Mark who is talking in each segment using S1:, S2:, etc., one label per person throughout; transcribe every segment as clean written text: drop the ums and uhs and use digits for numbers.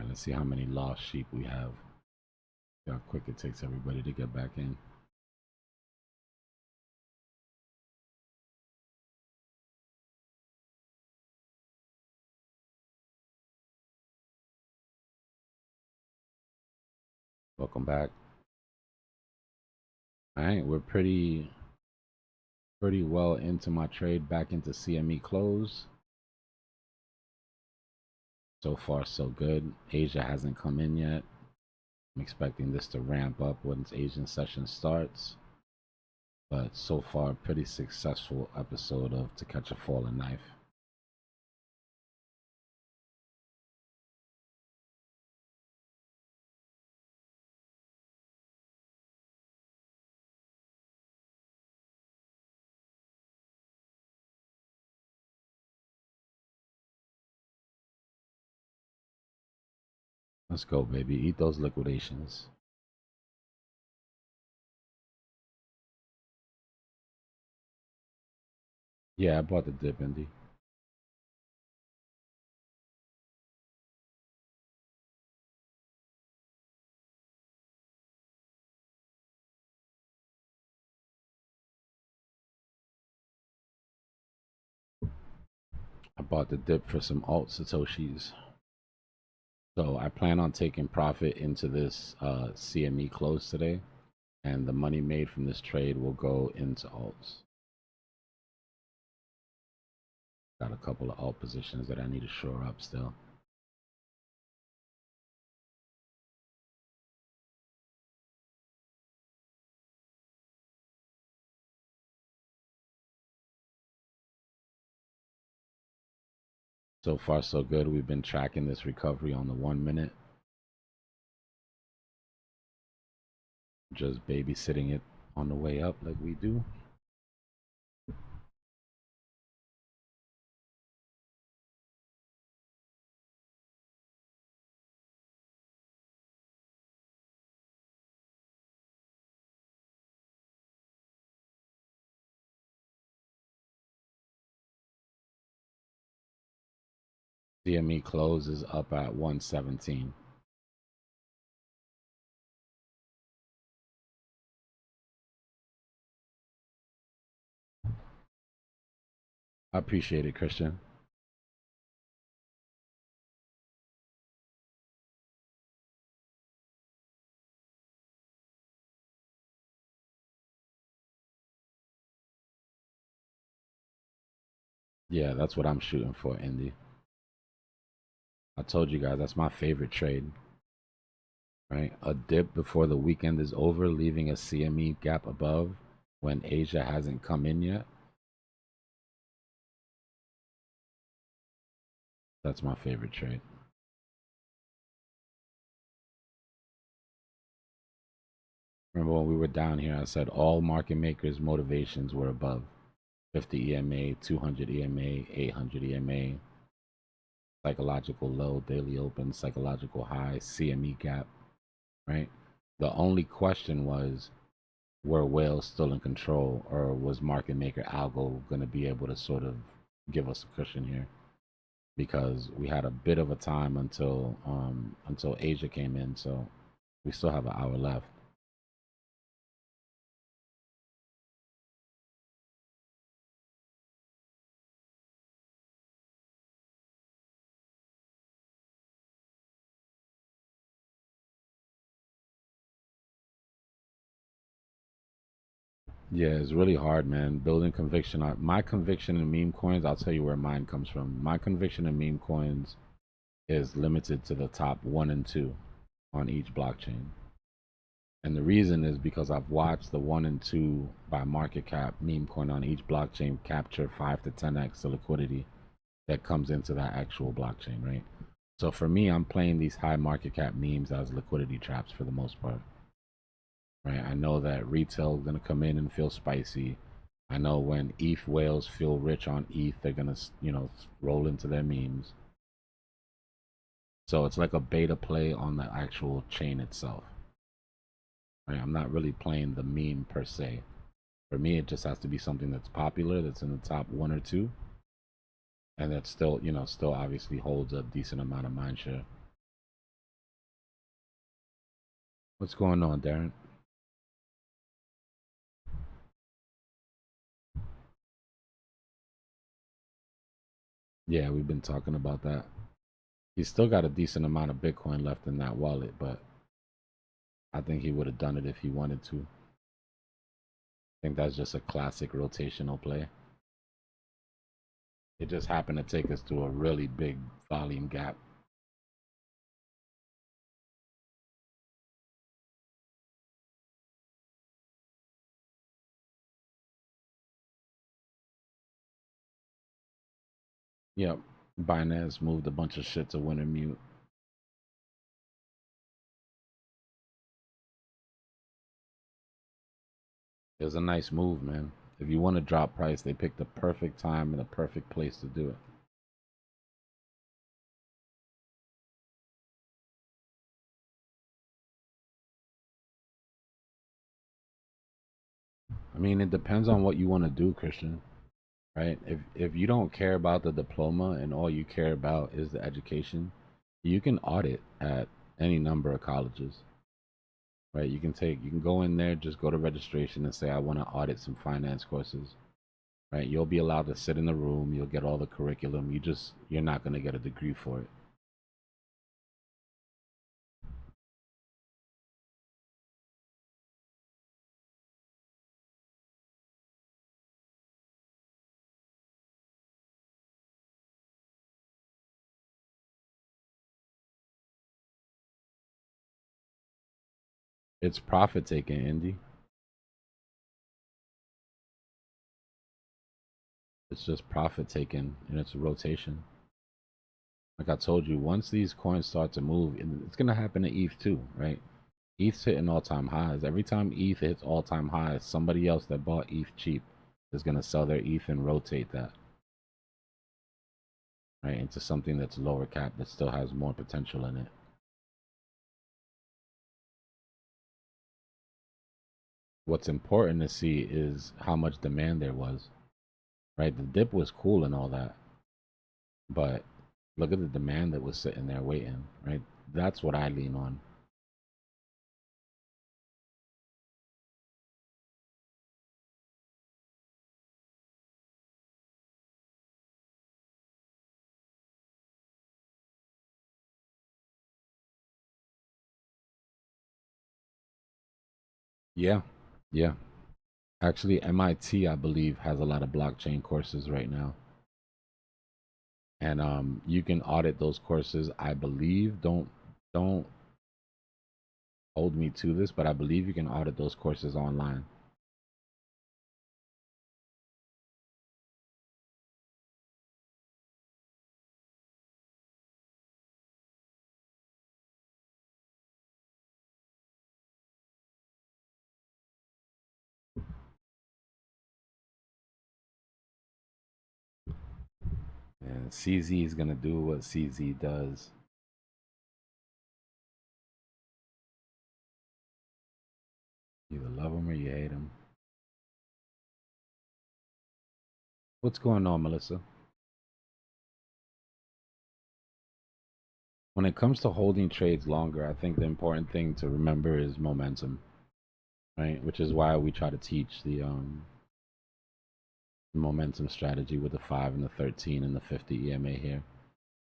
S1: let's see how many lost sheep we have. See how quick it takes everybody to get back in. Welcome back. All right, we're pretty well into my trade back into CME close. So far, so good. Asia hasn't come in yet. I'm expecting this to ramp up once Asian session starts. But so far, pretty successful episode of To Catch a Falling Knife. Let's go, baby. Eat those liquidations. Yeah, I bought the dip, Indy. I bought the dip for some alt Satoshis. So I plan on taking profit into this CME close today. And the money made from this trade will go into alts. Got a couple of alt positions that I need to shore up still. So far, so good. We've been tracking this recovery on the 1 minute. Just babysitting it on the way up like we do. CME closes up at 117. I appreciate it, Christian. Yeah, that's what I'm shooting for, Indy. I told you guys that's my favorite trade. Right? A dip before the weekend is over, leaving a CME gap above when Asia hasn't come in yet. That's my favorite trade. Remember when we were down here, I said all market makers' motivations were above 50 EMA, 200 EMA, 800 EMA, psychological low, daily open, psychological high, CME gap, right? The only question was, were whales still in control, or was market maker algo going to be able to sort of give us a cushion here? Because we had a bit of a time until Asia came in, so we still have an hour left. Yeah, it's really hard, man. Building conviction. My conviction in meme coins, I'll tell you where mine comes from. My conviction in meme coins is limited to the top 1 and 2 on each blockchain. And the reason is because I've watched the 1 and 2 by market cap meme coin on each blockchain capture 5 to 10x the liquidity that comes into that actual blockchain, right? So for me, I'm playing these high market cap memes as liquidity traps for the most part. Right? I know that retail is gonna come in and feel spicy. I know when ETH whales feel rich on ETH, they're gonna, roll into their memes. So it's like a beta play on the actual chain itself. Right? I'm not really playing the meme per se. For me, it just has to be something that's popular, that's in the top 1 or 2, and that still, still obviously holds a decent amount of mindshare. What's going on, Darren? Yeah, we've been talking about that. He's still got a decent amount of Bitcoin left in that wallet, but I think he would have done it if he wanted to. I think that's just a classic rotational play. It just happened to take us to a really big volume gap. Yep. Binance moved a bunch of shit to winter mute. It was a nice move, man. If you want to drop price, they picked the perfect time and the perfect place to do it. I mean, it depends on what you want to do, Christian. Right? If you don't care about the diploma and all you care about is the education, you can audit at any number of colleges. Right? You can go in there, just go to registration and say I want to audit some finance courses. Right? You'll be allowed to sit in the room, you'll get all the curriculum. You're not going to get a degree for it. It's profit taking, Indy. It's just profit taking and it's a rotation. Like I told you, once these coins start to move, and it's gonna happen to ETH too, right? ETH's hitting all-time highs. Every time ETH hits all-time highs, somebody else that bought ETH cheap is gonna sell their ETH and rotate that, right, into something that's lower cap that still has more potential in it. What's important to see is how much demand there was, right? The dip was cool and all that, but look at the demand that was sitting there waiting, right? That's what I lean on. Yeah, yeah. Actually, MIT, I believe, has a lot of blockchain courses right now. And you can audit those courses. I believe, don't hold me to this, but I believe you can audit those courses online. And CZ is gonna do what CZ does. You either love him or you hate him. What's going on, Melissa? When it comes to holding trades longer, I think the important thing to remember is momentum, right? Which is why we try to teach the momentum strategy with the 5 and the 13 and the 50 EMA here.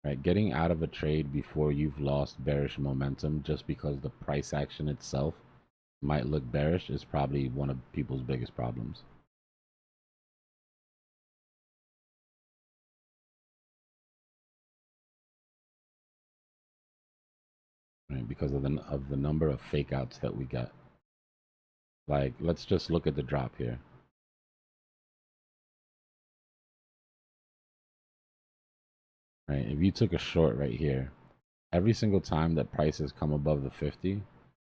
S1: Right, getting out of a trade before you've lost bearish momentum just because the price action itself might look bearish is probably one of people's biggest problems. Right, because of the number of fake outs that we get. Like, let's just look at the drop here. Right, if you took a short right here, every single time that prices come above the 50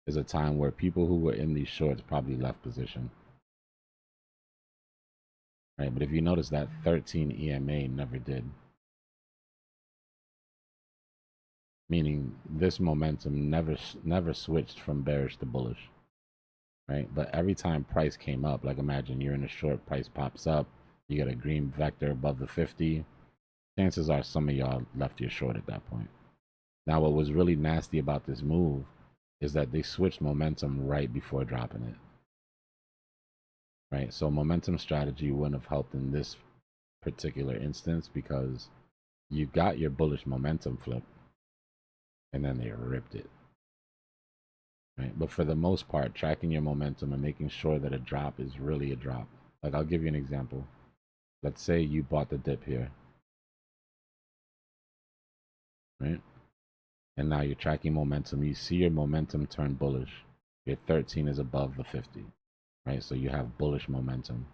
S1: is a time where people who were in these shorts probably left position. Right, but if you notice that 13 EMA never did. Meaning this momentum never switched from bearish to bullish, right? But every time price came up, like imagine you're in a short, price pops up, you get a green vector above the 50, chances are some of y'all left your short at that point. Now what was really nasty about this move is that they switched momentum right before dropping it. Right? So momentum strategy wouldn't have helped in this particular instance because you got your bullish momentum flip and then they ripped it. Right? But for the most part, tracking your momentum and making sure that a drop is really a drop. Like, I'll give you an example. Let's say you bought the dip here, right? And now you're tracking momentum. You see your momentum turn bullish. Your 13 is above the 50, right? So you have bullish momentum.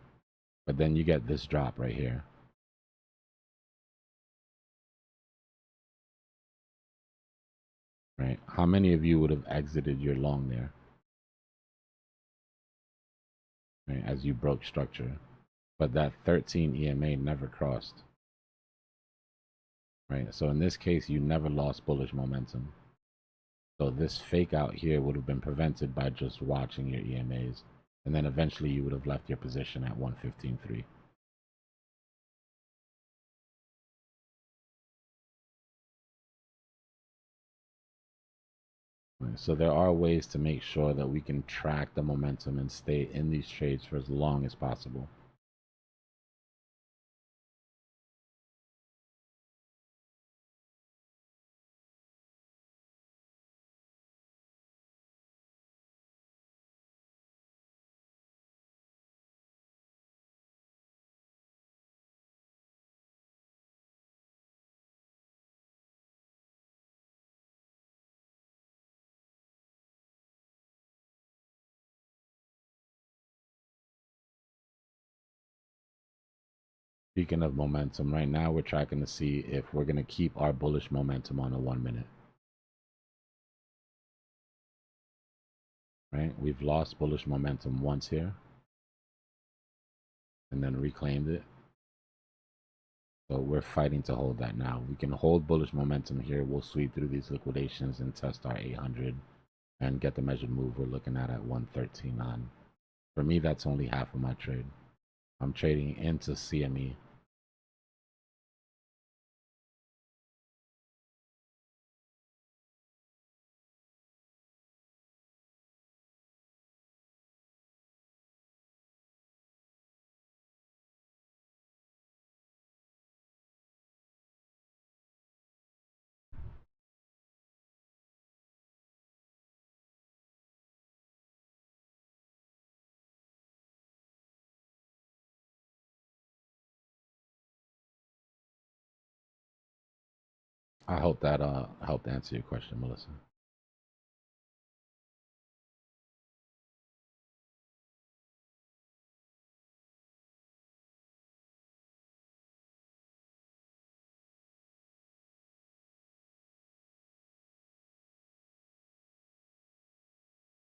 S1: But then you get this drop right here. Right? How many of you would have exited your long there? Right? As you broke structure. But that 13 EMA never crossed. Right? So in this case, you never lost bullish momentum. So this fake out here would have been prevented by just watching your EMAs. And then eventually you would have left your position at 115.3. Right? So there are ways to make sure that we can track the momentum and stay in these trades for as long as possible. Speaking of momentum, right now we're tracking to see if we're going to keep our bullish momentum on a 1 minute. Right? We've lost bullish momentum once here and then reclaimed it. So we're fighting to hold that now. We can hold bullish momentum here. We'll sweep through these liquidations and test our 800 and get the measured move we're looking at 113.9. For me, that's only half of my trade. I'm trading into CME. I hope that helped answer your question, Melissa.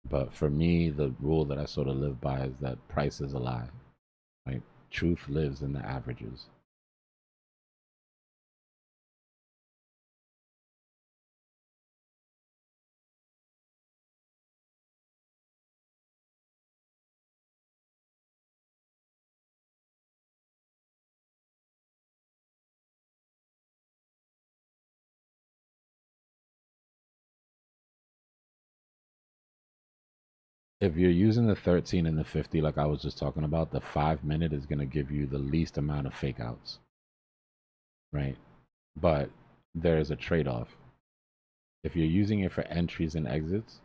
S1: But for me, the rule that I sort of live by is that price is a lie. Right? Truth lives in the averages. If you're using the 13 and the 50, like I was just talking about, the 5 minute is going to give you the least amount of fake outs. Right? But there's a trade-off. If you're using it for entries and exits,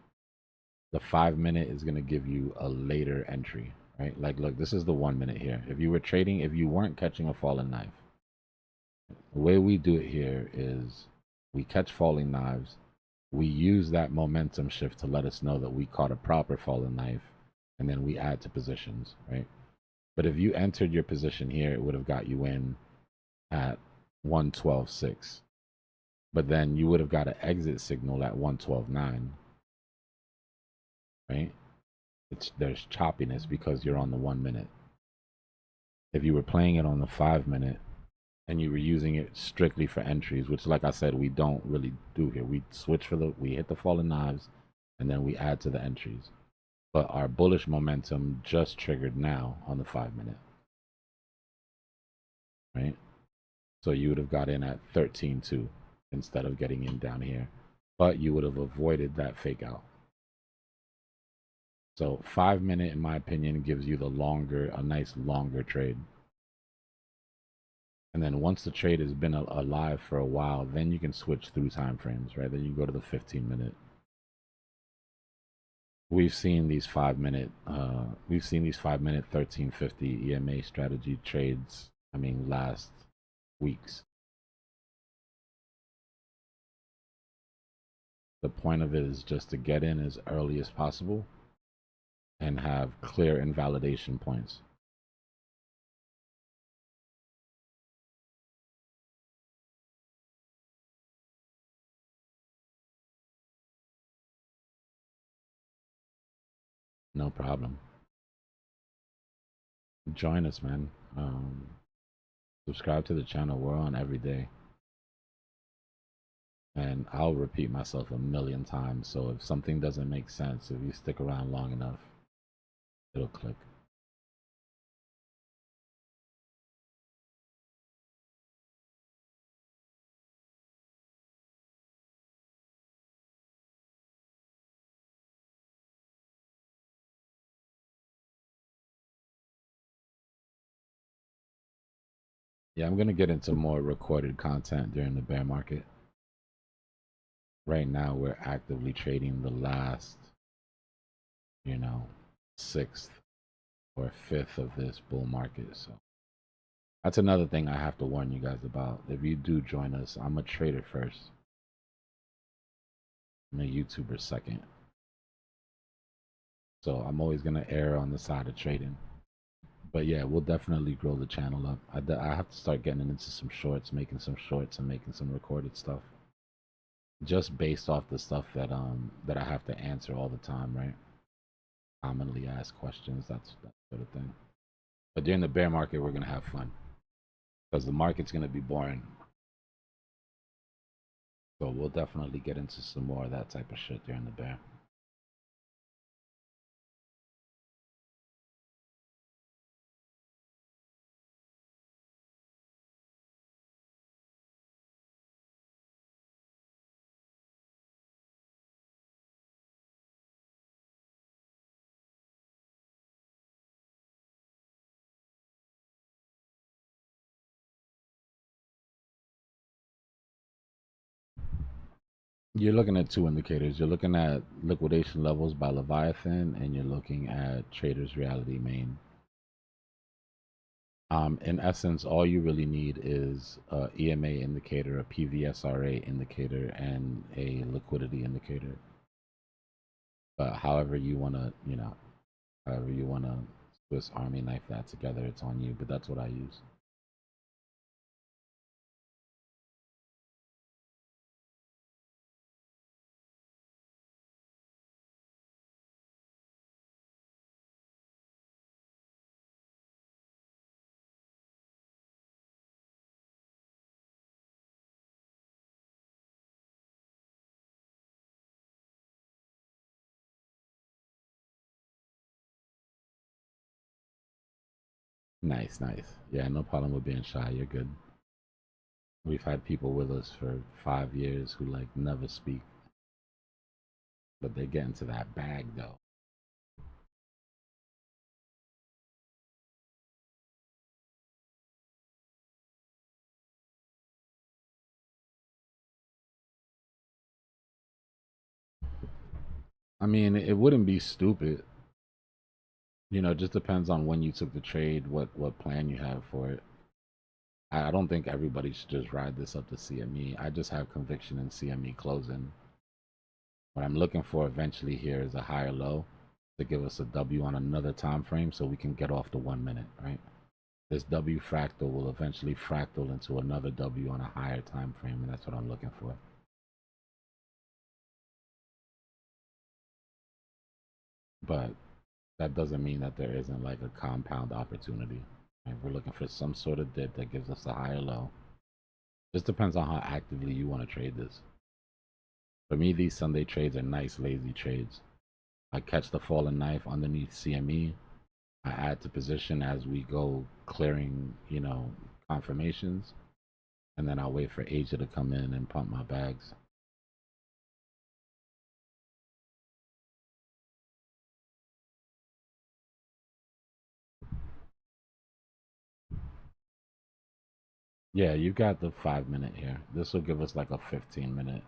S1: the 5 minute is going to give you a later entry, right? Like, look, this is the 1 minute here. If you were trading, if you weren't catching a falling knife, the way we do it here is we catch falling knives. We use that momentum shift to let us know that we caught a proper falling knife, and then we add to positions, right? But if you entered your position here, it would have got you in at 112.6. But then you would have got an exit signal at 112.9, right? There's choppiness because you're on the 1 minute. If you were playing it on the 5 minute and you were using it strictly for entries, which, like I said, we don't really do here. We switch we hit the fallen knives and then we add to the entries. But our bullish momentum just triggered now on the 5 minute, right? So you would have got in at 13.2 instead of getting in down here, but you would have avoided that fake out. So 5-minute, in my opinion, gives you a nice longer trade. And then once the trade has been alive for a while, then you can switch through time frames, right? Then you go to the 15-minute. We've seen these 5-minute, 1350 EMA strategy trades. I mean, last weeks. The point of it is just to get in as early as possible and have clear invalidation points. No problem. Join us, man. Subscribe to the channel. We're on every day. And I'll repeat myself a million times. So if something doesn't make sense, if you stick around long enough, it'll click. Yeah, I'm going to get into more recorded content during the bear market. Right now, we're actively trading the last, 6th or 5th of this bull market. So that's another thing I have to warn you guys about. If you do join us, I'm a trader first. I'm a YouTuber second. So I'm always going to err on the side of trading. But yeah, we'll definitely grow the channel up. I have to start getting into some shorts, making some shorts and making some recorded stuff. Just based off the stuff that I have to answer all the time, right? Commonly asked questions, that sort of thing. But during the bear market, we're gonna have fun because the market's gonna be boring. So we'll definitely get into some more of that type of shit during the bear. You're looking at two indicators. You're looking at liquidation levels by Leviathan, and you're looking at Traders Reality Main. In essence, all you really need is a EMA indicator, a PVSRA indicator, and a liquidity indicator. But however you want to, however you want to Swiss Army knife that together, it's on you. But that's what I use. Nice, nice. Yeah, no problem with being shy. You're good. We've had people with us for 5 years who like never speak, but they get into that bag though. I mean, it wouldn't be stupid. It just depends on when you took the trade, what plan you have for it. I don't think everybody should just ride this up to CME. I just have conviction in CME closing. What I'm looking for eventually here is a higher low to give us a W on another time frame so we can get off the 1 minute, right? This W fractal will eventually fractal into another W on a higher time frame, and that's what I'm looking for. But that doesn't mean that there isn't like a compound opportunity. Right? We're looking for some sort of dip that gives us a higher low. Just depends on how actively you want to trade this. For me, these Sunday trades are nice, lazy trades. I catch the fallen knife underneath CME. I add to position as we go clearing, confirmations. And then I'll wait for Asia to come in and pump my bags. Yeah, you got the 5 minute here. This will give us like a 15-minute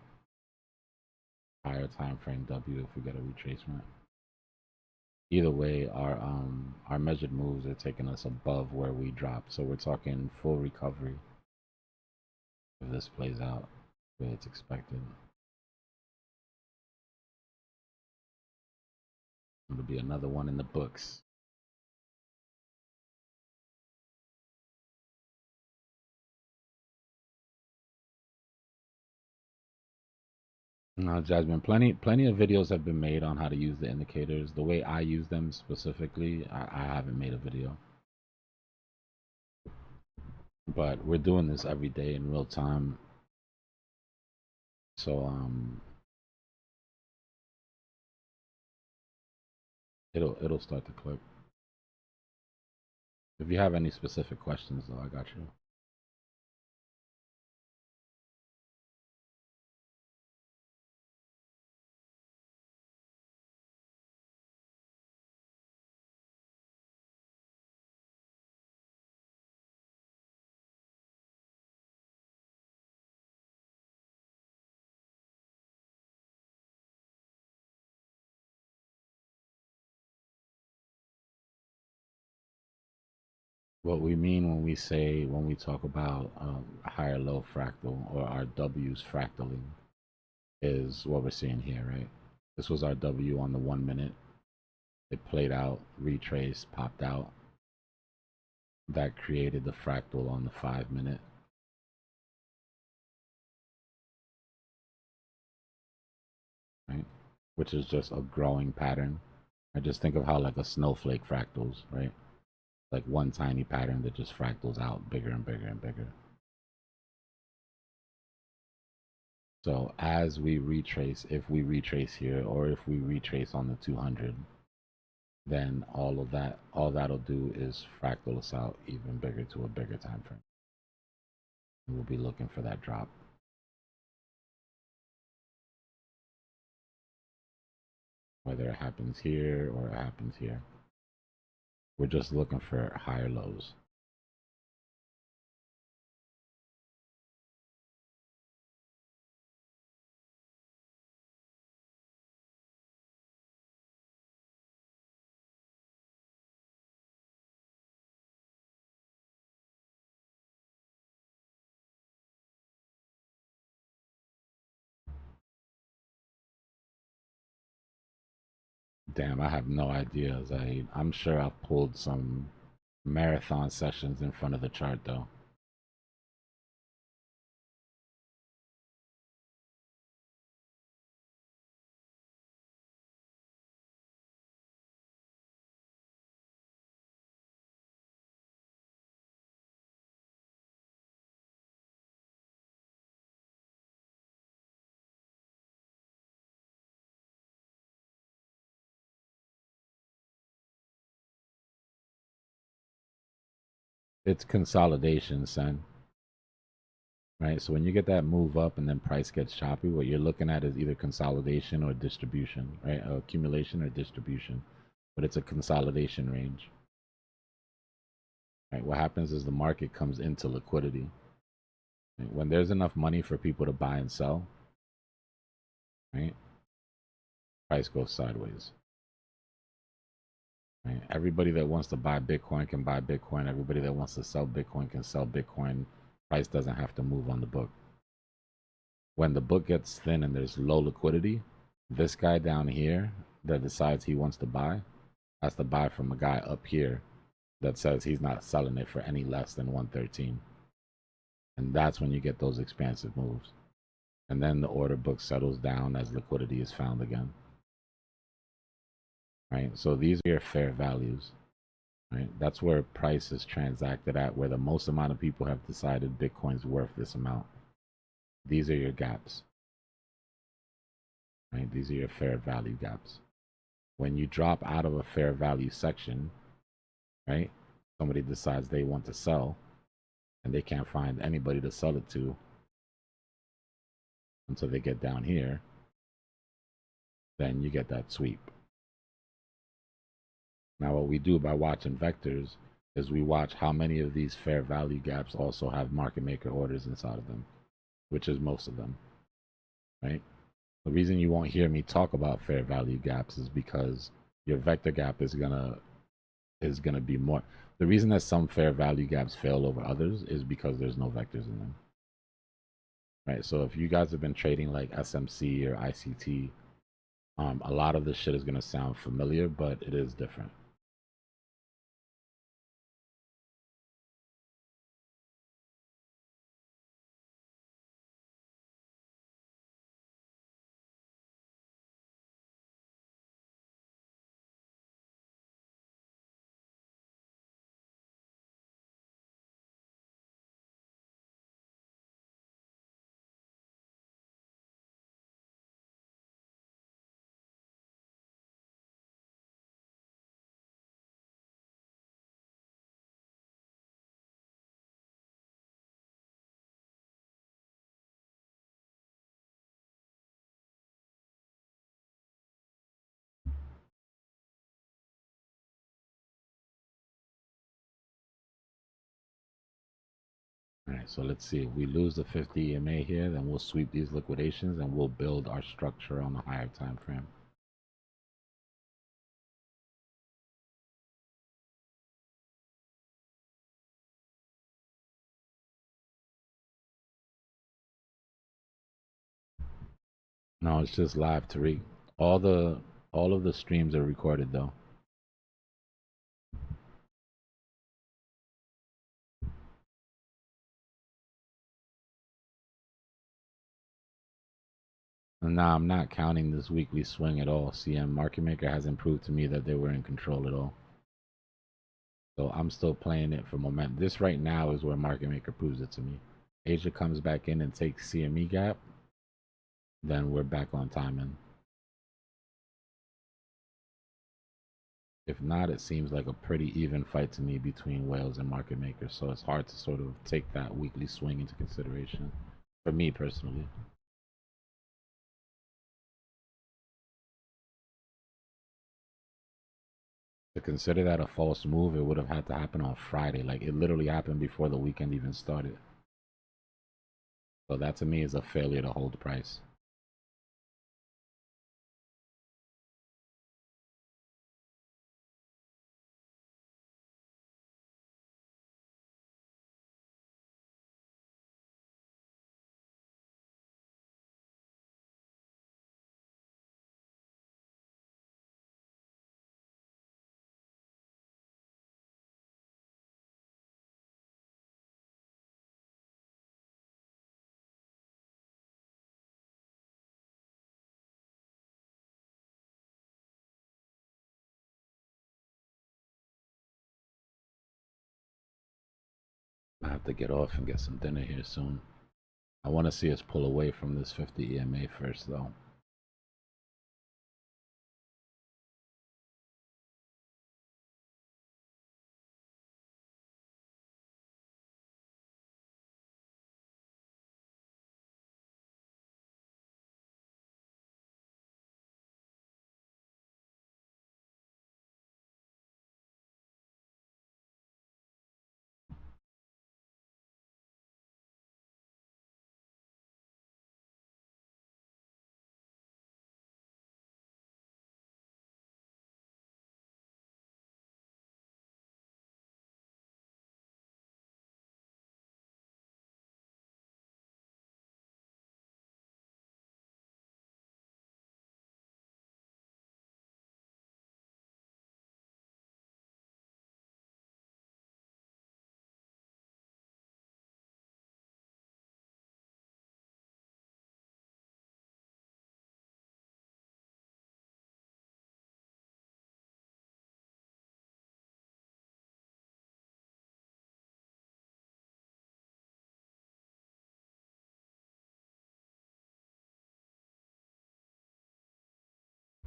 S1: higher time frame W if we get a retracement. Either way, our measured moves are taking us above where we dropped. So we're talking full recovery if this plays out the way it's expected. It'll be another one in the books. No, Jasmine, plenty of videos have been made on how to use the indicators. The way I use them specifically, I haven't made a video. But we're doing this every day in real time. So it'll start to click. If you have any specific questions though, I got you. What we mean when we talk about higher low fractal or our W's fractaling is what we're seeing here, right? This was our W on the 1 minute. It played out, retraced, popped out. That created the fractal on the 5 minute. Right? Which is just a growing pattern. I just think of how like a snowflake fractals, right? Like one tiny pattern that just fractals out bigger and bigger and bigger. So as we retrace, if we retrace here or if we retrace on the 200, then all that'll do is fractal us out even bigger to a bigger time frame. And we'll be looking for that drop. Whether it happens here or it happens here. We're just looking for higher lows. Damn, I have no idea, Zahid. I'm sure I've pulled some marathon sessions in front of the chart though. It's consolidation, son. Right? So when you get that move up and then price gets choppy, what you're looking at is either consolidation or distribution, right? Accumulation or distribution. But it's a consolidation range. Right? What happens is the market comes into liquidity. Right? When there's enough money for people to buy and sell, right? Price goes sideways. Right? Everybody that wants to buy Bitcoin can buy Bitcoin. Everybody that wants to sell Bitcoin can sell Bitcoin. Price doesn't have to move on the book. When the book gets thin and there's low liquidity, this guy down here that decides he wants to buy has to buy from a guy up here that says he's not selling it for any less than 113. And that's when you get those expansive moves. And then the order book settles down as liquidity is found again. Right? So these are your fair values. Right? That's where price is transacted at, where the most amount of people have decided Bitcoin's worth this amount. These are your gaps. Right? These are your fair value gaps. When you drop out of a fair value section, right? Somebody decides they want to sell and they can't find anybody to sell it to until they get down here, then you get that sweep. Now, what we do by watching vectors is we watch how many of these fair value gaps also have market maker orders inside of them, which is most of them, right? The reason you won't hear me talk about fair value gaps is because your vector gap is gonna be more. The reason that some fair value gaps fail over others is because there's no vectors in them, right? So if you guys have been trading like SMC or ICT, a lot of this shit is gonna sound familiar, but it is different. All right, so let's see. If we lose the 50 EMA here, then we'll sweep these liquidations and we'll build our structure on the higher time frame. No, it's just live, Tariq. All of the streams are recorded though. And now I'm not counting this weekly swing at all. CM Market Maker hasn't proved to me that they were in control at all. So I'm still playing it for momentum. This right now is where Market Maker proves it to me. Asia comes back in and takes CME gap, then we're back on timing. If not, it seems like a pretty even fight to me between whales and market makers. So it's hard to sort of take that weekly swing into consideration for me personally. To consider that a false move, it would have had to happen on Friday. Like it literally happened before the weekend even started. So that to me is a failure to hold the price. I have to get off and get some dinner here soon. I want to see us pull away from this 50 EMA first though.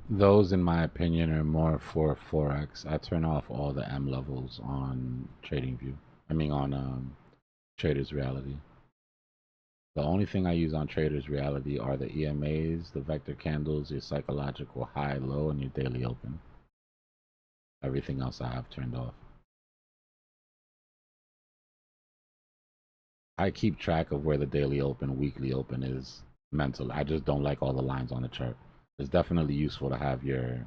S1: Those, in my opinion, are more for Forex. I turn off all the M levels on TradingView. I mean, on Traders Reality. The only thing I use on Traders Reality are the EMAs, the vector candles, your psychological high, low, and your daily open. Everything else I have turned off. I keep track of where the daily open, weekly open is mentally. I just don't like all the lines on the chart. It's definitely useful to have your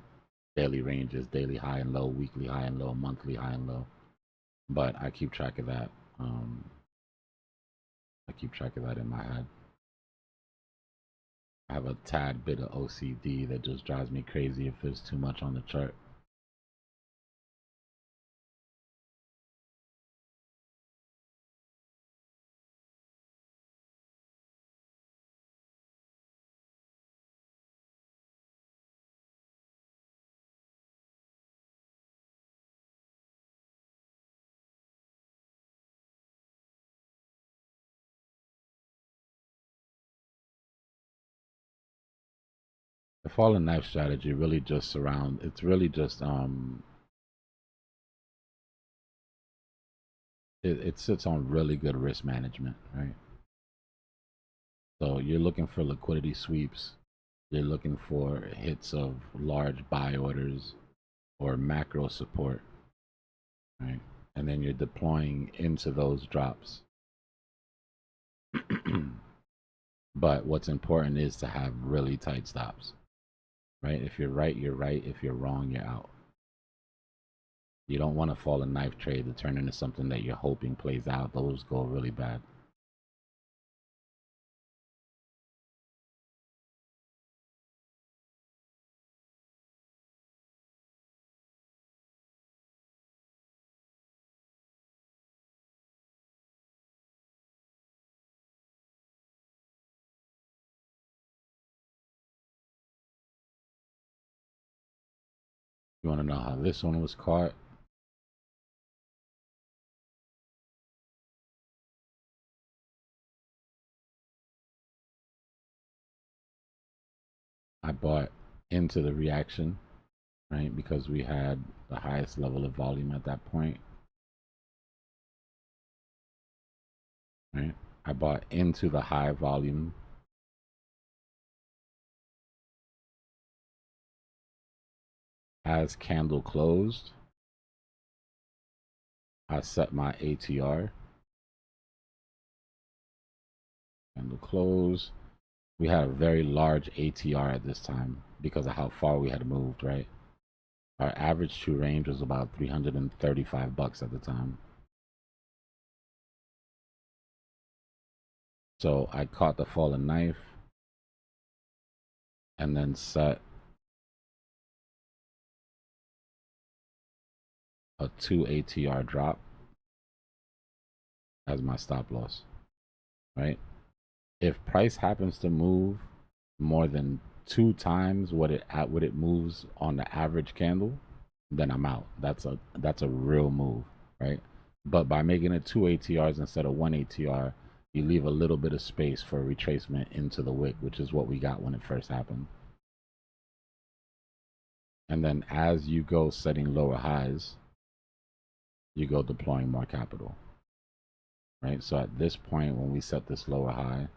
S1: daily ranges, daily high and low, weekly high and low, monthly high and low. But I keep track of that. I keep track of that in my head. I have a tad bit of OCD that just drives me crazy if there's too much on the chart. The fallen knife strategy really just it's really just it sits on really good risk management, right? So you're looking for liquidity sweeps, you're looking for hits of large buy orders or macro support, right? And then you're deploying into those drops. But what's important is to have really tight stops, right? If you're right, you're right. If you're wrong, you're out. You don't want to fall a knife trade to turn into something that you're hoping plays out. Those go really bad. You want to know how this one was caught? I bought into the reaction, right? Because we had the highest level of volume at that point, right? I bought into the high volume. As candle closed, I set my ATR. Candle close. We had a very large ATR at this time because of how far we had moved, right? Our average true range was about 335 bucks at the time. So I caught the fallen knife and then set a 2 ATR drop as my stop loss, right? If price happens to move more than 2 times what it moves on the average candle, then I'm out. That's a real move, right? But by making it 2 ATRs instead of 1 ATR, you leave a little bit of space for retracement into the wick, which is what we got when it first happened. And then as you go setting lower highs, you go deploying more capital, right? So at this point, when we set this lower high,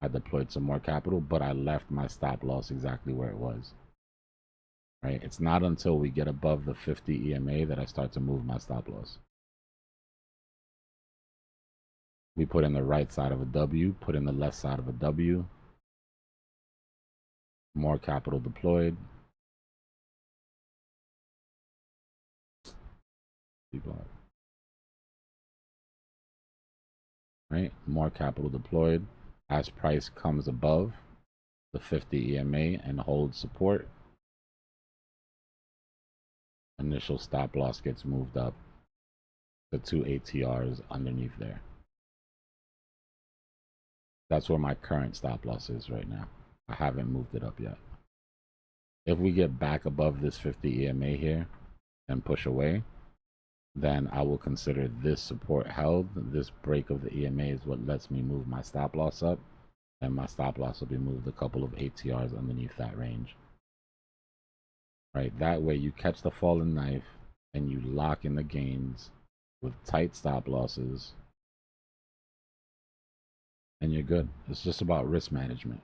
S1: I deployed some more capital, but I left my stop loss exactly where it was, right? It's not until we get above the 50 EMA that I start to move my stop loss. We put in the right side of a W, put in the left side of a W, more capital deployed. Right? More capital deployed. As price comes above the 50 EMA and holds support, initial stop loss gets moved up to 2 ATRs underneath there. That's where my current stop loss is right now. I haven't moved it up yet. If we get back above this 50 EMA here and push away, then I will consider this support held. This break of the EMA is what lets me move my stop loss up, and my stop loss will be moved a couple of ATRs underneath that range. Right, that way you catch the fallen knife and you lock in the gains with tight stop losses, and you're good. It's just about risk management.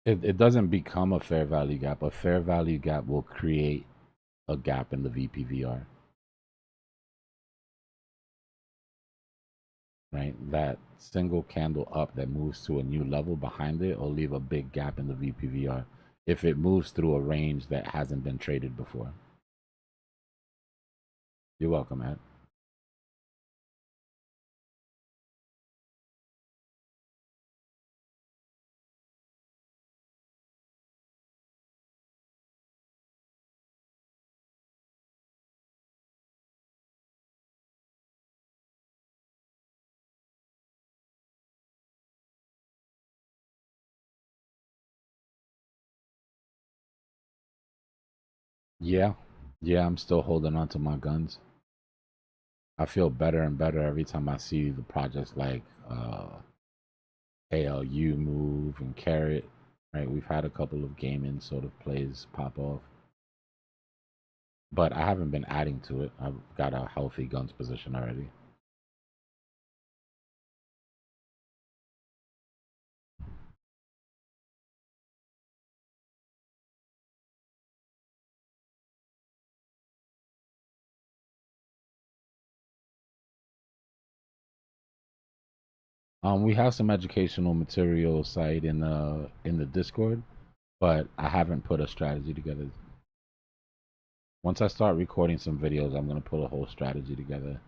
S1: It doesn't become a fair value gap. A fair value gap will create a gap in the VPVR. Right? That single candle up that moves to a new level behind it will leave a big gap in the VPVR if it moves through a range that hasn't been traded before. You're welcome, Ed. Yeah. Yeah, I'm still holding on to my guns. I feel better and better every time I see the projects like ALU move and Carrot. Right, we've had a couple of gaming sort of plays pop off, but I haven't been adding to it. I've got a healthy guns position already. We have some educational material site in the Discord, but I haven't put a strategy together. Once I start recording some videos, I'm gonna put a whole strategy together.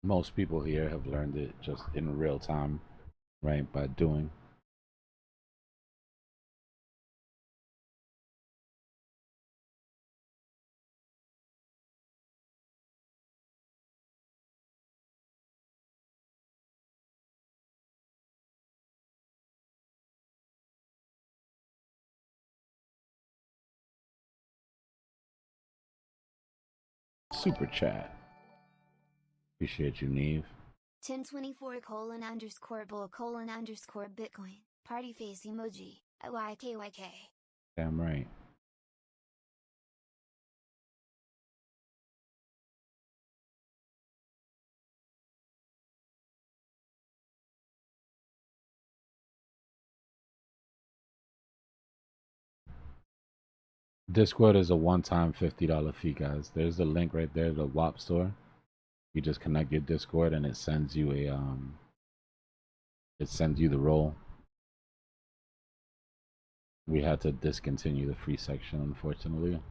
S1: Most people here have learned it just in real time, right? By doing. Super chat. Appreciate you, Neve.
S2: 1024:_bull_Bitcoin. Party face emoji. YKYK.
S1: Damn right. Discord is a one-time $50 fee, guys. There's the link right there, the WAP store. You just connect your Discord and it sends you a it sends you the role. We had to discontinue the free section, unfortunately.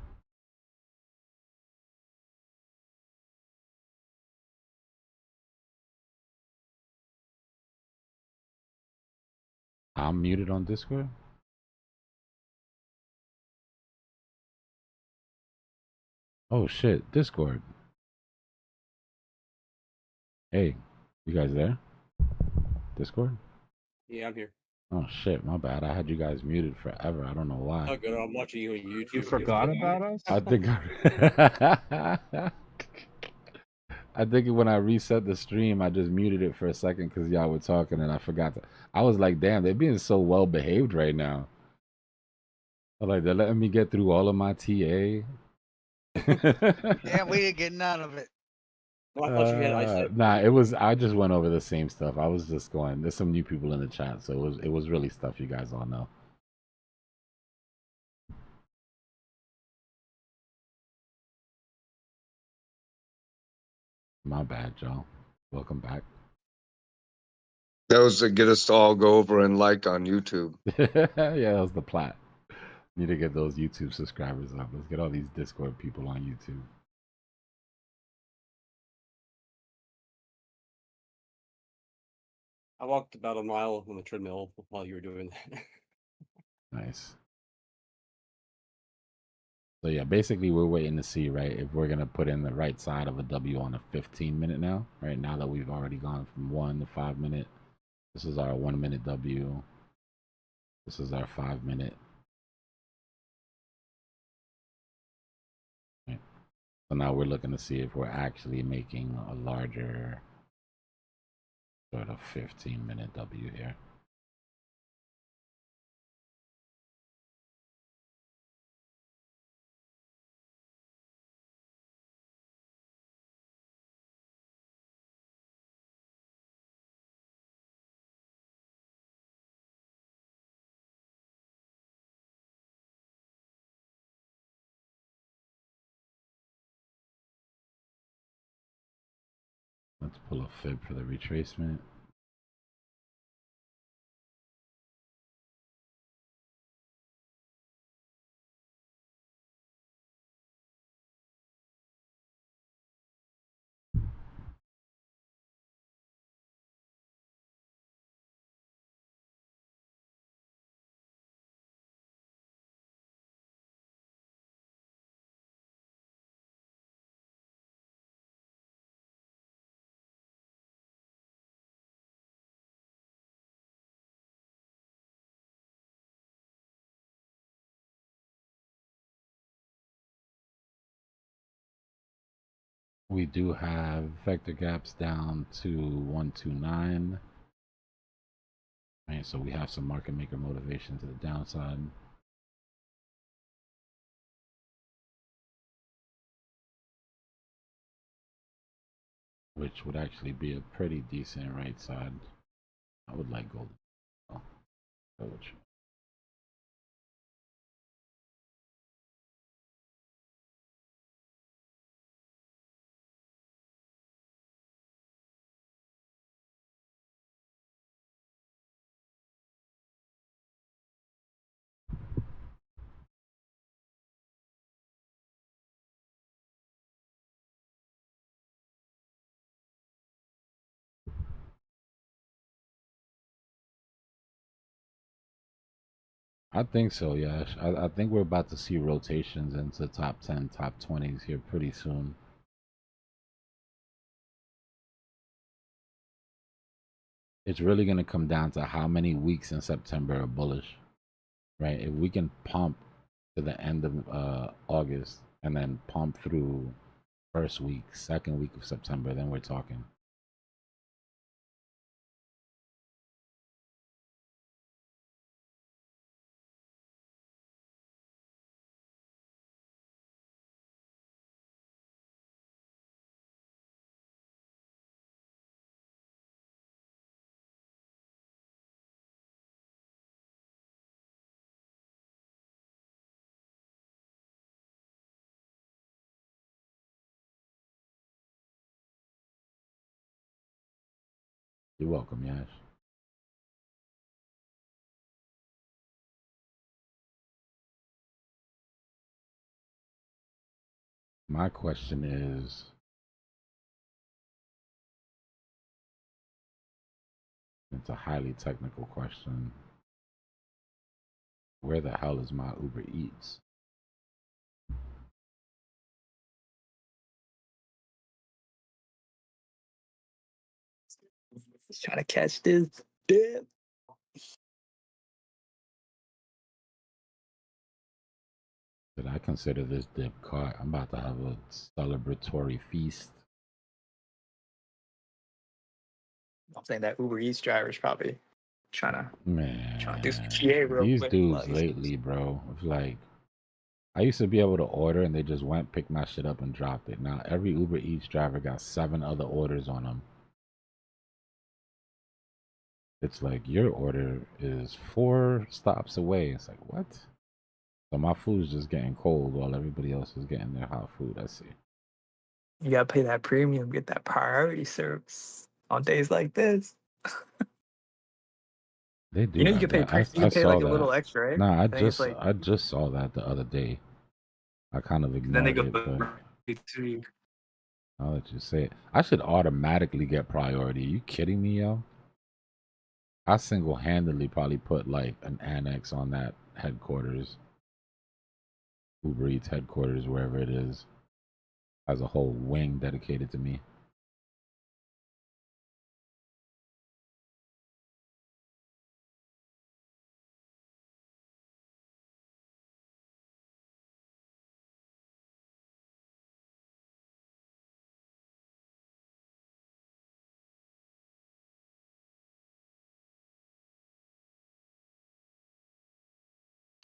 S1: I'm muted on Discord. Oh shit, Discord. Hey, you guys there? Discord?
S3: Yeah, I'm here.
S1: Oh shit, my bad. I had you guys muted forever. I don't know why.
S3: Oh, good. I'm watching you on YouTube.
S4: You forgot about us?
S1: I think I think when I reset the stream, I just muted it for a second because y'all were talking and I forgot to. I was like, damn, they're being so well behaved right now. Like they're letting me get through all of my TA.
S5: Yeah, we didn't get none of it.
S3: Well, I thought you had eyesight.
S1: Nah, it was. I just went over the same stuff. I was just going. There's some new people in the chat, so it was really stuff you guys all know. My bad, y'all. Welcome back.
S6: That was to get us to all go over and like on YouTube.
S1: Yeah, that was the plot. Need to get those YouTube subscribers up. Let's get all these Discord people on YouTube.
S3: I walked about a mile on the treadmill while you were doing that.
S1: Nice. So yeah, basically we're waiting to see, right, if we're gonna put in the right side of a W on a 15-minute now. Right now that we've already gone from 1 to 5 minute. This is our 1 minute W. This is our 5 minute. Right. So now we're looking to see if we're actually making a larger sort of 15-minute W here. Let's pull a fib for the retracement. We do have vector gaps down to 129. Right, so we have some market maker motivation to the downside. Which would actually be a pretty decent right side. I would like gold. Oh, which I think so, yeah. I think we're about to see rotations into top 10, top 20s here pretty soon. It's really going to come down to how many weeks in September are bullish, right? If we can pump to the end of August and then pump through first week, second week of September, then we're talking. You're welcome, Yash. My question is, it's a highly technical question. Where the hell is my Uber Eats?
S4: Trying to catch this dip.
S1: Did I consider this dip caught? I'm about to have a celebratory feast.
S4: I'm saying that Uber Eats driver is probably trying to do some
S1: Man,
S4: GA real
S1: these
S4: quick.
S1: dudes
S4: Like,
S1: lately, bro, it's like I used to be able to order and they just went, picked my shit up and dropped it. Now every Uber Eats driver got 7 other orders on them. It's like your order is 4 stops away. It's like, what? So my food's just getting cold while everybody else is getting their hot food. I see.
S4: you gotta pay that premium, get that priority service on days like this.
S1: They do
S4: You know, you
S1: have
S4: can pay
S1: that.
S4: you
S1: I
S4: can pay
S1: saw
S4: like a
S1: that.
S4: little extra, right?
S1: Nah,
S4: I think it's like
S1: I just saw that the other day. I kind of
S4: then they
S1: ignored
S4: go
S1: it, but
S4: to
S1: I'll let you say it. I should automatically get priority. Are you kidding me, yo? I single-handedly probably put like an annex on that headquarters, Uber Eats headquarters, wherever it is, as a whole wing dedicated to me.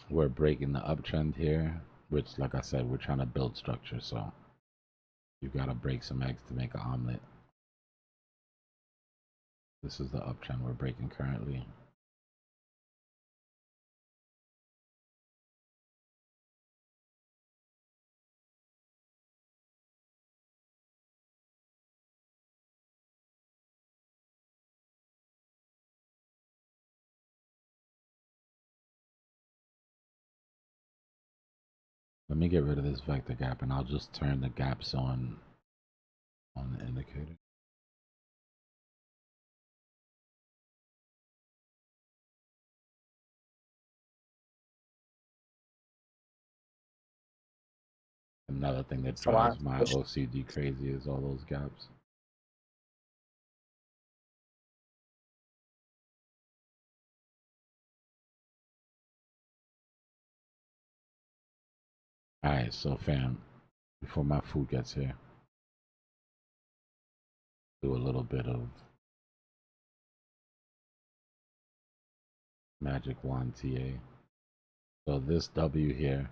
S1: We're breaking the uptrend here, which, like I said, we're trying to build structure, so you've got to break some eggs to make an omelet. This is the uptrend we're breaking currently. Let me get rid of this vector gap and I'll just turn the gaps on the indicator. Another thing that drives my OCD crazy is all those gaps. Alright, so fam, before my food gets here, do a little bit of magic wand TA. So this W here,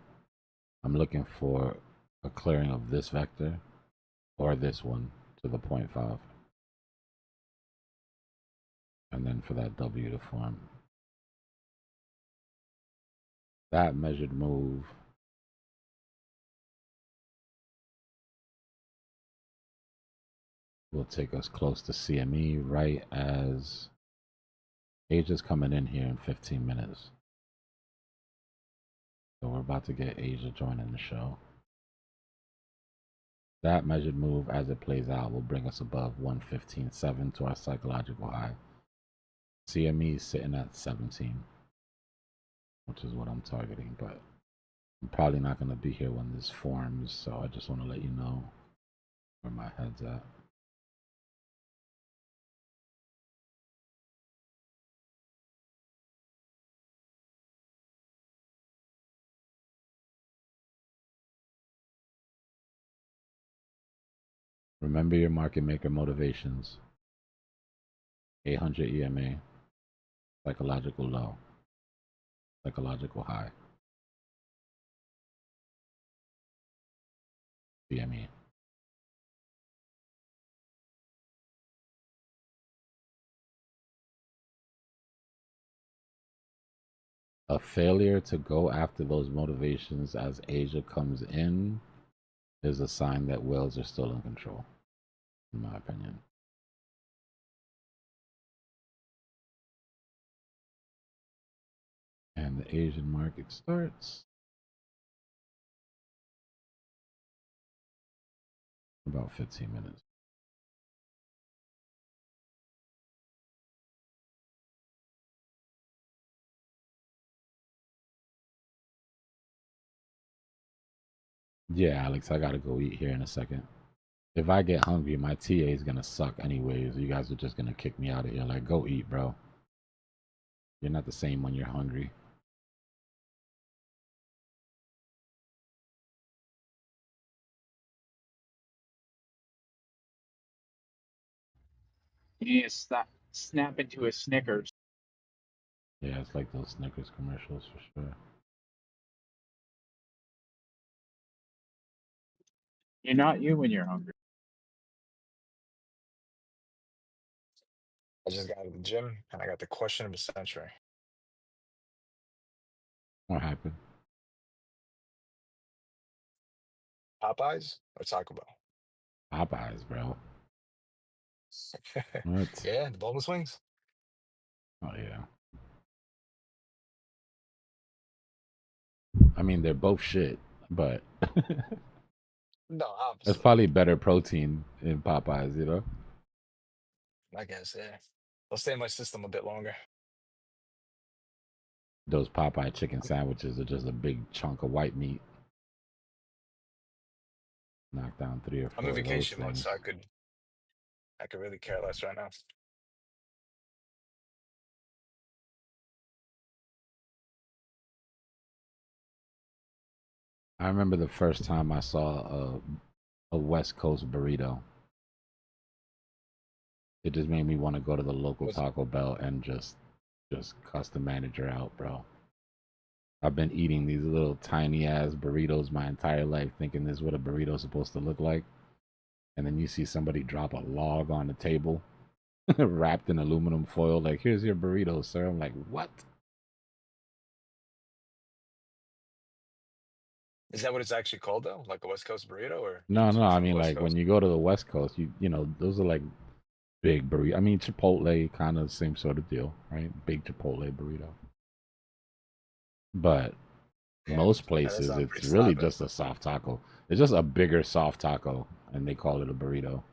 S1: I'm looking for a clearing of this vector or this one to the 0.5. And then for that W to form. That measured move will take us close to CME right as Asia's coming in here in 15 minutes. So we're about to get Asia joining the show. That measured move as it plays out will bring us above 115.7 to our psychological high. CME is sitting at 17, which is what I'm targeting, but I'm probably not going to be here when this forms, so I just want to let you know where my head's at. Remember your market maker motivations. 800 EMA, psychological low, psychological high, CME. A failure to go after those motivations as Asia comes in is a sign that whales are still in control, in my opinion. And the Asian market starts about 15 minutes. Yeah, Alex, I gotta go eat here in a second. If I get hungry, my TA is gonna suck anyways. You guys are just gonna kick me out of here. Like, go eat, bro. You're not the same when you're hungry.
S7: You need to snap into a Snickers.
S1: Yeah, it's like those Snickers commercials for sure.
S7: You're not you when you're hungry.
S4: I just got out of the gym and I got the question of the century.
S1: What happened?
S4: Popeyes or Taco Bell?
S1: Popeyes, bro. What?
S4: Yeah, the boneless wings.
S1: Oh, yeah. I mean, they're both shit, but
S4: No,
S1: there's
S4: obviously.
S1: probably better protein in Popeyes, you know?
S4: I guess, yeah. They'll stay in my system a bit longer.
S1: Those Popeye chicken sandwiches are just a big chunk of white meat. Knock down 3 or 4
S4: I'm in
S1: of those
S4: vacation mode,
S1: things.
S4: so I could really care less right now.
S1: I remember the first time I saw a West Coast burrito. It just made me want to go to the local Taco Bell and just cuss the manager out, bro. I've been eating these little tiny ass burritos my entire life, thinking this is what a burrito is supposed to look like. And then you see somebody drop a log on the table, wrapped in aluminum foil, like, here's your burrito, sir. I'm like, what?
S4: Is that what it's actually called though? Like a West Coast burrito, or
S1: No,
S4: just
S1: no. I
S4: from the
S1: mean,
S4: West
S1: like
S4: Coast?
S1: when you go to the West Coast, you know, those are like big burrito. I mean, Chipotle, kind of same sort of deal, right? Big Chipotle burrito. But
S4: Yeah,
S1: Most
S4: that
S1: places,
S4: sounds
S1: it's
S4: pretty
S1: really
S4: sloppy.
S1: just a soft taco. It's just a bigger soft taco, and they call it a burrito.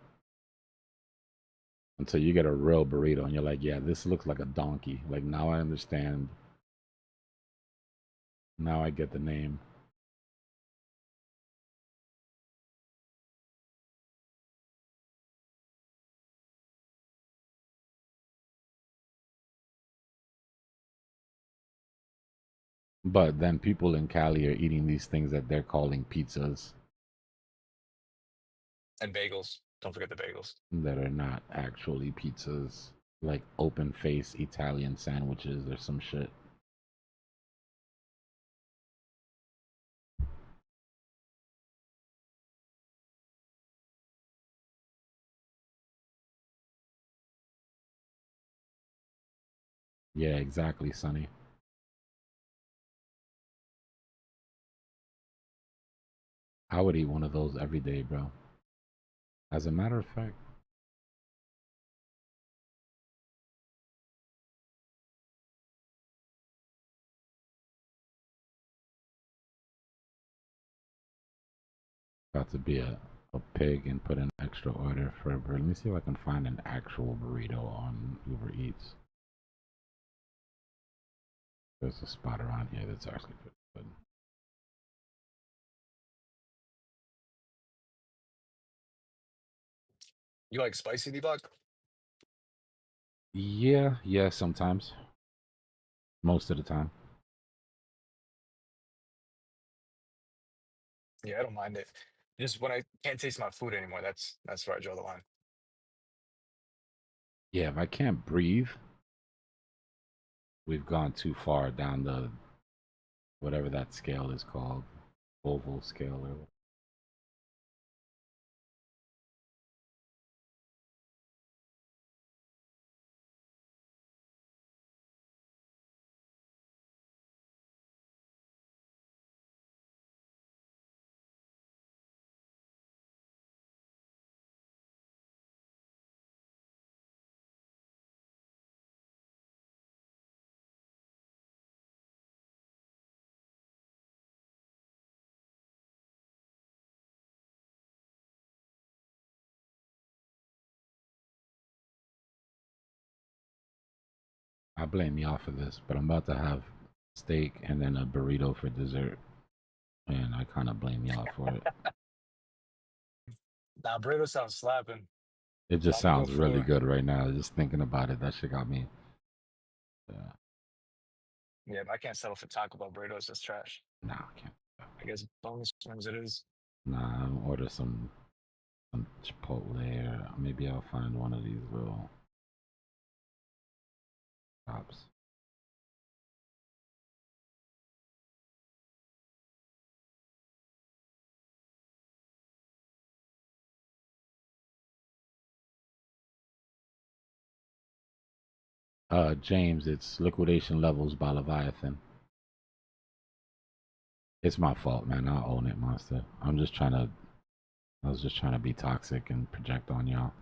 S1: Until you get a real burrito, and you're like, yeah, this looks like a donkey. Like, now I understand. Now I get the name. But then people in Cali are eating these things that they're calling pizzas
S4: And bagels. Don't forget the bagels.
S1: that are not actually pizzas, like open face Italian sandwiches or some shit. Yeah, exactly, Sonny. I would eat one of those every day, bro. As a matter of fact, about to be a pig and put an extra order for a burrito. Let me see if I can find an actual burrito on Uber Eats. There's a spot around here that's actually pretty good.
S4: You like spicy, Dbloc?
S1: Yeah, sometimes. Most of the time.
S4: Yeah, I don't mind it. Just when I can't taste my food anymore, that's where I draw the line.
S1: Yeah, if I can't breathe, we've gone too far down the whatever that scale is called, oval scale or whatever. I blame y'all for this, but I'm about to have steak and then a burrito for dessert, and I kind of blame y'all for it.
S4: Nah, burrito sounds slapping.
S1: It just
S4: I'm gonna go
S1: sounds really
S4: for
S1: good right now. Just thinking about it, that shit got me.
S4: yeah, but I can't settle for Taco Bell burritos. That's trash.
S1: Nah, I can't.
S4: I guess bonus wings it is.
S1: Nah, I'll order some Chipotle, or maybe I'll find one of these little shops. James, it's liquidation levels by Leviathan. It's my fault, man. I own it, monster. I was just trying to be toxic and project on y'all.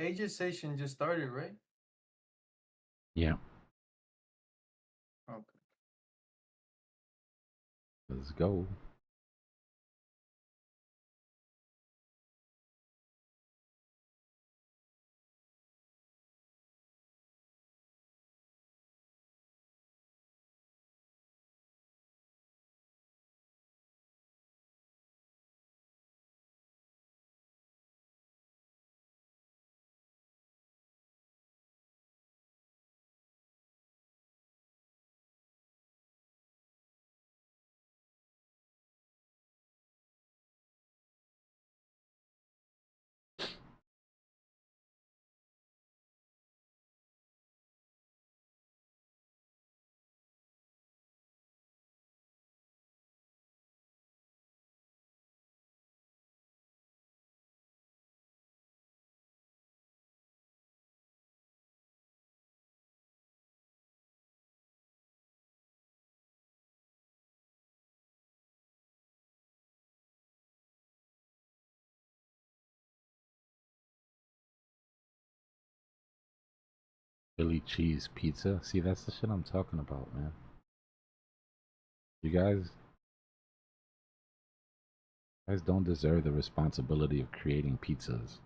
S8: AJ session just started, right?
S1: Yeah,
S8: Okay.
S1: let's go. Philly cheese pizza. See, that's the shit I'm talking about, man. You guys don't deserve the responsibility of creating pizzas.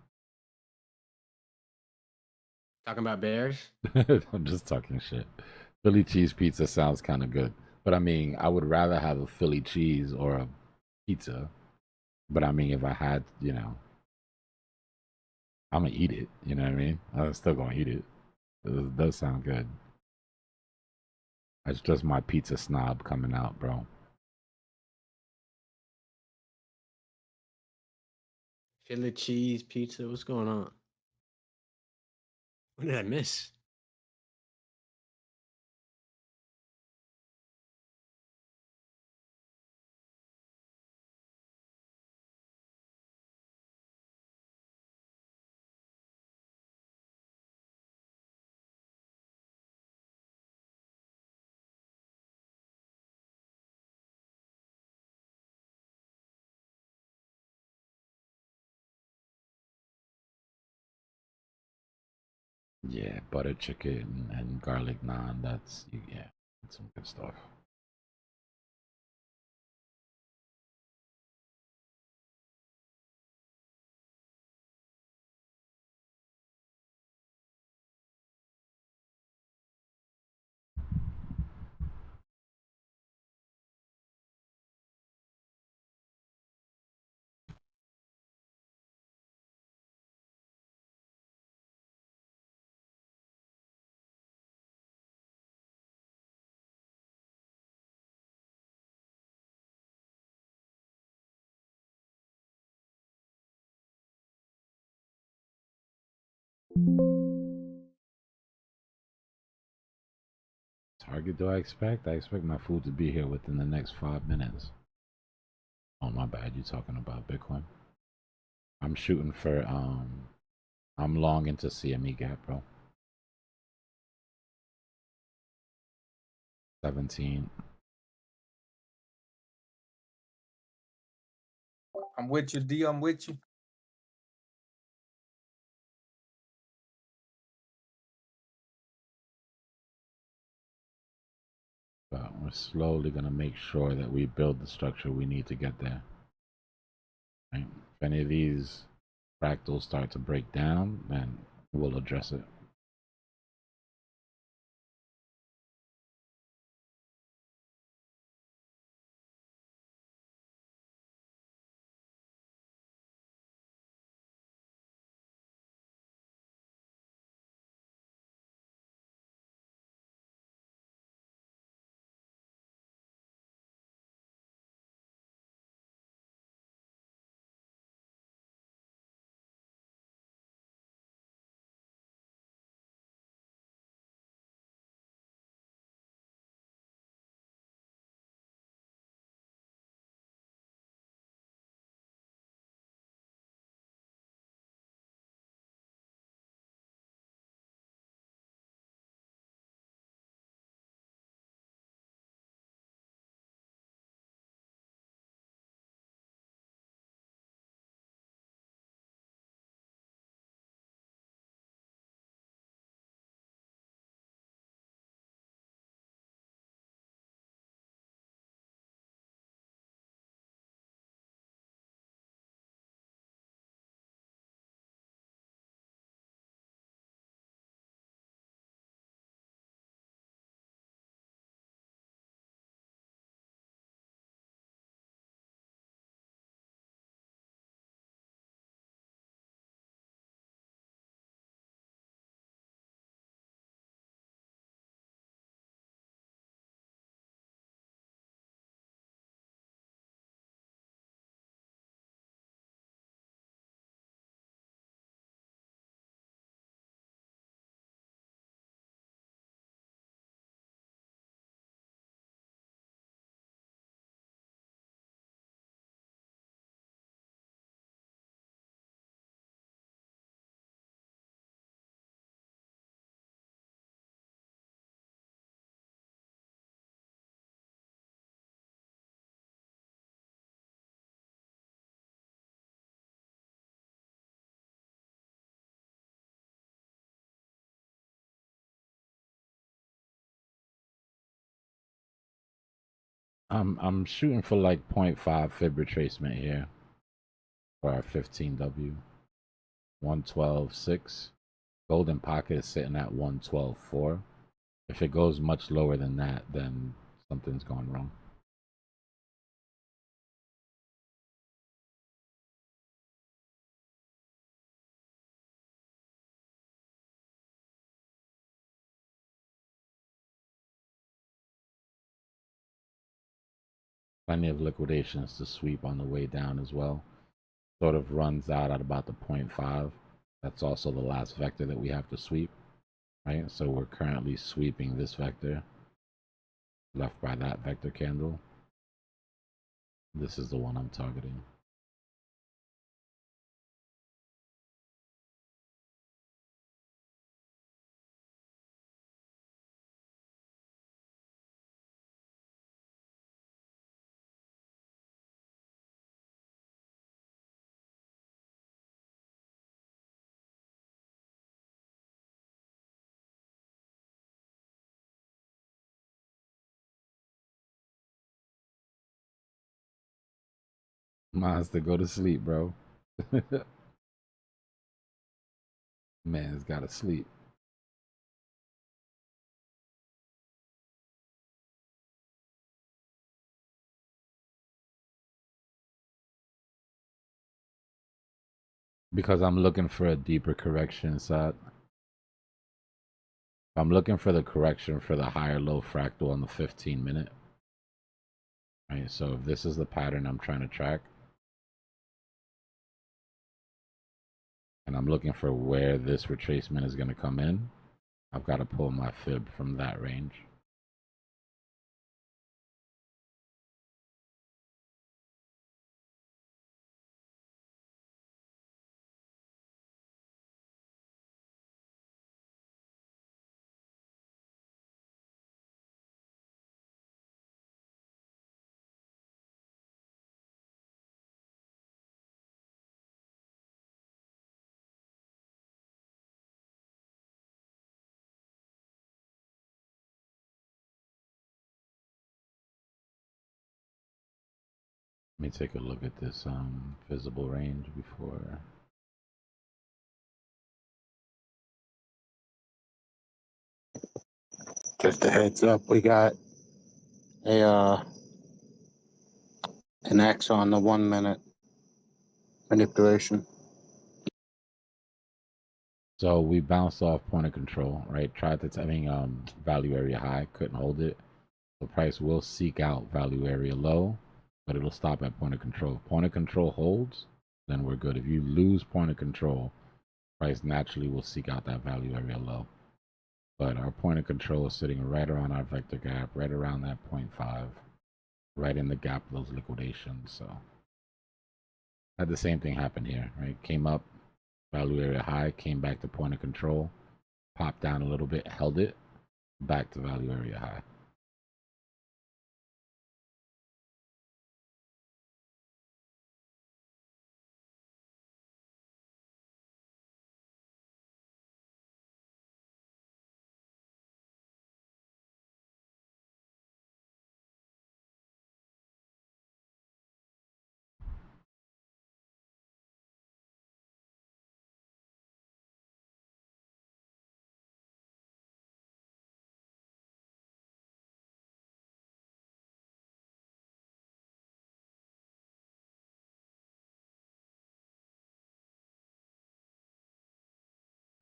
S9: Talking about bears?
S1: I'm just talking shit. Philly cheese pizza sounds kind of good. But I mean, I would rather have a Philly cheese or a pizza. But I mean, if I had, you know, I'm going to eat it. You know what I mean? I'm still going to eat it. It does sound good. It's just my pizza snob coming out, bro.
S9: Philly cheese pizza. What's going on? What did I miss?
S1: Yeah, butter chicken and garlic naan. That's, yeah, that's some good stuff. Target do I expect? I expect my food to be here within the next 5 minutes. Oh, my bad. You talking about Bitcoin? I'm shooting for, I'm long into CME Gap, bro. 17.
S8: I'm with you, D. I'm with you.
S1: But we're slowly going to make sure that we build the structure we need to get there. Right? If any of these fractals start to break down, then we'll address it. I'm shooting for like 0.5 fib retracement here for our 15W. 112.6. Golden pocket is sitting at 112.4. If it goes much lower than that, then something's gone wrong. Plenty of liquidations to sweep on the way down as well. Sort of runs out at about the 0.5. That's also the last vector that we have to sweep, right? So we're currently sweeping this vector left by that vector candle. This is the one I'm targeting. Monster, go to sleep, bro. Man's gotta sleep. Because I'm looking for a deeper correction, Sat. I'm looking for the correction for the higher low fractal on the 15-minute. Right, so if this is the pattern I'm trying to track, and I'm looking for where this retracement is going to come in, I've got to pull my fib from that range. Let me take a look at this visible range before.
S10: Just a heads up, we got a an X on the 1 minute manipulation.
S1: So we bounced off point of control, right? Tried to, value area high, couldn't hold it. The price will seek out value area low, but it'll stop at point of control. If point of control holds, then we're good. If you lose point of control, price naturally will seek out that value area low. But our point of control is sitting right around our vector gap, right around that 0.5, right in the gap of those liquidations. So had the same thing happen here, right? Came up, value area high, came back to point of control, popped down a little bit, held it, back to value area high.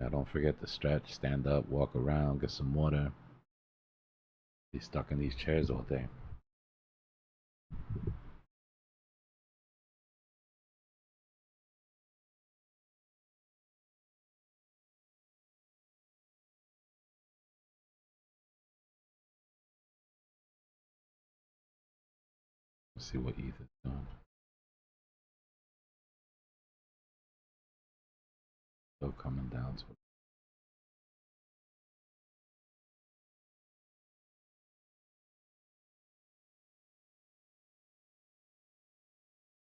S1: Now don't forget to stretch, stand up, walk around, get some water. Be stuck in these chairs all day. Let's see what ETH is doing. Still coming down to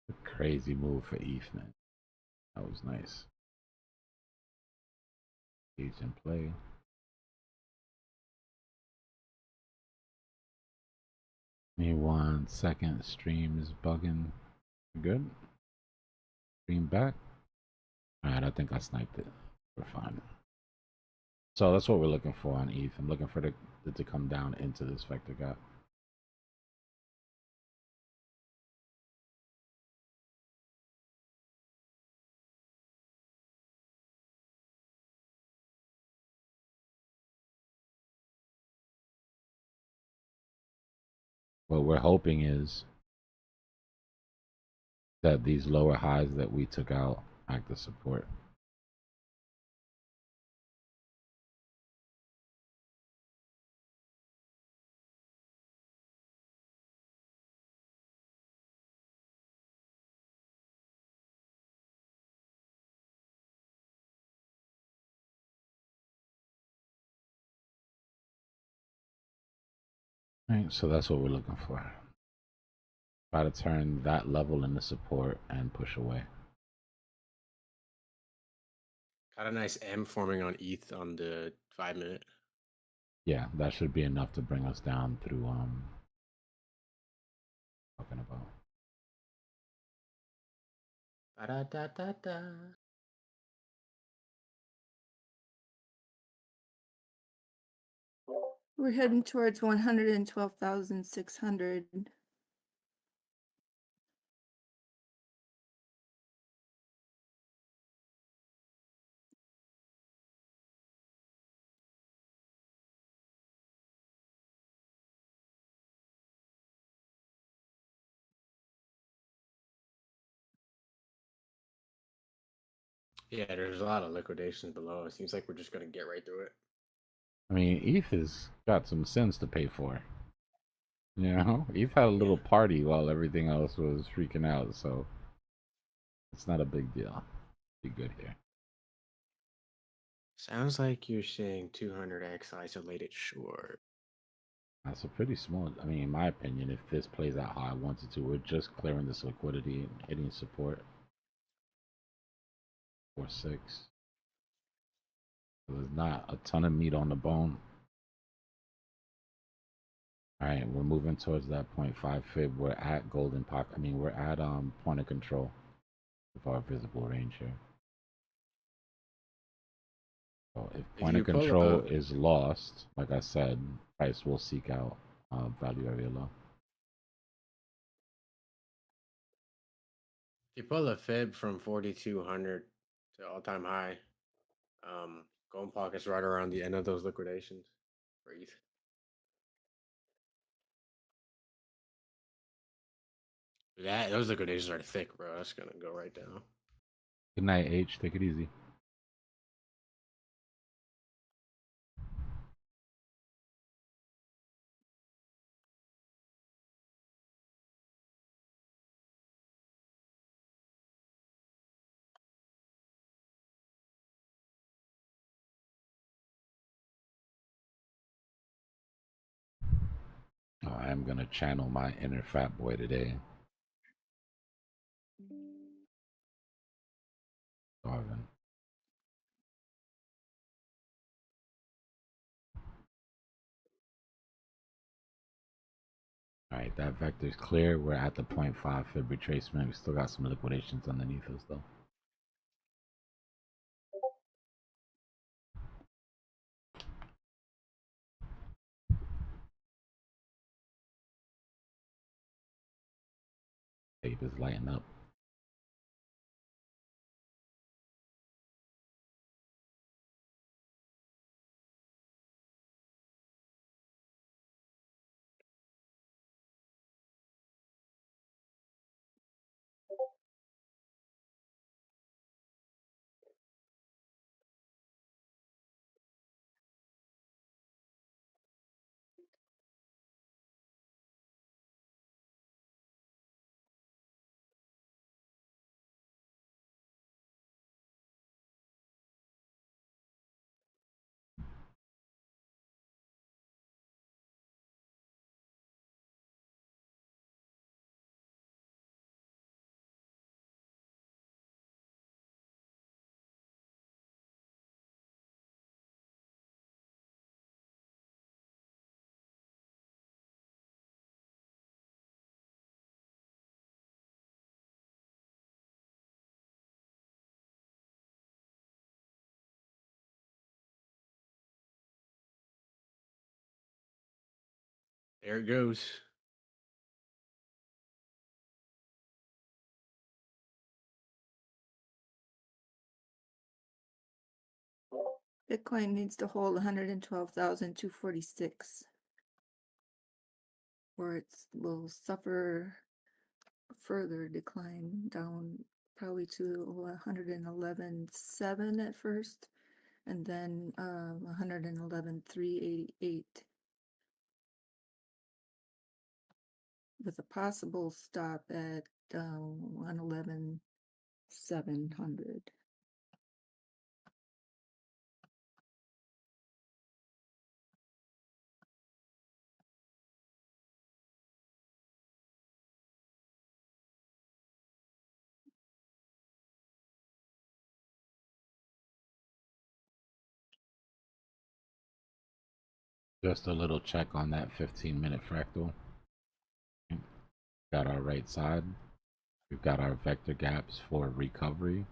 S1: a crazy move for ETH, man. That was nice. Engage and play. Give me 1 second. Stream is bugging. Good. Stream back. Alright, I think I sniped it. We're fine. So that's what we're looking for on ETH. I'm looking for it to come down into this vector gap. What we're hoping is that these lower highs that we took out act as support. Right, so that's what we're looking for. Try to turn that level into support and push away.
S9: Got a nice M forming on ETH on the 5-minute.
S1: Yeah, that should be enough to bring us down through talking about.
S9: Ba-da-da-da-da.
S11: We're heading towards 112,600.
S9: Yeah, there's a lot of liquidations below. It seems like we're just gonna get right through it.
S1: I mean, ETH has got some sins to pay for. You know, ETH had a little party while everything else was freaking out, so it's not a big deal. Be good here.
S9: Sounds like you're saying 200x isolated short.
S1: That's a pretty small. I mean, in my opinion, if this plays out how I want it to, we're just clearing this liquidity and hitting support. 4-6. So there's not a ton of meat on the bone. All right, we're moving towards that 0.5 fib. We're at golden pocket. I mean, we're at point of control of our visible range here. So if point of control is lost, like I said, price will seek out value area low.
S9: If you pull a fib from 4,200 to all-time high, golden pocket's right around the end of those liquidations for ETH. Those liquidations are thick, bro. That's gonna go right down.
S1: Good night, H. Take it easy. Oh, I am gonna channel my inner fat boy today. Darvin. All right, that vector's clear. We're at the 0.5 fib retracement. We still got some liquidations underneath us, though. Tape is lighting up.
S9: There it goes.
S11: Bitcoin needs to hold 112,246, or it will suffer further decline down probably to 111.7 at first, and then 111.388, with a possible stop at 111.700.
S1: Just a little check on that 15-minute fractal. Got our right side. We've got our vector gaps for recovery.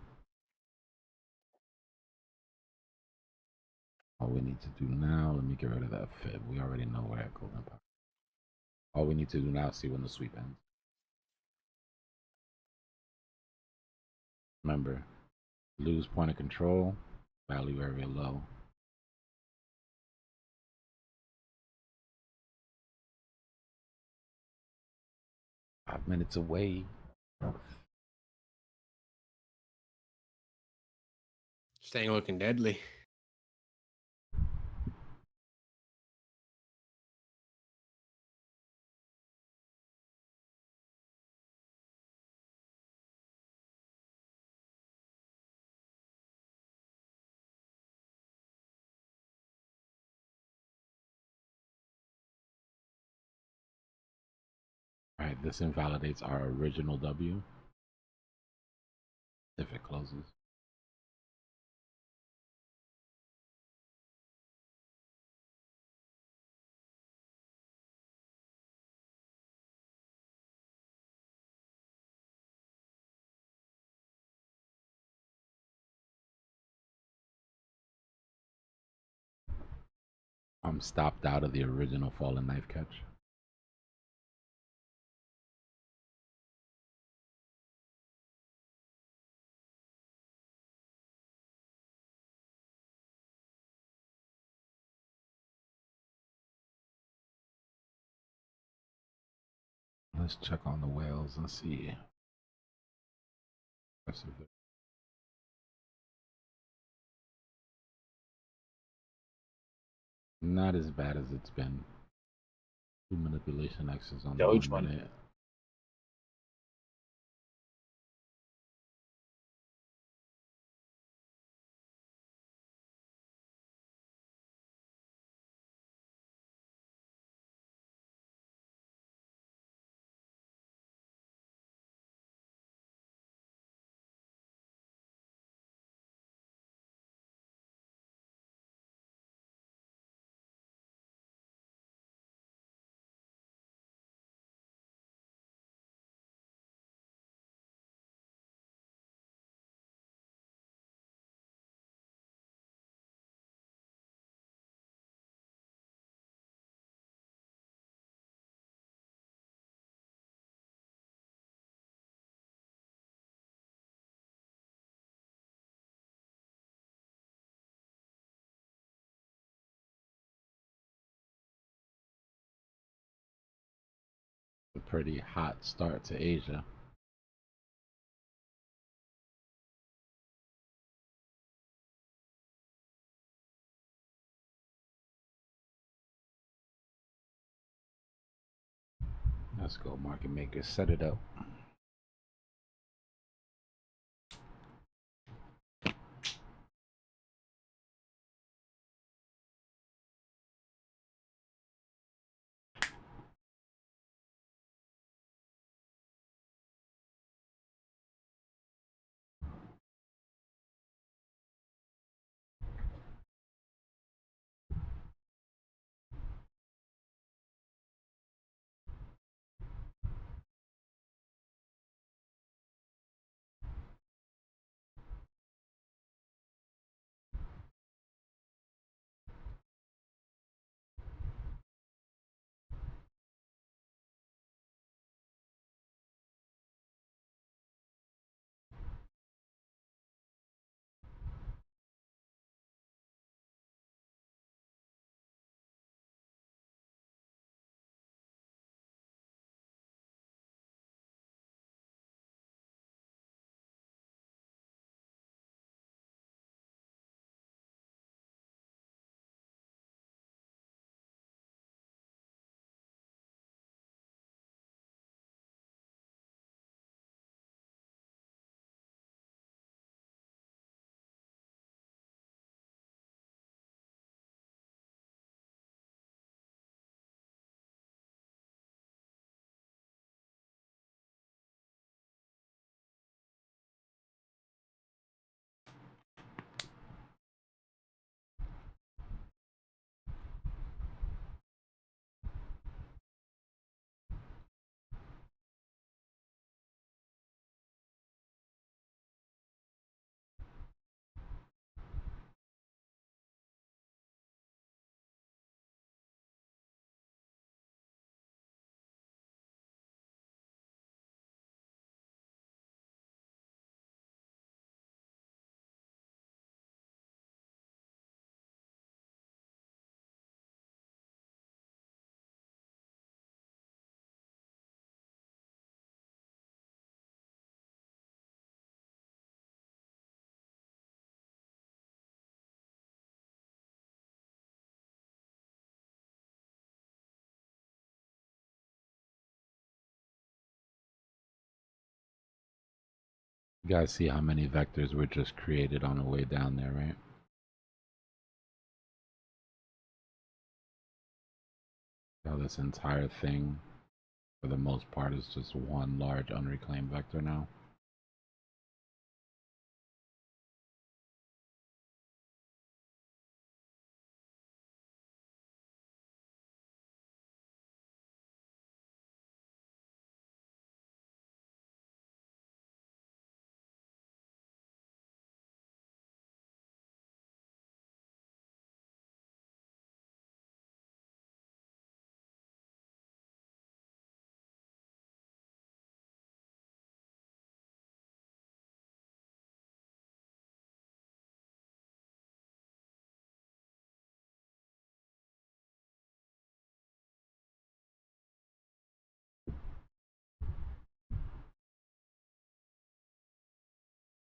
S1: All we need to do now, let me get rid of that fib. We already know where that golden power. All we need to do now is see when the sweep ends. Remember, lose point of control, value area low. Five minutes away.
S9: Staying looking deadly.
S1: All right, this invalidates our original W if it closes. I'm stopped out of the original fallen knife catch. Let's check on the whales and see. Not as bad as it's been. Two manipulation X's on the
S7: Doge
S1: 1
S7: one.
S1: minute. A pretty hot start to Asia. Let's go, market makers, set it up. You guys see how many vectors were just created on the way down there, right? Now this entire thing, for the most part, is just one large unreclaimed vector now.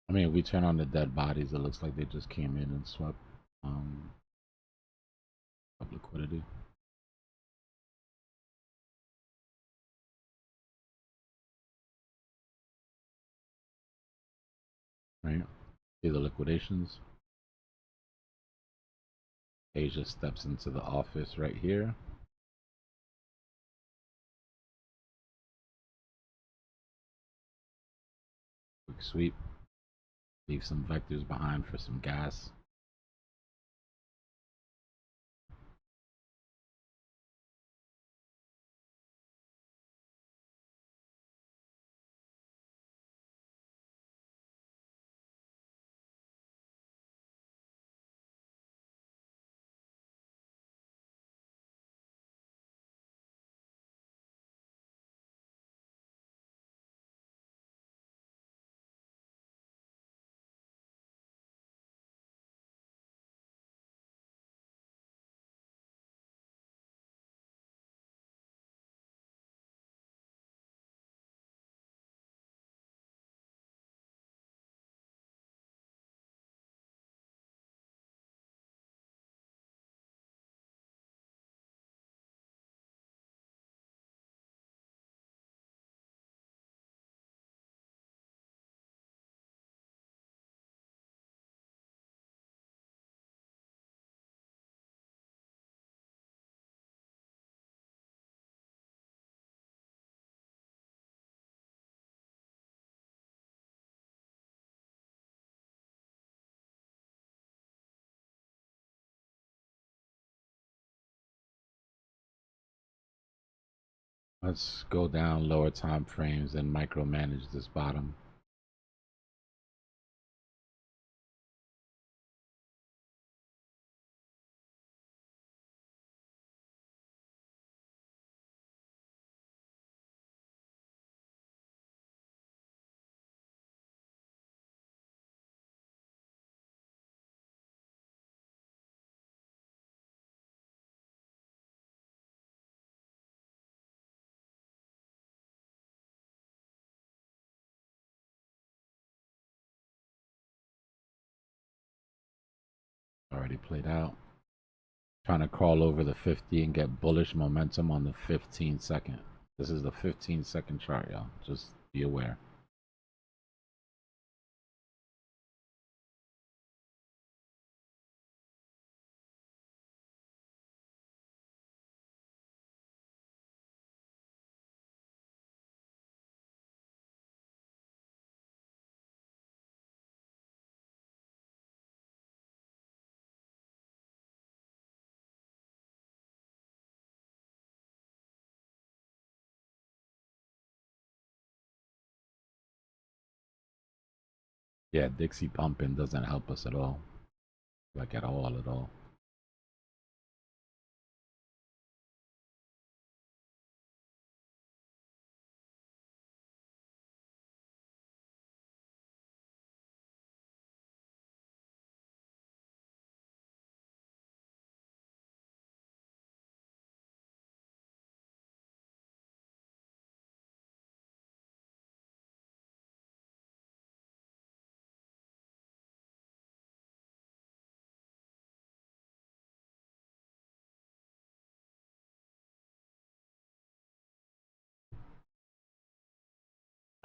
S1: I mean, if we turn on the dead bodies, it looks like they just came in and swept up liquidity. Right? See the liquidations? Asia steps into the office right here. Quick sweep. Leave some vectors behind for some gas. Let's go down lower time frames and micromanage this bottom. Already played out. Trying to crawl over the 50 and get bullish momentum on the 15-second. This is the 15-second chart, y'all. Just be aware. Yeah, Dixie pumping doesn't help us at all. Like at all.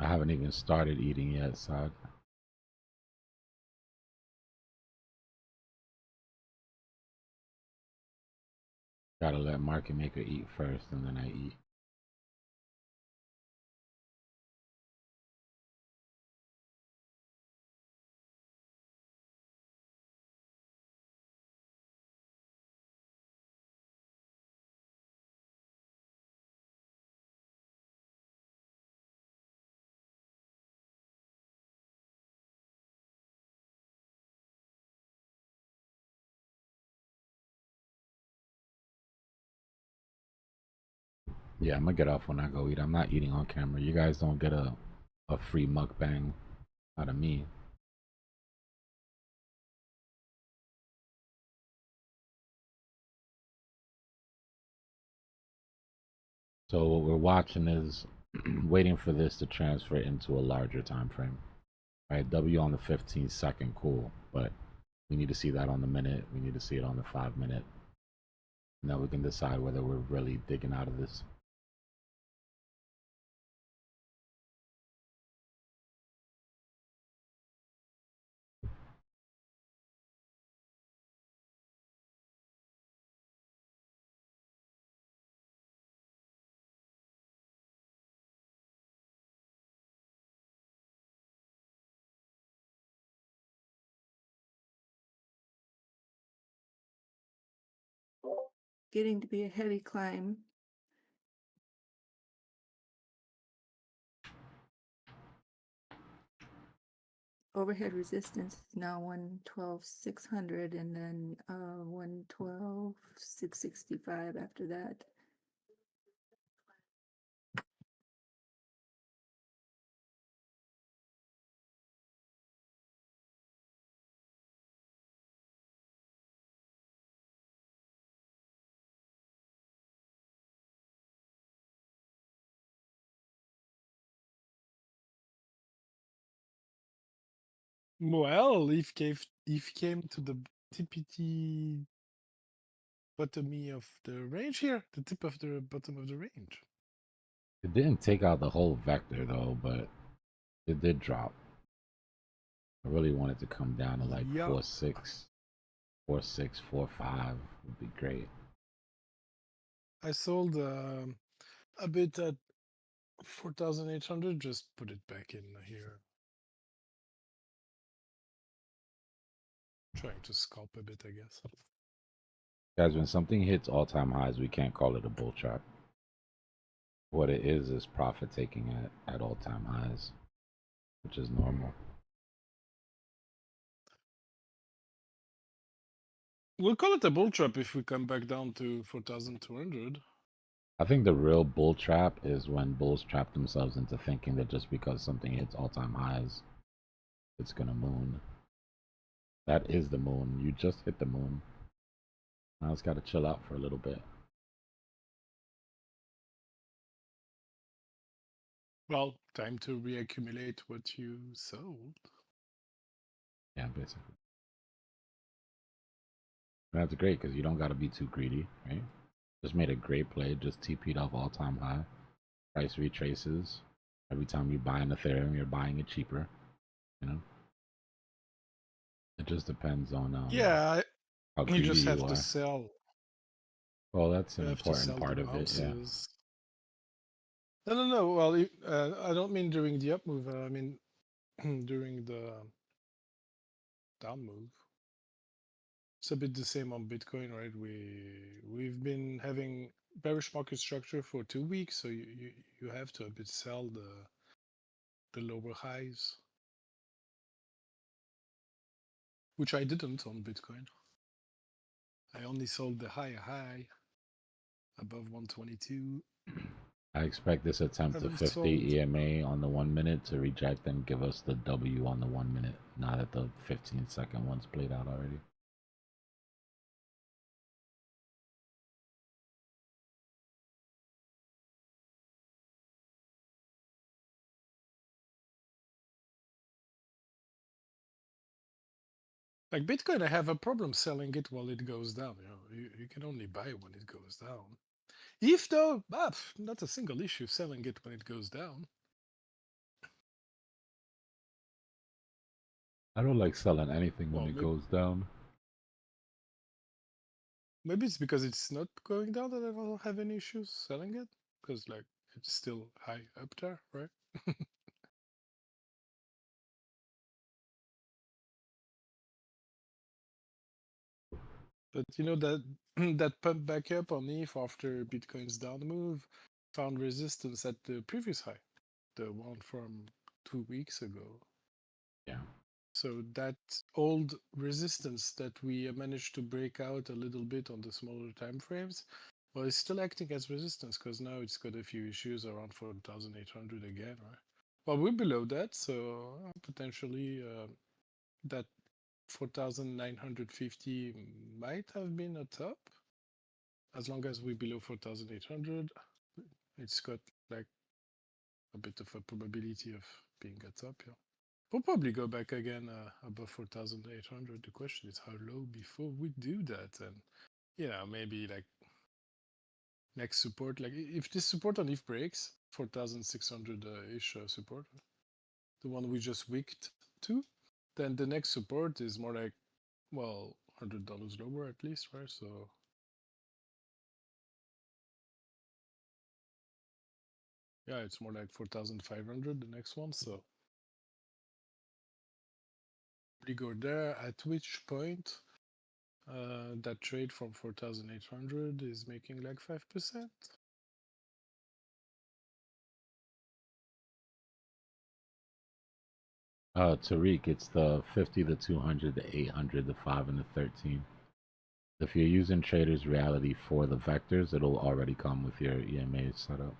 S1: I haven't even started eating yet, Side. Gotta let market maker eat first, and then I eat. Yeah, I'm gonna get off when I go eat. I'm not eating on camera. You guys don't get a free mukbang out of me. So what we're watching is waiting for this to transfer into a larger time frame. Right, W on the 15-second, cool, but we need to see that on the minute. We need to see it on the 5-minute. And then we can decide whether we're really digging out of this.
S11: Getting to be a heavy climb. Overhead resistance is now 112,600 and then 112,665 after that.
S12: Well, if came to the TPT bottom of the range here, the tip of the bottom of the range.
S1: It didn't take out the whole vector though, but it did drop. I really wanted to come down to like 4.6, 4.6, 4.5 would be great.
S12: I sold a bit at 4,800. Just put it back in here. Trying to scalp a bit, I guess.
S1: Guys, when something hits all-time highs, we can't call it a bull trap. What it is profit taking at all-time highs, which is normal.
S12: We'll call it a bull trap if we come back down to 4,200.
S1: I think the real bull trap is when bulls trap themselves into thinking that just because something hits all-time highs, it's gonna moon. That is the moon. You just hit the moon. Now it's gotta chill out for a little bit.
S12: Well, time to reaccumulate what you sold.
S1: Yeah, basically. That's great because you don't gotta be too greedy, right? Just made a great play, just TP'd off all-time high. Price retraces. Every time you buy an Ethereum, you're buying it cheaper. You know? It just depends on
S12: Yeah,
S1: how
S12: you
S1: greedy
S12: just have
S1: you
S12: to
S1: are.
S12: sell.
S1: Well, that's
S12: You
S1: an
S12: have to
S1: important
S12: sell
S1: part
S12: the
S1: of it, yeah.
S12: bounces. No. Well, I don't mean during the up move. I mean during the down move. It's a bit the same on Bitcoin, right? We've been having bearish market structure for 2 weeks, so you have to a bit sell the lower highs, which I didn't on Bitcoin. I only sold the higher high above 122.
S1: I expect this attempt to
S12: Haven't
S1: 50
S12: sold.
S1: EMA on the 1 minute to reject and give us the W on the 1 minute. Now that the 15-second one's played out already.
S12: Like Bitcoin, I have a problem selling it while it goes down. You can only buy when it goes down. If though, not a single issue selling it when it goes down.
S1: I don't like selling anything when
S12: Well,
S1: it goes down.
S12: maybe it's because it's not going down that I don't have any issues selling it, because like it's still high up there, right? But you know that that pump back up on ETH after Bitcoin's down move found resistance at the previous high, the one from 2 weeks ago.
S1: Yeah.
S12: So that old resistance that we managed to break out a little bit on the smaller time frames, well, it's still acting as resistance because now it's got a few issues around 4,800 again, right? Well, we're below that, so potentially that 4,950 might have been a top. As long as we're below 4,800, it's got like a bit of a probability of being a top, yeah. We'll probably go back again above 4,800. The question is how low before we do that, and you know, maybe like next support, like if this support on ETH breaks 4,600 ish support, the one we just wicked to, then the next support is more like, well, $100 lower at least, right? So yeah, it's more like 4,500 the next one. So we go there, at which point that trade from 4,800 is making like 5%.
S1: Tariq, it's the 50, the 200, the 800, the 5, and the 13. If you're using Trader's Reality for the vectors, it'll already come with your EMAs set up.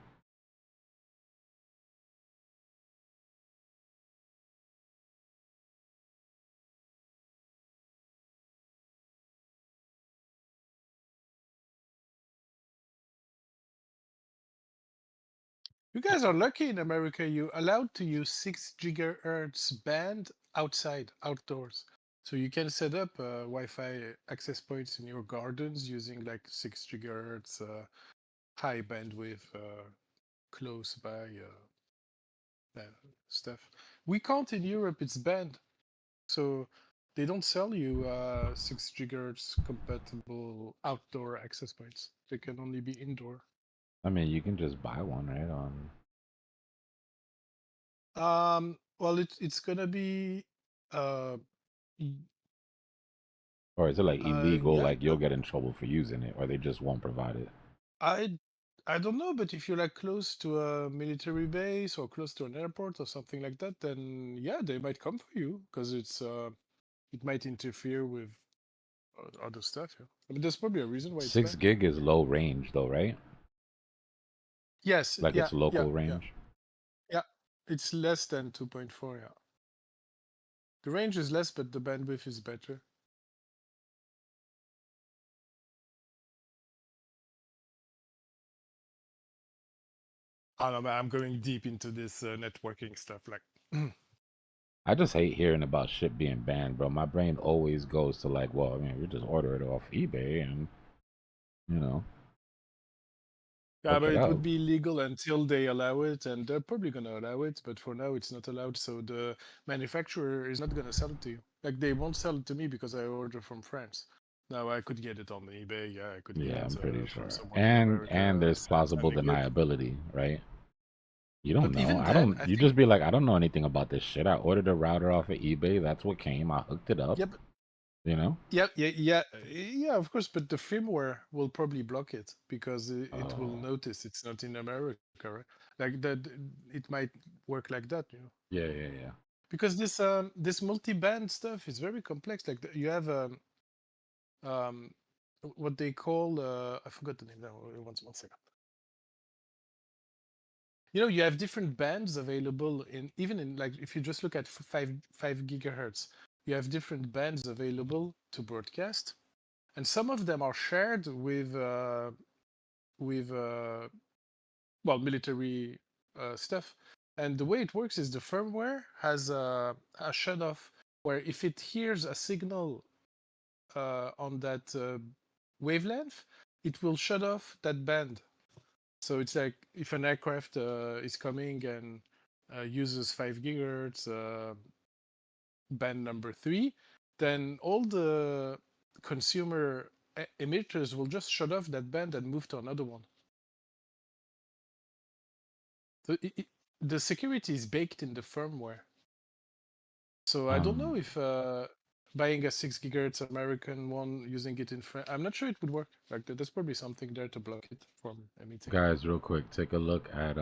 S12: You guys are lucky in America. You're allowed to use 6 gigahertz band outside, outdoors. So you can set up Wi-Fi access points in your gardens using like 6 gigahertz high bandwidth close by stuff. We can't in Europe, it's banned. So they don't sell you 6 gigahertz compatible outdoor access points. They can only be indoor.
S1: I mean, you can just buy one, right?
S12: Well, it's gonna be
S1: Or is it like illegal?
S12: yeah,
S1: Like you'll get in trouble for using it, or they just won't provide it?
S12: I don't know, but if you're like close to a military base or close to an airport or something like that, then yeah, they might come for you because it might interfere with other stuff. Yeah, I mean, there's probably a reason why it's
S1: 6
S12: banned.
S1: gig is low range, though, right?
S12: Yes,
S1: Like
S12: yeah,
S1: it's local range.
S12: yeah. It's less than 2.4. Yeah, the range is less, but the bandwidth is better. I don't know, man, I'm going deep into this networking stuff. Like,
S1: I just hate hearing about shit being banned, bro. My brain always goes to like, well, I mean, we just order it off eBay and, you know.
S12: yeah,
S1: Look
S12: but
S1: it
S12: it
S1: up.
S12: would be illegal until they allow it, and they're probably gonna allow it. But for now, it's not allowed. So the manufacturer is not gonna sell it to you. Like they won't sell it to me because I order from France. Now I could get it on eBay. Yeah, I could get
S1: Yeah,
S12: it
S1: I'm pretty
S12: from
S1: sure.
S12: someone in America
S1: And there's plausible
S12: selling it.
S1: deniability, right? You don't
S12: But
S1: know.
S12: even
S1: I
S12: then,
S1: don't.
S12: I
S1: You
S12: think
S1: just be like, I don't know anything about this shit. I ordered a router off of eBay. That's what came. I hooked it up.
S12: yeah, but
S1: You know.
S12: yeah, of course. But the firmware will probably block it because it will
S1: Oh.
S12: notice it's not in America, right? Like that, it might work like that, you know.
S1: Yeah.
S12: Because this multi-band stuff is very complex. Like you have um what they call I forgot the name now. One second. You know, you have different bands available in even in like if you just look at 5 gigahertz, you have different bands available to broadcast, and some of them are shared with well, military stuff. And the way it works is the firmware has a shut off where if it hears a signal on that wavelength, it will shut off that band. So it's like if an aircraft is coming and uses 5 gigahertz band number 3, then all the consumer emitters will just shut off that band and move to another one. So the security is baked in the firmware. So I don't know if buying a 6 GHz American one, using it in France, I'm not sure it would work. Like there's probably something there to block it from emitting.
S1: Guys, real quick, take a look at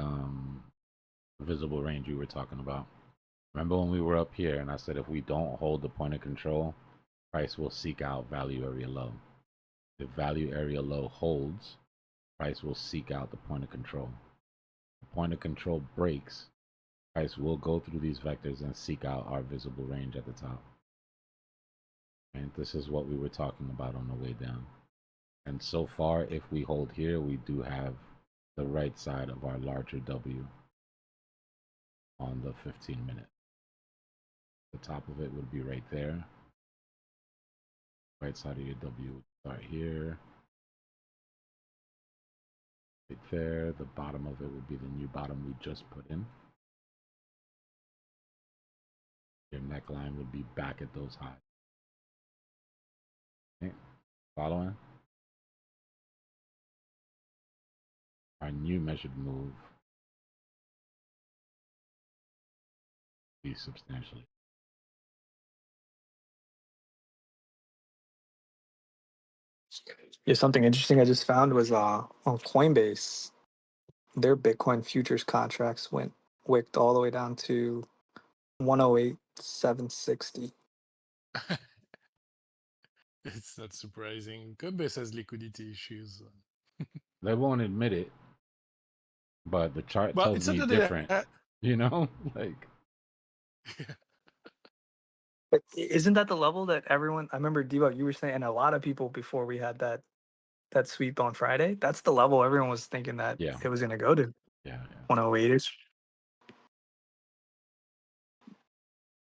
S1: visible range we were talking about. Remember when we were up here and I said if we don't hold the point of control, price will seek out value area low. If value area low holds, price will seek out the point of control. The point of control breaks, price will go through these vectors and seek out our visible range at the top. And this is what we were talking about on the way down. And so far, if we hold here, we do have the right side of our larger W on the 15-minute. The top of it would be right there. Right side of your W would start here. Right there. The bottom of it would be the new bottom we just put in. Your neckline would be back at those highs. Okay. Following? Our new measured move be substantially.
S4: Yeah, something interesting I just found was on Coinbase, their Bitcoin futures contracts wicked all the way down to 108,760.
S12: It's not surprising. Coinbase has liquidity issues.
S1: They won't admit it, but the chart
S12: Well,
S1: tells
S12: it's
S1: me
S12: not that
S1: different. You know, like.
S4: But isn't that the level that everyone? I remember Dbloc, you were saying, and a lot of people before we had that sweep on Friday. That's the level everyone was thinking that it was going to go to.
S1: Yeah.
S4: 108ish.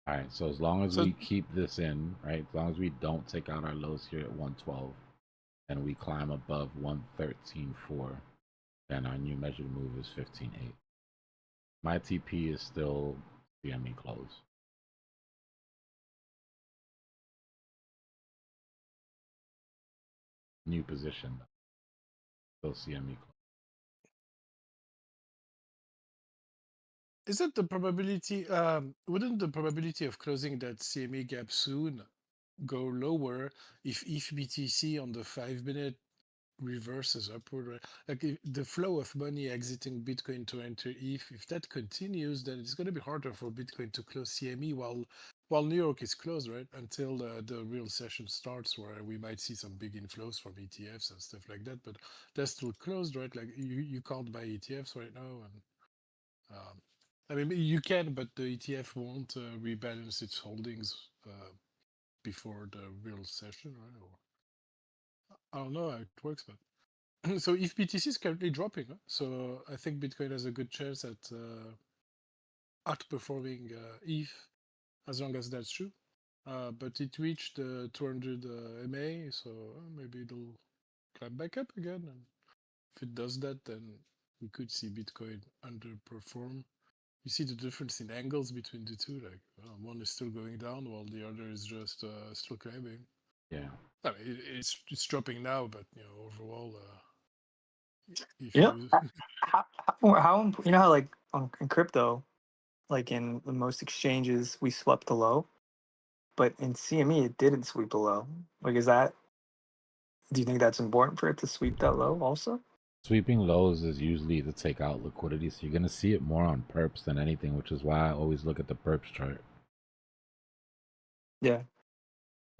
S1: All right, so as long as we keep this in, right, as long as we don't take out our lows here at 112 and we climb above 113.4, then our new measured move is 15.8. My TP is still CME close. New position, still CME close.
S12: Is it the probability, wouldn't the probability of closing that CME gap soon go lower if BTC on the 5-minute reverses upward, right? Like if the flow of money exiting Bitcoin to enter ETH, if that continues, then it's going to be harder for Bitcoin to close CME while New York is closed, right? Until the real session starts, where we might see some big inflows from ETFs and stuff like that. But they're still closed, right? Like you can't buy ETFs right now, and I mean you can, but the ETF won't rebalance its holdings before the real session, right? Or I don't know how it works, but so if BTC is currently dropping, so I think Bitcoin has a good chance at outperforming ETH, as long as that's true. But it reached 200 EMA, so maybe it'll climb back up again. And if it does that, then we could see Bitcoin underperform. You see the difference in angles between the two, like one is still going down while the other is just still climbing.
S1: Yeah.
S12: I mean, it's dropping now, but overall,
S4: How you know how like in crypto, like in most exchanges, we swept the low, but in CME it didn't sweep the low. Like, do you think that's important for it to sweep that low also?
S1: Sweeping lows is usually to take out liquidity, so you're going to see it more on perps than anything, which is why I always look at the perps chart.
S4: Yeah.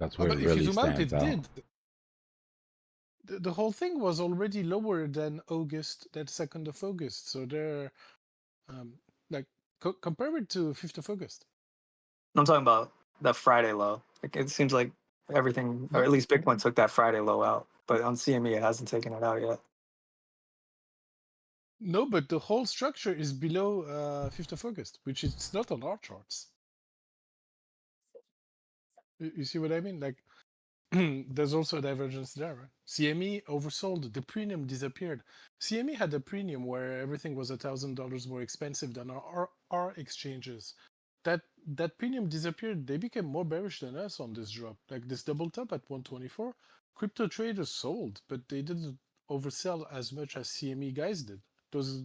S1: That's where it really stands out.
S12: The whole thing was already lower than August, that 2nd of August. So they're like compare it to 5th of August.
S4: I'm talking about that Friday low. Like, it seems like everything, or at least Bitcoin took that Friday low out, but on CME it hasn't taken it out yet.
S12: No, but the whole structure is below 5th of August, which is not on our charts. You see what I mean? Like, there's also a divergence there, right? CME oversold, the premium disappeared. CME had a premium where everything was $1,000 more expensive than our exchanges. that premium disappeared. They became more bearish than us on this drop. Like this double top at 124, crypto traders sold, but they didn't oversell as much as CME guys did. Those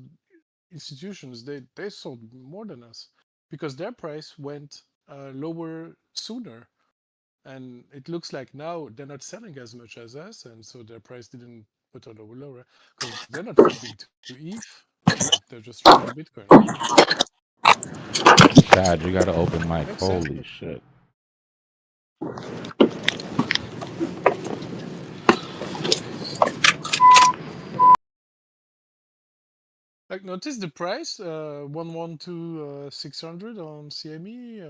S12: institutions, they sold more than us because their price went lower sooner. And it looks like now they're not selling as much as us, and so their price didn't put on lower because they're not flipping to ETH. Like they're just trading Bitcoin, right?
S1: Chad, you got to open mic.
S12: Makes sense.
S1: Holy
S12: But
S1: shit.
S12: like, notice the price: 112,600 on CME,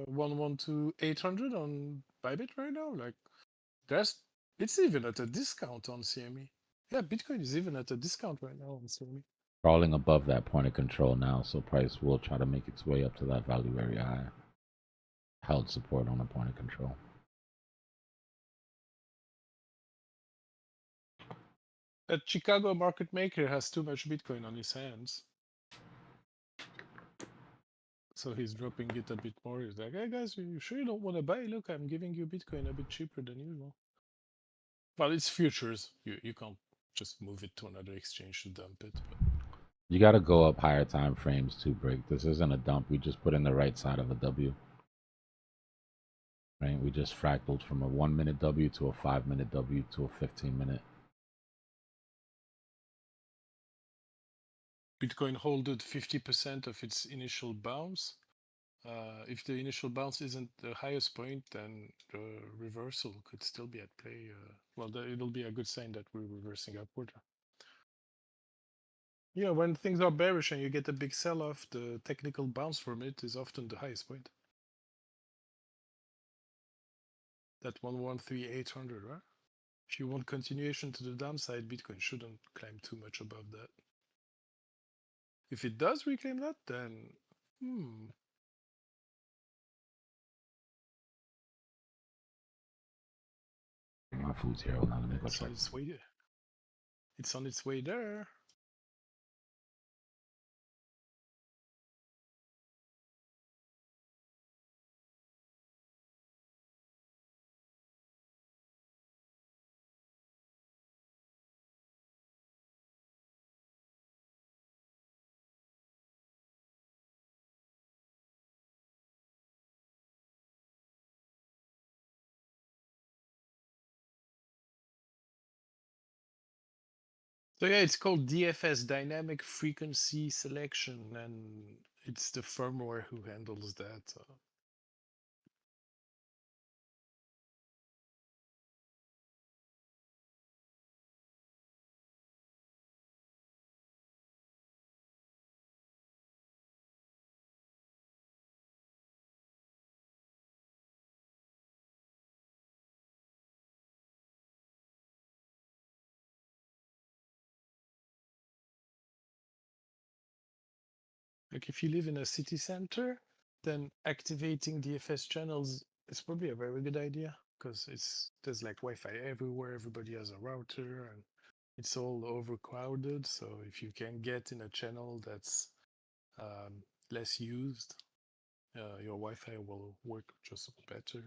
S12: 112,800 on Bybit right now. Like, it's even at a discount on CME. Yeah, Bitcoin is even at a discount right now on CME.
S1: Crawling above that point of control now, so price will try to make its way up to that value area high. Held support on the point of control.
S12: That Chicago market maker has too much Bitcoin on his hands. So he's dropping it a bit more. He's like, hey guys, you sure you don't want to buy? Look, I'm giving you Bitcoin a bit cheaper than usual. Well, it's futures. You can't just move it to another exchange to dump it. But
S1: You got to go up higher time frames to break. This isn't a dump. We just put in the right side of a W. Right? We just fractaled from a 1 minute W to a 5 minute W to a 15 minute.
S12: Bitcoin holded 50% of its initial bounce. If the initial bounce isn't the highest point, then the reversal could still be at play. Well, it'll be a good sign that we're reversing upward. Yeah, when things are bearish and you get a big sell-off, the technical bounce from it is often the highest point. That 113,800, right? If you want continuation to the downside, Bitcoin shouldn't climb too much above that. If it does reclaim that, then
S1: My food's here. Hold on, let me go
S12: it's
S1: check.
S12: on its way. It's on its way there. So yeah, it's called DFS, Dynamic Frequency Selection, and it's the firmware who handles that. Like if you live in a city center, then activating DFS channels is probably a very good idea because there's like Wi-Fi everywhere. Everybody has a router, and it's all overcrowded. So if you can get in a channel that's less used, your Wi-Fi will work just better.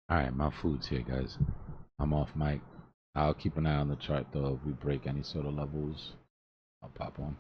S1: All right, my food's here, guys. I'm off mic. I'll keep an eye on the chart though. If we break any sort of levels, I'll pop one.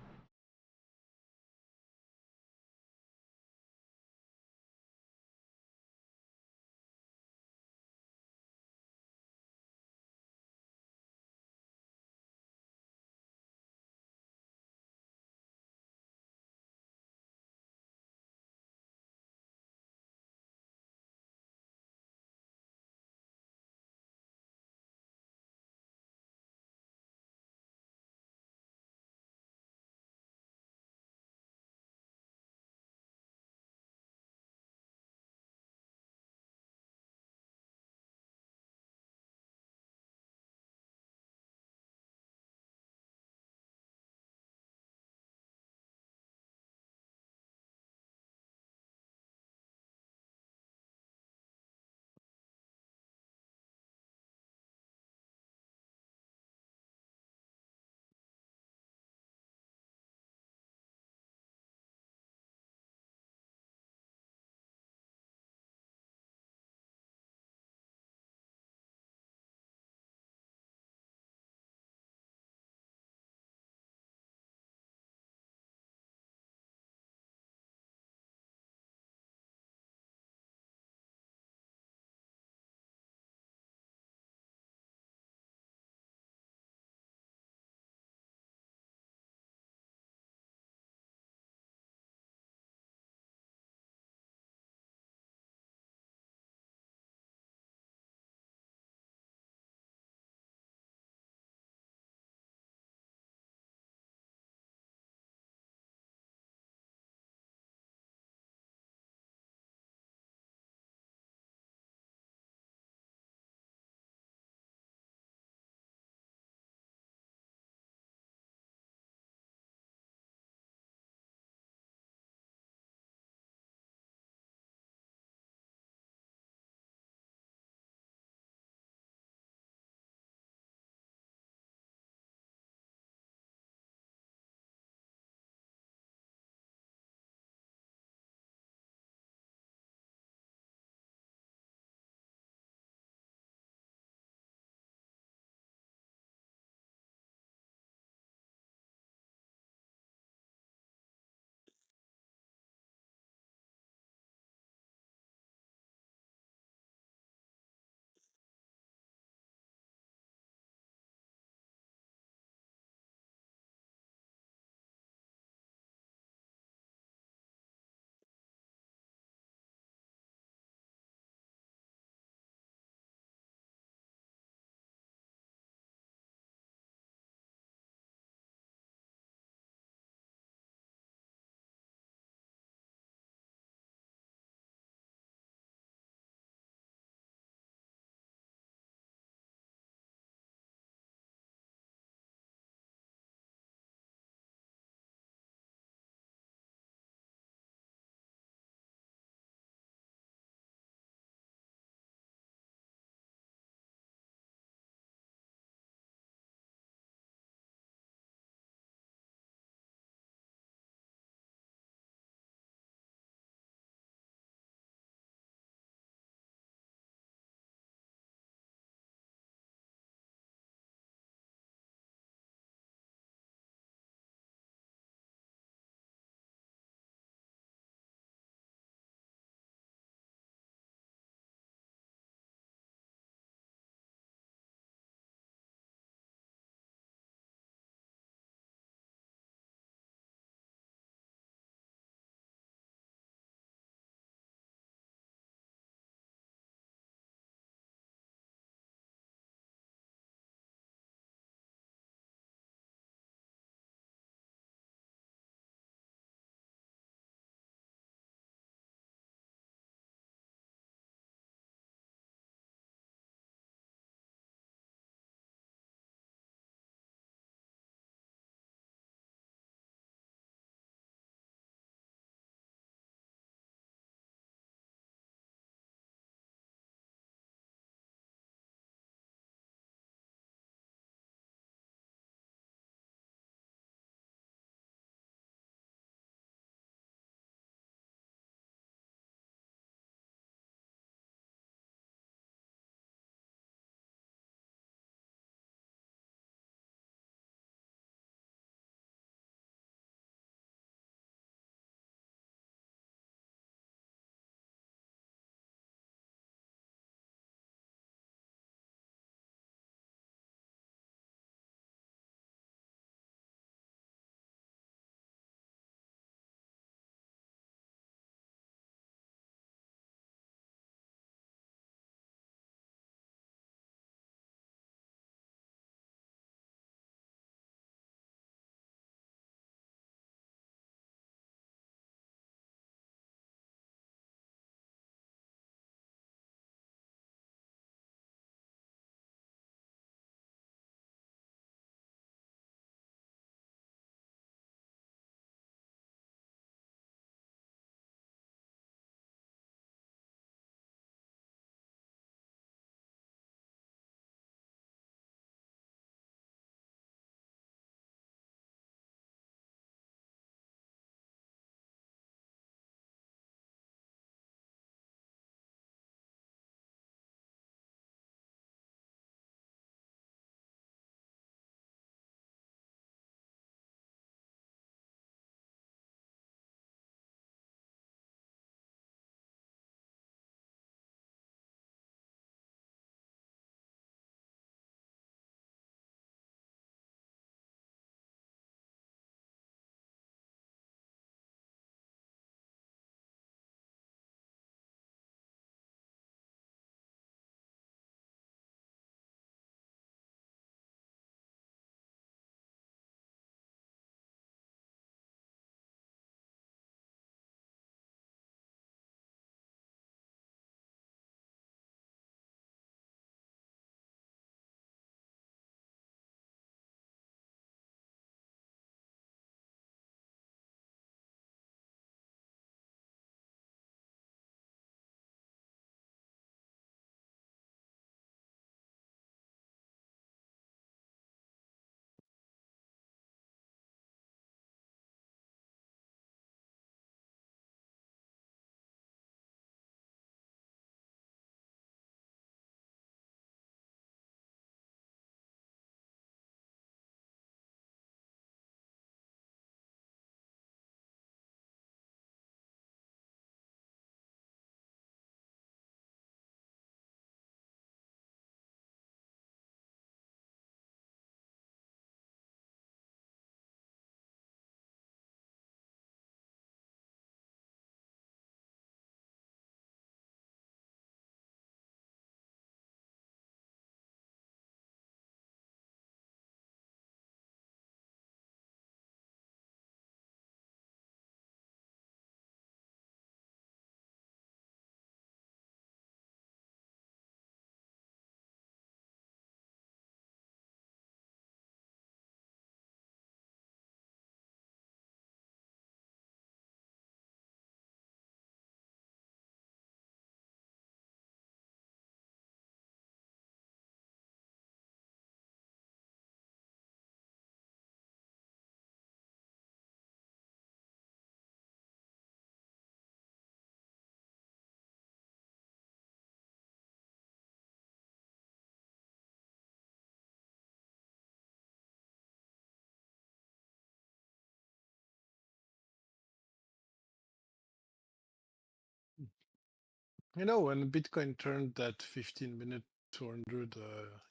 S12: You know, when Bitcoin turned that 15-minute 200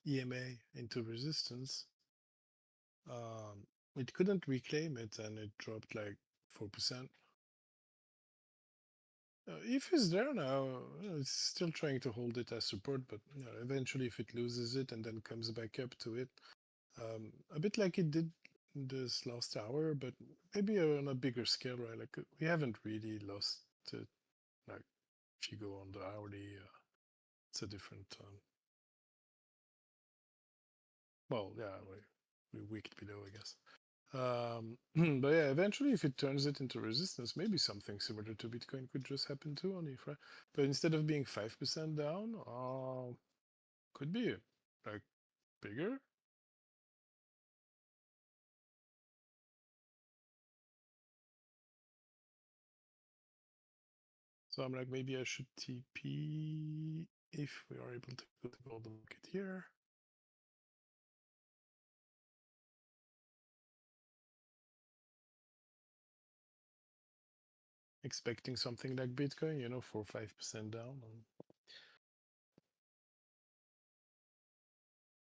S12: EMA into resistance, it couldn't reclaim it and it dropped like 4%. If it's there now, it's still trying to hold it as support, but eventually if it loses it and then comes back up to it, a bit like it did this last hour, but maybe on a bigger scale, right? Like we haven't really lost it. Like if you go on the hourly, it's a different. Well, yeah, we wicked below, I guess. But yeah, eventually, if it turns it into resistance, maybe something similar to Bitcoin could just happen too on ETH, right? But instead of being 5% down, could be like bigger. So I'm like, maybe I should TP if we are able to go to golden market here. Expecting something like Bitcoin, 4 or 5% down.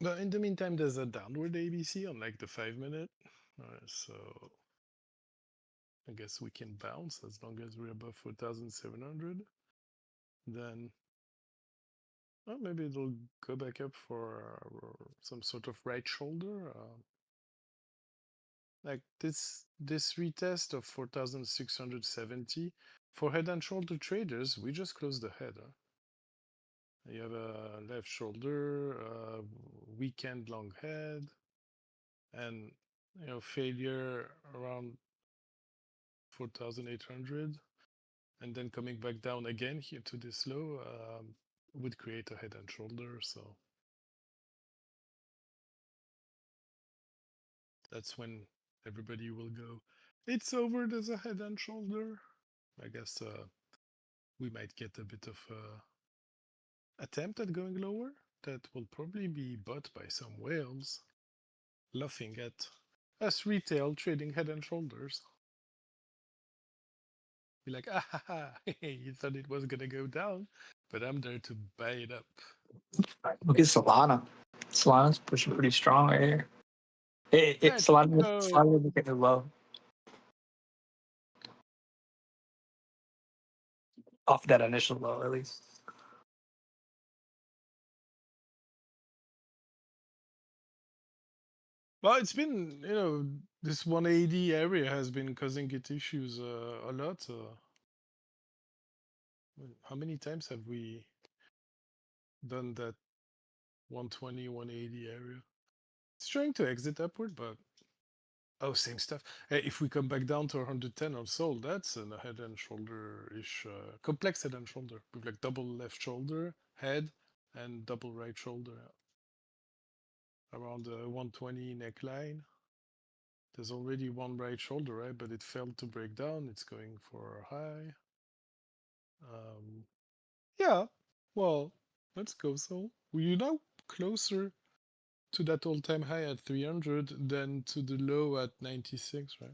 S12: But in the meantime, there's a downward ABC on like the 5-minute. So I guess we can bounce as long as we're above 4,700. Then maybe it'll go back up for some sort of right shoulder. Like this retest of 4,670 for head and shoulder traders, we just closed the head. You have a left shoulder, weekend long head, and failure around 4,800, and then coming back down again here to this low would create a head and shoulder. So that's when everybody will go, it's over, there's a head and shoulder. I guess we might get a bit of attempt at going lower that will probably be bought by some whales laughing at us retail trading head and shoulders. Be like, you thought it was gonna go down, but I'm there to buy it up.
S4: Look at Solana. Solana's pushing pretty strong right here. Solana will get low. Off that initial low, at least.
S12: Well, it's been, this 180 area has been causing it issues a lot. How many times have we done that 120, 180 area? It's trying to exit upward, but same stuff. Hey, if we come back down to 110 on Sol, that's a head and shoulder-ish, complex head and shoulder with like double left shoulder, head, and double right shoulder around the 120 neckline. There's already one right shoulder, right? But it failed to break down. It's going for a high. Yeah, well, let's go, Sol. We're now closer to that all-time high at 300 than to the low at 96, right?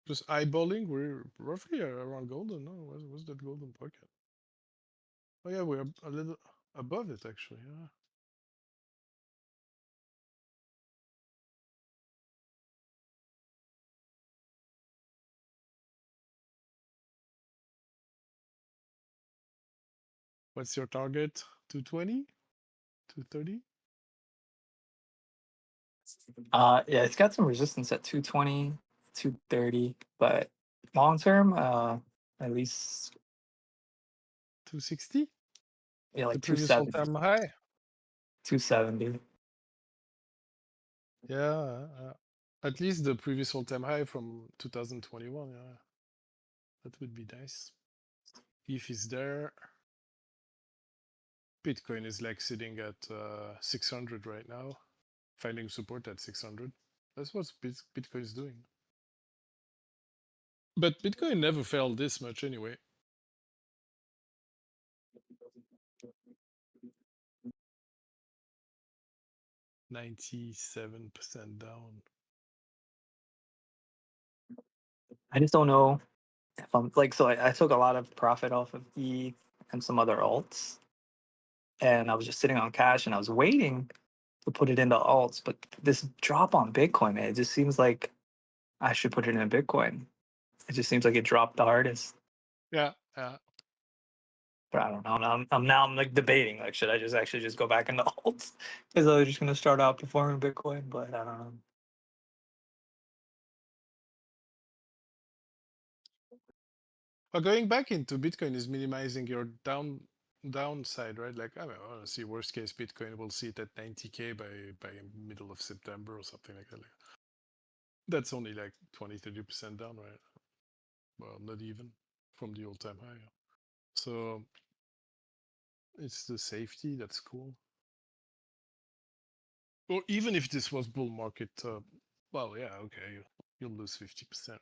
S12: Just eyeballing, we're roughly around golden. No, where's that golden pocket? Oh yeah, we're a little above it actually. Yeah. What's your target? 220? 230?
S4: Yeah, it's got some resistance at 220, 230, but long term, at least
S12: 260?
S4: yeah, like
S12: The previous
S4: 270.
S12: all-time high?
S4: 270.
S12: Yeah, at least the previous all-time high from 2021. Yeah, that would be nice. If it's there, Bitcoin is like sitting at 600 right now, finding support at 600. That's what Bitcoin is doing. But Bitcoin never fell this much anyway. %97 down.
S4: I just don't know if I'm like, so I took a lot of profit off of ETH and some other alts, and I was just sitting on cash and I was waiting to put it into alts. But this drop on Bitcoin, man, it just seems like I should put it in Bitcoin. It just seems like it dropped the hardest.
S12: Yeah.
S4: But I don't know. I'm like debating. Like, should I just actually just go back into alts? Because they're just gonna start outperforming Bitcoin. But I don't know.
S12: But going back into Bitcoin is minimizing your downside, right? Like, I mean, I want to see worst case Bitcoin. We'll see it at 90K by middle of September or something like that. That's only like 20-30% down, right? Well, not even from the all-time high. So it's the safety that's cool. Or even if this was bull market, well, yeah, okay, you'll lose 50%.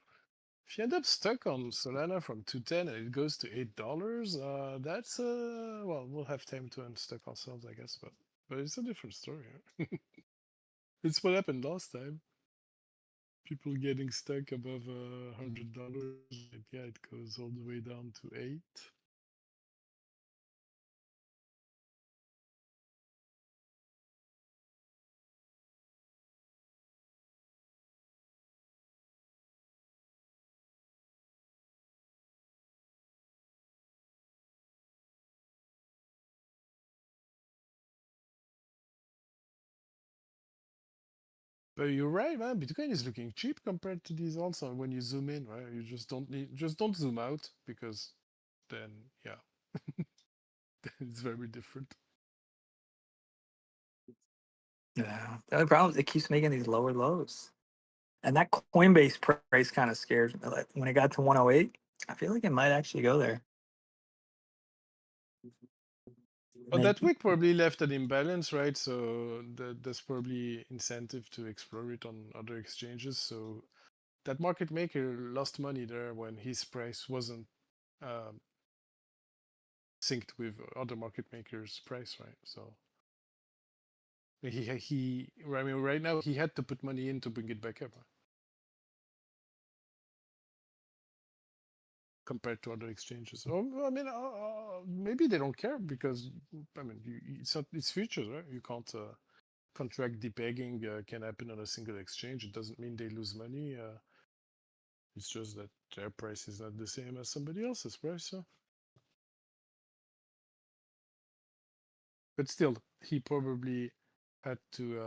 S12: If you end up stuck on Solana from 210 and it goes to $8, that's well, we'll have time to unstuck ourselves, I guess, but it's a different story. It's what happened last time. People getting stuck above $100. Yeah, it goes all the way down to 8. But you're right, man. Bitcoin is looking cheap compared to these also when you zoom in, right? You just don't zoom out because then yeah. It's very different.
S4: Yeah. The only problem is it keeps making these lower lows. And that Coinbase price kind of scares me. Like, when it got to 108, I feel like it might actually go there.
S12: But that week probably left an imbalance, right? So there's probably incentive to explore it on other exchanges. So that market maker lost money there when his price wasn't synced with other market makers' price, right? So I mean, right now he had to put money in to bring it back up, right? Compared to other exchanges. Or I mean, maybe they don't care because I mean, it's futures, right? You can't contract depegging can happen on a single exchange. It doesn't mean they lose money. It's just that their price is not the same as somebody else's price. Huh? But still, he probably had to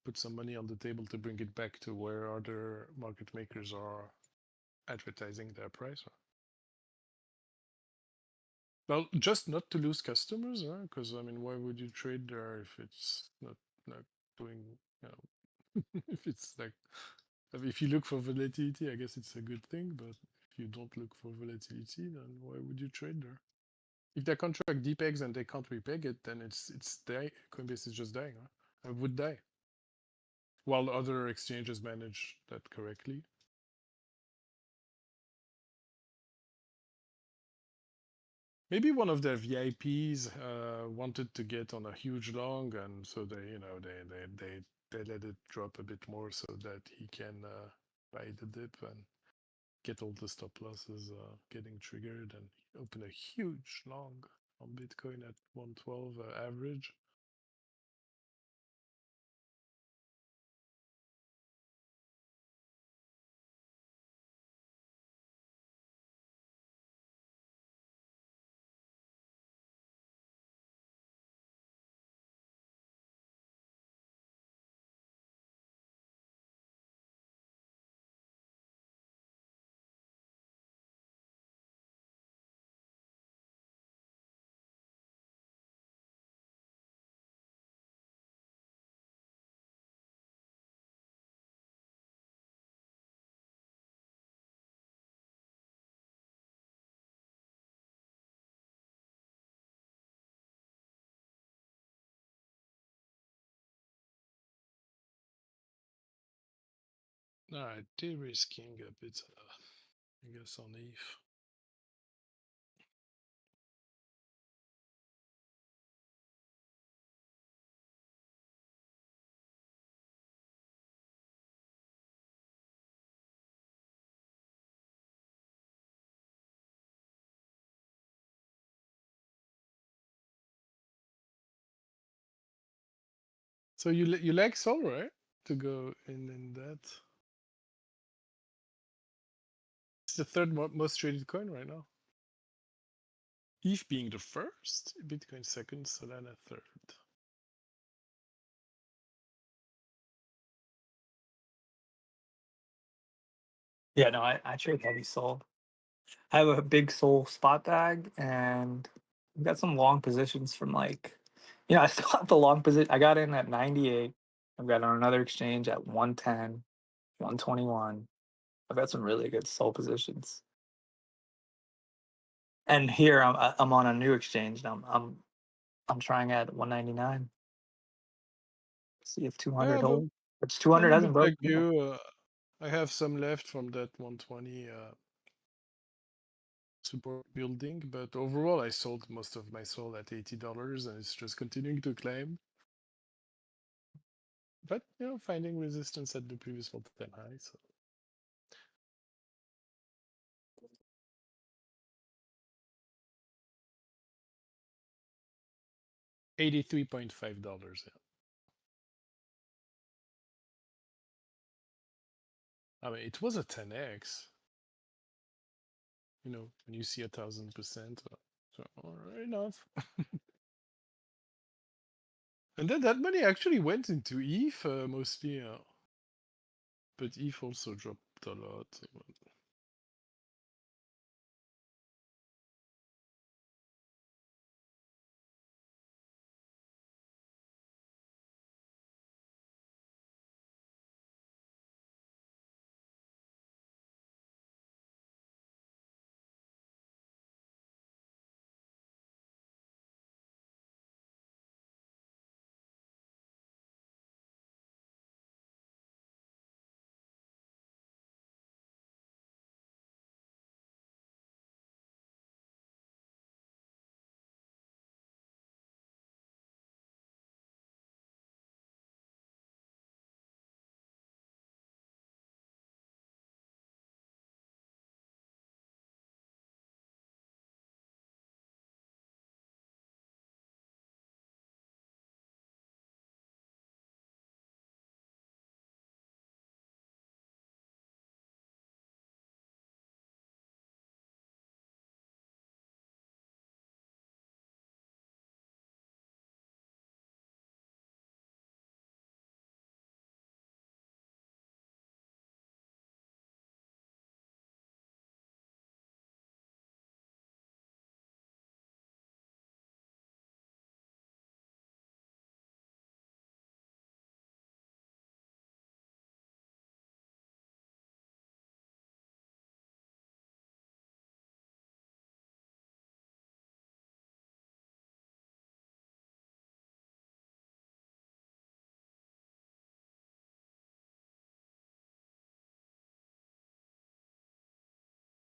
S12: put some money on the table to bring it back to where other market makers are advertising their price. Huh? Well, just not to lose customers, because I mean, why would you trade there if it's not doing, you know, if it's like, I mean, if you look for volatility, I guess it's a good thing. But if you don't look for volatility, then why would you trade there? If their contract depegs and they can't repeg it, then it's dying. Coinbase is just dying. Huh? It would die. While other exchanges manage that correctly. Maybe one of their VIPs wanted to get on a huge long, and so they let it drop a bit more so that he can buy the dip and get all the stop losses getting triggered, and open a huge long on Bitcoin at 112 average. Alright, de-risking a bit, I guess, on ETH. So you like Sol, right? To go in that. It's the third most traded coin right now. ETH being the first, Bitcoin second, Solana third.
S4: Yeah, no, I trade heavy Sol. I have a big Sol spot bag, and I've got some long positions from like, I still have the long position. I got in at 98. I've got on another exchange at 110, 121. I've got some really good Sol positions. And here I'm on a new exchange. And I'm trying at 199. See if 200
S12: but
S4: holds. Which 200
S12: I'm a
S4: hasn't
S12: bit like
S4: broken.
S12: you. I have some left from that 120 support building, but overall I sold most of my Sol at $80, and it's just continuing to climb. But finding resistance at the previous all-time high. So. $83.5. Yeah. I mean, it was a 10x. When you see 1,000%. So, all right, enough. And then that money actually went into ETH mostly. But ETH also dropped a lot.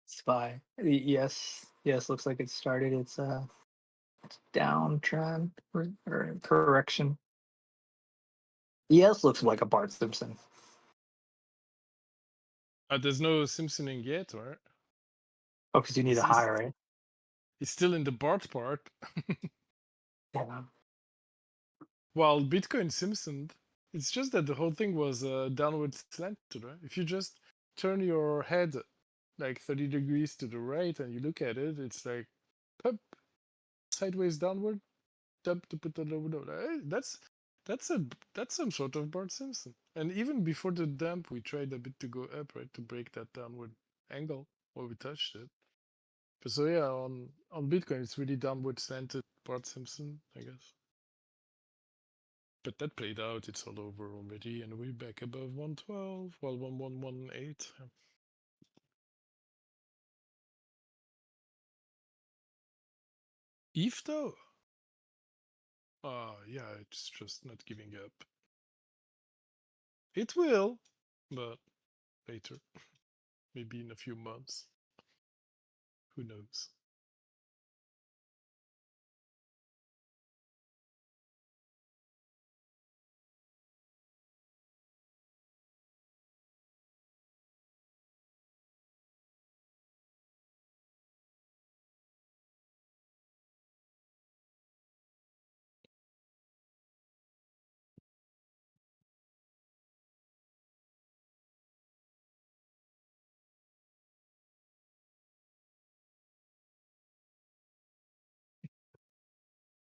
S4: SPY. Yes, looks like it started its downtrend or correction. Yes, looks like a Bart Simpson.
S12: There's no Simpsoning yet, right?
S4: Oh, because you need a high, right?
S12: It's still in the Bart part.
S4: Yeah.
S12: While Bitcoin Simpsoned, it's just that the whole thing was downward slanted, right? If you just turn your head like 30 degrees to the right and you look at it, it's like pop, sideways downward, dump to put the low. That's some sort of Bart Simpson. And even before the dump, we tried a bit to go up, right, to break that downward angle where we touched it. But so yeah, on Bitcoin, it's really downward slanted Bart Simpson, I guess. But that played out, it's all over already, and we're back above 112, well, 1118. ETH though? Yeah, it's just not giving up. It will, but later. Maybe in a few months. Who knows?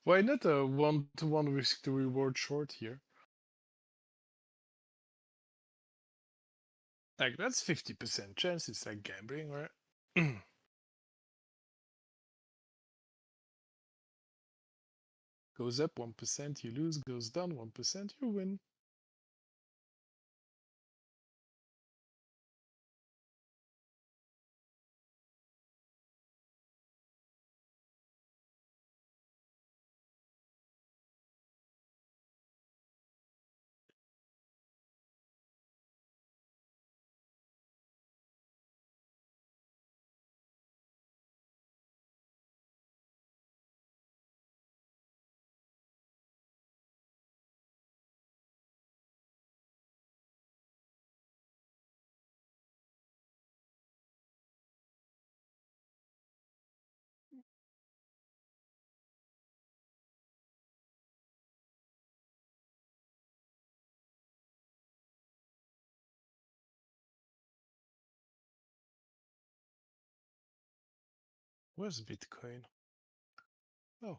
S12: Why not a 1-to-1 risk to reward short here? Like that's 50% chance. It's like gambling, right? Goes up 1%, you lose. Goes down 1%, you win. Where's Bitcoin? Oh.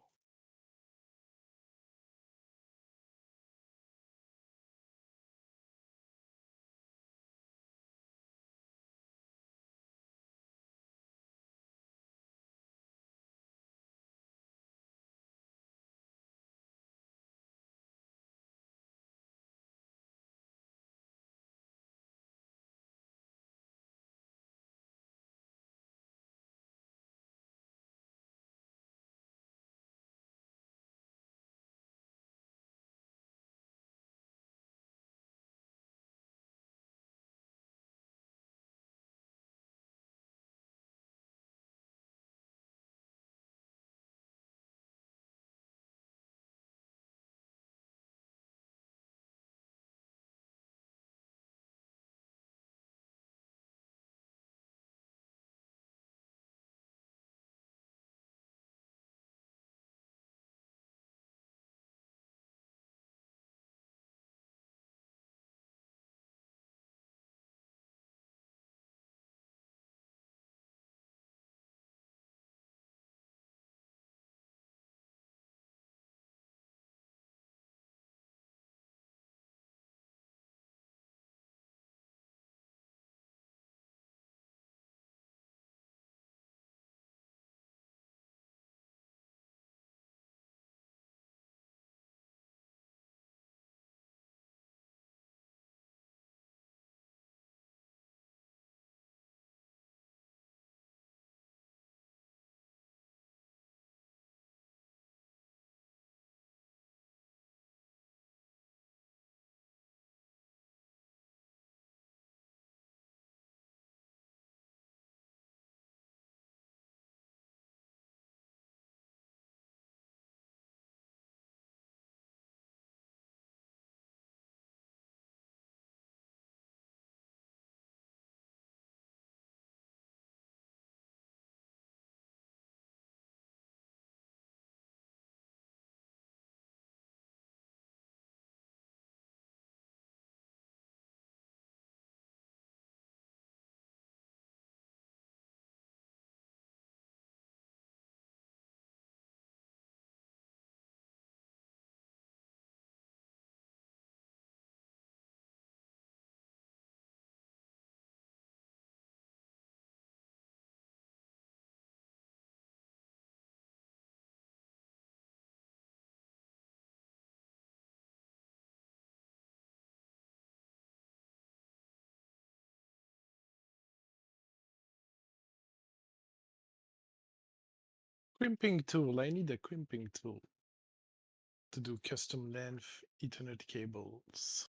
S12: Crimping tool. I need a crimping tool to do custom length Ethernet cables.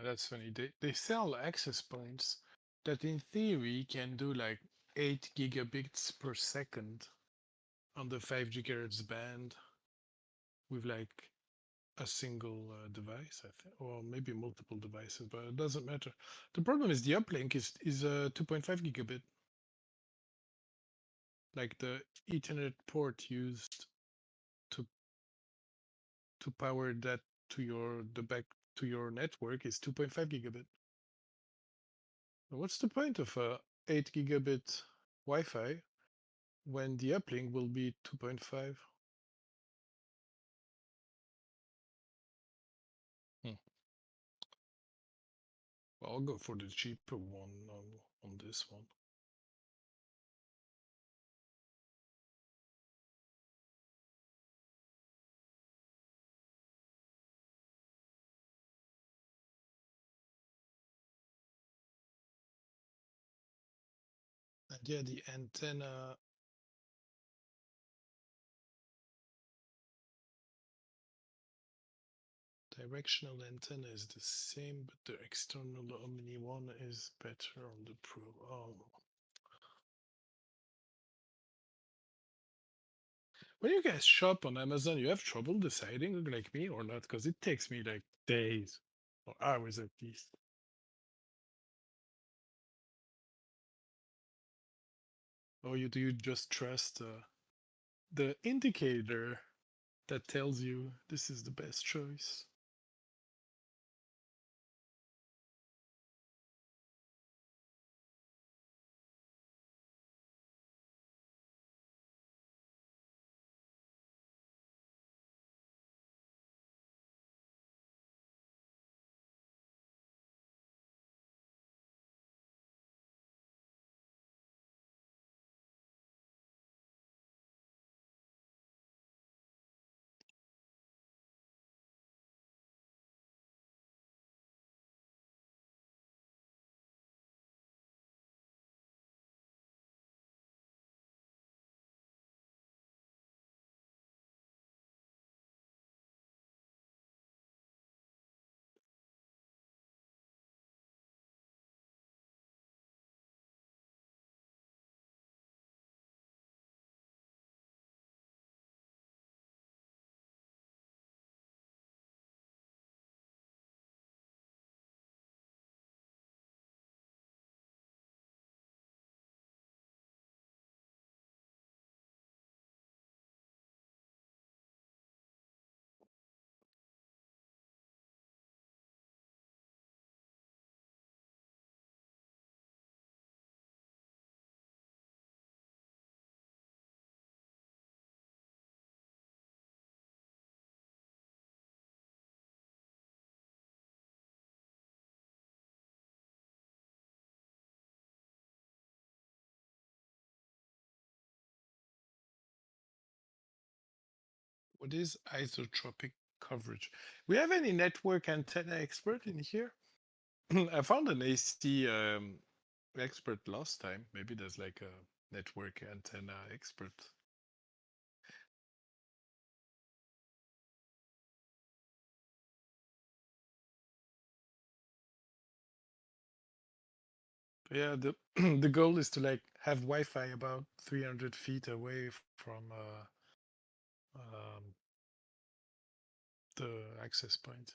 S12: That's funny. They sell access points that in theory can do like 8 gigabits per second on the 5 gigahertz band with like a single device, I think, or maybe multiple devices, but it doesn't matter. The problem is the uplink is 2.5 gigabit. Like the Ethernet port used to power that to your network is 2.5 gigabit. What's the point of a 8 gigabit Wi-Fi when the uplink will be 2.5? Well, I'll go for the cheaper one on this one. And yeah, the antenna directional antenna is the same, but the external Omni one is better on the Pro. Oh. When you guys shop on Amazon, you have trouble deciding like me or not? Because it takes me like days or hours at least. Or do you just trust the indicator that tells you this is the best choice? What is isotropic coverage? We have any network antenna expert in here? I found an AC expert last time. Maybe there's like a network antenna expert. Yeah, the the goal is to like have Wi-Fi about 300 feet away from the access point.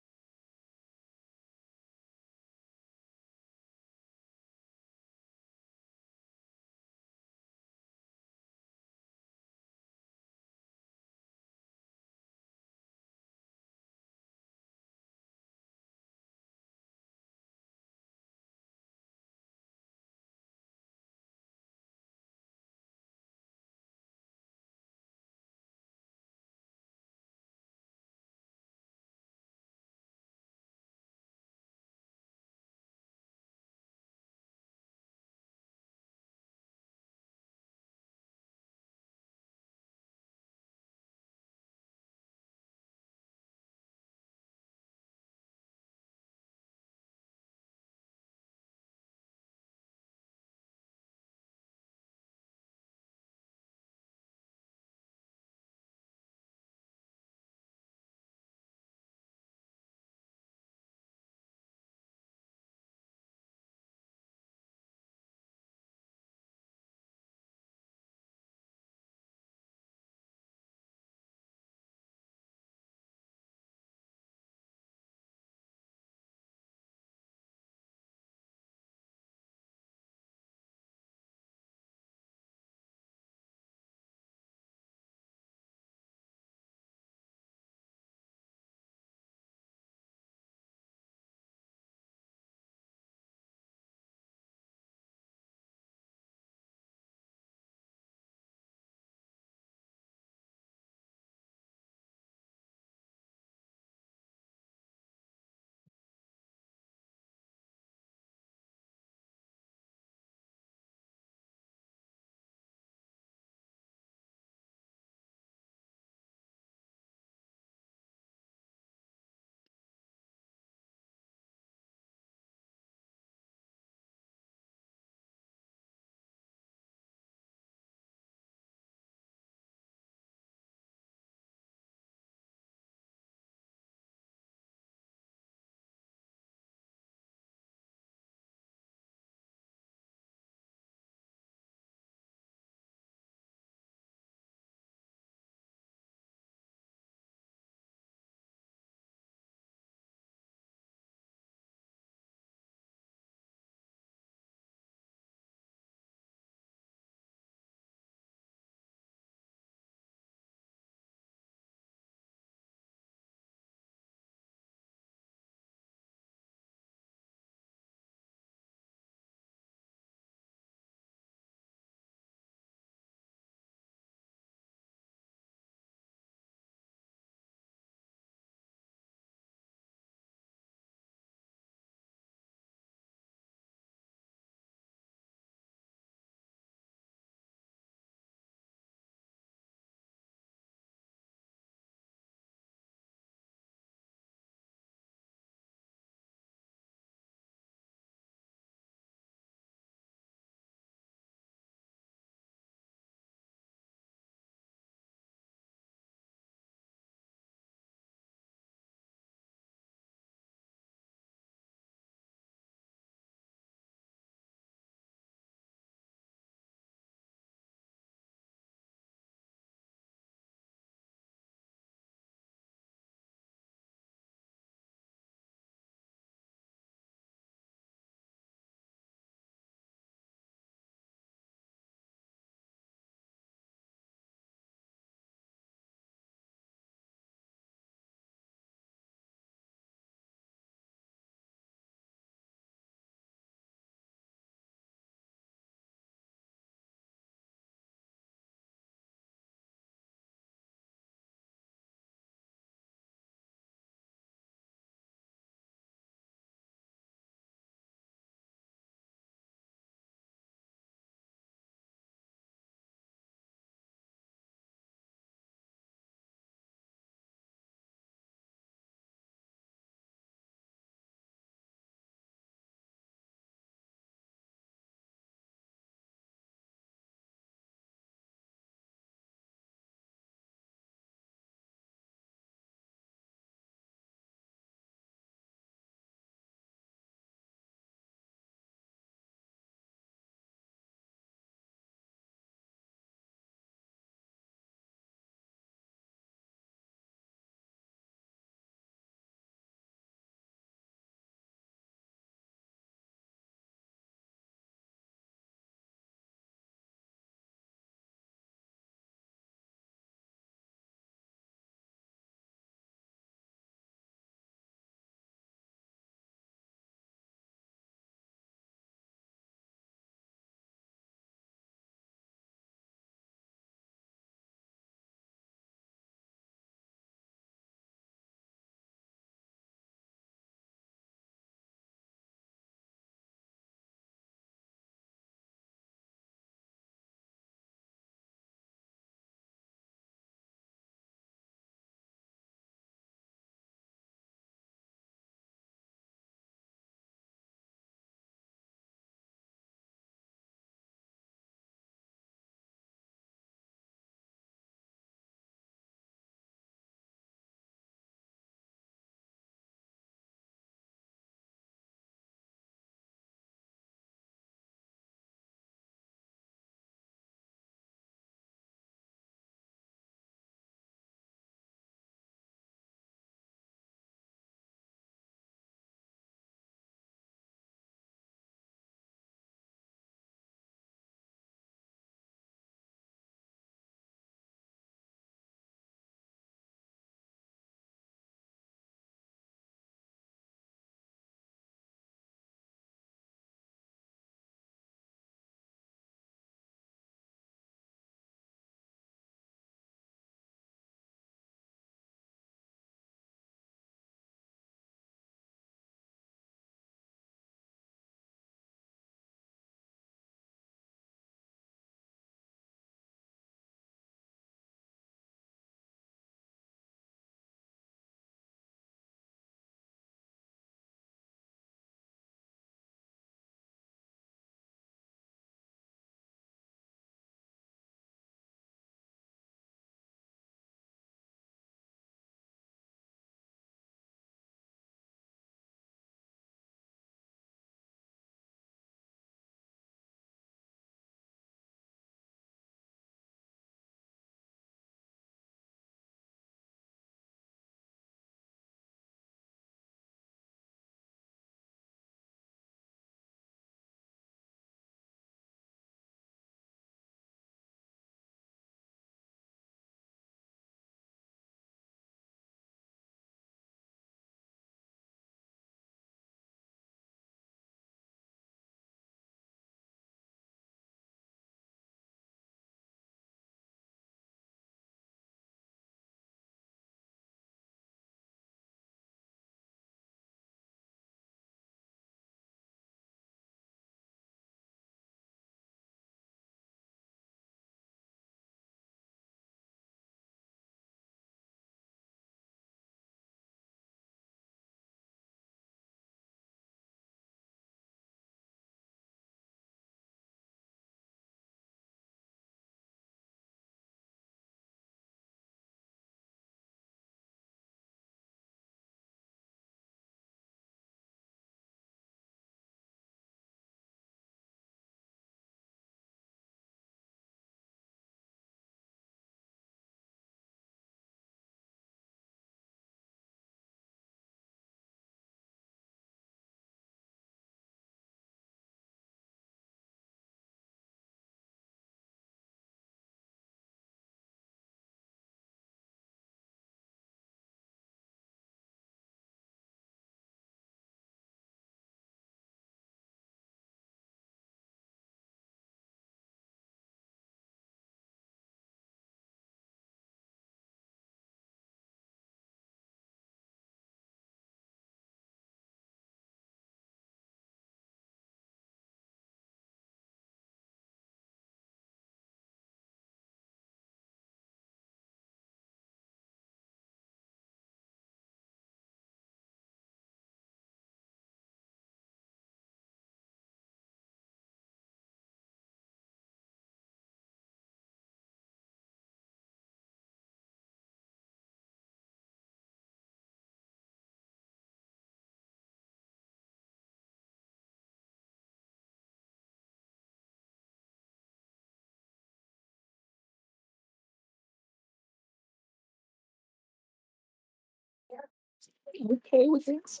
S4: Okay with it.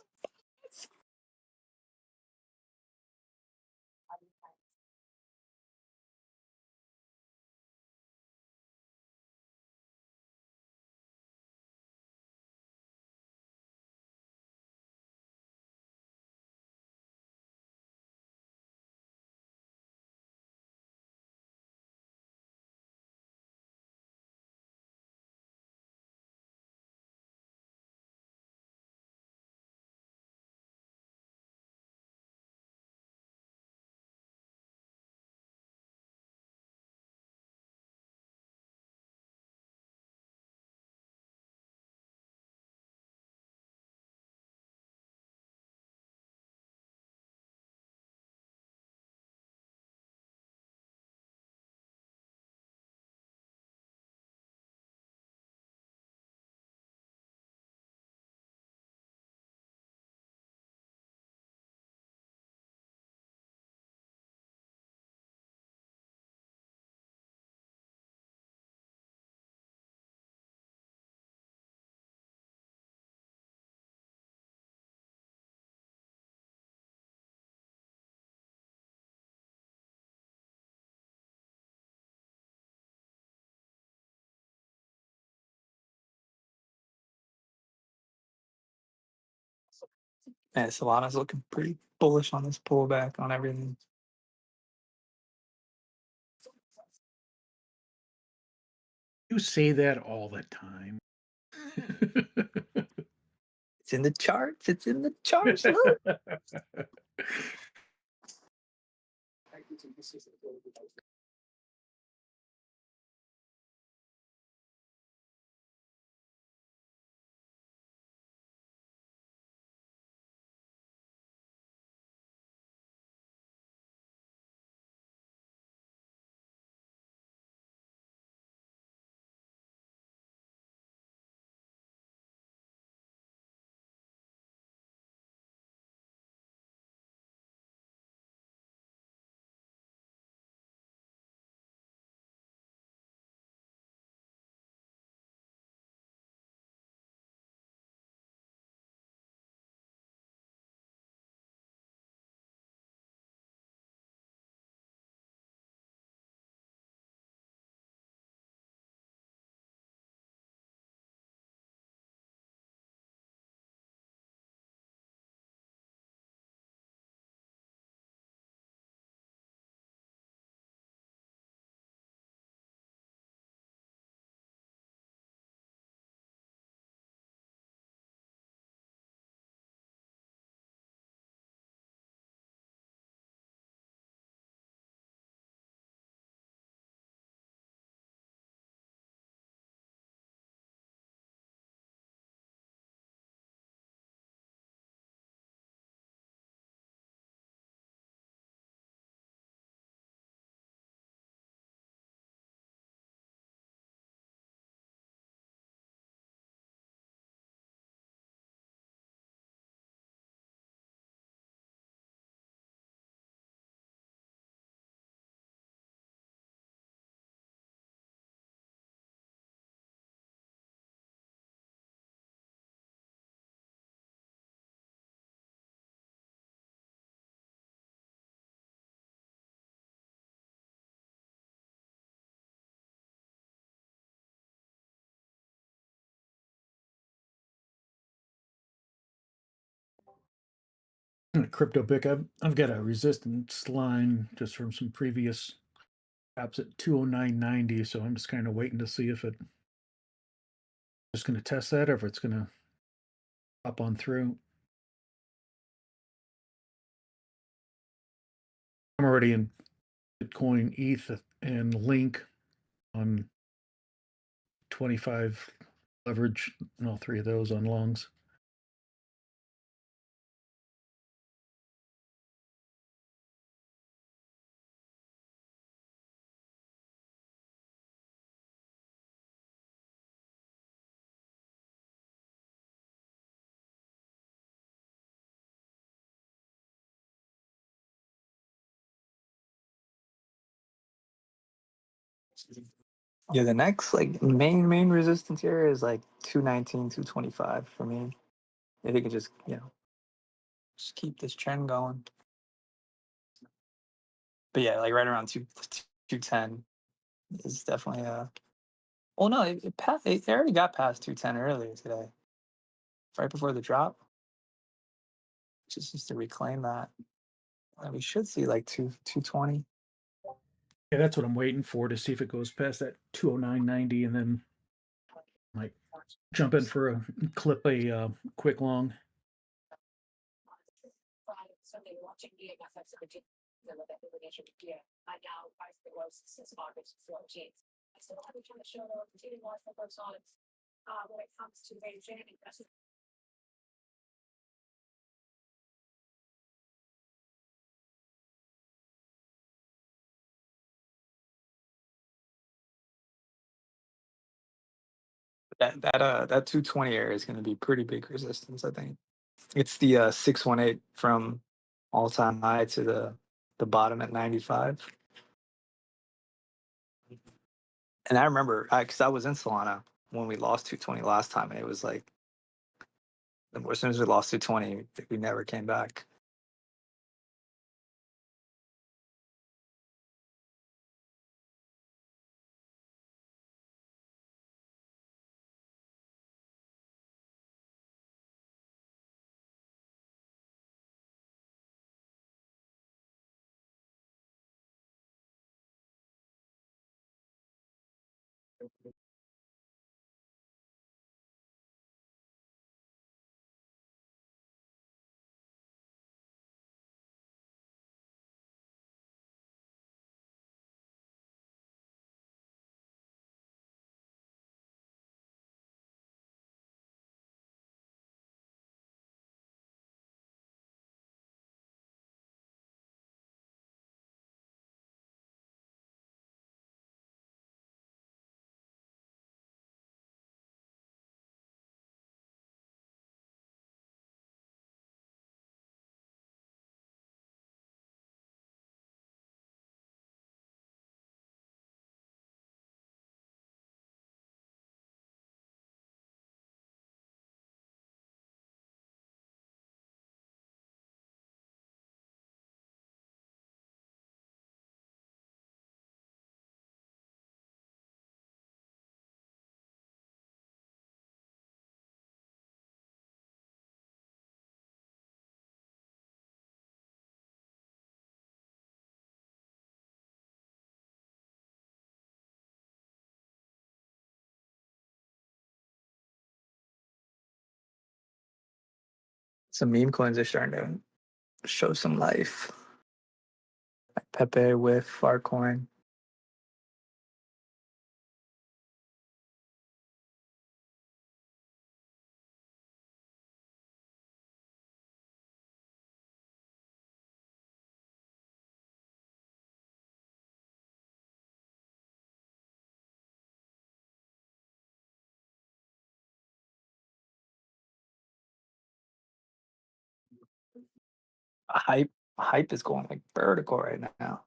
S4: Man, Solana's looking pretty bullish on this pullback on everything.
S13: You say that all the time.
S4: It's in the charts. It's in the charts. Look.
S13: Crypto pick. I've got a resistance line just from some previous caps at 209.90, so I'm just kind of waiting to see if it just going to test that or if it's going to up on through. I'm already in Bitcoin, ETH, and Link on 25 leverage, and all three of those on longs.
S4: Yeah, the next like main resistance area is like 219, 225 for me. If it can just, just keep this trend going. But yeah, like right around 210 is definitely well, no, it already got past 210 earlier today, right before the drop. Just needs to reclaim that. And we should see like 220.
S13: Yeah, that's what I'm waiting for, to see if it goes past that 209.90 and then like jump in for a quick long.
S4: That 220 area is going to be pretty big resistance, I think. It's the 618 from all-time high to the bottom at 95. And I remember, because I was in Solana when we lost 220 last time, and it was like, as soon as we lost 220, we never came back. Some meme coins are starting to show some life. Like Pepe with Farcoin. Hype is going like vertical right now.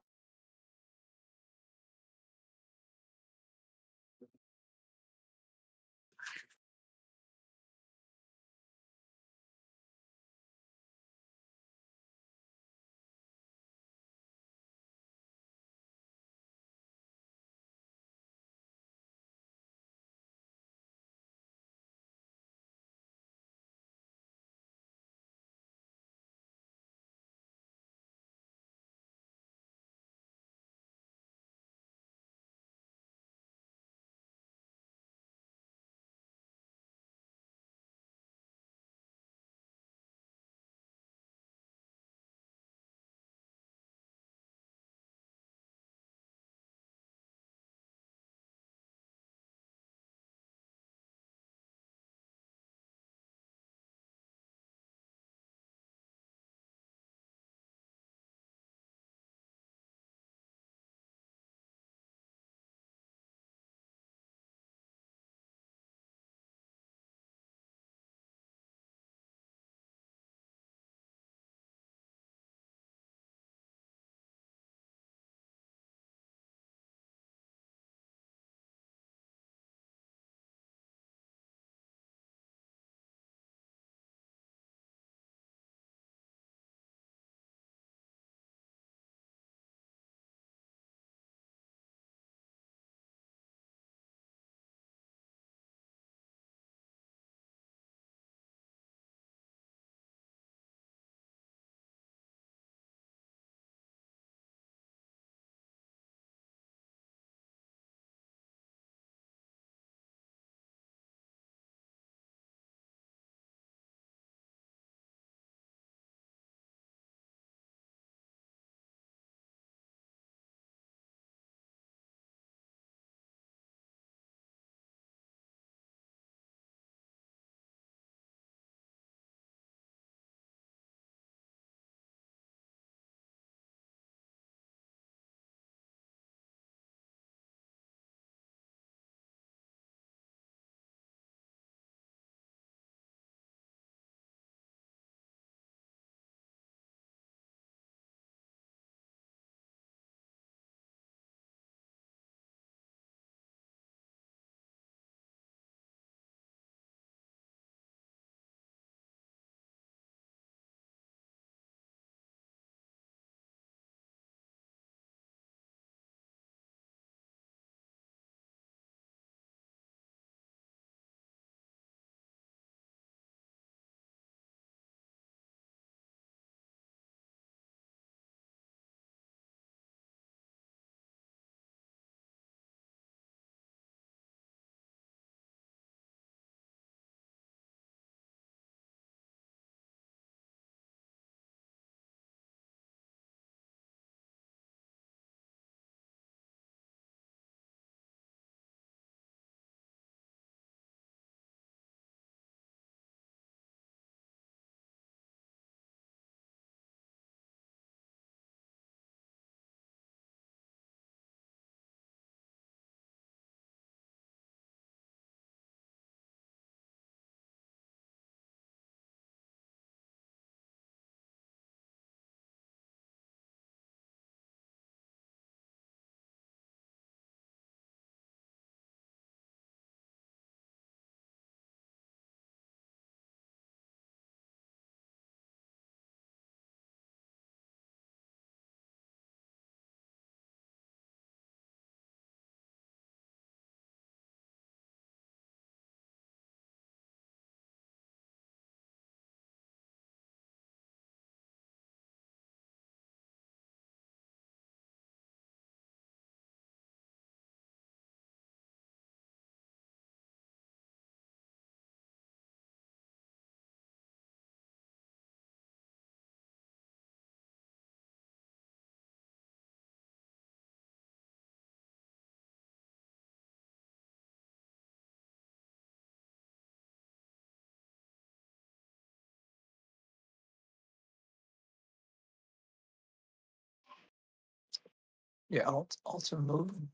S4: Yeah, alts are moving.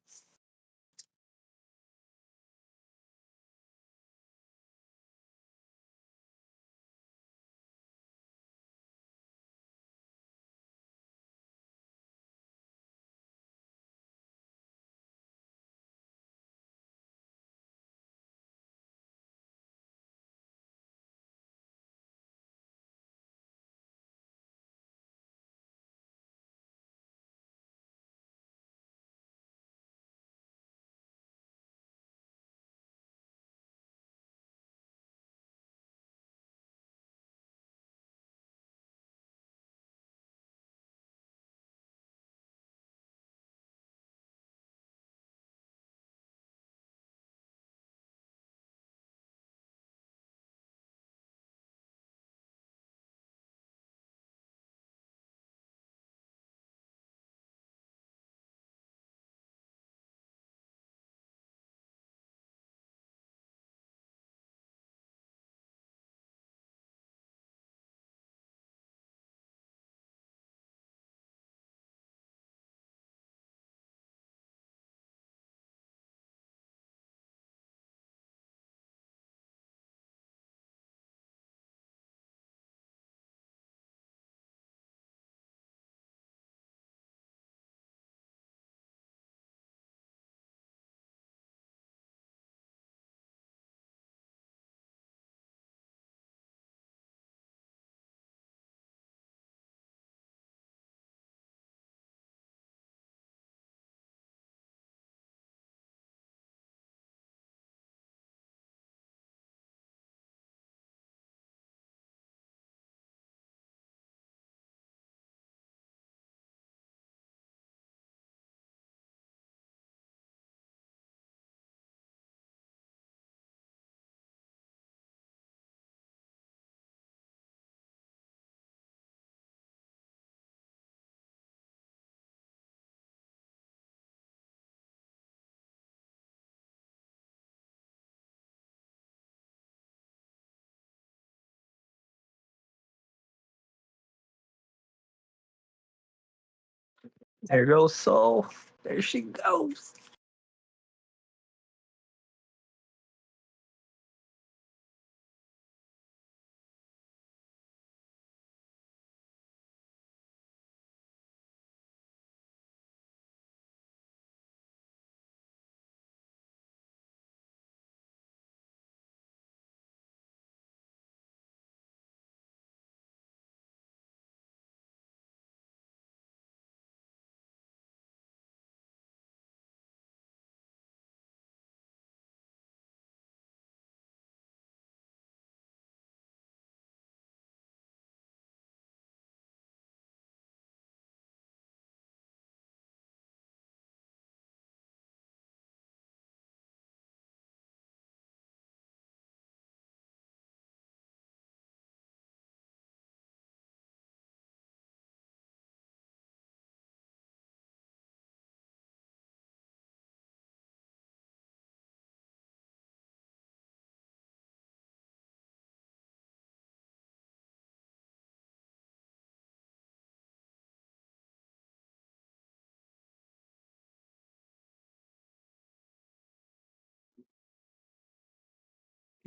S4: There goes Soul. There she goes.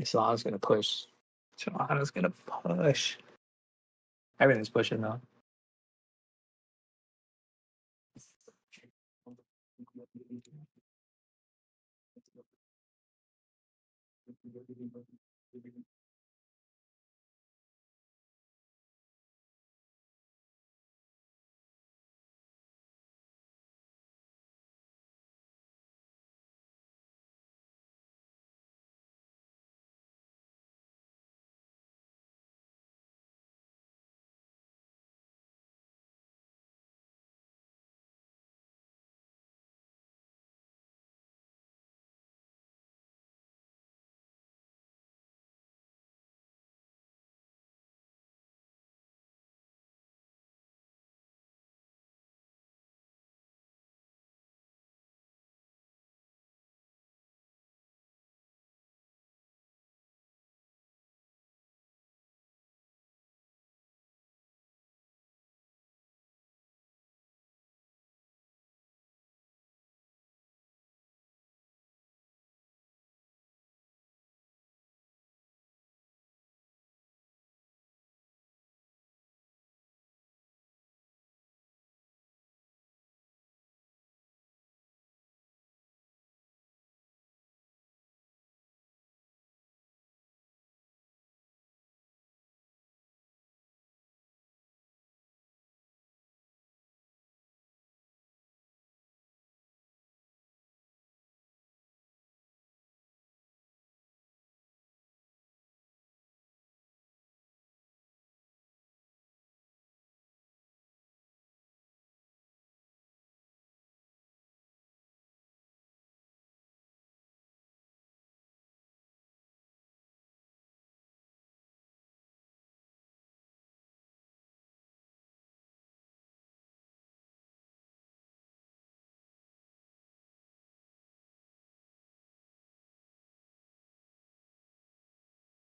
S4: Solana's gonna push. Solana's gonna push. Everything's pushing though.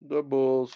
S14: The Bulls.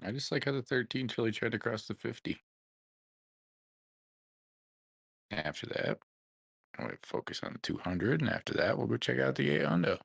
S15: I just like how the 13's really tried to cross the 50. After that, I'm going to focus on the 200, and after that, we'll go check out the 800.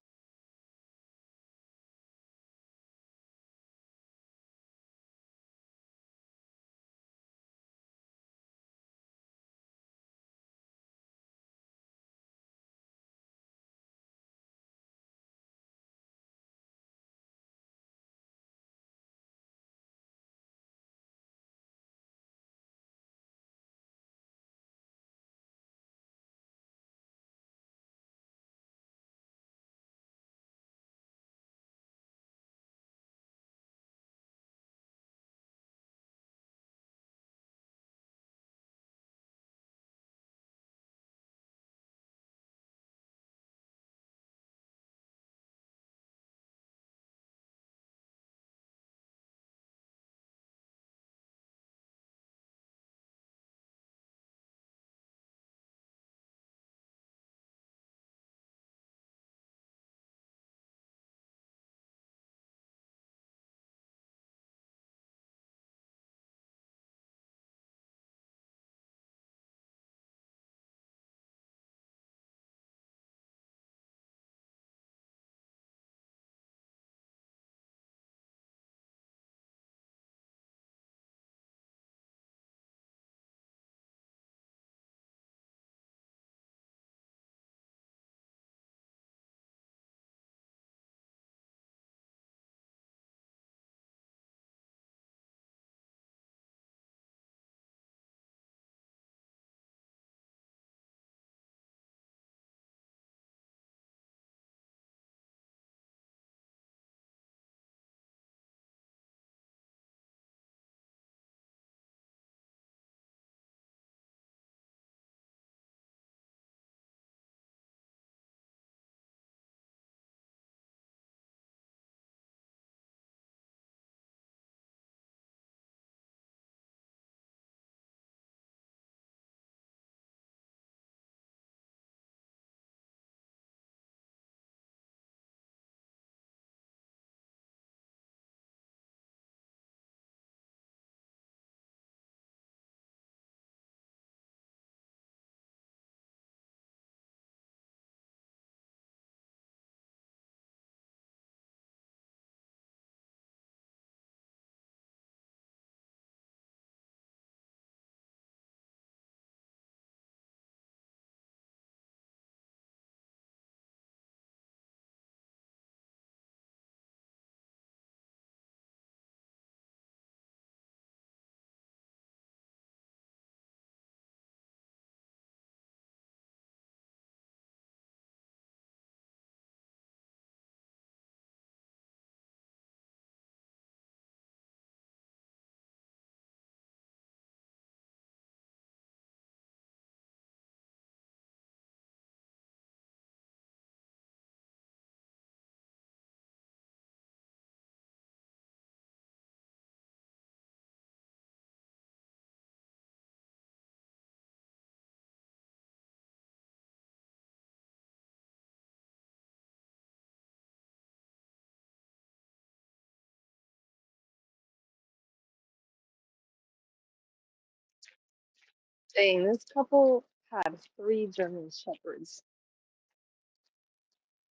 S16: Dang, this couple had 3 German shepherds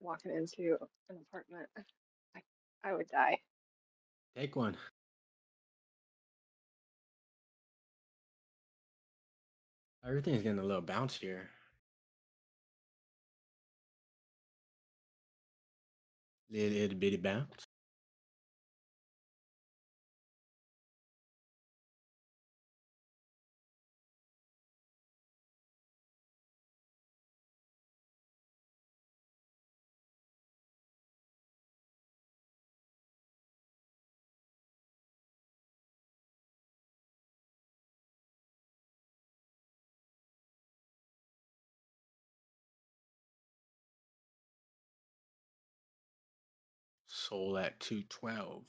S16: walking into an apartment. I would die.
S9: Take one. Everything's getting a little bounce here. Little bitty bounce. Sold at 212.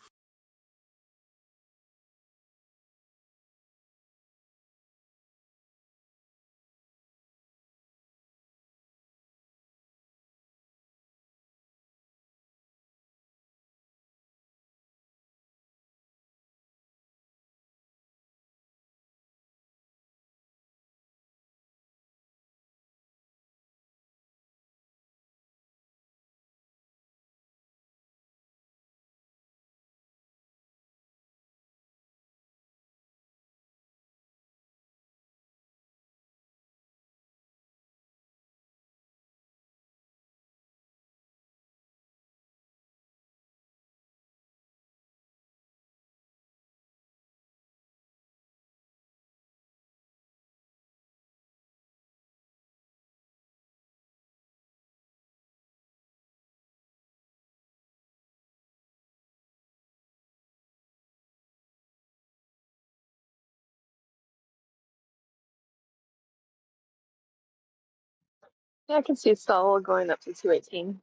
S16: Yeah, I can see Sol going up to 218.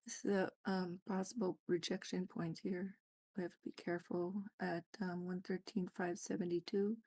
S11: This is a possible rejection point here. We have to be careful at 113,572.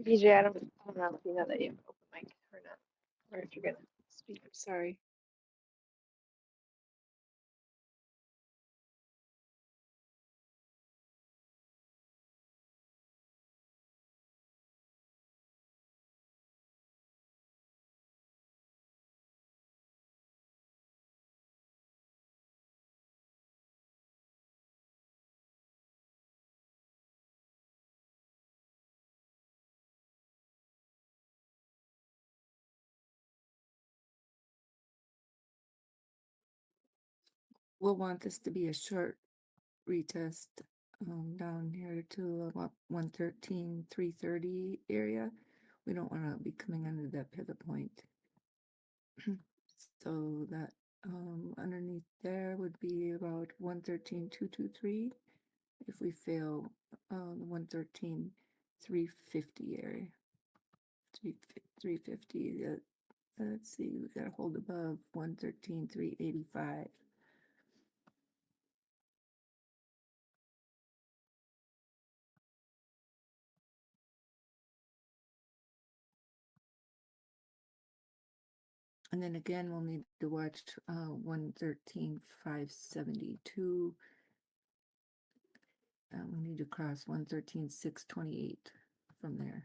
S16: BJ, I don't know if you know that you have an open mic or not, or if you're gonna speak. I'm sorry.
S11: We'll want this to be a short retest down here to about 113, 330 area. We don't want to be coming under that pivot point. So that underneath there would be about 113,223. If we fail the 113,350 area. 350. Let's see, we got to hold above 113,385. And then again, we'll need to watch 113,572. We need to cross 113,628 from there.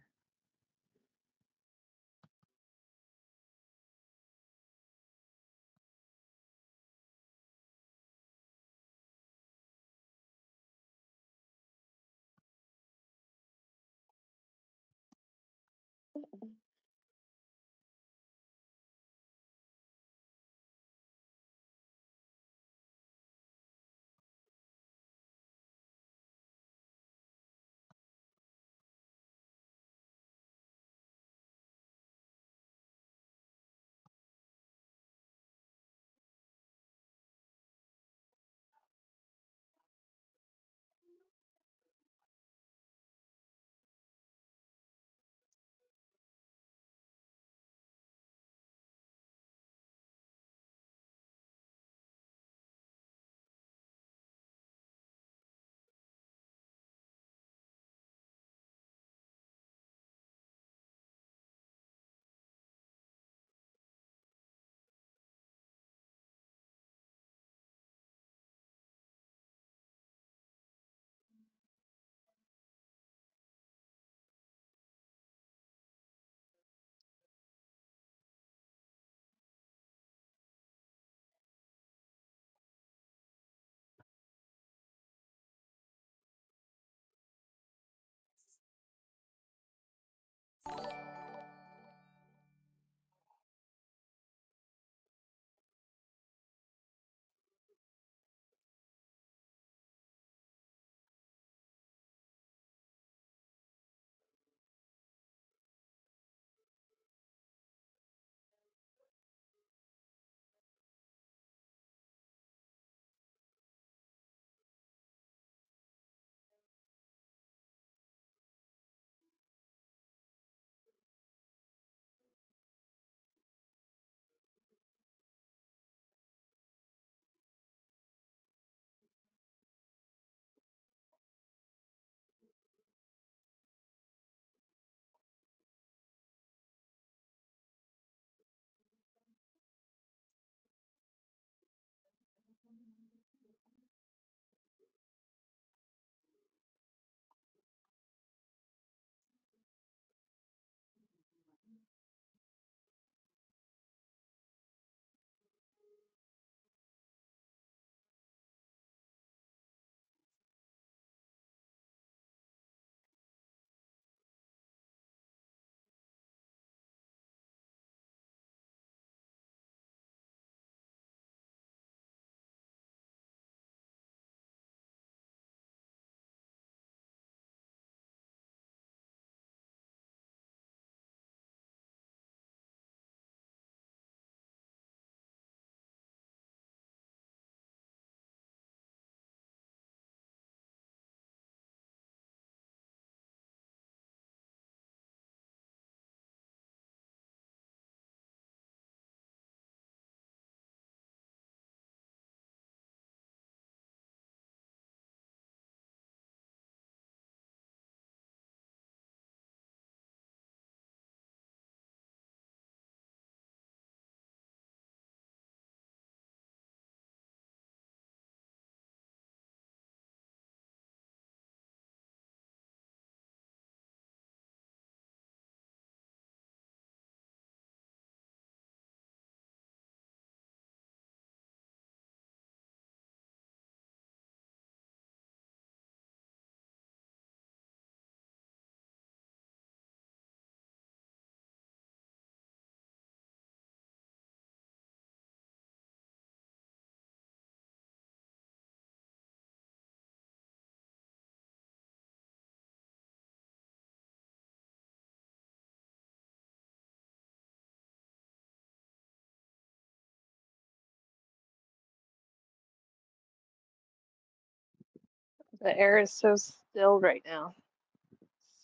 S16: The air is so still right now.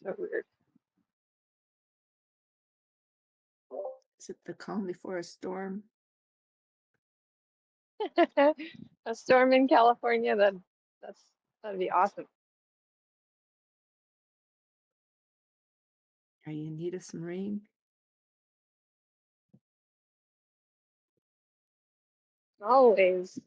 S16: So weird.
S11: Is it the calm before a storm?
S16: A storm in California, that'd be awesome.
S11: Are you in need of some rain?
S16: Always.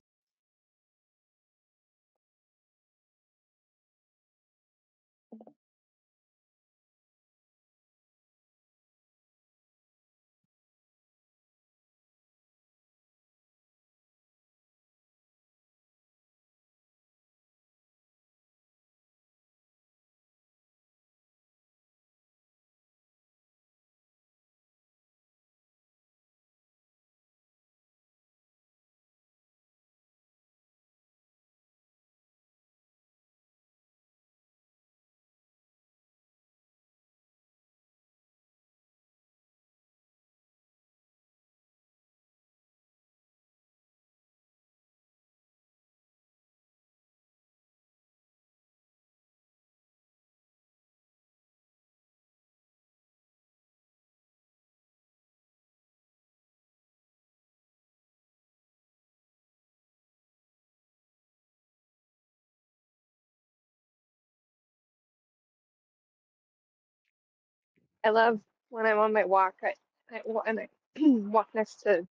S16: I love when I'm on my walk, and I walk next to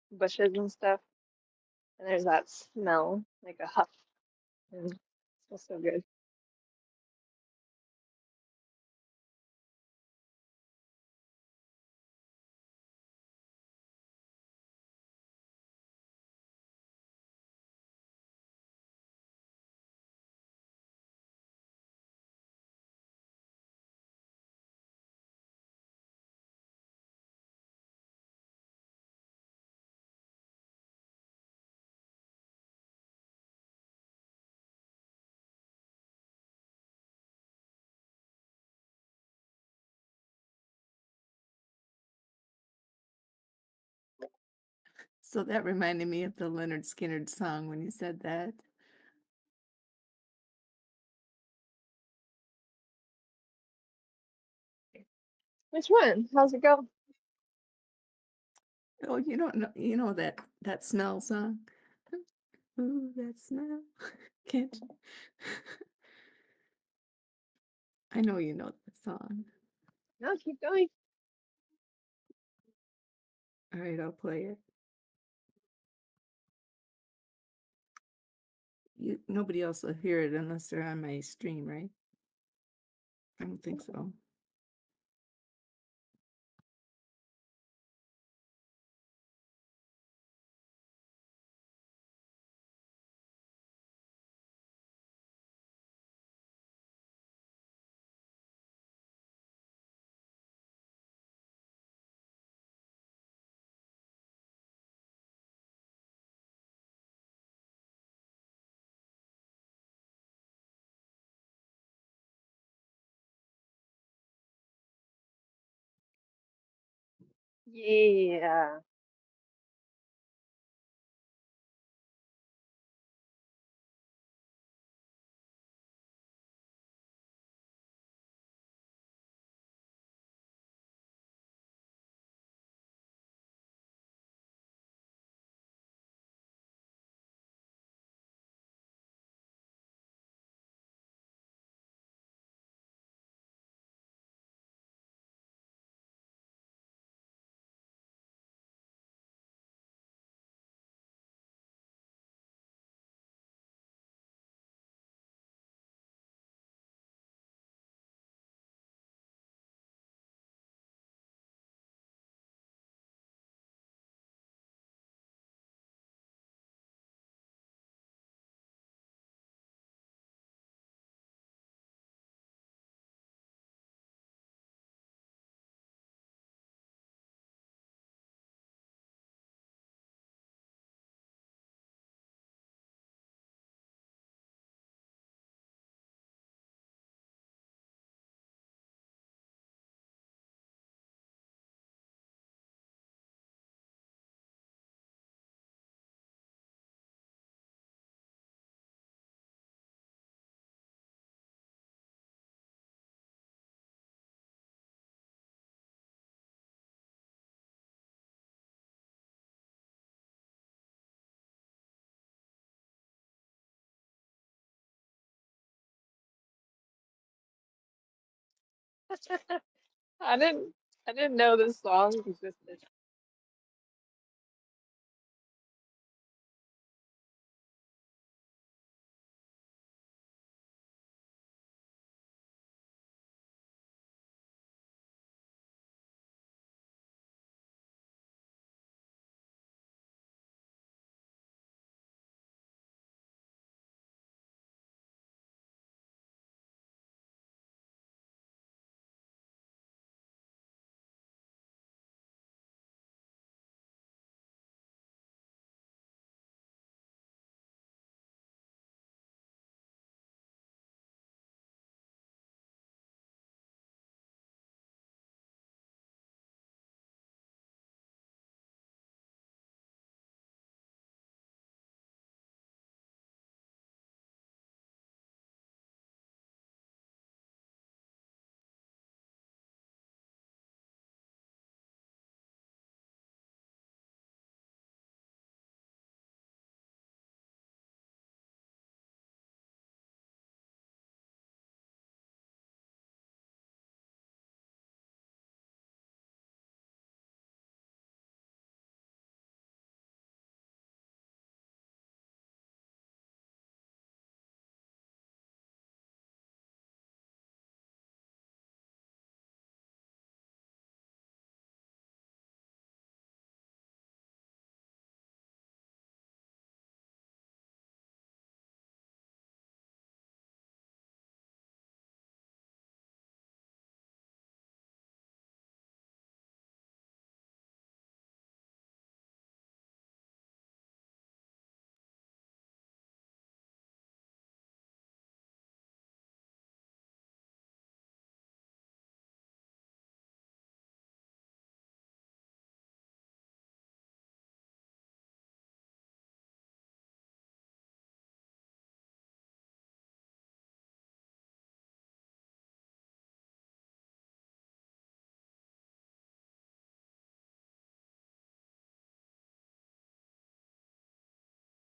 S16: bushes and stuff, and there's that smell, like a huff, and it smells so good.
S11: So that reminded me of the Leonard Skinner song when you said that.
S16: Which one? How's it go?
S11: Oh, you don't know, you know that smell song? Ooh, that smell. Can't you? I know you know that song.
S16: No, keep going.
S11: All right, I'll play it. Nobody else will hear it unless they're on my stream, right? I don't think so.
S16: Yeah. I didn't know this song existed.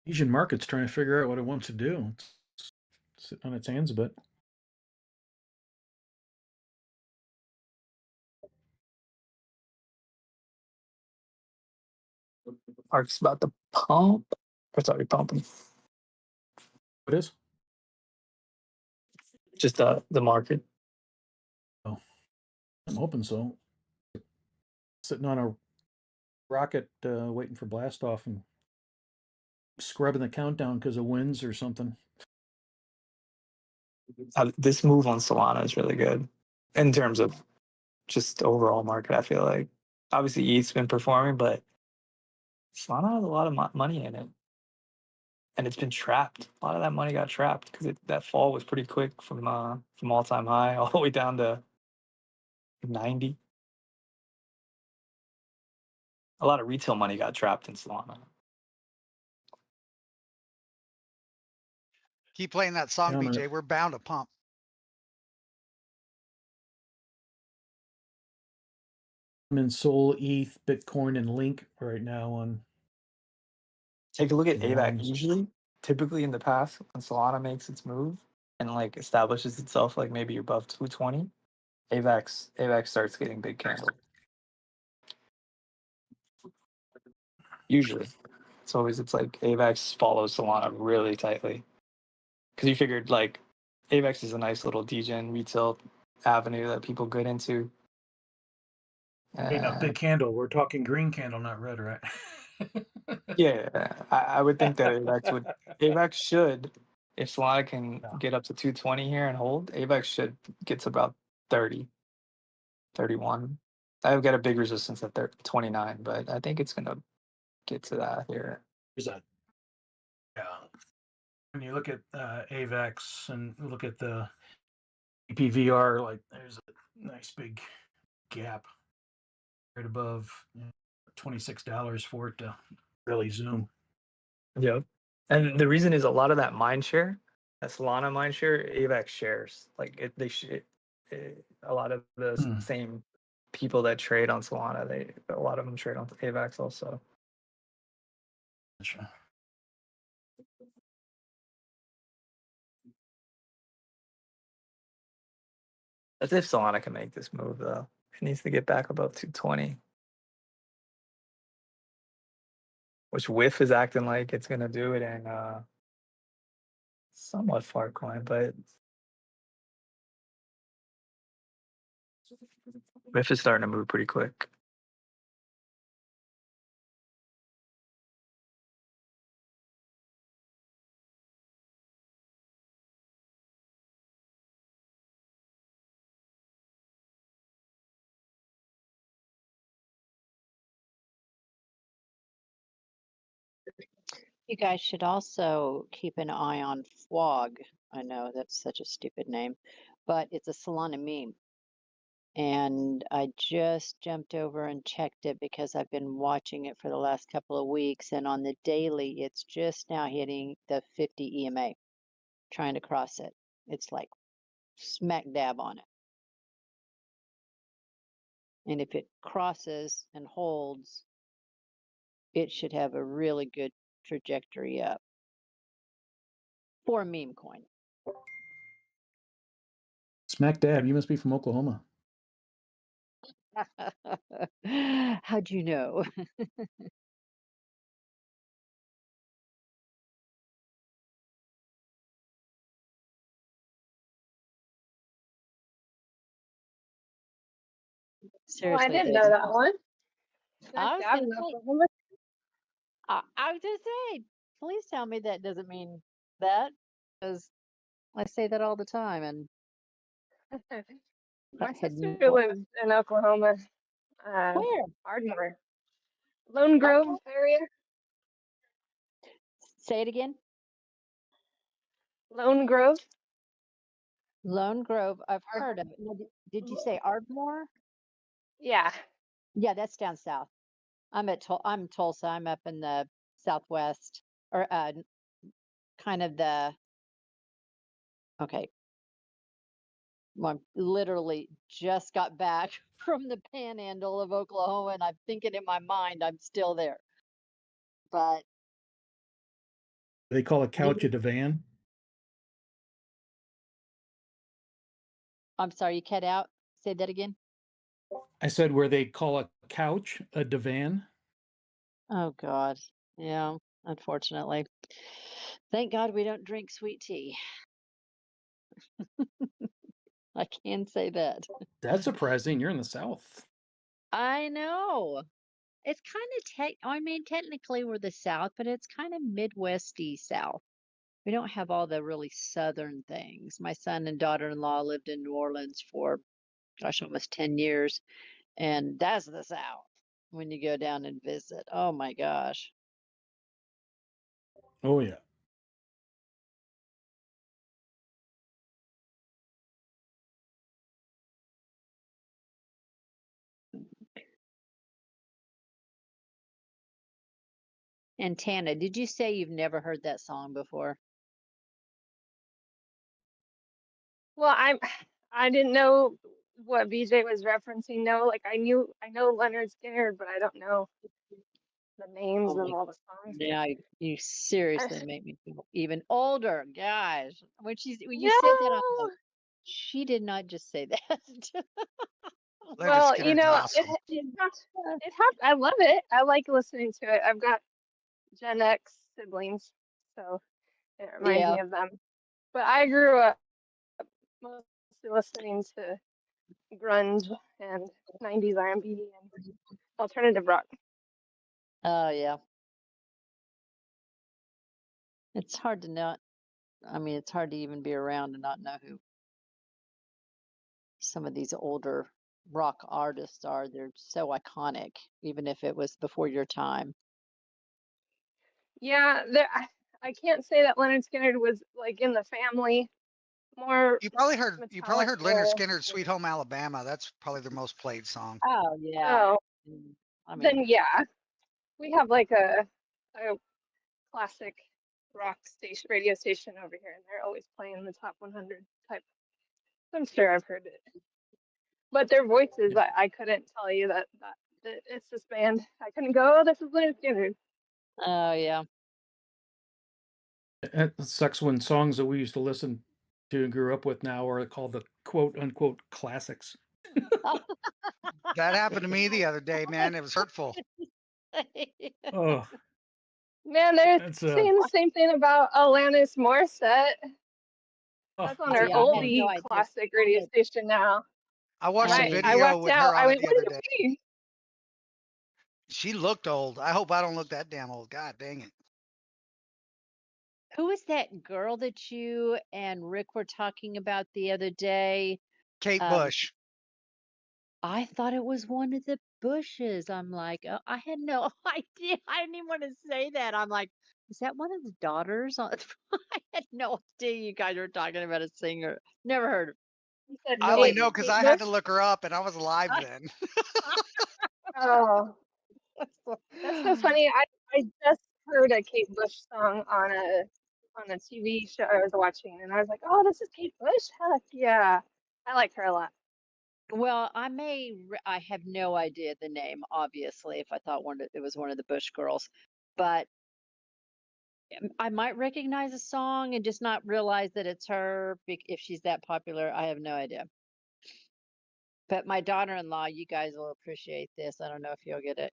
S13: Asian market's trying to figure out what it wants to do. It's sitting on its hands a bit.
S4: Mark's about to pump. It's already pumping.
S13: What is?
S4: Just the market.
S13: Oh, I'm hoping so. Sitting on a rocket, waiting for blast off and scrubbing the countdown because of winds or something.
S4: This move on Solana is really good in terms of just overall market. I feel like obviously ETH's been performing, but Solana has a lot of money in it, and it's been trapped. A lot of that money got trapped because that fall was pretty quick from all-time high all the way down to 90. A lot of retail money got trapped in Solana.
S5: Keep playing that song,
S13: Yeah,
S5: BJ. We're bound to pump.
S13: I'm in Sol, ETH, Bitcoin, and Link right now on.
S4: Take a look at
S13: Longs.
S4: AVAX. Usually, typically in the past, when Solana makes its move and like establishes itself like maybe above 220, AVAX starts getting big candles. Usually, it's like AVAX follows Solana really tightly because you figured like AVAX is a nice little degen retail avenue that people get into.
S13: Hey, not big candle. We're talking green candle, not red, right?
S4: Yeah, I would think that AVAX should, if Solana can get up to 220 here and hold, AVAX should get to about 30, 31. I've got a big resistance at 29, but I think it's gonna get to that here.
S13: Is that? Yeah. When you look at AVAX and look at the EPVR, like there's a nice big gap right above $26 for it to really zoom.
S4: Yep. And the reason is a lot of that mind share, that Solana mind share, AVAX shares. Like a lot of the same people that trade on Solana, a lot of them trade on AVAX also.
S13: Sure.
S4: As if Solana can make this move though. It needs to get back above 220. Which Whiff is acting like it's gonna do it in somewhat Farcoin, but Whiff is starting to move pretty quick.
S14: You guys should also keep an eye on Fwog. I know that's such a stupid name, but it's a Solana meme. And I just jumped over and checked it because I've been watching it for the last couple of weeks. And on the daily, it's just now hitting the 50 EMA, trying to cross it. It's like smack dab on it. And if it crosses and holds, it should have a really good trajectory up for a meme coin.
S13: Smack dab, you must be from Oklahoma.
S14: How'd you know?
S16: Oh,
S14: Seriously,
S16: I didn't
S14: baby.
S16: know that one.
S14: I
S16: Smack
S14: was
S16: dab
S14: gonna
S16: in
S14: say,
S16: Oklahoma.
S14: I was gonna say, please tell me that doesn't mean that, because I say that all the time, and
S16: My
S14: I had
S16: sister
S14: no.
S16: lives in Oklahoma.
S14: Where?
S16: Ardmore. Lone Grove area.
S14: Say it again.
S16: Lone Grove.
S14: Lone Grove. I've heard of it. Now, did you say Ardmore?
S16: Yeah.
S14: Yeah, that's down south. I'm I'm Tulsa. I'm up in the southwest, or kind of the. Okay. Well, I literally just got back from the panhandle of Oklahoma, and I'm thinking in my mind I'm still there. But
S13: They call a couch a divan.
S14: I'm sorry, you cut out. Say that again.
S13: I said where they call a couch a divan.
S14: Oh God. Yeah, unfortunately. Thank God we don't drink sweet tea. I can say that.
S13: That's surprising. You're in the South.
S14: I know. It's kind of I mean, technically we're the South, but it's kind of Midwesty South. We don't have all the really Southern things. My son and daughter-in-law lived in New Orleans for, gosh, almost 10 years. And that's the South when you go down and visit. Oh my gosh.
S13: Oh yeah.
S14: And Tana, did you say you've never heard that song before?
S16: Well, I didn't know what BJ was referencing. No, like I know Leonard Skinner, but I don't know the names
S14: Oh
S16: of
S14: my,
S16: all the songs.
S14: now you seriously make me feel even older, guys. When you said that, I'm
S16: No.
S14: like, she did not just say that.
S16: Well, you know, I love it. I like listening to it. I've got Gen X siblings, so it reminds
S14: Yeah.
S16: me of them. But I grew up mostly listening to grunge and 90s R&B and alternative rock.
S14: Oh yeah. It's hard to not. I mean, it's hard to even be around and not know who some of these older rock artists are. They're so iconic, even if it was before your time.
S16: Yeah, I can't say that Leonard Skinner was like in the family. More
S5: You probably heard Leonard
S16: Metallica.
S5: Skinner's "Sweet Home Alabama." That's probably their most played song.
S14: Oh yeah.
S16: Oh,
S14: I mean,
S16: then yeah, we have like a classic rock station, radio station over here, and they're always playing the top 100 type. I'm sure I've heard it, but their voices, I couldn't tell you that it's this band. I couldn't go, oh, this is Leonard Skinner.
S14: Oh yeah.
S13: It sucks when songs that we used to listen to and grew up with now are called the quote unquote classics.
S5: That happened to me the other day, man. It was hurtful.
S13: Oh,
S16: Man, they're
S13: that's
S16: saying the same thing about Alanis Morissette. That's on
S13: that's
S16: her
S13: a
S14: Yeah, I
S13: good
S14: had
S13: one.
S14: no
S16: oldie
S14: idea.
S16: classic radio station now.
S5: I
S16: And
S5: watched a
S16: I
S5: video
S16: walked
S5: with
S16: out.
S5: her
S16: I
S5: on
S16: went,
S5: it the
S16: what
S5: other
S16: is
S5: day.
S16: she?
S5: She looked old. I hope I don't look that damn old. God dang it.
S14: Who is that girl that you and Rick were talking about the other day?
S5: Kate
S14: Um,
S5: Bush.
S14: I thought it was one of the Bushes. I'm like, I had no idea. I didn't even want to say that. I'm like, is that one of the daughters? I had no idea you guys were talking about a singer. Never heard of.
S16: You said
S5: I only
S16: Kate,
S5: know because
S16: Kate
S5: I had to
S16: Bush?
S5: look her up and I was alive then.
S16: Oh, that's so funny. I just heard a Kate Bush song on a TV show I was watching, and I was like, oh, this is Kate Bush? Heck yeah. I like her a lot.
S14: Well, I have no idea the name, obviously, if I thought it was one of the Bush girls, but I might recognize a song and just not realize that it's her if she's that popular. I have no idea. But my daughter-in-law, you guys will appreciate this. I don't know if you'll get it.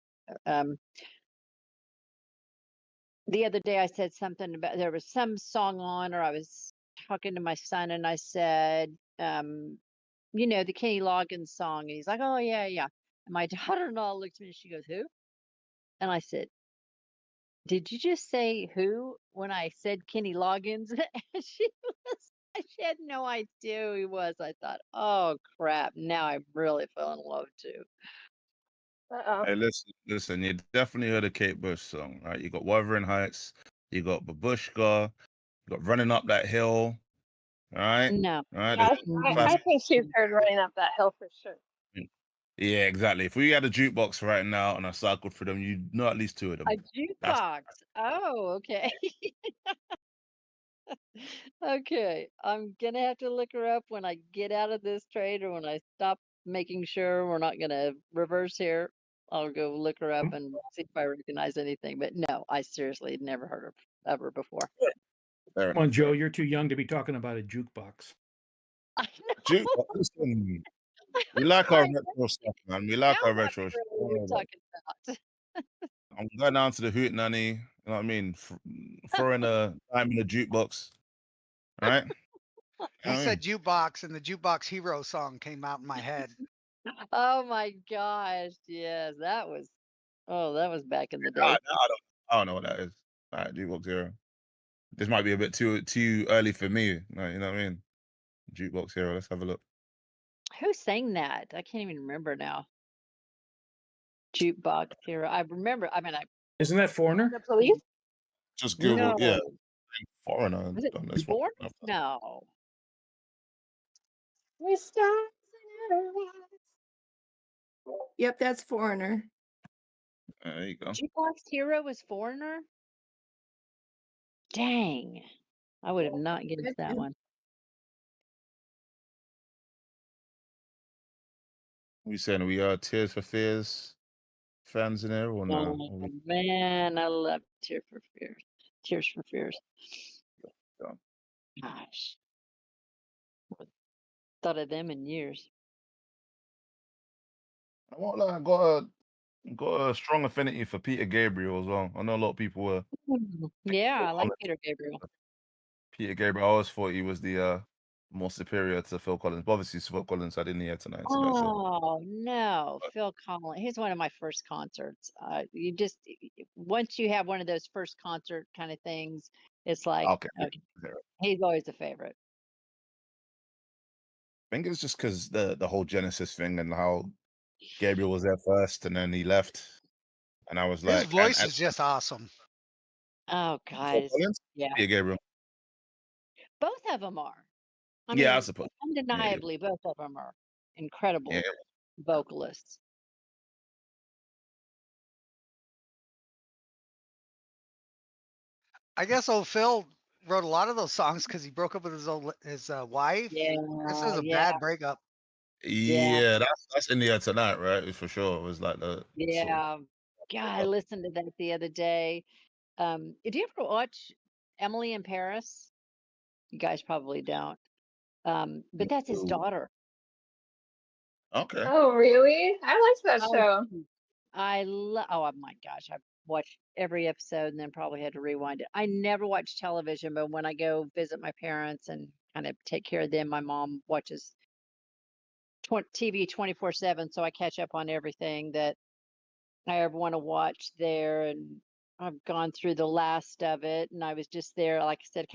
S14: The other day I said something about there was some song on, or I was talking to my son and I said, the Kenny Loggins song. And he's like, oh, yeah, yeah. And my daughter-in-law looked at me and she goes, who? And I said, did you just say who when I said Kenny Loggins? And she had no idea who he was. I thought, oh crap, now I really fell in love too.
S16: Uh-oh.
S17: Hey, listen, you definitely heard a Kate Bush song, right? You got Wuthering Heights, you got Babushka, you got Running Up That Hill, right?
S14: No.
S17: Right?
S16: Yeah,
S17: There's
S16: I
S17: classic-
S16: think she's heard Running Up That Hill for sure.
S17: Yeah, exactly. If we had a jukebox right now and I cycled through them, you'd know at least two of them.
S14: A jukebox. Oh, okay. Okay. I'm gonna have to look her up when I get out of this trade or when I stop making sure we're not gonna reverse here. I'll go look her up and see if I recognize anything. But no, I seriously had never heard of her before.
S17: Fair
S13: Come on,
S17: enough,
S13: Joe,
S17: fair
S13: you're too young to be talking about a jukebox.
S14: I know.
S17: Jukebox. Listen, we like our retro stuff, man. We like
S14: Now
S17: our
S14: I
S17: retro
S14: know
S17: stuff.
S14: what you're talking about.
S17: I'm going down to the Hoot Nanny. You know what I mean? Throwing a dime in the jukebox. All right?
S5: He said jukebox, and the Jukebox Hero song came out in my head.
S14: Oh my gosh. Yes, that was back in the
S17: I
S14: day.
S17: don't know what that is. All right, jukebox hero. This might be a bit too early for me. Like, you know what I mean? Jukebox hero. Let's have a look.
S14: Who sang that? I can't even remember now. Jukebox hero. I remember. I mean,
S13: Isn't that Foreigner?
S16: The Police?
S17: Just Google.
S14: No.
S17: Yeah, Foreigner.
S14: Was it
S17: That's
S14: Born? No.
S16: We start
S11: Yep, that's Foreigner.
S17: There you go.
S14: Jukebox hero was Foreigner. Dang, I would have not guessed that one.
S17: We saying we are Tears for Fears fans in there or no?
S14: Oh man, I love Tears for Fears. Tears for Fears. Gosh, thought of them in years.
S17: I won't lie, I got a strong affinity for Peter Gabriel as well. I know a lot of people were.
S14: Yeah, I like Peter Gabriel.
S17: Peter Gabriel, I always thought he was the more superior to Phil Collins. But obviously, Phil Collins I didn't hear tonight, so that's it.
S14: Oh no, Phil Collins. He's one of my first concerts. You just once you have one of those first concert kind of things, it's like
S17: Okay.
S14: he's always a favorite.
S17: I think it's just because the whole Genesis thing and how Gabriel was there first and then he left, and I was
S5: His
S17: like,
S5: voice is just awesome.
S14: Oh
S17: Phil
S14: guys,
S17: Collins?
S14: yeah,
S17: Peter Gabriel.
S14: both of them are. I
S17: Yeah, I
S14: mean,
S17: suppose.
S14: undeniably, both of them are incredible
S17: Yeah.
S14: vocalists.
S5: I guess old Phil wrote a lot of those songs because he broke up with his wife.
S14: Yeah,
S5: This is a
S14: yeah,
S5: bad breakup.
S17: Yeah, that's in the air tonight, right? For sure. It was like the
S14: yeah. God, I listened to that the other day. Did you ever watch Emily in Paris? You guys probably don't. But that's his
S17: Ooh.
S14: daughter.
S17: Okay.
S16: Oh, really? I liked that
S14: Oh,
S16: show.
S14: oh my gosh, I've watched every episode and then probably had to rewind it. I never watch television, but when I go visit my parents and kind of take care of them, my mom watches TV 24/7, so I catch up on everything that I ever want to watch there. And I've gone through the last of it, and I was just there, like I said,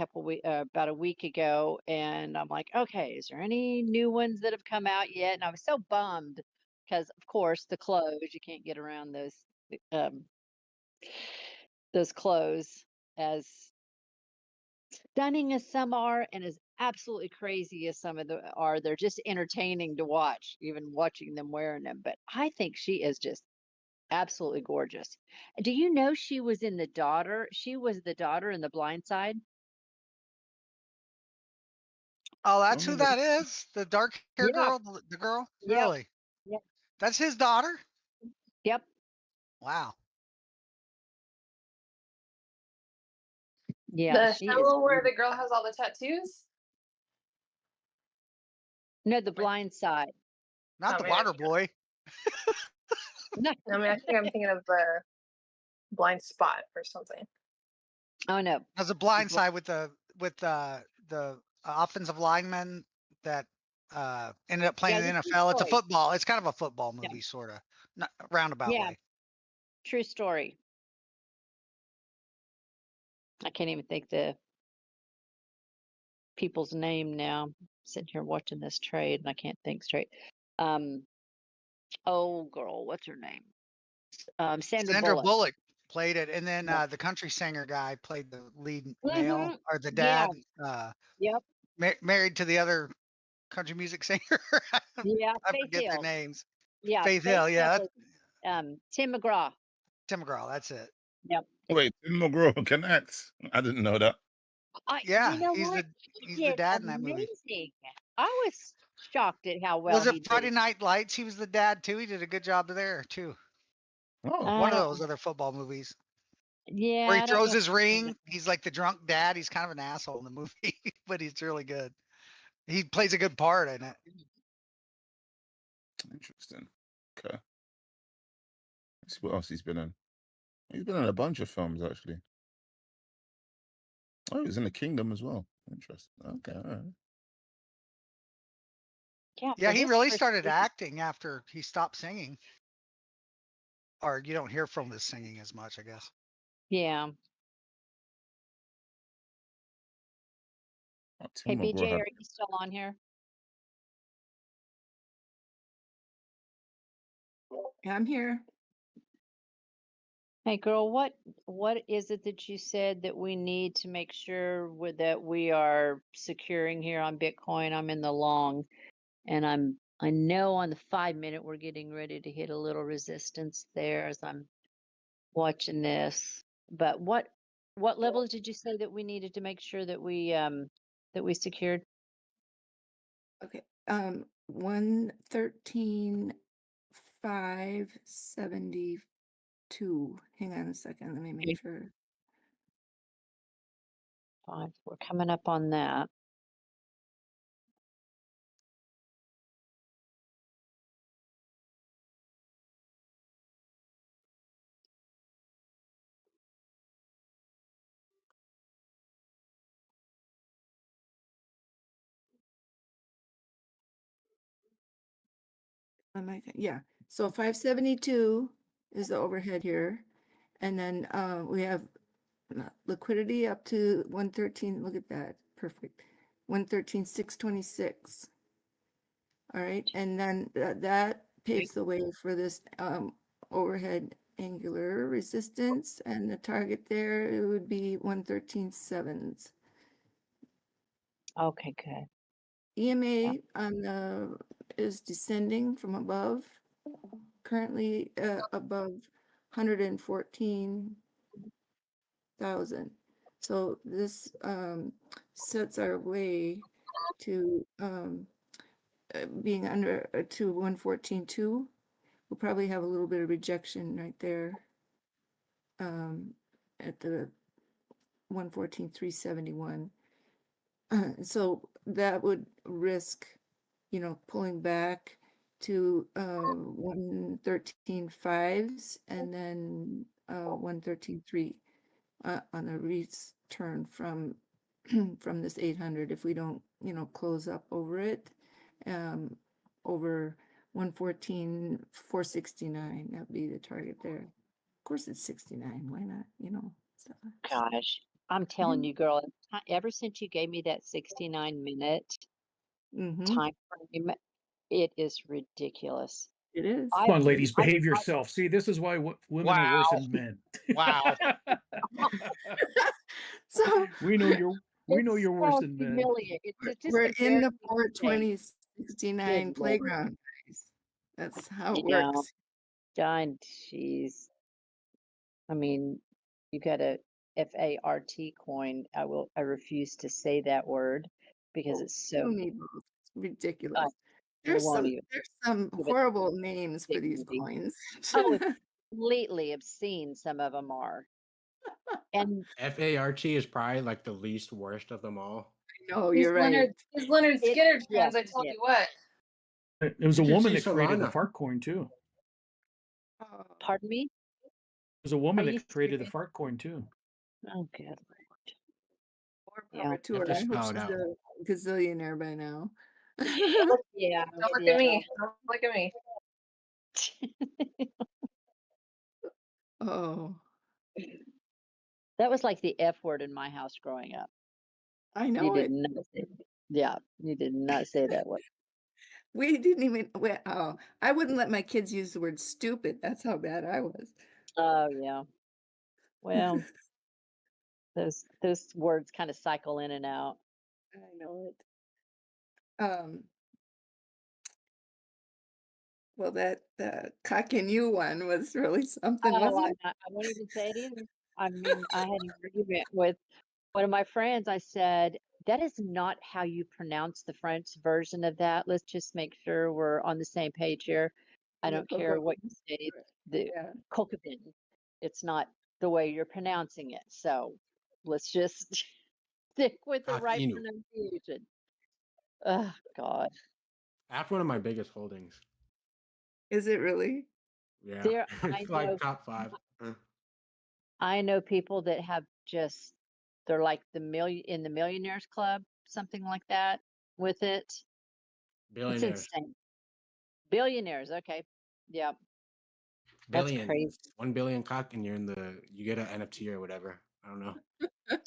S14: about a week ago, and I'm like, okay, is there any new ones that have come out yet? And I was so bummed because, of course, the clothes, you can't get around um, those clothes, as stunning as some are and as absolutely crazy as some of them are. They're just entertaining to watch, even watching them wearing them. But I think she is just absolutely gorgeous. Do you know she was in The Daughter? She was the daughter in The Blind Side.
S5: Oh, that's who that is? The dark hair
S14: Yeah.
S5: girl? The girl?
S14: Yep.
S5: Really?
S14: Yep.
S5: That's his daughter?
S14: Yep.
S5: Wow.
S14: Yeah,
S16: The
S14: she is
S16: show where
S14: beautiful.
S16: the girl has all the tattoos?
S14: No, The Blind Side.
S5: Not the
S16: maybe
S5: water boy.
S14: No.
S16: I mean, I think I'm thinking of the Blind Spot or something.
S14: Oh no.
S5: There's a blind side with the offensive lineman that ended up playing
S14: Yeah,
S5: in the
S14: the true
S5: NFL. It's a
S14: story.
S5: football. It's kind of a football
S14: Yeah.
S5: movie, sort of. Not roundabout
S14: Yeah.
S5: way.
S14: True story. I can't even think the people's name now. I'm sitting here watching this trade and I can't think straight. Oh girl, what's her name? Sandra
S5: Bullock played it, and then
S14: Yeah.
S5: the country singer guy played the lead
S14: Mhm.
S5: male or the
S14: Yeah.
S5: dad.
S14: Yep.
S5: Married to the other country music singer.
S14: Yeah.
S5: I
S14: Faith
S5: forget their
S14: Hill.
S5: names.
S14: Yeah.
S5: Faith Hill. Yeah,
S14: Hill is, Tim McGraw.
S5: Tim McGraw. That's it.
S14: Yep.
S17: Wait, Tim McGraw can act. I didn't know that.
S5: Yeah,
S14: You know
S5: he's
S14: what?
S5: the
S14: He did
S5: dad in that movie.
S14: amazing. I was shocked at how well
S5: Was
S14: he
S5: it Friday
S14: did.
S5: Night Lights? He was the dad too. He did a good job there too.
S17: Oh,
S5: One of those other football movies.
S14: Yeah.
S5: Where he
S14: I don't
S5: throws
S14: know.
S5: his ring. He's like the drunk dad. He's kind of an asshole in the movie, but he's really good. He plays a good part in it.
S17: interesting. Okay. Let's see what else he's been in. He's been in a bunch of films actually. Oh, he was in The Kingdom as well. Interesting. Okay, all right.
S5: Yeah, he really started acting after he stopped singing. Or you don't hear from his singing as much, I guess.
S14: Yeah.
S17: Oh,
S14: Hey,
S17: Tim
S14: BJ,
S17: McGraw had
S14: are you still on here?
S11: Yeah, I'm here.
S14: Hey, girl, what is it that you said that we need to make sure that we are securing here on Bitcoin? I'm in the long, and I know on the 5-minute we're getting ready to hit a little resistance there as I'm watching this. But what levels did you say that we needed to make sure that we secured?
S11: Okay. 113,572. Hang on a second. Let me make sure.
S14: 5. We're coming up on that.
S11: Yeah. So 572 is the overhead here. And then we have liquidity up to 113. Look at that. Perfect. 113,626. All right. And then that paves the way for this overhead angular resistance. And the target there, it would be 113.7s.
S14: Okay, good.
S11: EMA on the is descending from above, currently above 114,000. So this sets our way to being under to 114.2. We'll probably have a little bit of rejection right there at the 114,371. So that would risk, pulling back to 113.5s and then 113.3 on a return from from this 800 if we don't, close up over it, over 114.469. That'd be the target there. Of course, it's 69. Why not? Stuff.
S14: Gosh, I'm telling you, girl, ever since you gave me that 69-minute time frame, it is ridiculous.
S11: It is.
S13: Come on, ladies, behave yourself. See, this is why women are worse than men.
S5: Wow.
S11: So
S13: we know you're worse than men.
S14: Humiliating. It's just
S11: we're in the
S14: embarrassing.
S11: 420.69
S14: Good
S11: playground, guys. That's how it
S14: Yeah.
S11: works.
S14: God, jeez. I mean, you got a FART coin. I refuse to say that word because it's so
S11: It's ridiculous.
S14: I won't even
S11: There's some
S14: give it
S11: horrible names for these
S14: dignity.
S11: coins.
S14: Oh, it's completely obscene. Some of them are. And
S9: FART is probably like the least worst of them all.
S11: No, you're right.
S16: These Leonard Skinner trends,
S14: yes,
S16: I told
S14: yes.
S16: you what.
S13: It was a
S9: You should
S13: woman
S9: see
S13: that created the
S9: Solana.
S13: fart coin too.
S14: Pardon me?
S13: It was a woman
S14: Are you
S13: that created the
S14: serious?
S13: fart coin too.
S14: Oh, good Lord.
S11: More
S14: Yeah.
S11: power to
S9: You have
S11: her.
S9: to
S11: I hope
S9: spell it
S11: she's
S9: out.
S11: a gazillionaire by now.
S14: Yeah.
S16: Don't look
S14: yeah.
S16: at me. Don't look at me.
S11: Oh,
S14: That was like the F word in my house growing up.
S11: I
S14: You
S11: know
S14: did
S11: it.
S14: not say Yeah, you did not say that word.
S11: We didn't even. I wouldn't let my kids use the word stupid. That's how bad I was.
S14: Oh yeah. Well, those words kind of cycle in and out.
S11: I know it. Well, the cock and you one was really something,
S14: Oh,
S11: wasn't
S14: I won't even say it either. I mean, I had an argument with one of my friends. I said, that is not how you pronounce the French version of that. Let's just make sure we're on the same page here. I
S11: Yeah,
S14: don't care what you say. It's the
S11: Yeah.
S14: Kokobin. It's not the way you're pronouncing it. So let's just stick with the right
S9: Inu.
S14: pronunciation. Oh, God.
S9: That's one of my biggest holdings.
S11: Is it really?
S9: Yeah.
S14: There,
S9: It's like top 5.
S14: I know people that have just, they're like in the millionaires club, something like that with it. It's
S9: Billionaires.
S14: insane. Billionaires. Okay. Yeah. That's
S9: Billion.
S14: crazy.
S9: 1 billion cock and you get an NFT or whatever. I don't know.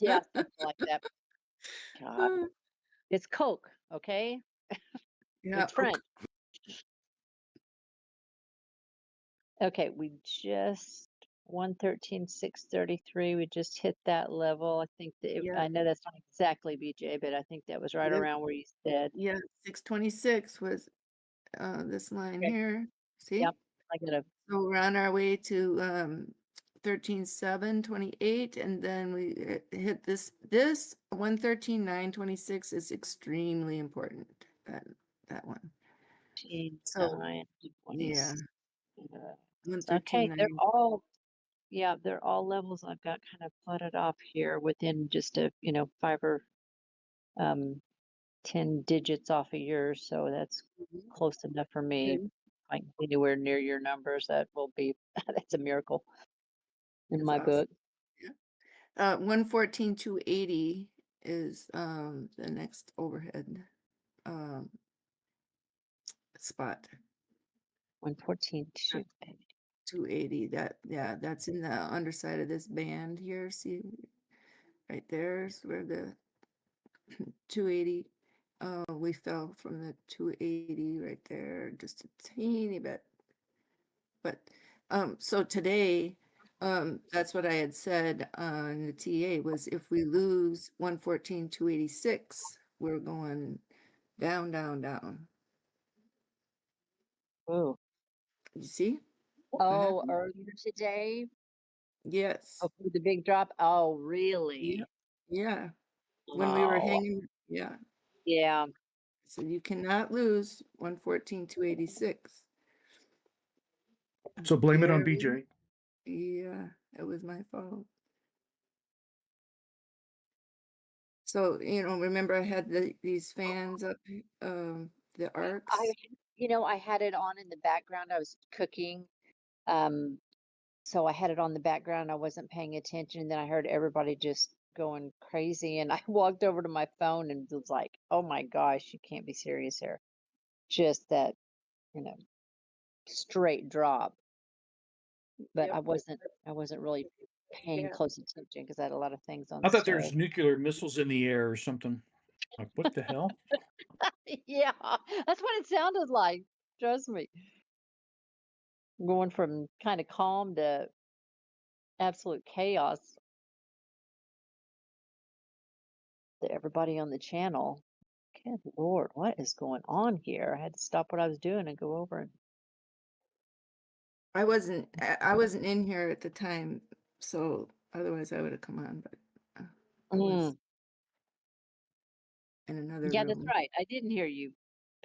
S14: Yeah. Something like that. God. It's Coke. Okay.
S11: Yeah.
S14: It's French. Okay. We just 113,633. We just hit that level. I think that
S11: Yeah.
S14: I know that's not exactly BJ, but I think that was right
S11: Yeah.
S14: around where you said.
S11: Yeah, 626 was this line
S14: Okay.
S11: here. See?
S14: Yep. I got a
S11: So we're on our way to 13,728, and then we hit this 113,926 is extremely important. That one. So
S14: 9,
S11: yeah,
S14: Okay, they're
S11: 113,9.
S14: all, yeah, they're all levels I've got kind of plotted off here within just a, 5 or 10 digits off of yours. So that's close enough for me.
S11: Okay.
S14: If I can be anywhere near your numbers, that will be, that's a miracle in
S11: That's
S14: my
S11: awesome.
S14: book.
S11: Yeah. 114,280 is the next overhead spot.
S14: 114,280.
S11: 280. That's in the underside of this band here. See, right there's where the 280. We fell from the 280 right there, just a teeny bit. But so today, that's what I had said on the TA was if we lose 114,286, we're going down, down, down.
S14: Oh.
S11: You see?
S14: Oh, earlier today?
S11: Yes.
S14: Oh, the big drop? Oh, really?
S11: Yeah. When we were
S14: Oh,
S11: hanging, yeah.
S14: yeah.
S11: So you cannot lose 114,286.
S13: So blame it on BJ.
S11: Yeah, it was my fault. So, remember I had these fans up, the arcs.
S14: I had it on in the background. I was cooking. So I had it on the background. I wasn't paying attention. Then I heard everybody just going crazy. And I walked over to my phone and was like, oh my gosh, you can't be serious here. Just that, straight drop. But
S11: Yep.
S14: I wasn't really paying
S11: Yeah.
S14: close attention because I had a lot of things on
S13: I
S14: the
S13: thought
S14: stove.
S13: there's nuclear missiles in the air or something. Like, what the hell?
S14: Yeah, that's what it sounded like. Trust me. Going from kind of calm to absolute chaos to everybody on the channel. Good Lord, what is going on here? I had to stop what I was doing and go over and
S11: I wasn't in here at the time, so otherwise I would have come on, but I was in another
S14: yeah, that's
S11: room.
S14: right. I didn't hear you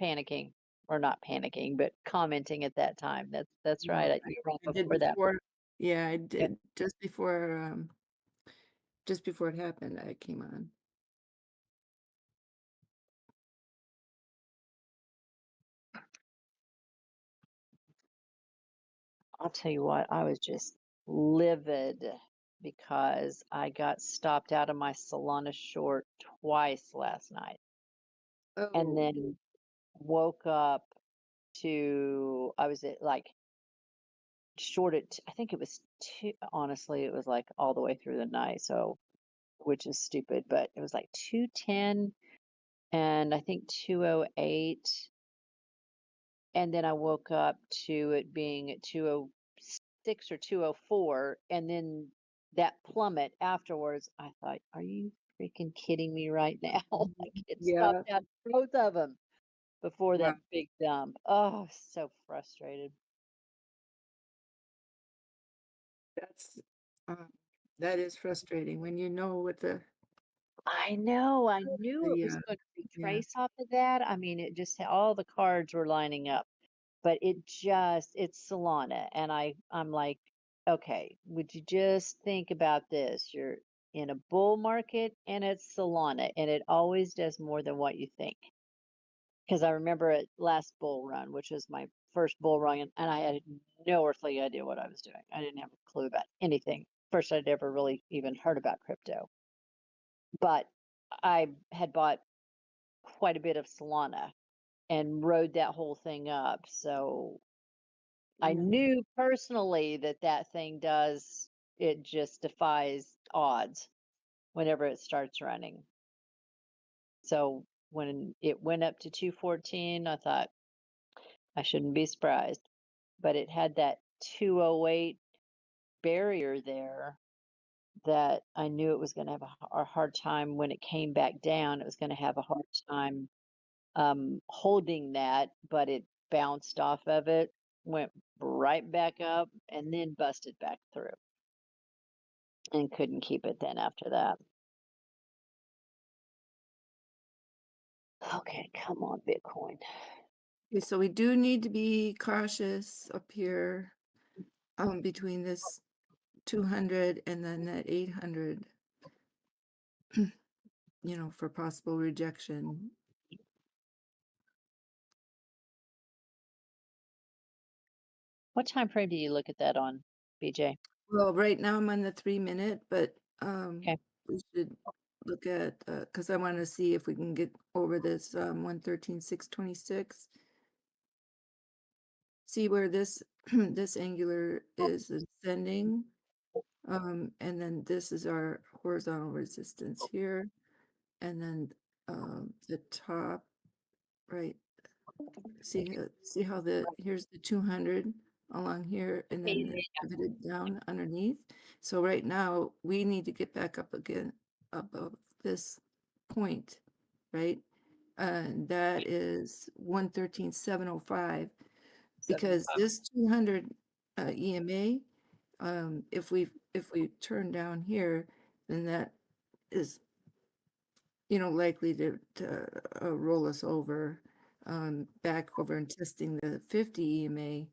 S14: panicking or not panicking, but commenting at that time. That's
S11: No,
S14: right. You were on
S11: I did
S14: before that.
S11: before. Yeah, I
S14: Yep.
S11: did just before it happened. I came on.
S14: I'll tell you what, I was just livid because I got stopped out of my Solana short twice last night. And then woke up to, I was at like shorted, I think it was honestly, it was like all the way through the night. So, which is stupid, but it was like 210 and I think 208. And then I woke up to it being at 206 or 204. And then that plummet afterwards, I thought, are you freaking kidding me right now? Like it
S11: Yeah.
S14: stopped out both of them before
S11: Wow.
S14: that big dump. Oh, so frustrated.
S11: That is frustrating when you know what the
S14: I know. I knew it was going to
S11: yeah.
S14: retrace off of that. I mean, it just all the cards were lining up, but it's Solana, and I'm like, okay, would you just think about this? You're in a bull market, and it's Solana, and it always does more than what you think. Because I remember it last bull run, which was my first bull run, and I had no earthly idea what I was doing. I didn't have a clue about anything. First, I'd ever really even heard about crypto. But I had bought quite a bit of Solana and rode that whole thing up. So I knew personally that thing it just defies odds whenever it starts running. So when it went up to 214, I thought I shouldn't be surprised. But it had that 208 barrier there that I knew it was going to have a hard time when it came back down. It was going to have a hard time holding that, but it bounced off of it, went right back up, and then busted back through and couldn't keep it then after that. Okay, come on, Bitcoin.
S11: Okay, so we do need to be cautious up here between this 200 and then that 800, for possible rejection.
S14: What time frame do you look at that on, BJ?
S11: Well, right now I'm on the 3-minute, but
S14: Okay.
S11: we should look at because I want to see if we can get over this 113,626. See where this this angular is ascending, and then this is our horizontal resistance here, and then the top, right? See how here's the 200 along here, and then it pivoted down underneath. So right now we need to get back up again above this point, right? And that is 113,705, because this 200 EMA, if we turn down here, then that is likely to roll us over back over and testing the 50 EMA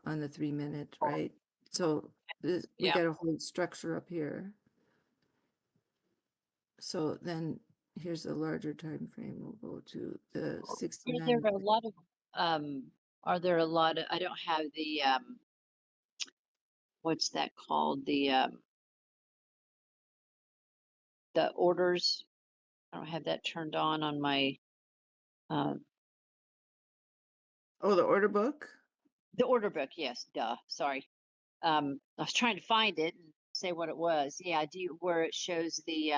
S11: on the 3-minute, right? So we got a whole structure up here. So then, here's a larger time frame. We'll go to the
S14: Are
S11: 69.
S14: there a lot of are there a lot of, I don't have the what's that called? The orders. I don't have that turned on my um
S11: Oh, the order book?
S14: the order book, yes, duh. Sorry. I was trying to find it and say what it was. Yeah, do you where it shows the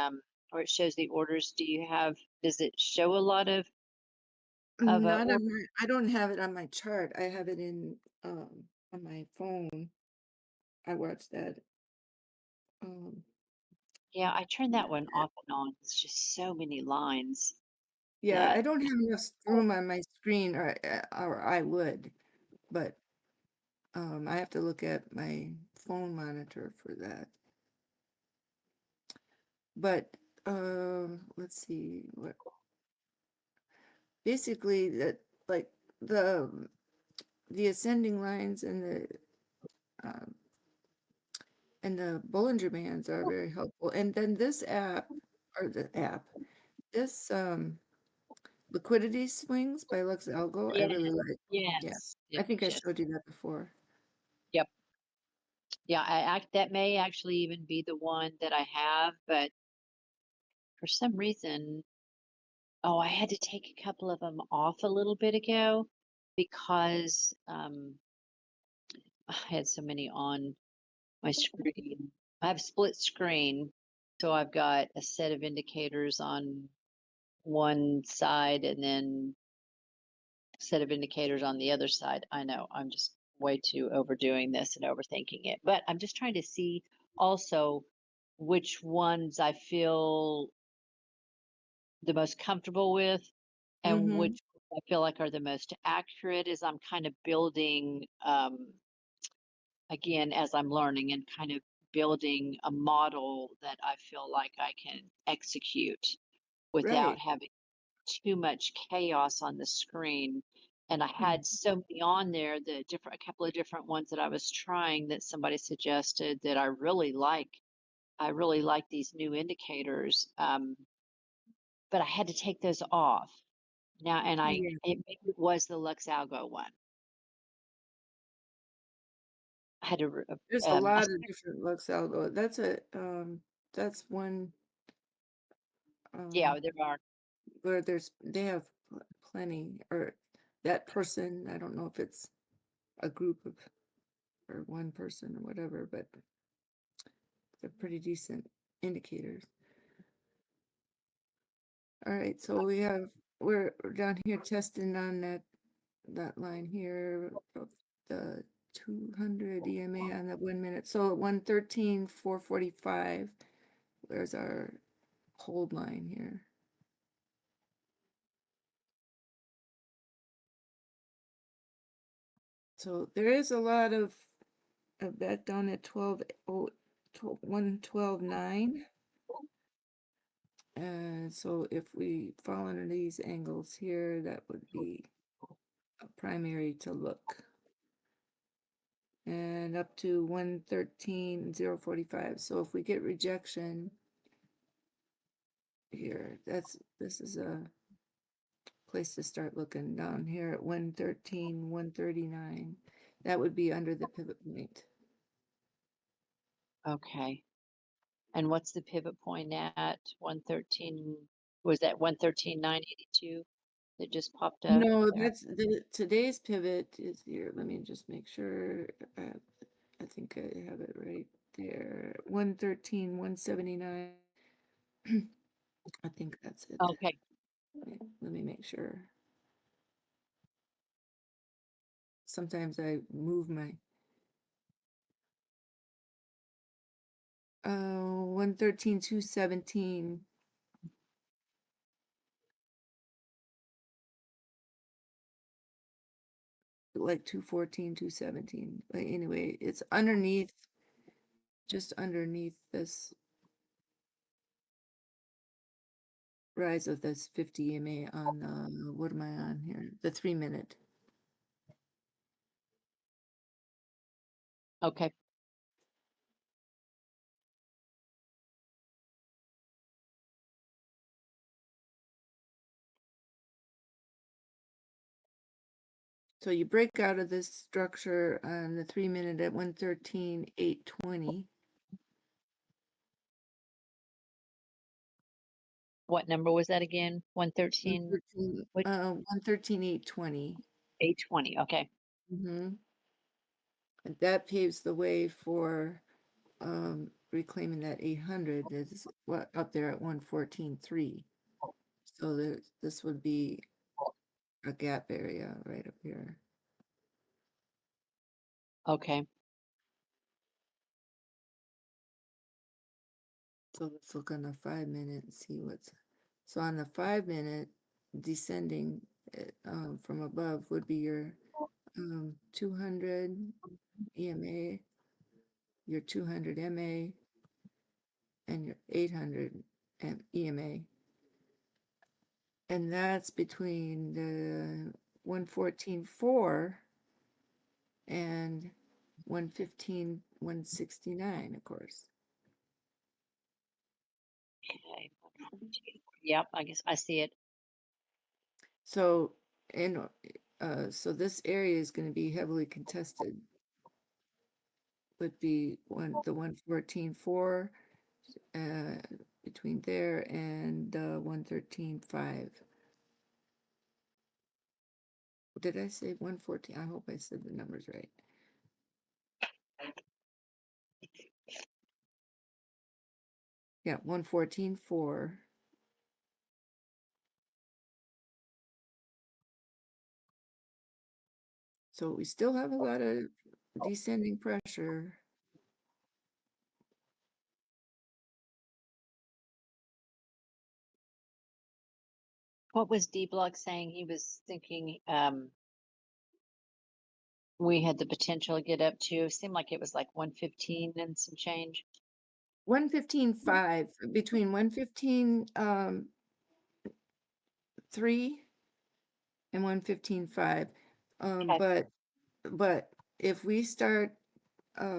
S14: orders, do you have, does it show a lot of
S11: Not
S14: orders?
S11: on my, I don't have it on my chart. I have it in on my phone. I watched that.
S14: Yeah, I turned that one off and on. It's just so many lines.
S11: Yeah, I
S14: That
S11: don't have enough room on my screen, or I would, but I have to look at my phone monitor for that. But let's see what. Basically, that like the ascending lines and the Bollinger Bands are very helpful. And then this this Liquidity Swings by Lux Algo, I
S14: yeah,
S11: really like. Yeah,
S14: yes,
S11: I think I
S14: yes.
S11: showed you that before.
S14: Yep. Yeah, that may actually even be the one that I have, but for some reason, oh, I had to take a couple of them off a little bit ago because I had so many on my screen. I have split screen, so I've got a set of indicators on one side and then a set of indicators on the other side. I know I'm just way too overdoing this and overthinking it, but I'm just trying to see also which ones I feel the most comfortable with and which I feel like are the most accurate as I'm kind of building again, as I'm learning and kind of building a model that I feel like I can execute without
S11: Right.
S14: having too much chaos on the screen. And I had so many on there, a couple of different ones that I was trying that somebody suggested that I really like. I really like these new indicators, but I had to take those off now. And
S11: Yeah.
S14: it was the Lux Algo one. I had to.
S11: There's a lot of different Lux Algo. That's one.
S14: Yeah, there are.
S11: Where they have plenty, or that person, I don't know if it's a group of or one person or whatever, but they're pretty decent indicators. All right, so we're down here testing on that line here of the 200 EMA on that 1 minute. So at 113,445, there's our hold line here. So there is a lot of that down at 112.9. And so if we fall under these angles here, that would be a primary to look. And up to 113,045. So if we get rejection here, this is a place to start looking down here at 113, 139. That would be under the pivot point.
S14: Okay. And what's the pivot point at 113? Was that 113,982 that just popped up?
S11: No, that's today's pivot is here. Let me just make sure. I think I have it right there. 113, 179. I think that's it.
S14: Okay.
S11: Let me make sure. Sometimes I move my 113, 217. Like 214, 217. But anyway, it's underneath, just underneath this rise of this 50 EMA on what am I on here? The 3 minute.
S14: Okay.
S11: So you break out of this structure on the 3 minute at 113.820.
S14: What number was that again? 113?
S11: 113.820.
S14: 820. Okay.
S11: Mm-hmm. And that paves the way for reclaiming that 800 is what up there at 114.3. So this would be a gap area right up here.
S14: Okay.
S11: So let's look on the 5 minute and see what's. So on the 5 minute, descending from above would be your 200 EMA, your 200 MA, and your 800 EMA. And that's between the 114.4 and 115.169, of course.
S14: Okay. Yep, I guess I see it.
S11: So, and so this area is going to be heavily contested. Would be the 114.4 between there and 113.5. Did I say 114? I hope I said the numbers right. Yeah, 114.4. So we still have a lot of descending pressure.
S14: What was Dbloc saying? He was thinking we had the potential to get up to, seemed like it was like 115 and some change.
S11: 115.5, between 115.3 and 115.5.
S14: Okay.
S11: But if we start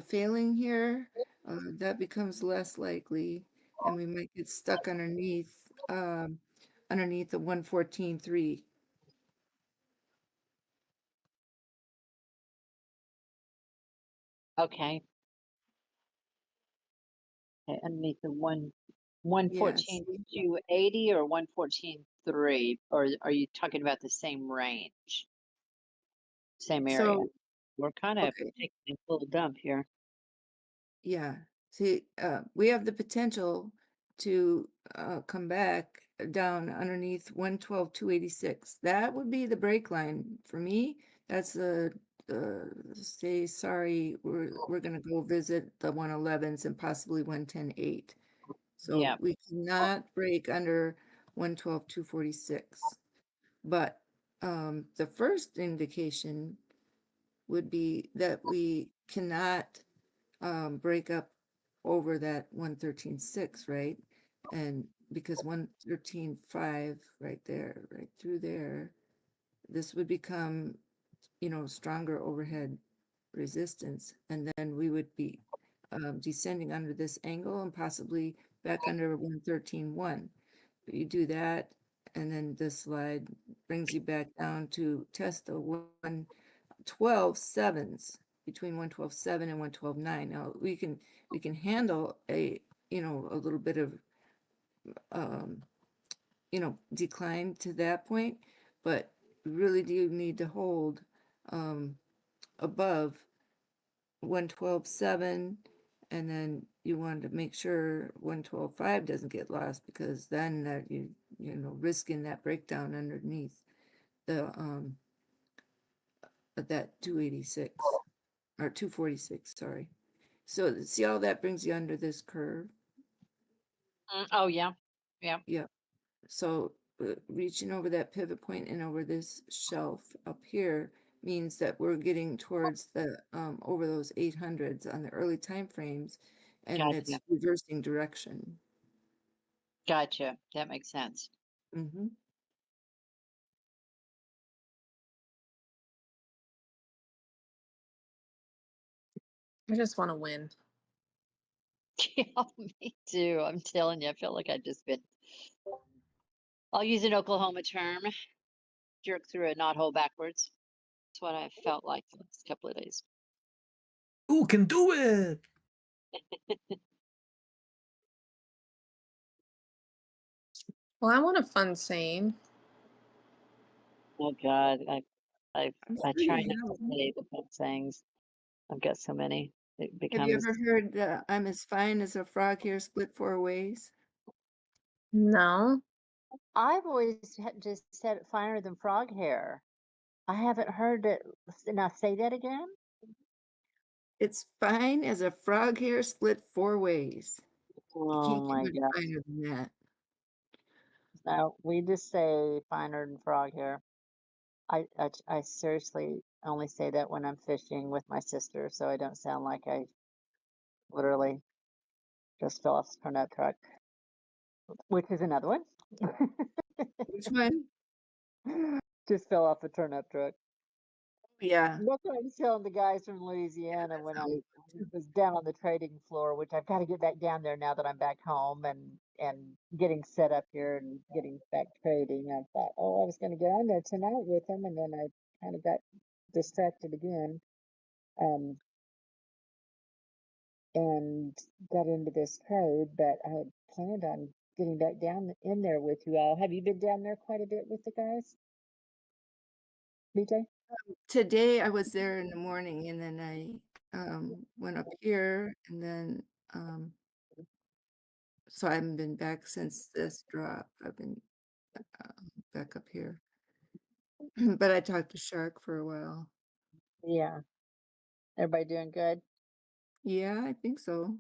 S11: failing here, that becomes less likely, and we might get stuck underneath the 114.3.
S14: Okay. Okay, underneath the 114.280 or 114.3, or are you talking about the same range? Same area.
S11: So
S14: We're kind of
S11: okay.
S14: taking a little dump here.
S11: Yeah. See, we have the potential to come back down underneath 112.286. That would be the break line for me. That's the say sorry. We're gonna go visit the 111s and possibly 110.8. So
S14: Yeah.
S11: we cannot break under 112.246. But the first indication would be that we cannot break up over that 113.6, right? And because 113.5 right there, right through there, this would become, stronger overhead resistance. And then we would be descending under this angle and possibly back under 113.1. But you do that, and then this slide brings you back down to test the 112.7s, between 112.7 and 112.9. Now we can handle a little bit of decline to that point, but really do need to hold above 112.7, and then you want to make sure 112.5 doesn't get lost, because then that risking that breakdown underneath the that 286 or 246, sorry. So see how that brings you under this curve?
S14: Oh, yeah. Yeah.
S11: Yeah. So reaching over that pivot point and over this shelf up here means that we're getting towards the over those 800s on the early time frames, and it's
S14: Gotcha.
S11: reversing direction.
S14: Gotcha. That makes sense.
S11: Mm-hmm.
S16: I just want to win.
S14: Yeah, me too. I'm telling you, I feel like I've just been, I'll use an Oklahoma term, jerk through a knothole backwards. That's what I felt like the last couple of days.
S13: Who can do it?
S16: Well, I want a fun saying.
S14: Oh God, I
S11: sure
S14: try
S11: you
S14: not
S11: have
S14: to
S11: one.
S14: say the bad sayings. I've got so many. It
S11: Have you
S14: becomes
S11: ever heard I'm as fine as a frog here split 4 ways?
S16: No.
S14: I've always just said it finer than frog hair. I haven't heard it. Now say that again.
S11: It's fine as a frog hair split 4 ways. You
S14: Oh
S11: can't get
S14: my
S11: much
S14: God.
S11: finer than that.
S14: No, we just say finer than frog hair. I seriously only say that when I'm fishing with my sister, so I don't sound like I literally just fell off the turnip truck, which is another one.
S11: Which one?
S14: Just fell off a turnip truck.
S11: Yeah.
S14: That's what I was telling the guys from Louisiana when I was down on the trading floor, which I've got to get back down there now that I'm back home and getting set up here and getting back trading. I thought, oh, I was going to go on there tonight with them, and then I kind of got distracted again, and got into this trade. But I had planned on getting back down in there with you all. Have you been down there quite a bit with the guys, BJ?
S11: Today I was there in the morning and then I went up here and then so I haven't been back since this drop. I've been back up here. But I talked to Shark for a while.
S14: Yeah. Everybody doing good?
S11: Yeah, I think so.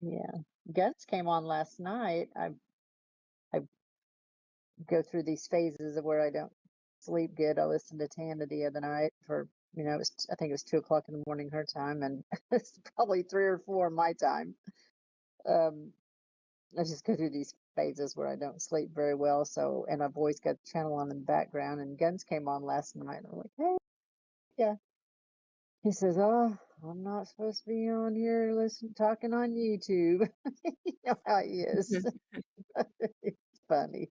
S14: Yeah. Guts came on last night. I go through these phases of where I don't sleep good. I listened to Tana the other night for, it was, I think it was 2 o'clock in the morning her time, and it's probably 3 or 4 my time. I just go through these phases where I don't sleep very well. So, and I've always got the channel on in the background, and Guns came on last night. And I'm like, hey, yeah. He says, oh, I'm not supposed to be on here talking on YouTube. You know how he is. It's funny.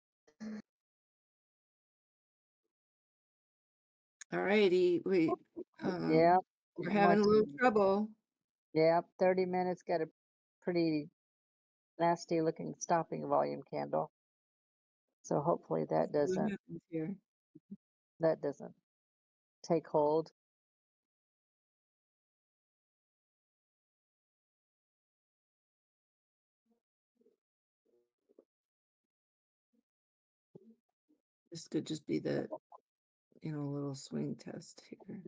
S11: All righty. Wait.
S14: Yeah.
S11: We're having a little trouble.
S14: Yeah, 30 minutes got a pretty nasty looking stopping volume candle. So hopefully that
S11: What
S14: doesn't
S11: happens here?
S14: take hold.
S11: This could just be the, little swing test here.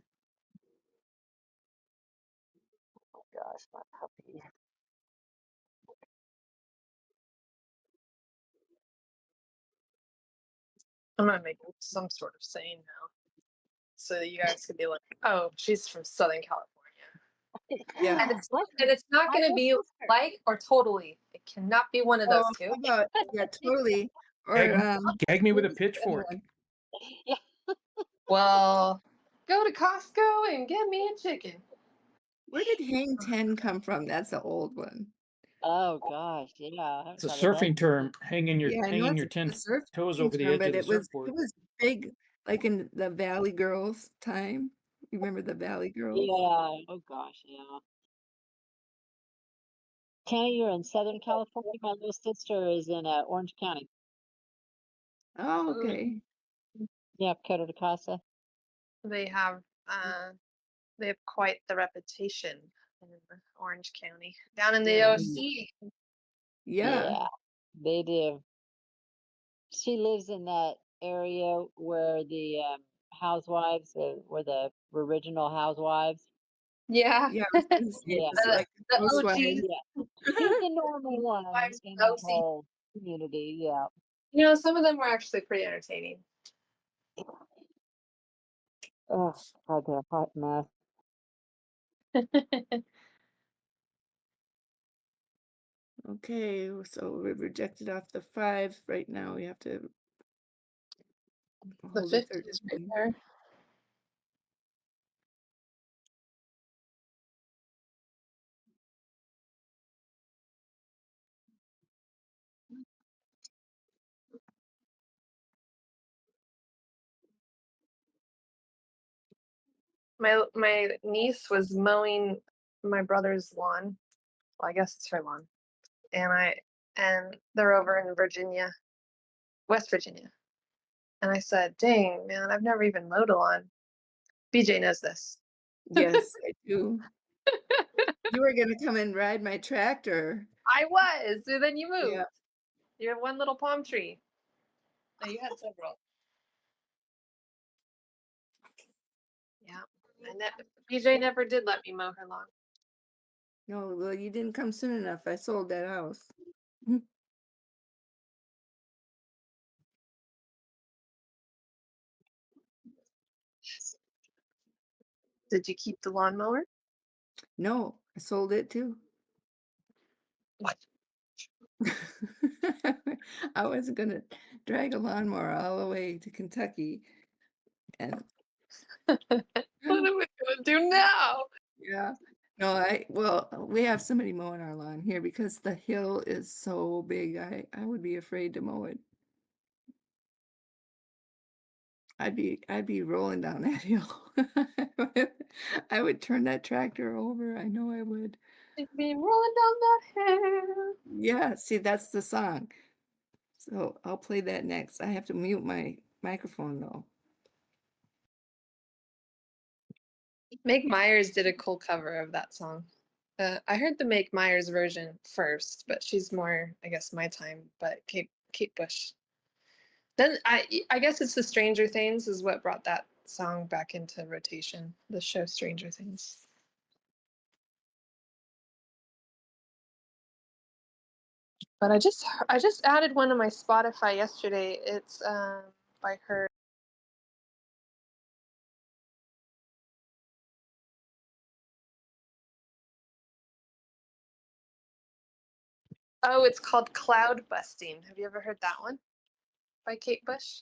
S14: Oh gosh, my puppy.
S16: I'm gonna make some sort of saying now, so that you guys could be like, "Oh, she's from Southern California."
S11: Yeah.
S16: And it's not gonna be like or totally. It cannot be one of those two.
S11: How about, yeah, totally. Or
S13: Gag me with a pitchfork.
S16: Well, go to Costco and get me a chicken.
S11: Where did hang 10 come from? That's an old one.
S14: Oh gosh, yeah.
S13: It's a surfing term. Hanging your
S11: Yeah, I know it's
S13: 10
S11: a surf
S13: toes over the
S11: term,
S13: edge
S11: but
S13: of the
S11: it was
S13: surfboard.
S11: big, like in the Valley Girls time. You remember the Valley Girls?
S14: Yeah. Oh gosh, yeah. Kenny, you're in Southern California. My little sister is in Orange County.
S11: Oh, okay.
S14: Yeah, Coto de Casa.
S16: They have quite the reputation in Orange County, down in the
S11: Yeah.
S16: OC.
S11: Yeah.
S14: They do. She lives in that area where the housewives were the original housewives.
S16: Yeah.
S11: Yeah, I was gonna say,
S14: Yeah.
S11: it's like
S16: The
S11: housewives.
S16: OG.
S14: Yeah. She's the normal one in the
S16: OC.
S14: whole community. Yeah.
S16: Some of them were actually pretty entertaining.
S14: Oh, God, they're a hot mess.
S11: Okay, so we've rejected off the 5 right now. We have to
S16: The
S11: hold the
S16: 50 is right
S11: 13.
S16: there. My niece was mowing my brother's lawn. Well, I guess it's her lawn. And they're over in Virginia, West Virginia. And I said, "Dang, man, I've never even mowed a lawn." BJ knows this.
S11: Yes, I do. You were gonna come and ride my tractor.
S16: I was. So then you moved.
S11: Yeah.
S16: You have one little palm tree. No, you had several. Yeah. And BJ never did let me mow her lawn.
S11: No, well, you didn't come soon enough. I sold that house.
S16: Did you keep the lawnmower?
S11: No, I sold it too.
S16: What?
S11: I wasn't gonna drag a lawnmower all the way to Kentucky. And
S16: What am I gonna do now?
S11: yeah. No, well, we have somebody mowing our lawn here because the hill is so big. I would be afraid to mow it. I'd be rolling down that hill. I would turn that tractor over. I know I would.
S16: I'd be rolling down that hill.
S11: Yeah, see, that's the song. So I'll play that next. I have to mute my microphone though.
S16: Meg Myers did a cool cover of that song. I heard the Meg Myers version first, but she's more, I guess, my time. But Kate Bush. Then I guess it's the Stranger Things is what brought that song back into rotation. The show Stranger Things. But I just added one to my Spotify yesterday. It's by her. Oh, it's called Cloud Busting. Have you ever heard that one? By Kate Bush?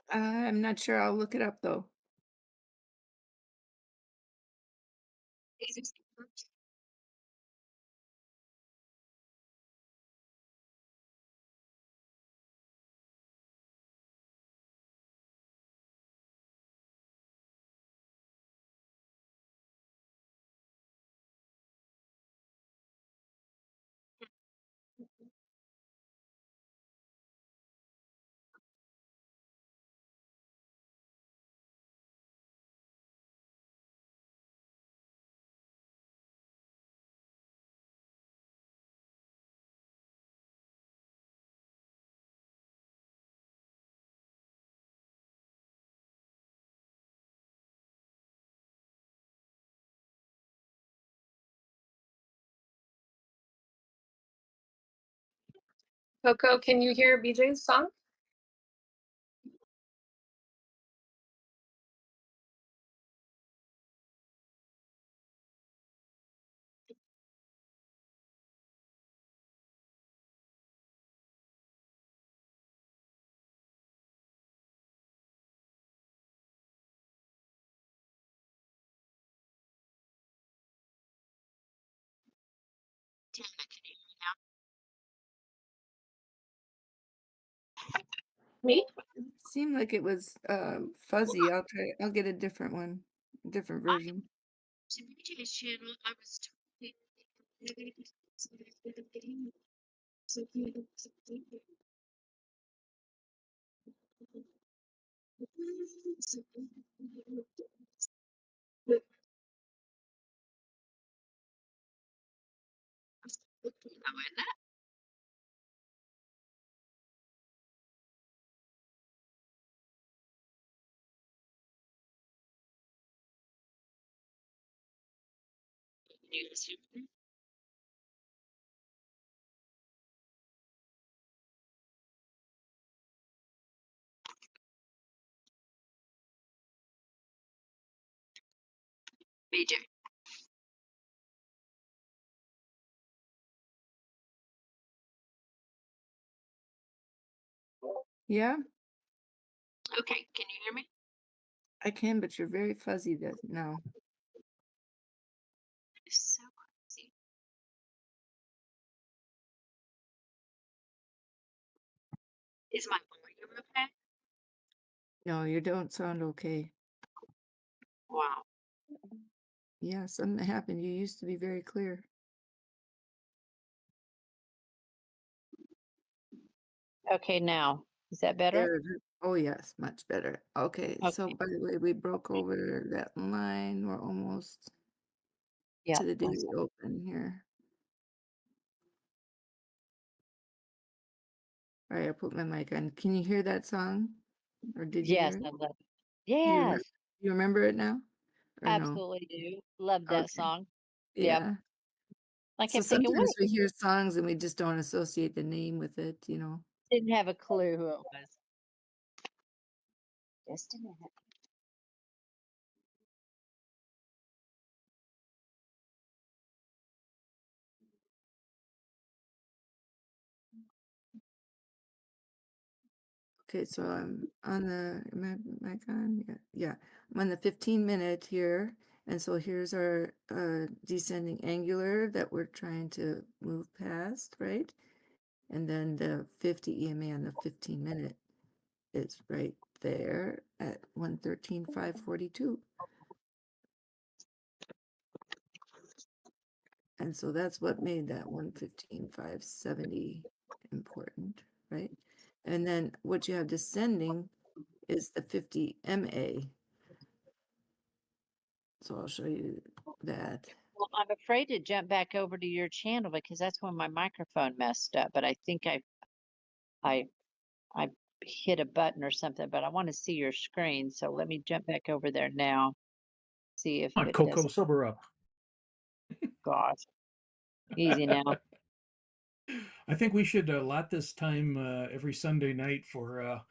S11: I'm not sure. I'll look it up though.
S16: Coco, can you hear BJ's song? Me?
S11: It seemed like it was fuzzy. I'll get a different one, a different version.
S2: To BJ's channel, I was BJ.
S11: Yeah,
S2: Okay, can you hear me?
S11: I can, but you're very fuzzy now.
S2: So crazy. Is my volume okay?
S11: No, you don't sound okay.
S2: Wow.
S11: Yeah, something happened. You used to be very clear.
S14: Okay, now is that better?
S11: There. Oh, yes, much better. Okay, so
S14: Okay.
S11: by the way, we broke over that line. We're almost
S14: Yeah.
S11: to the daily open here. All right, I put my mic on. Can you hear that song? Or did you
S14: Yes,
S11: hear it?
S14: I love it.
S11: Do you remember,
S14: Yes,
S11: you remember it now? Or no?
S14: absolutely do. Love that
S11: Okay.
S14: song. Yep.
S11: Yeah.
S14: I
S11: So
S14: kept thinking,
S11: sometimes
S14: wait,
S11: we hear songs and we just don't associate the name with it, you know.
S14: didn't have a clue who it was. Just a minute.
S11: Okay, so I'm on the, am I mic on? Yeah, yeah. I'm on the 15-minute here. And so here's our descending angular that we're trying to move past, right? And then the 50 EMA on the 15-minute is right there at 113,542. And so that's what made that 115,570 important, right? And then what you have descending is the 50 MA. So I'll show you that.
S14: Well, I'm afraid to jump back over to your channel because that's when my microphone messed up. But I think I hit a button or something. But I want to see your screen, so let me jump back over there now. See if
S13: Come on,
S14: it
S13: Coco,
S14: does.
S13: sober up.
S14: Gosh, easy now.
S13: I think we should allot this time every Sunday night for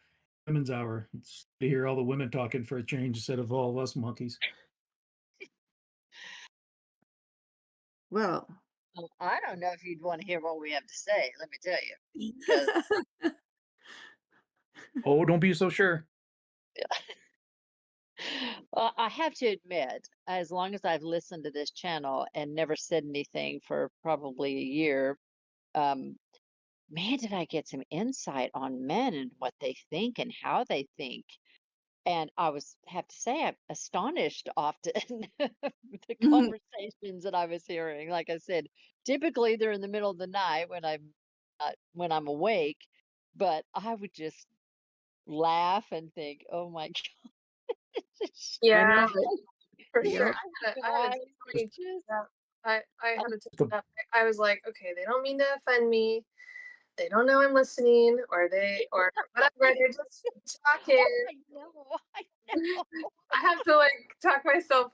S13: Women's Hour. It's to hear all the women talking for a change instead of all of us monkeys.
S11: Well,
S14: Well, I don't know if you'd want to hear what we have to say. Let me tell you, because
S13: Oh, don't be so sure.
S14: well, I have to admit, as long as I've listened to this channel and never said anything for probably a year, man, did I get some insight on men and what they think and how they think. And I have to say, I'm astonished often the conversations that I was hearing. Like I said, typically they're in the middle of the night when I'm awake, but I would just laugh and think, "Oh my gosh,
S11: I know
S16: Yeah,
S11: it.
S16: for sure.
S11: Yep.
S16: I had a
S14: guys,
S16: totally
S14: just
S16: I had to take
S13: The-
S16: that. I was like, okay, they don't mean to offend me. They don't know I'm listening, or whatever. They're just talking.
S14: I know, I know."
S16: I have to like talk myself,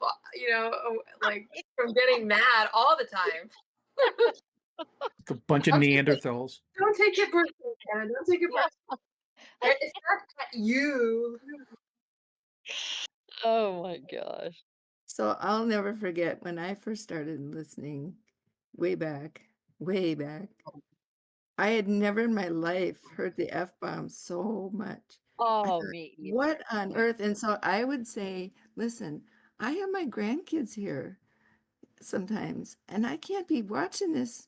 S16: like from getting mad all the time.
S13: A bunch of
S16: I'm just like,
S13: Neanderthals.
S16: don't take it personally, Kevin. Don't take it
S14: Yeah.
S16: personally. It's not at you.
S14: Oh my gosh.
S11: So I'll never forget when I first started listening way back. I had never in my life heard the F-bomb so much. I
S14: Oh,
S11: thought,
S14: me either.
S11: what on earth? And so I would say, listen, I have my grandkids here sometimes, and I can't be watching this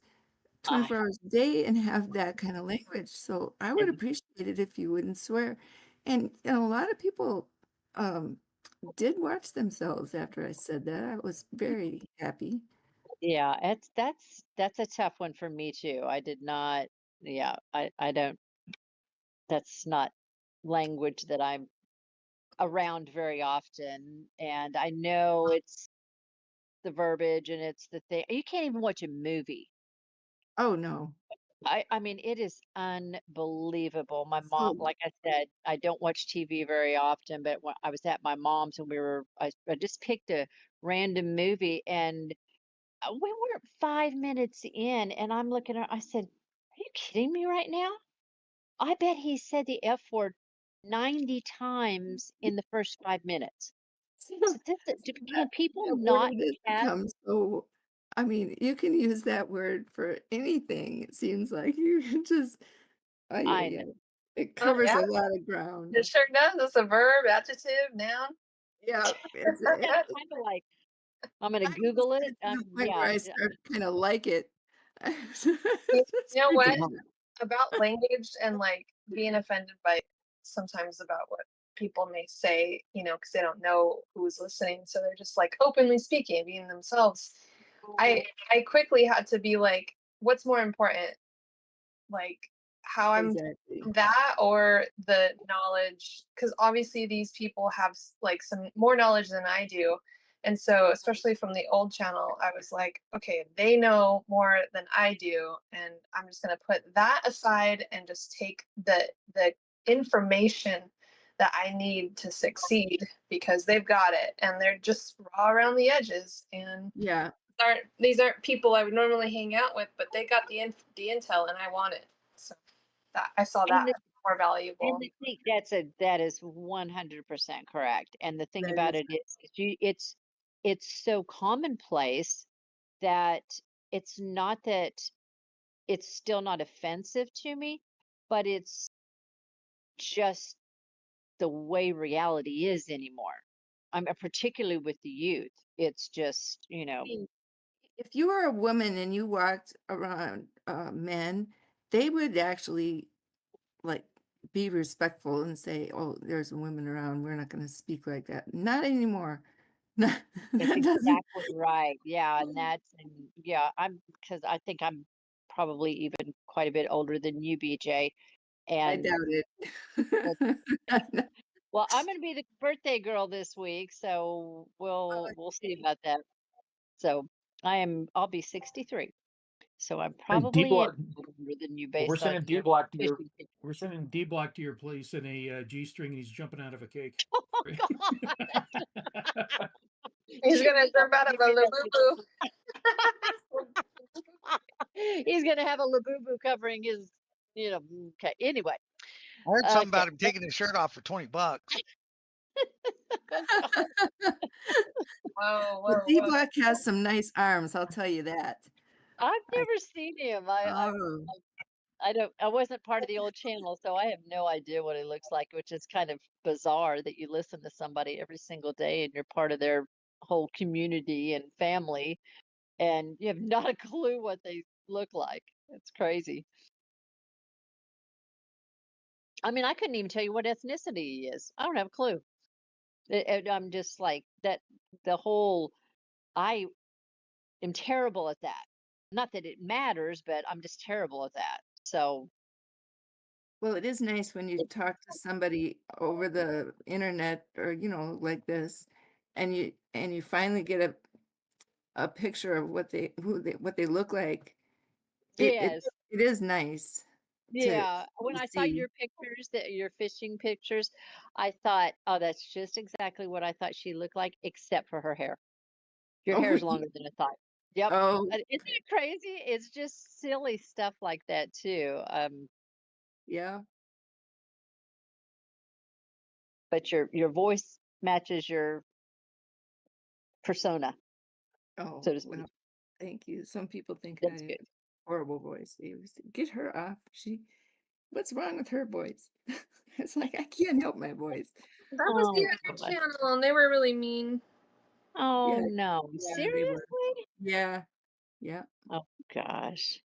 S11: 24 hours a day and have that kind of language. So I would appreciate it if you wouldn't swear. And a lot of people did watch themselves after I said that. I was very happy.
S14: Yeah, that's a tough one for me too. I did not, yeah, I don't, that's not language that I'm around very often. And I know it's the verbiage and it's the thing. You can't even watch a movie.
S11: Oh, no.
S14: I mean, it is unbelievable. My mom,
S11: So,
S14: like I said, I don't watch TV very often, but when I was at my mom's and I just picked a random movie and we were 5 minutes in and I'm looking at her, I said, "Are you kidding me right now? I bet he said the F word 90 times in the first 5 minutes." So can people
S11: that
S14: not
S11: word has
S14: have
S11: become so, I mean, you can use that word for anything. It seems like you can just, oh,
S14: I
S11: yeah.
S14: know.
S11: It
S16: Oh
S11: covers
S16: yeah,
S11: a lot of ground.
S16: it sure does. It's a verb, adjective, noun.
S11: Yeah,
S14: It's kind of like I'm gonna
S11: I just
S14: Google
S11: get
S14: it.
S11: to the point where
S14: Yeah,
S11: I start kind of like it.
S16: You
S11: It's
S16: know what?
S11: ridiculous.
S16: About language and like being offended by sometimes about what people may say, because they don't know who's listening, so they're just like openly speaking, being themselves. I quickly had to be like, what's more important, like how I'm that or the knowledge? Because obviously these people have like some more knowledge than I do. And so, especially from the old channel, I was like, okay, they know more than I do, and I'm just going to put that aside and just take the information that I need to succeed, because they've got it and they're just raw around the edges. And
S11: yeah,
S16: these aren't people I would normally hang out with, but they got the intel and I want it. So that I saw that as more valuable.
S14: And I think that is 100% correct. And the thing
S11: That
S14: about
S11: is
S14: it is it's so commonplace that it's not that it's still not offensive to me, but it's just the way reality is anymore. I'm particularly with the youth. It's just,
S11: I mean, if you were a woman and you walked around men, they would actually like be respectful and say, "Oh, there's a woman around. We're not going to speak like that." Not anymore. That
S14: That's
S11: doesn't.
S14: exactly right. Yeah, I'm because I think I'm probably even quite a bit older than you, BJ.
S11: I
S14: And
S11: doubt it.
S14: well, I'm going to be the birthday girl this week, so we'll see about that. So I'll be 63. So I'm probably
S13: D-Block.
S14: older than you
S13: We're
S14: based on
S13: sending
S14: your
S13: D-Block to your.
S14: fishing picture.
S13: We're sending D-Block to your place in a G-string, and he's jumping out of a cake.
S14: Oh God.
S16: He's gonna jump out of a Labubu.
S14: He's gonna have a Labubu covering his, okay. Anyway.
S5: I heard something about
S14: Okay.
S5: him taking his shirt off for $20.
S16: Whoa,
S11: Well,
S16: whoa, whoa.
S11: Dbloc has some nice arms, I'll tell you that.
S14: I've never seen him.
S11: Oh,
S14: I wasn't part of the old channel, so I have no idea what he looks like, which is kind of bizarre that you listen to somebody every single day and you're part of their whole community and family, and you have not a clue what they look like. It's crazy. I mean, I couldn't even tell you what ethnicity he is. I don't have a clue. I'm just like that. The whole, I am terrible at that. Not that it matters, but I'm just terrible at that. So
S11: well, it is nice when you talk to somebody over the internet or, like this, and you finally get a picture of what they look like.
S14: yes.
S11: It is nice
S14: Yeah, when
S11: to
S14: I saw
S11: see.
S14: your pictures, your fishing pictures, I thought, oh, that's just exactly what I thought she looked like, except for her hair. Your
S11: Oh,
S14: hair is longer than I thought. Yep.
S11: oh,
S14: Isn't it crazy? It's just silly stuff like that too.
S11: yeah.
S14: But your voice matches your persona,
S11: Oh,
S14: so to speak.
S11: well, thank you. Some people think I
S14: That's
S11: have
S14: good.
S11: a horrible voice. They always say, get her off. What's wrong with her voice? It's like, I can't help my voice.
S16: That was the
S14: Oh,
S16: other
S14: God.
S16: channel, and they were really mean.
S14: Oh
S11: Yeah,
S14: no,
S11: yeah, they were.
S14: seriously?
S11: Yeah, yeah.
S14: Oh gosh.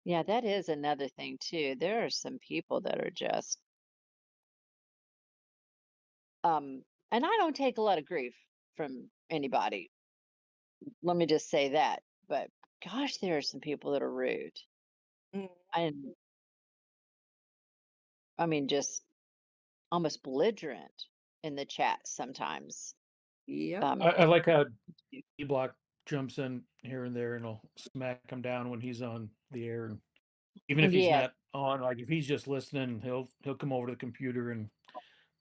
S14: Yeah, that is another thing too. There are some people that are just and I don't take a lot of grief from anybody. Let me just say that. But gosh, there are some people that are rude.
S11: Mm,
S14: And I mean just almost belligerent in the chat sometimes.
S11: yep.
S13: I like how D-Block jumps in here and there and will smack him down when he's on the air. And even if he's
S14: Yes.
S13: not on, like if he's just listening, he'll come over to the computer and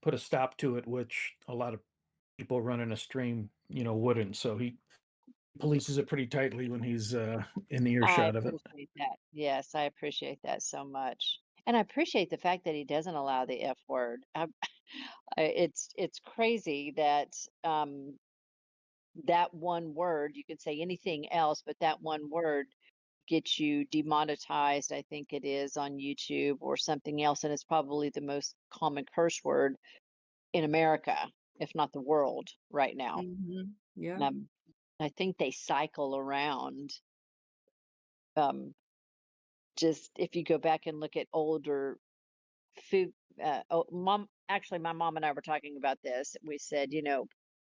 S13: put a stop to it, which a lot of people running a stream, wouldn't. So he polices it pretty tightly when he's in the
S14: I
S13: earshot of it.
S14: appreciate that. Yes, I appreciate that so much. And I appreciate the fact that he doesn't allow the F word. It's crazy that that one word, you could say anything else, but that one word gets you demonetized, I think it is, on YouTube or something else. And it's probably the most common curse word in America, if not the world, right now.
S11: Yeah.
S14: I think they cycle around. Just if you go back and look at older food. Actually, my mom and I were talking about this. We said,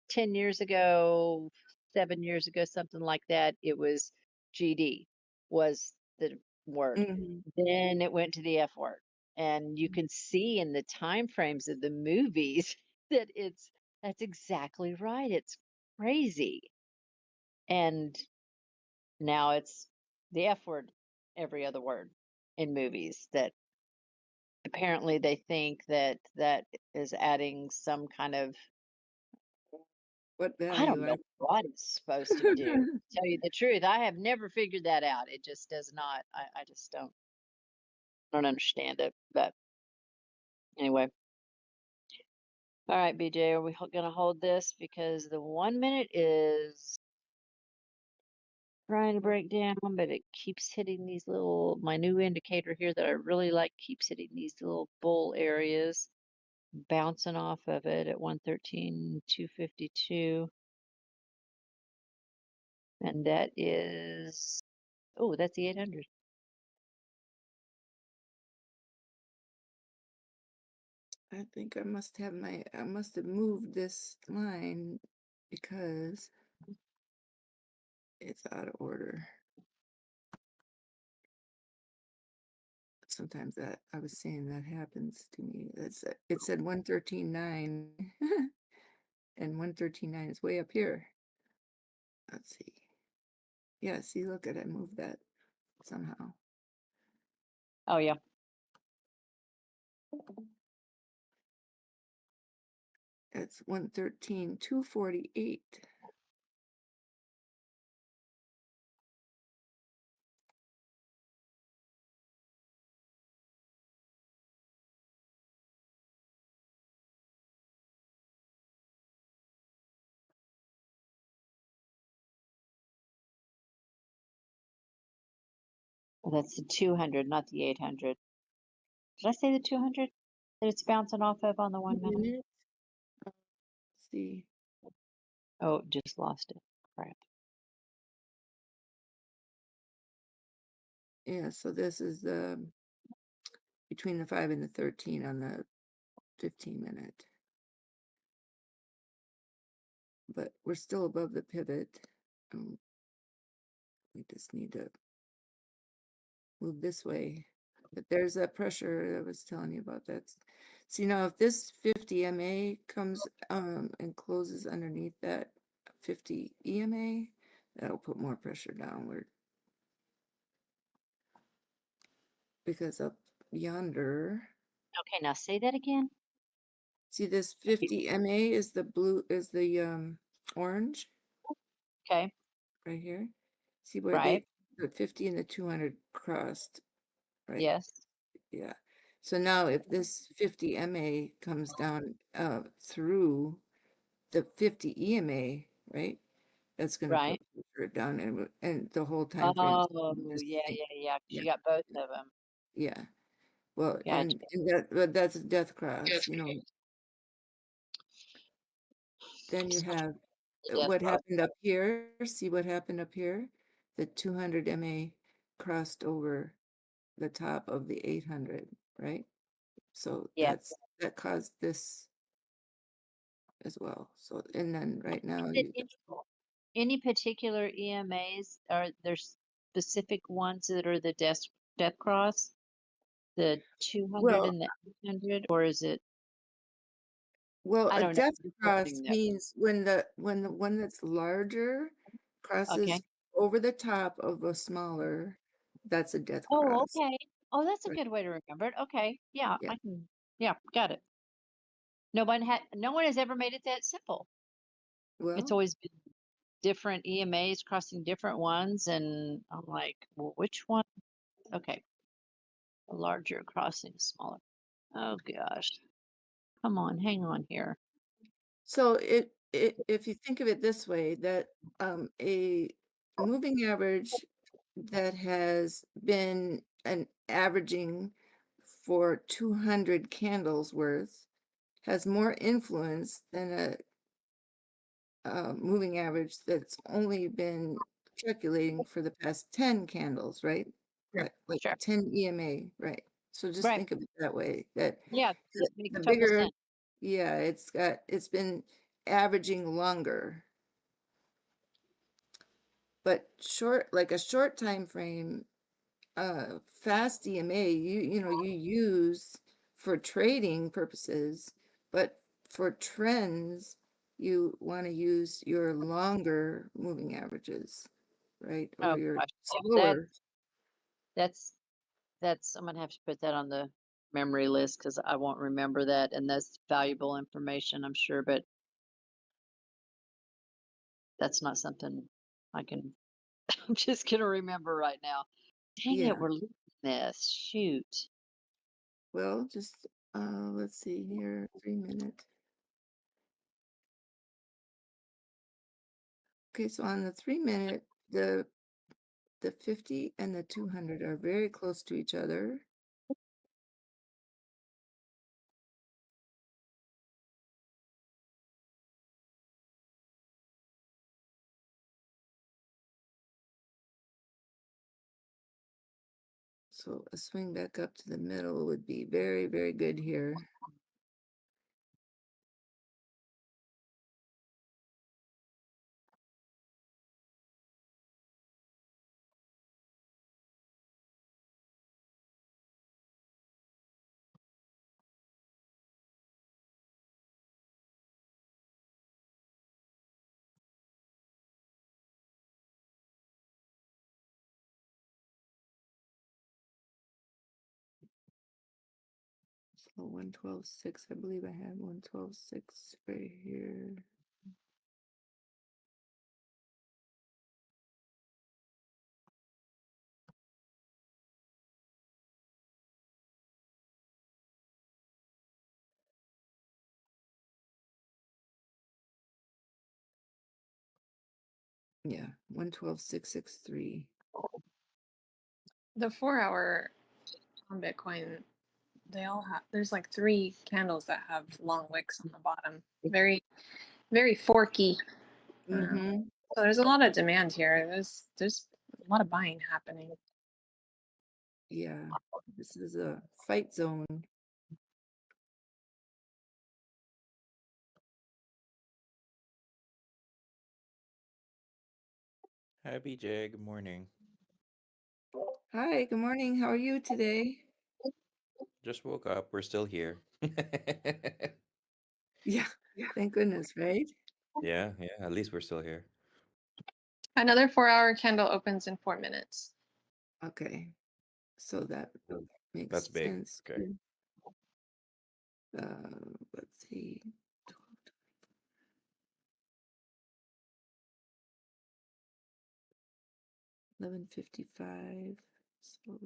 S14: 10 years ago, 7 years ago, something like that, it was GD was the word.
S11: Mhm.
S14: Then it went to the F word. And you can see in the time frames of the movies that that's exactly right. It's crazy. And now it's the F word, every other word in movies that apparently they think that is adding some kind of,
S11: What
S14: I don't
S11: value?
S14: know what it's supposed to do. To tell you the truth, I have never figured that out. It just does not. I just don't understand it. But anyway. All right, BJ, are we going to hold this because the 1 minute is trying to break down, but it keeps hitting these my new indicator here that I really like keeps hitting these little bull areas, bouncing off of it at 113.252. And that is, oh, that's the 800.
S11: I think I must have moved this line because it's out of order. Sometimes I was saying that happens to me. It said 113.9 and 113.9 is way up here. Let's see. Yeah, see, look at I moved that somehow.
S14: Oh, yeah.
S11: It's 113.248.
S14: Well, that's the 200, not the 800. Did I say the 200 that it's bouncing off of on the 1 minute?
S11: Let's see.
S14: Oh, just lost it. Crap.
S11: Yeah, so this is the between the 5 and the 13 on the 15-minute. But we're still above the pivot. We just need to move this way. But there's that pressure I was telling you about. See, now if this 50 MA comes and closes underneath that 50 EMA, that'll put more pressure downward. Because up yonder,
S14: Okay, now say that again.
S11: see this 50 MA is the blue, is the orange.
S14: Okay.
S11: Right here. See where
S14: Right.
S11: the 50 and the 200 crossed, right?
S14: Yes.
S11: Yeah. So now if this 50 MA comes down through the 50 EMA, right? That's going to
S14: Right.
S11: put pressure down and the whole time frame.
S14: Oh, yeah. 'Cause you got both of them.
S11: Yeah. Well,
S14: Gotcha.
S11: but that's a death cross, Then you have what happened up here. See what happened up here? The 200 MA crossed over the top of the 800, right? So
S14: Yeah.
S11: that caused this as well. So, and then right now
S14: Is it any particular EMAs? Are there specific ones that are the death cross? The 200 and the 800, or is it?
S11: Well,
S14: I
S11: a
S14: don't know.
S11: death
S14: I'm just
S11: cross
S14: hoping that-
S11: means when the one that's larger crosses
S14: Okay.
S11: over the top of a smaller, that's a death
S14: Oh,
S11: cross.
S14: okay. Oh, that's a
S11: Right.
S14: good way to remember it. Okay. Yeah,
S11: Yeah.
S14: I can. Yeah, got it. No one has ever made it that simple. It's
S11: Well,
S14: always been different EMAs crossing different ones, and I'm like, well, which one? Okay. A larger crossing, smaller. Oh gosh. Come on, hang on here.
S11: so if you think of it this way, that a moving average that has been an averaging for 200 candles worth has more influence than a moving average that's only been calculating for the past 10 candles, right?
S14: Sure.
S11: Like
S14: Sure.
S11: 10 EMA, right? So just
S14: Right.
S11: think of it that way. That
S14: Yeah,
S11: the,
S14: it makes
S11: the
S14: total
S11: bigger,
S14: sense.
S11: yeah, it's been averaging longer. But like a short time frame, fast EMA, you know, you use for trading purposes, but for trends, you want to use your longer moving averages, right? Or
S14: Oh
S11: your
S14: gosh,
S11: slower.
S14: that's I'm gonna have to put that on the memory list because I won't remember that, and that's valuable information, I'm sure, but that's not something I can. I'm just gonna remember right now. Dang
S11: Yeah.
S14: it, we're losing this. Shoot.
S11: Well, just let's see here, 3 minute. Okay, so on the 3 minute, the 50 and the 200 are very close to each other. So a swing back up to the middle would be very, very good here. So 112.6, I believe I had 112.6 right here. Yeah, 112.663.
S16: The 4 hour on Bitcoin, they all have, there's like 3 candles that have long wicks on the bottom. Very, very forky.
S11: Mm-hmm.
S16: So there's a lot of demand here. There's a lot of buying happening.
S11: Yeah, this is a fight zone.
S18: Hi, BJ. Good morning.
S11: Hi, good morning. How are you today?
S18: Just woke up. We're still here.
S11: Yeah, thank goodness, right?
S18: Yeah, at least we're still here.
S16: Another 4 hour candle opens in 4 minutes.
S11: Okay, so that makes
S18: That's big.
S11: sense.
S18: Okay.
S11: Too. Let's see. 11:55. So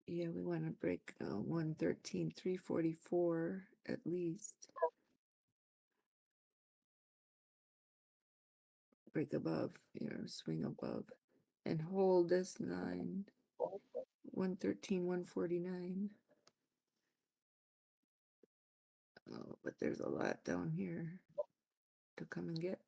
S11: yeah, we want to break 113,344 at least. Break above, swing above, and hold this line. 113, 149. Oh, but there's a lot down here to come and get.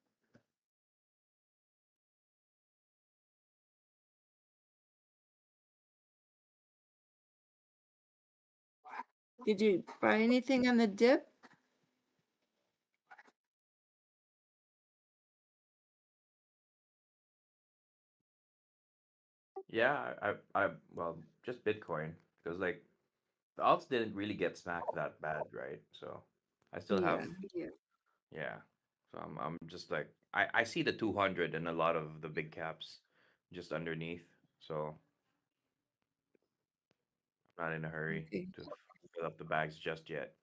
S11: Did you buy anything on the dip?
S18: Yeah, well, just Bitcoin because like the alts didn't really get smacked that bad, right? So I still have,
S11: Yeah.
S18: yeah. So I'm just like I see the 200 and a lot of the big caps just underneath. So I'm not in a hurry
S11: Okay.
S18: to fill up the bags just yet.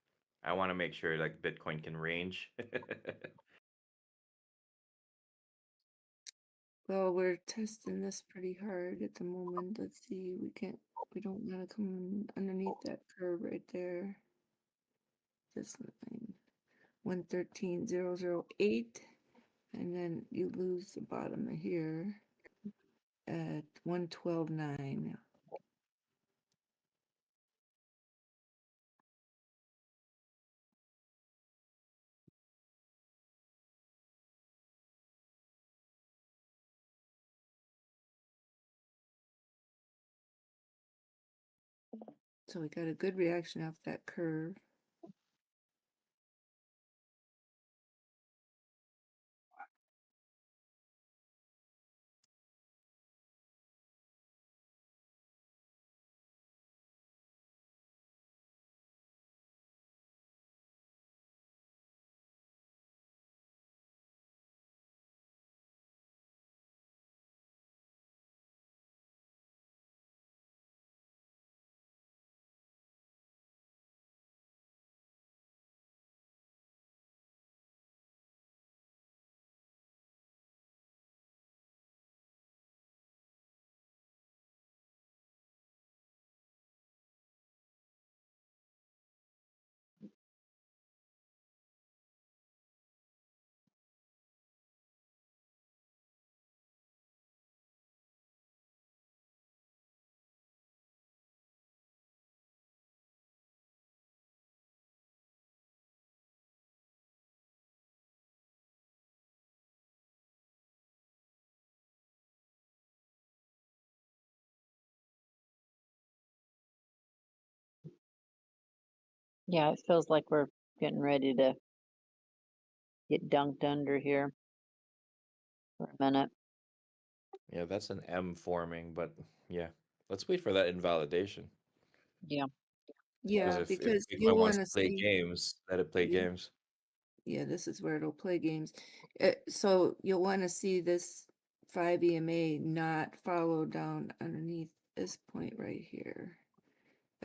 S18: I want to make sure like Bitcoin can range.
S11: Well, we're testing this pretty hard at the moment. Let's see. We don't want to come underneath that curve right there. This line. 113,008. And then you lose the bottom of here at 112.9. So we got a good reaction off that curve.
S14: Yeah, it feels like we're getting ready to get dunked under here for a minute.
S18: Yeah, that's an M forming, but yeah, let's wait for that invalidation.
S14: Yeah.
S11: Yeah,
S18: Because if
S11: because
S18: Bitcoin
S11: you'll
S18: wants
S11: want
S18: to
S11: to
S18: play
S11: see.
S18: games, let it play
S11: Yeah.
S18: games.
S11: Yeah, this is where it'll play games. So you'll want to see this 5 EMA not follow down underneath this point right here.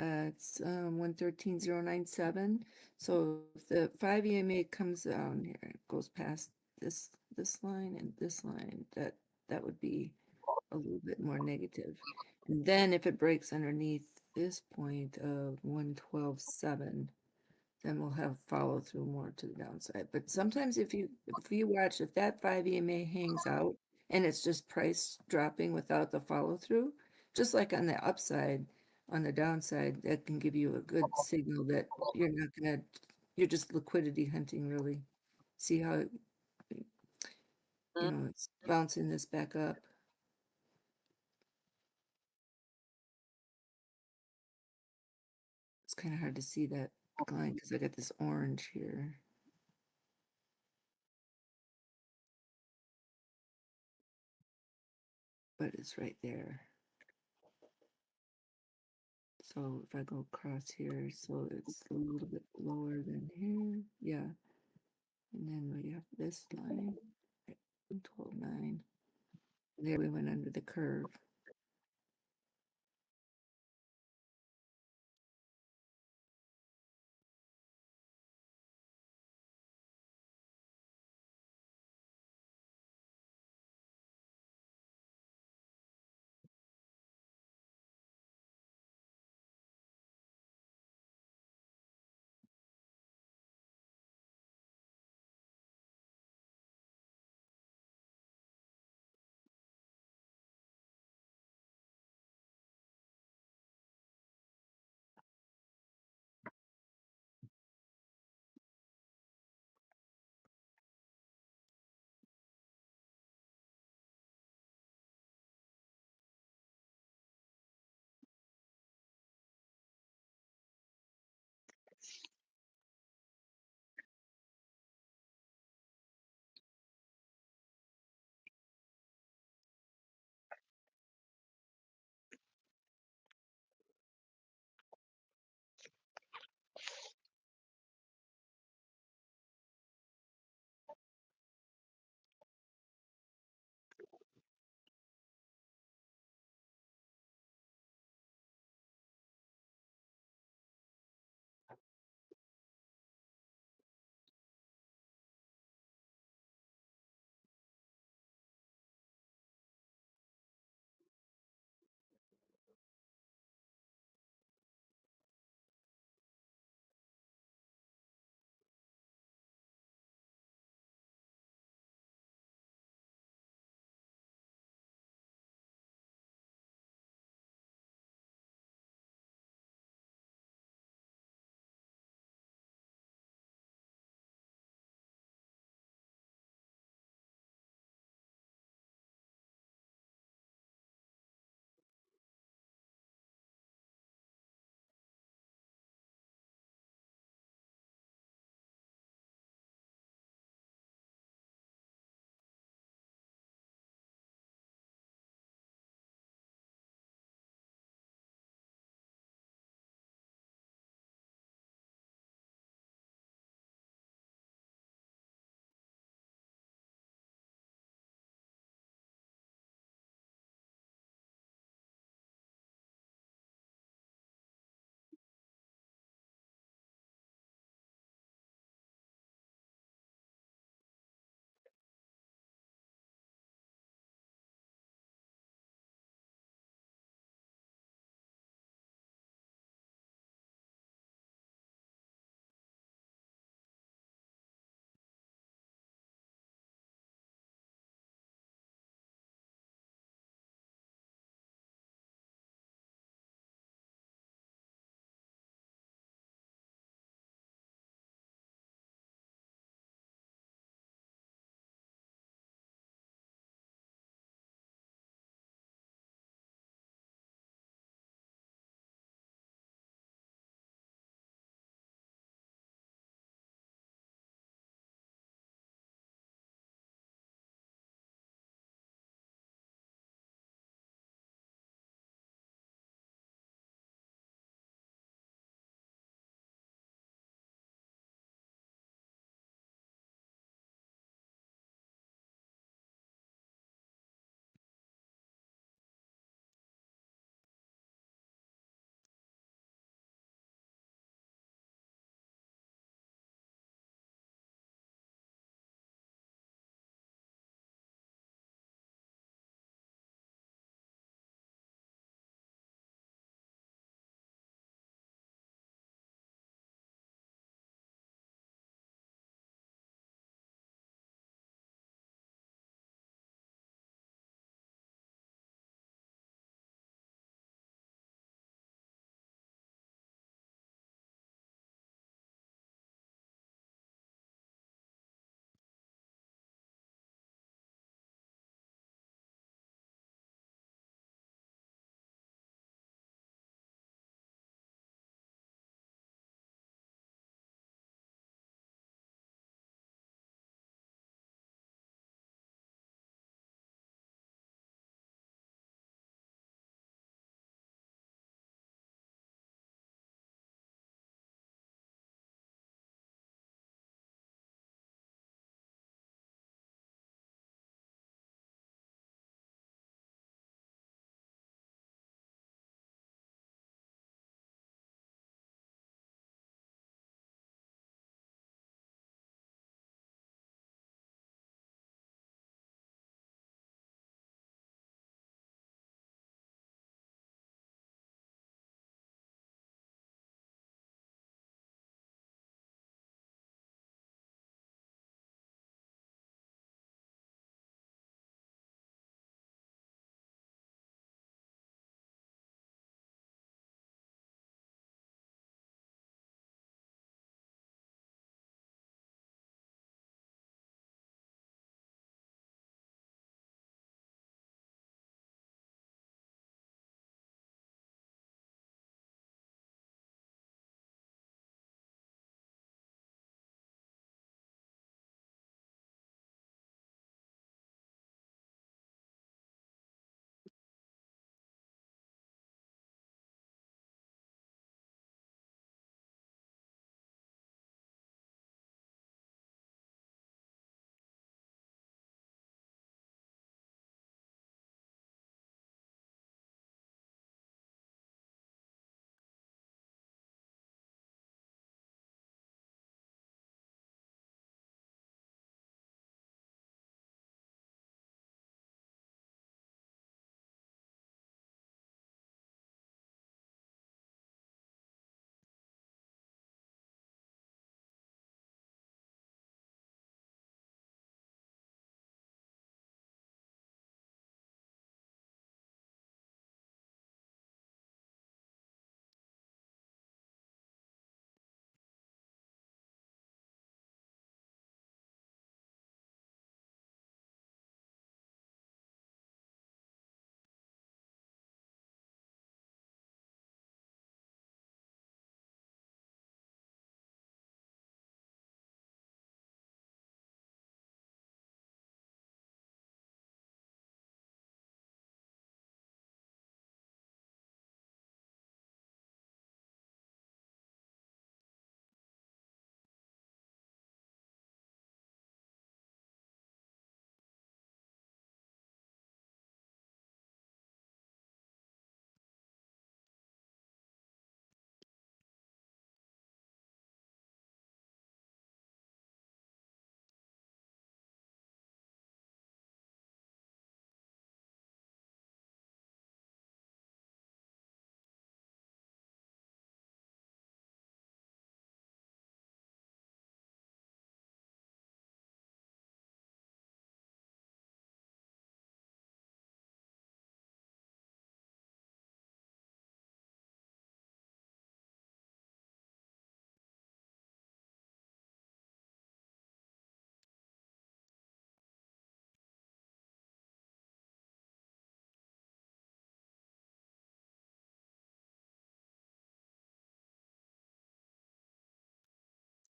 S11: It's 113.097. So if the 5 EMA comes down here, it goes past this line and this line, that would be a little bit more negative. And then if it breaks underneath this point of 112.7, then we'll have follow through more to the downside. But sometimes if you watch, if that 5 EMA hangs out and it's just price dropping without the follow through, just like on the upside, on the downside, that can give you a good signal that you're just liquidity hunting really. See how, it's bouncing this back up. It's kind of hard to see that line because I got this orange here. But it's right there. So if I go across here, so it's a little bit lower than here. Yeah. And then we have this line, 12.9. There we went under the curve.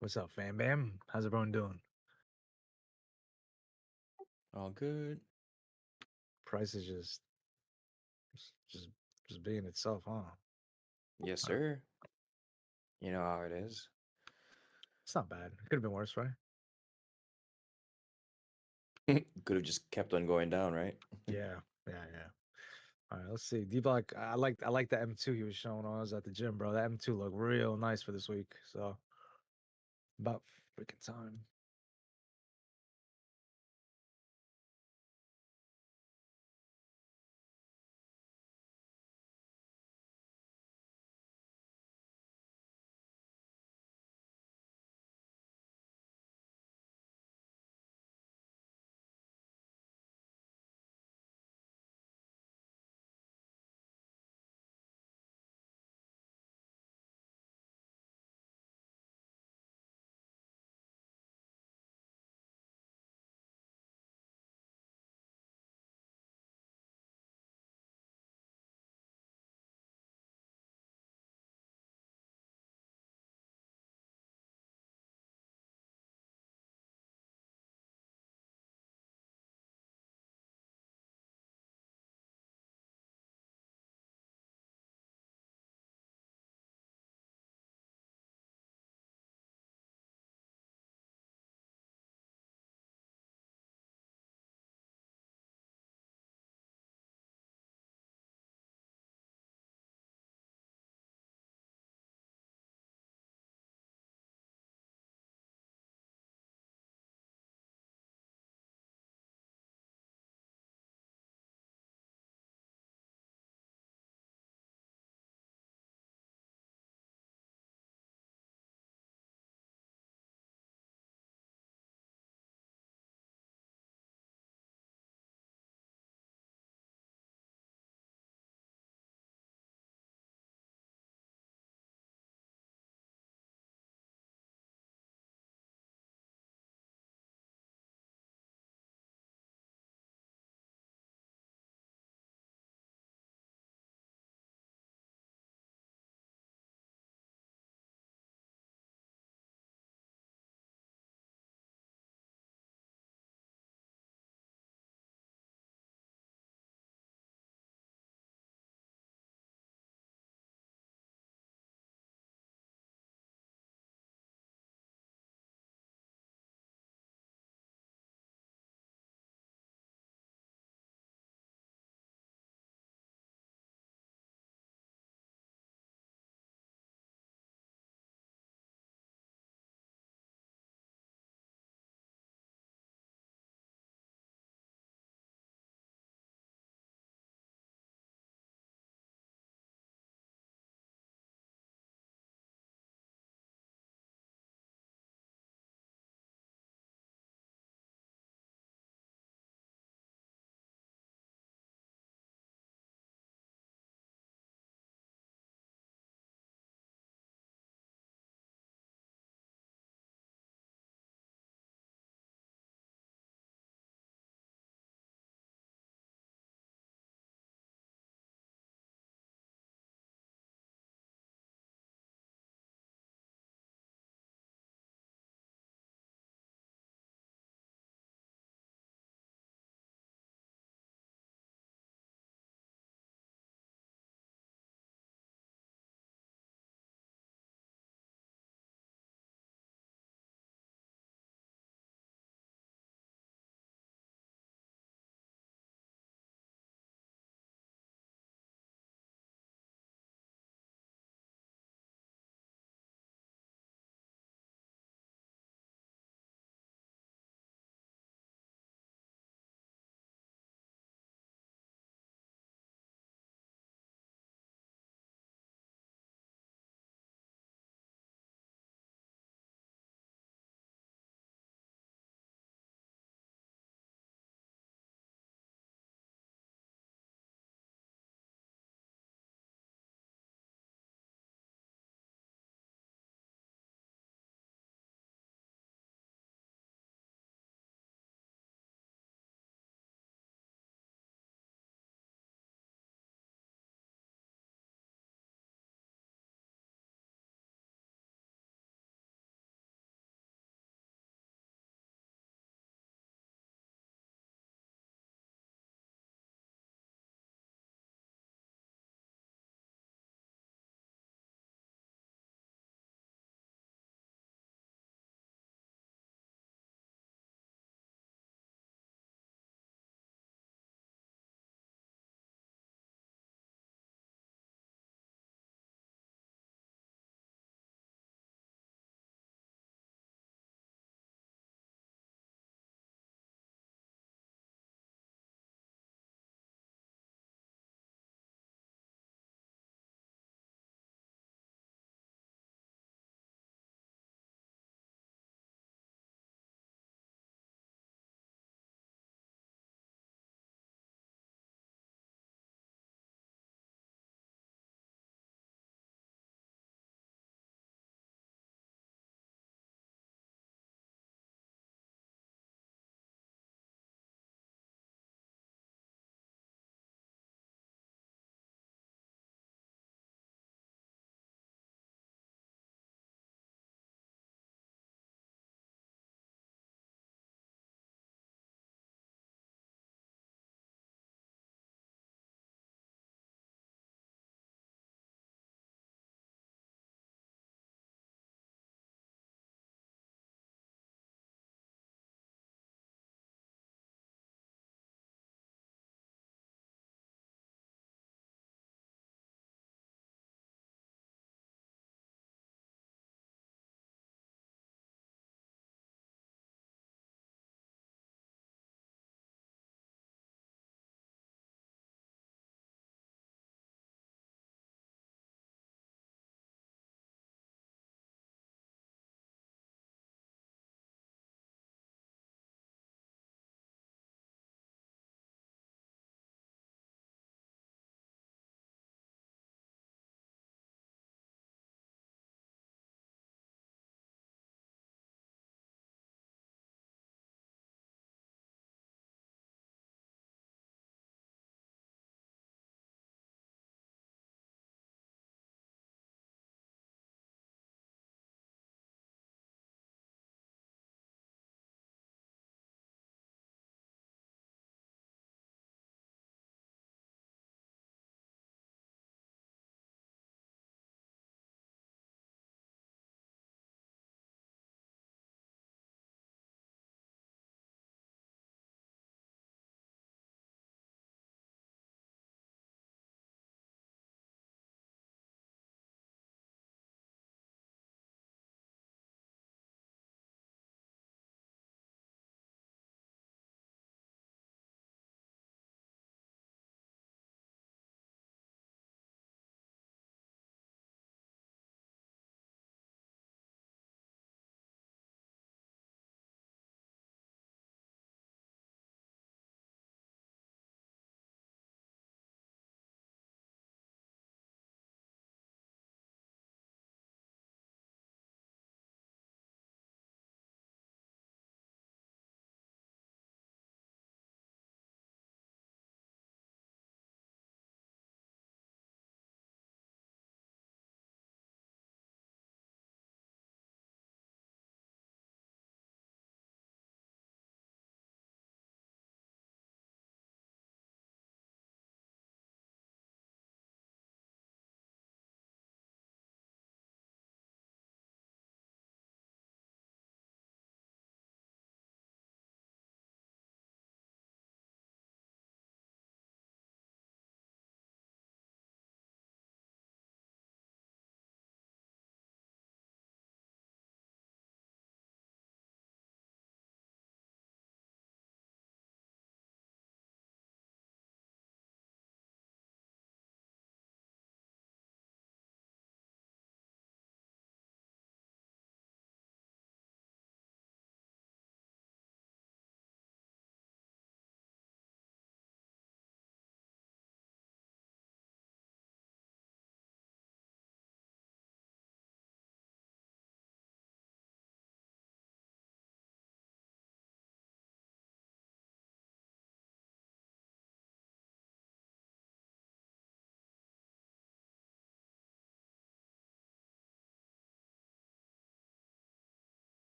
S19: What's up, fam bam? How's everyone doing?
S18: All good.
S19: Price is just just being itself, huh?
S18: Yes, sir. You know how it is.
S19: It's not bad. It could have been worse, right?
S18: Could have just kept on going down, right?
S19: Yeah. All right, let's see. Dbloc, I like the M2 he was showing on us at the gym, bro. That M2 looked real nice for this week. So about freaking time.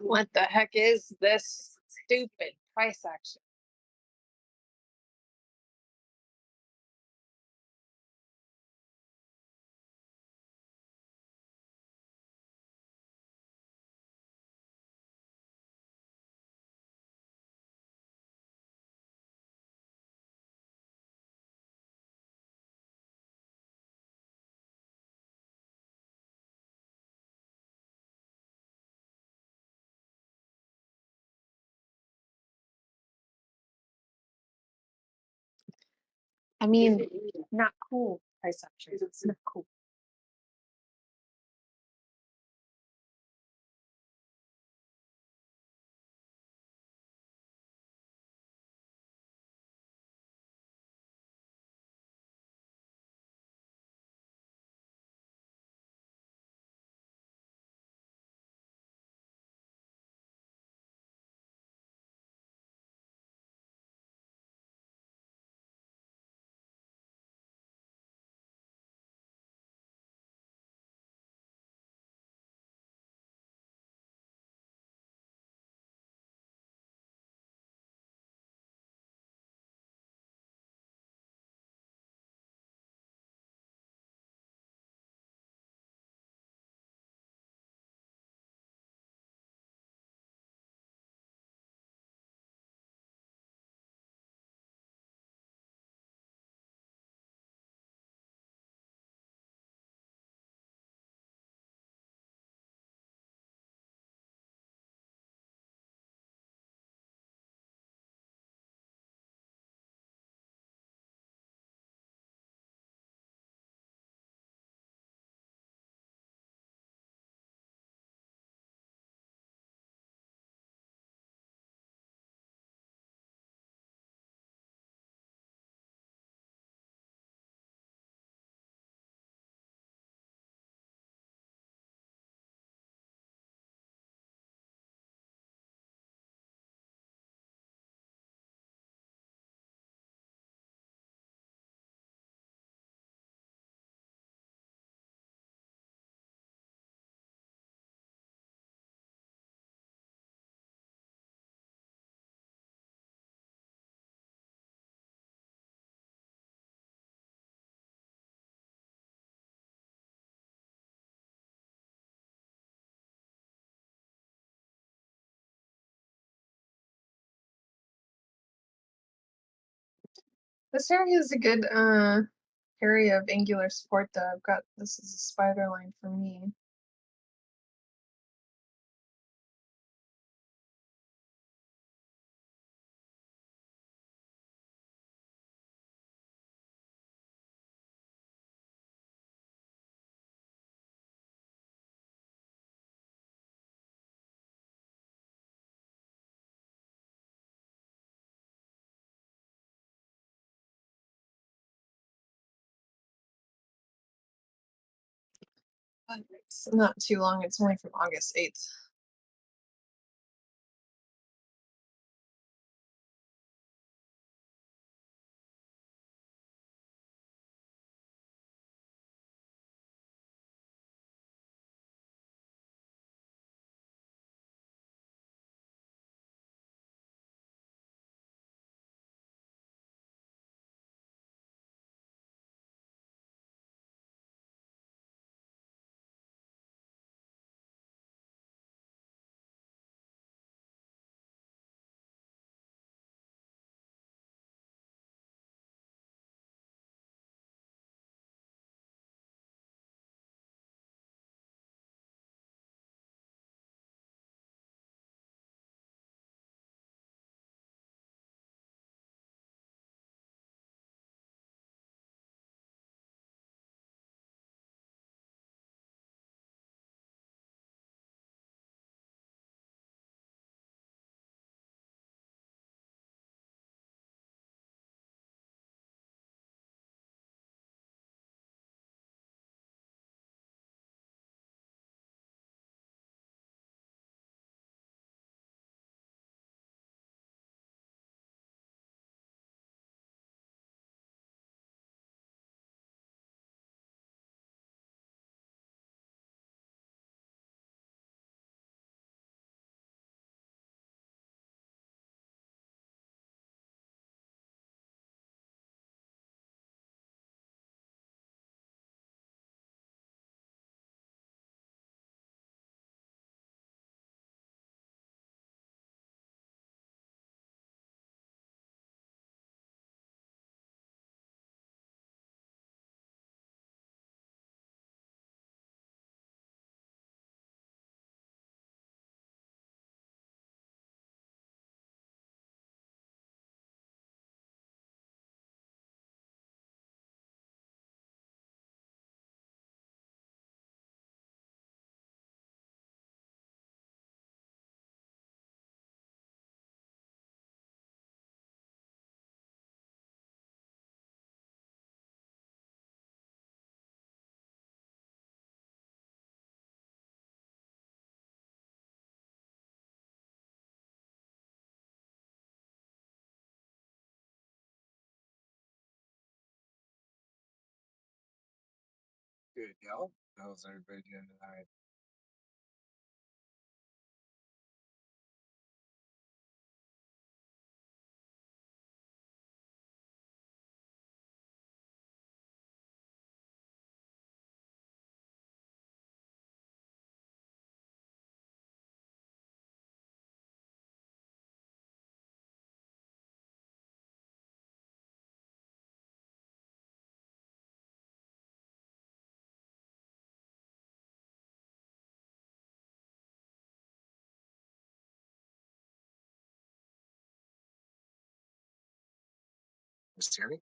S16: What the heck is this stupid price action? I mean, not cool price actions. It's not cool. This area is a good area of angular support though. I've got this as a spider line for me. It's not too long, it's only from August 8th.
S6: Good, y'all. How's everybody doing tonight? Just hear me?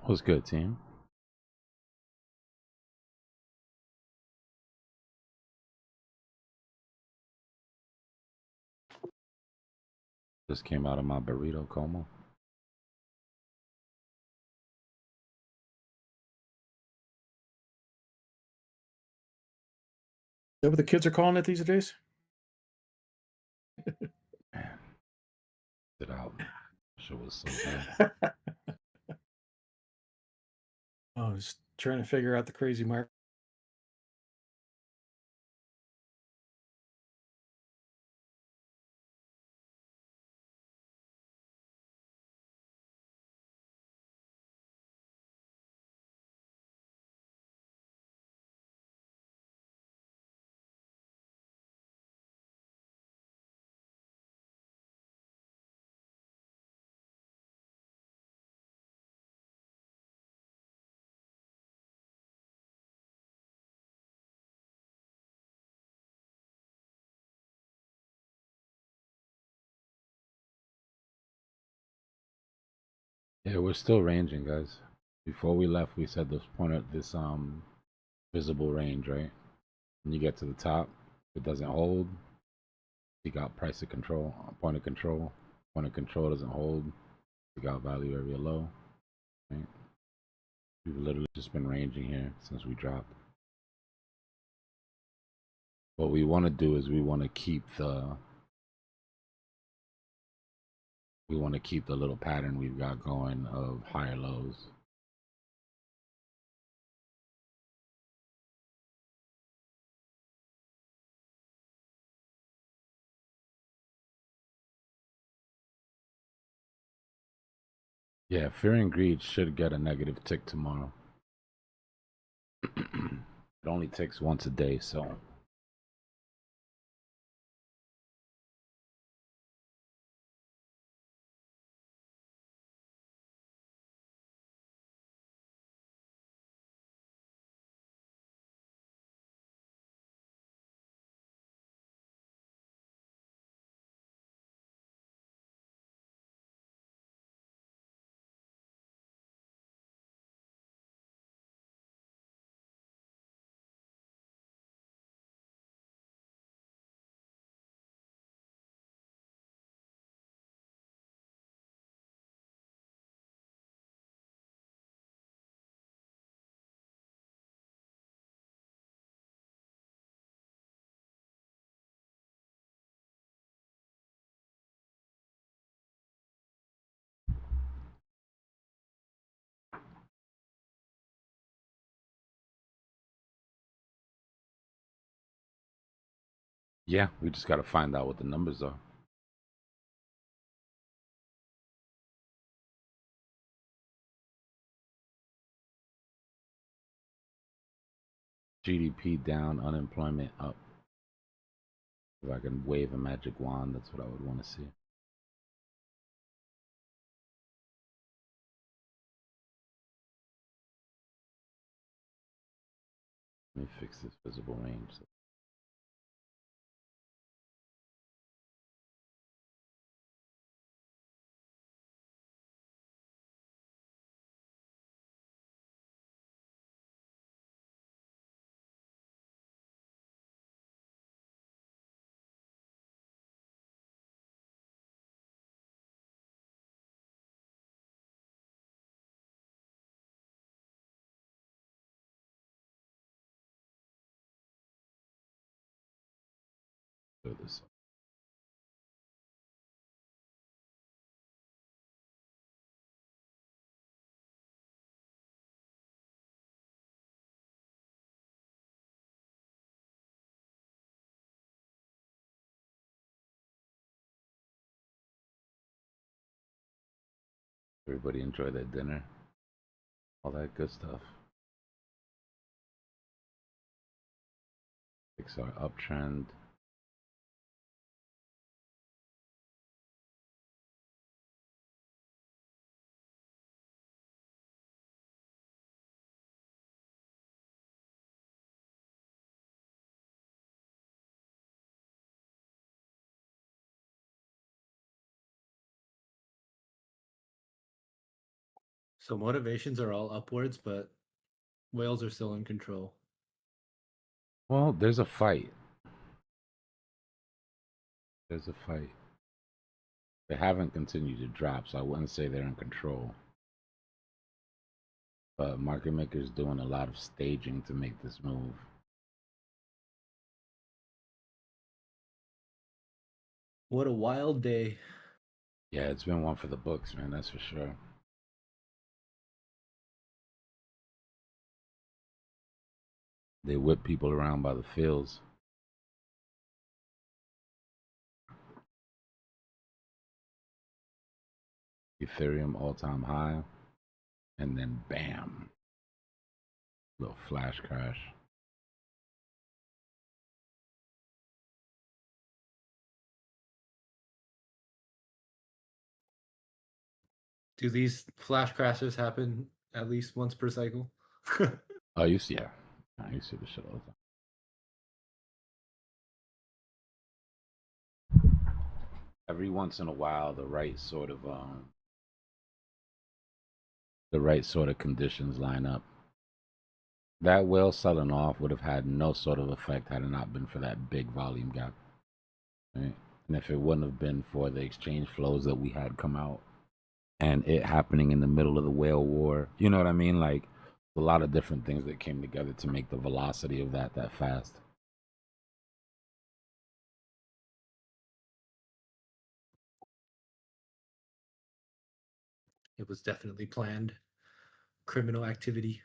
S1: What's good, team? Just came out of my burrito coma.
S13: Is that what the kids are calling it these days?
S1: Man, sit out. Shit was so good.
S13: I was trying to figure out the crazy mark.
S1: Yeah, we're still ranging, guys. Before we left, we said this point at this visible range, right? When you get to the top, if it doesn't hold, you got price of control, point of control. Point of control doesn't hold, you got value area low. Right? We've literally just been ranging here since we dropped. What we want to do is we want to keep the little pattern we've got going of higher lows. Yeah, fear and greed should get a negative tick tomorrow. It only ticks once a day, so yeah, we just got to find out what the numbers are. GDP down, unemployment up. If I can wave a magic wand, that's what I would want to see. Let me fix this visible range. Do this. Everybody enjoy their dinner. All that good stuff. Fix our uptrend.
S20: So motivations are all upwards, but whales are still in control.
S1: Well, there's a fight. There's a fight. They haven't continued to drop, so I wouldn't say they're in control. But market makers doing a lot of staging to make this move.
S20: What a wild day.
S1: Yeah, it's been one for the books, man, that's for sure. They whip people around by the fields. Ethereum all-time high, and then bam, little flash crash.
S20: Do these flash crashes happen at least once per cycle?
S1: Oh, you see, yeah, you see the shit all the time. Every once in a while, the right sort of conditions line up. That whale selling off would have had no sort of effect had it not been for that big volume gap. Right? And if it wouldn't have been for the exchange flows that we had come out and it happening in the middle of the whale war, you know what I mean? Like a lot of different things that came together to make the velocity of that fast.
S20: It was definitely planned. Criminal activity.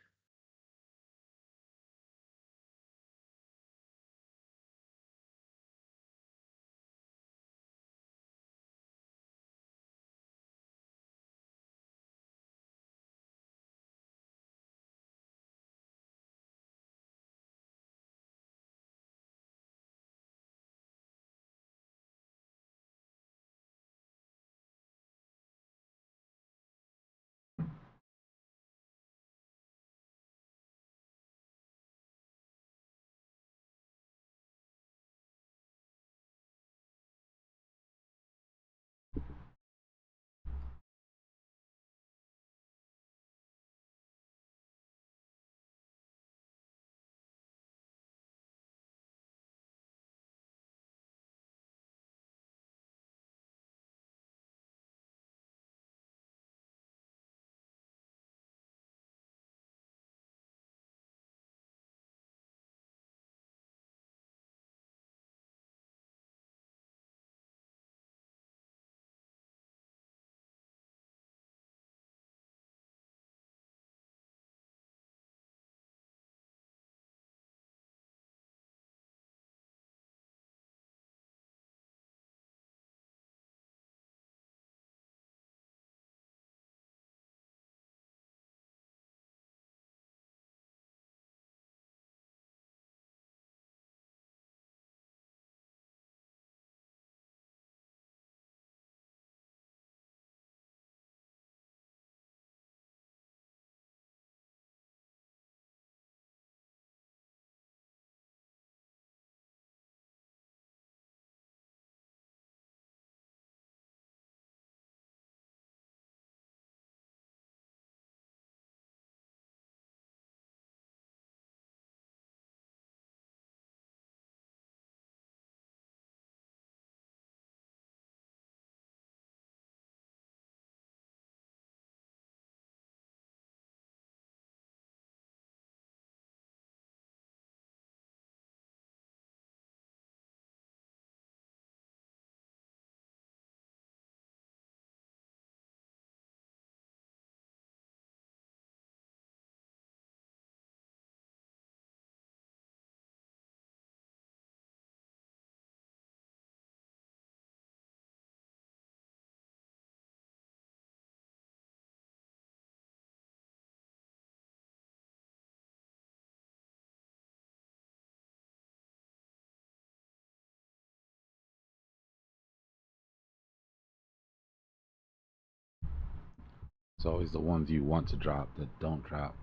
S1: It's always the ones you want to drop that don't drop.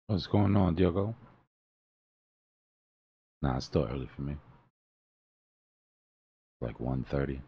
S1: What's going on, Diogo? Nah, it's still early for me. Like 1:30.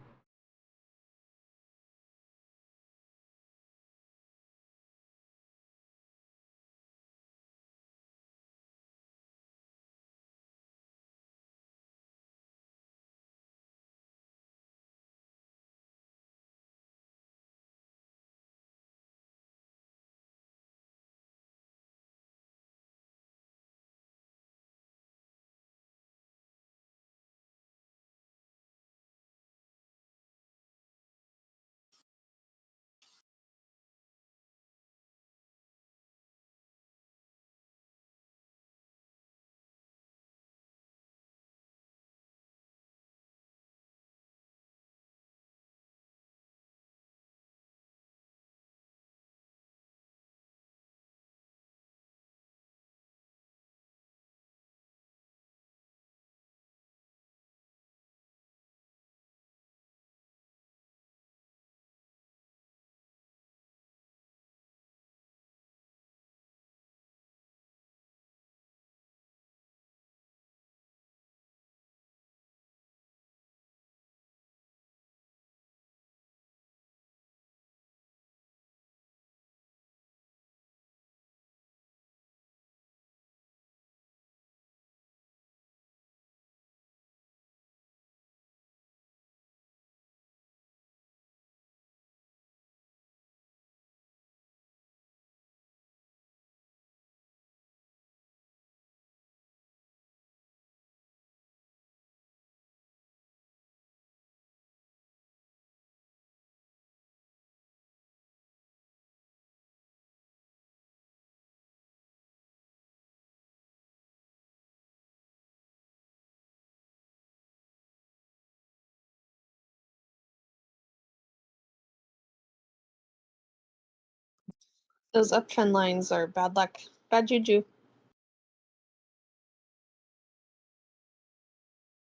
S2: Those uptrend lines are bad luck, bad juju.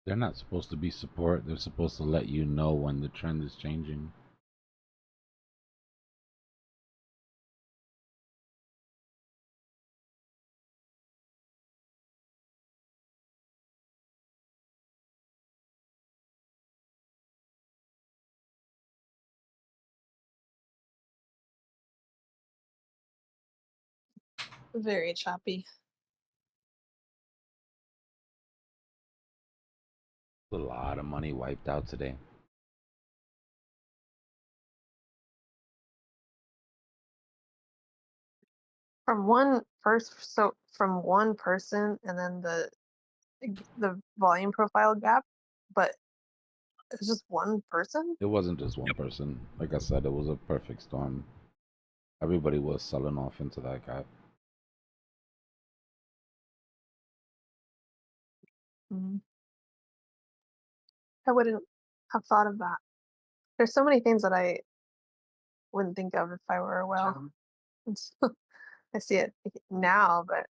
S1: They're not supposed to be support. They're supposed to let you know when the trend is changing.
S2: Very choppy.
S1: A lot of money wiped out today.
S2: From one person, and then the volume profile gap, but it's just one person.
S1: It wasn't just one person. Like I said, it was a perfect storm. Everybody was selling off into that gap.
S2: I wouldn't have thought of that. There's so many things that I wouldn't think of if I were a whale. I see it now, but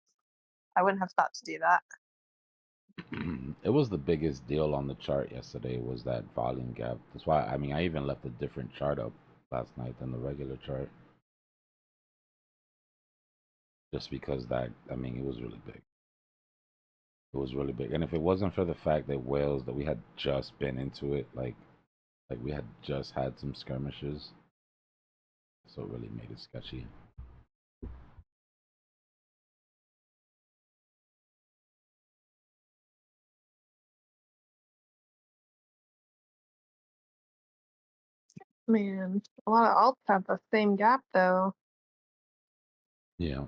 S2: I wouldn't have thought to do that.
S1: It was the biggest deal on the chart yesterday, was that volume gap. That's why, I mean, I even left a different chart up last night than the regular chart. Just because that, I mean, it was really big. It was really big. And if it wasn't for the fact that whales, that we had just been into it, like we had just had some skirmishes, so it really made it sketchy.
S2: Man, a lot of alts have the same gap though.
S1: Yeah.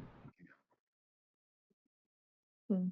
S2: Hmm.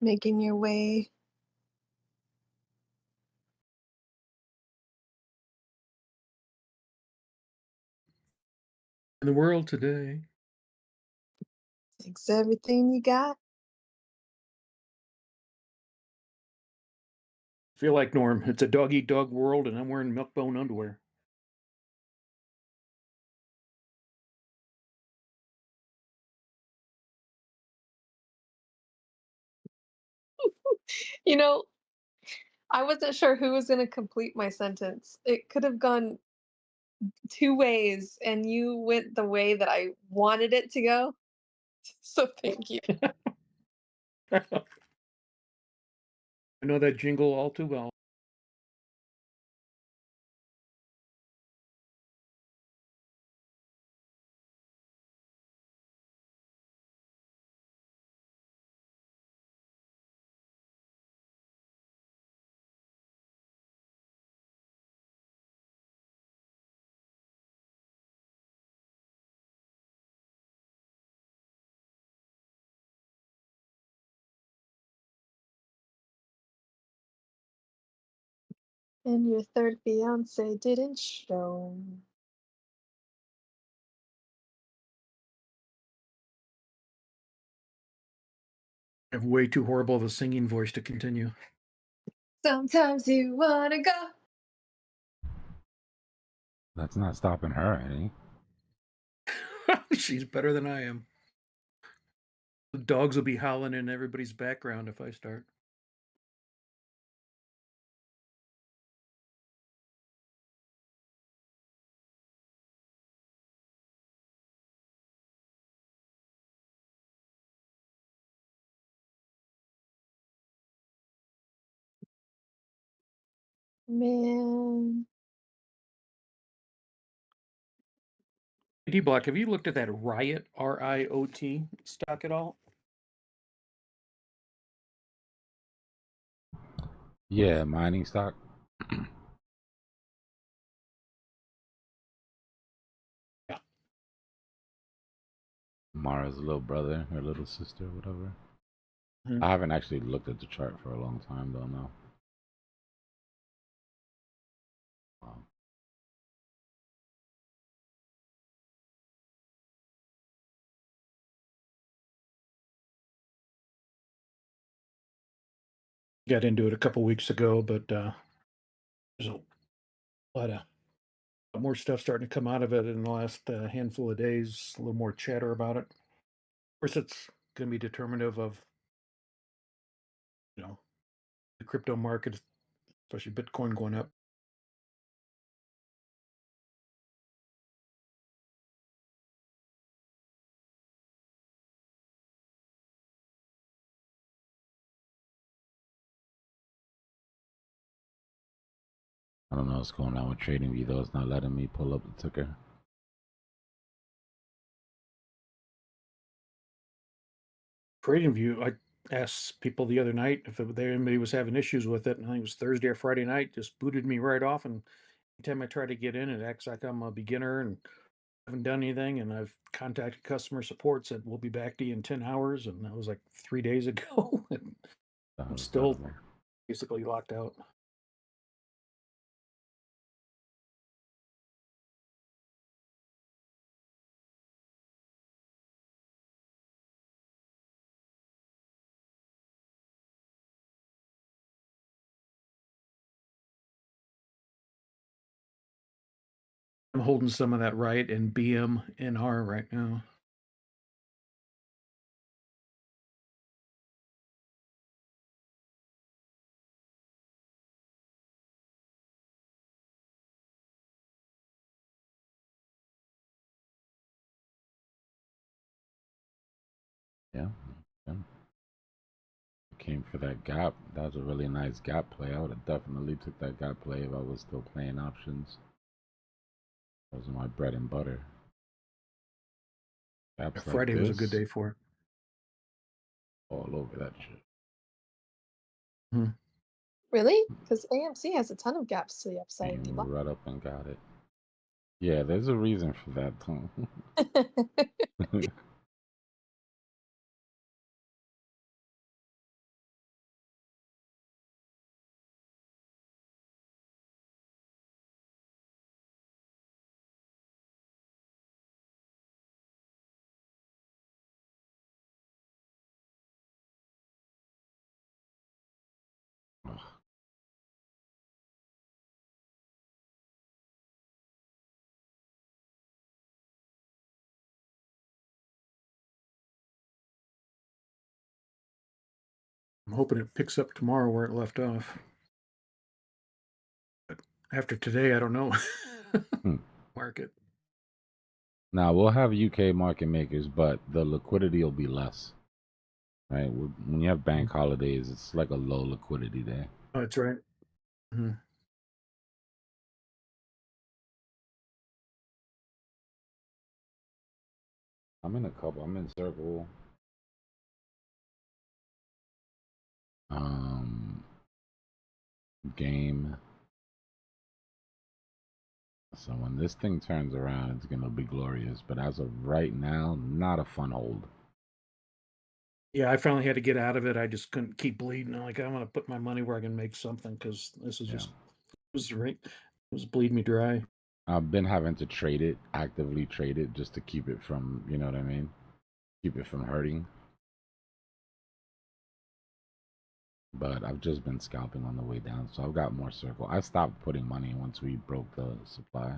S2: Making your way.
S13: In the world today.
S2: Takes everything you got.
S13: Feel like, Norm, it's a dog eat dog world and I'm wearing milk bone underwear.
S2: You know, I wasn't sure who was going to complete my sentence. It could have gone two ways, and you went the way that I wanted it to go. So thank you.
S13: I know that jingle all too well.
S2: And your third fiance didn't show.
S13: I have way too horrible of a singing voice to continue.
S2: Sometimes you wanna go.
S1: That's not stopping her, Eddie.
S13: She's better than I am. The dogs will be howling in everybody's background if I start.
S2: Man.
S13: Dbloc, have you looked at that Riot, RIOT stock at all?
S1: Yeah, mining stock.
S13: Yeah.
S1: Mara's little brother, her little sister, whatever.
S13: Mhm.
S1: I haven't actually looked at the chart for a long time, though. No.
S13: Got into it a couple weeks ago, but there's a lot more stuff starting to come out of it in the last handful of days. A little more chatter about it. Of course, it's going to be determinative of, the crypto market, especially Bitcoin going up.
S1: I don't know what's going on with TradingView, though. It's not letting me pull up the ticker.
S13: TradingView, I asked people the other night if anybody was having issues with it, and I think it was Thursday or Friday night, just booted me right off. And anytime I try to get in, it acts like I'm a beginner and haven't done anything. And I've contacted customer support, said we'll be back to you in 10 hours, and that was like 3 days ago. And I'm still basically locked out. I'm holding some of that right in BMNR right now.
S1: Yeah. I came for that gap. That was a really nice gap play. I would have definitely took that gap play if I was still playing options. Those are my bread and butter. Gaps like
S13: Friday was a good
S1: this,
S13: day for it.
S1: all over that shit.
S2: Really? Because AMC has a ton of gaps to the upside.
S1: Came right up and got it. Yeah, there's a reason for that, Tom.
S13: I'm hoping it picks up tomorrow where it left off. But after today, I don't know. Market.
S1: Now we'll have UK market makers, but the liquidity will be less. Right? When you have bank holidays, it's like a low liquidity day.
S13: Oh, that's right. Mhm.
S1: I'm in a couple. I'm in circle. Game. So when this thing turns around, it's gonna be glorious. But as of right now, not a fun hold.
S13: Yeah, I finally had to get out of it. I just couldn't keep bleeding. I'm like, I want to put my money where I can make something because this is just it was bleeding me dry.
S1: I've been having to trade it, actively trade it, just to keep it from, you know what I mean? Keep it from hurting. But I've just been scalping on the way down, so I've got more circle. I stopped putting money once we broke the supply.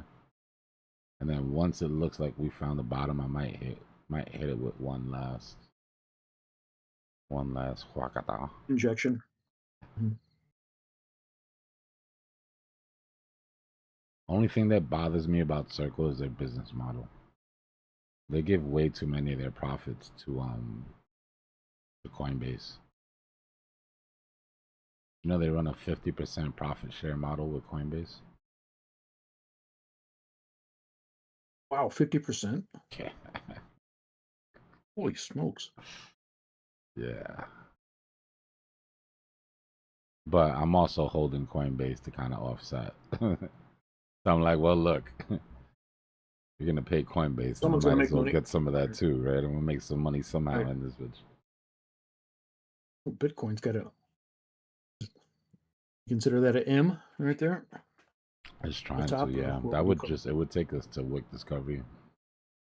S1: And then once it looks like we found the bottom, I might hit it with one last huacata.
S13: Injection.
S1: Only thing that bothers me about Circle is their business model. They give way too many of their profits to Coinbase. You know they run a 50% profit share model with Coinbase.
S13: Wow, 50%.
S1: Yeah.
S13: Holy smokes.
S1: Yeah. But I'm also holding Coinbase to kind of offset. So I'm like, well, look, you're gonna pay Coinbase,
S13: Someone's
S1: then
S13: gonna
S1: might
S13: make
S1: as well
S13: money.
S1: get some of that too, right? I'm gonna make some money somehow in this bitch.
S13: Oh, Bitcoin's got a. Consider that an M right there.
S1: It's trying to,
S13: top
S1: yeah.
S13: what
S1: That
S13: we
S1: would
S13: call-
S1: just, it would take us to wick discovery.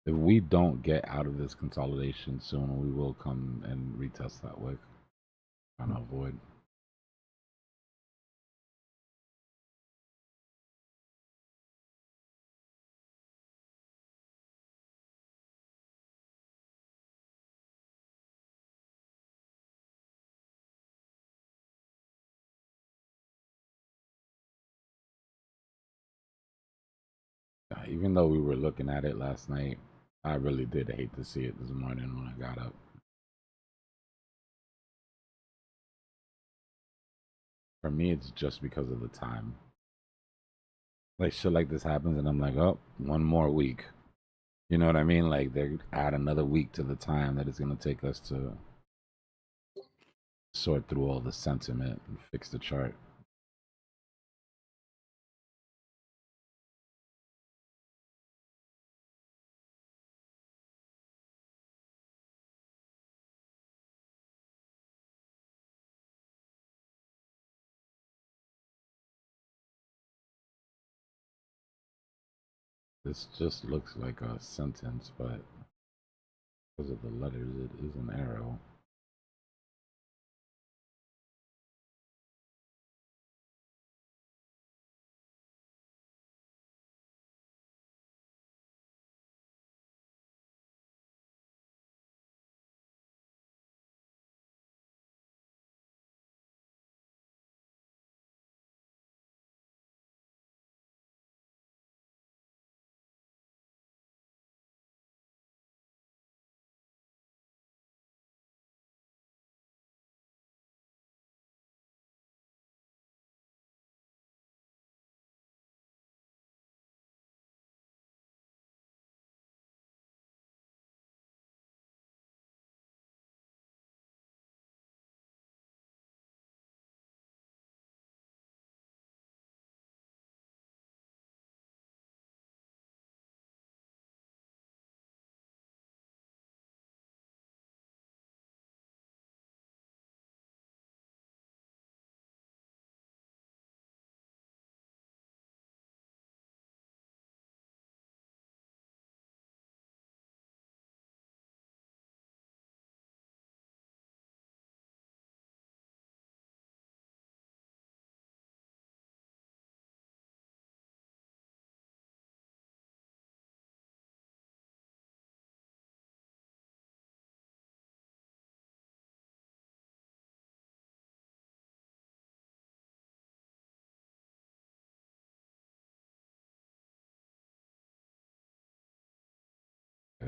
S1: If we don't get out of this consolidation soon, we will come and retest that wick. Trying to avoid. Even though we were looking at it last night, I really did hate to see it this morning when I got up. For me, it's just because of the time. Like shit like this happens, and I'm like, oh, one more week. You know what I mean? Like they add another week to the time that it's gonna take us to sort through all the sentiment and fix the chart. This just looks like a sentence, but because of the letters, it is an arrow.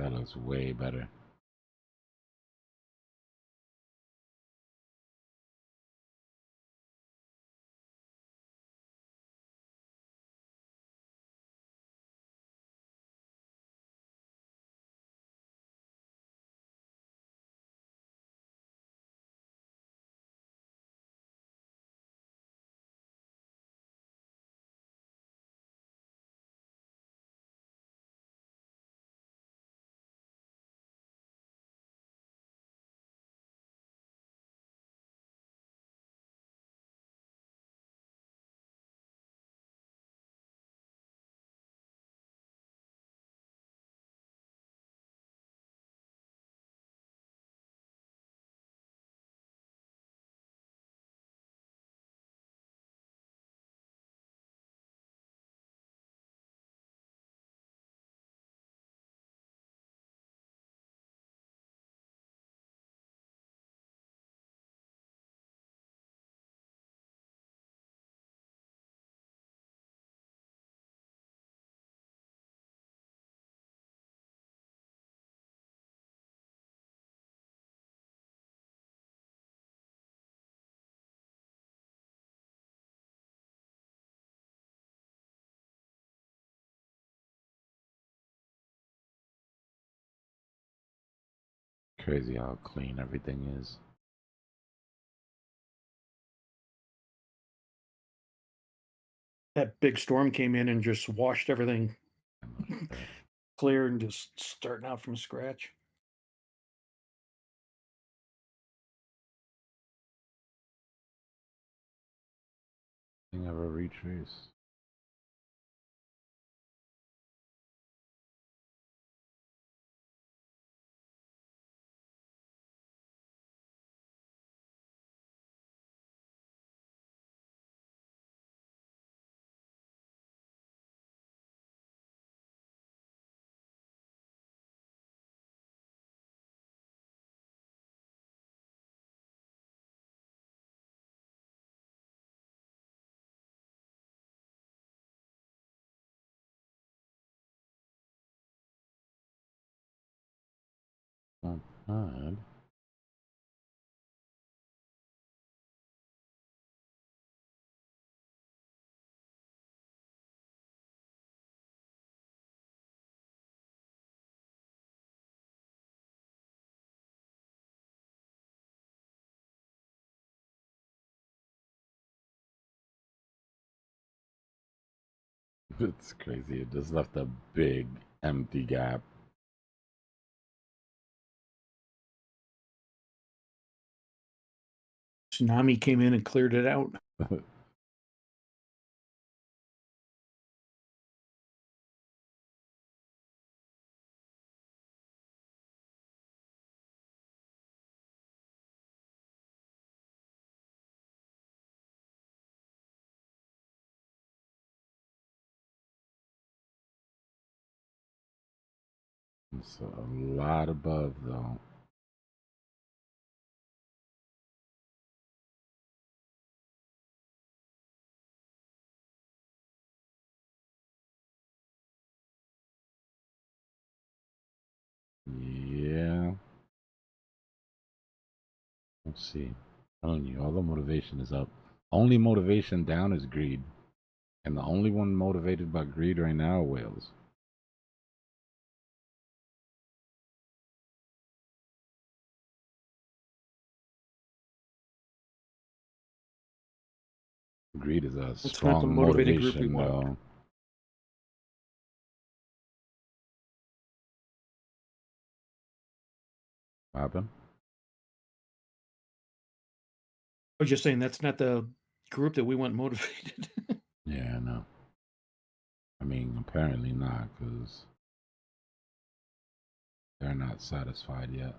S1: That looks way better. Crazy how clean everything is.
S13: That big storm came in and just washed everything clear and just starting out from scratch.
S1: Thing ever retrace. Not bad. It's crazy. It just left a big empty gap.
S13: Tsunami came in and cleared it out.
S1: It's a lot above though. Yeah. Let's see. I'm telling you, all the motivation is up. Only motivation down is greed. And the only one motivated by greed right now are whales. Greed is a
S13: That's not the
S1: strong
S13: motivated group we
S1: motivation,
S13: want.
S1: though. What happened?
S13: I was just saying that's not the group that we want motivated.
S1: Yeah, I know. I mean, apparently not, because they're not satisfied yet.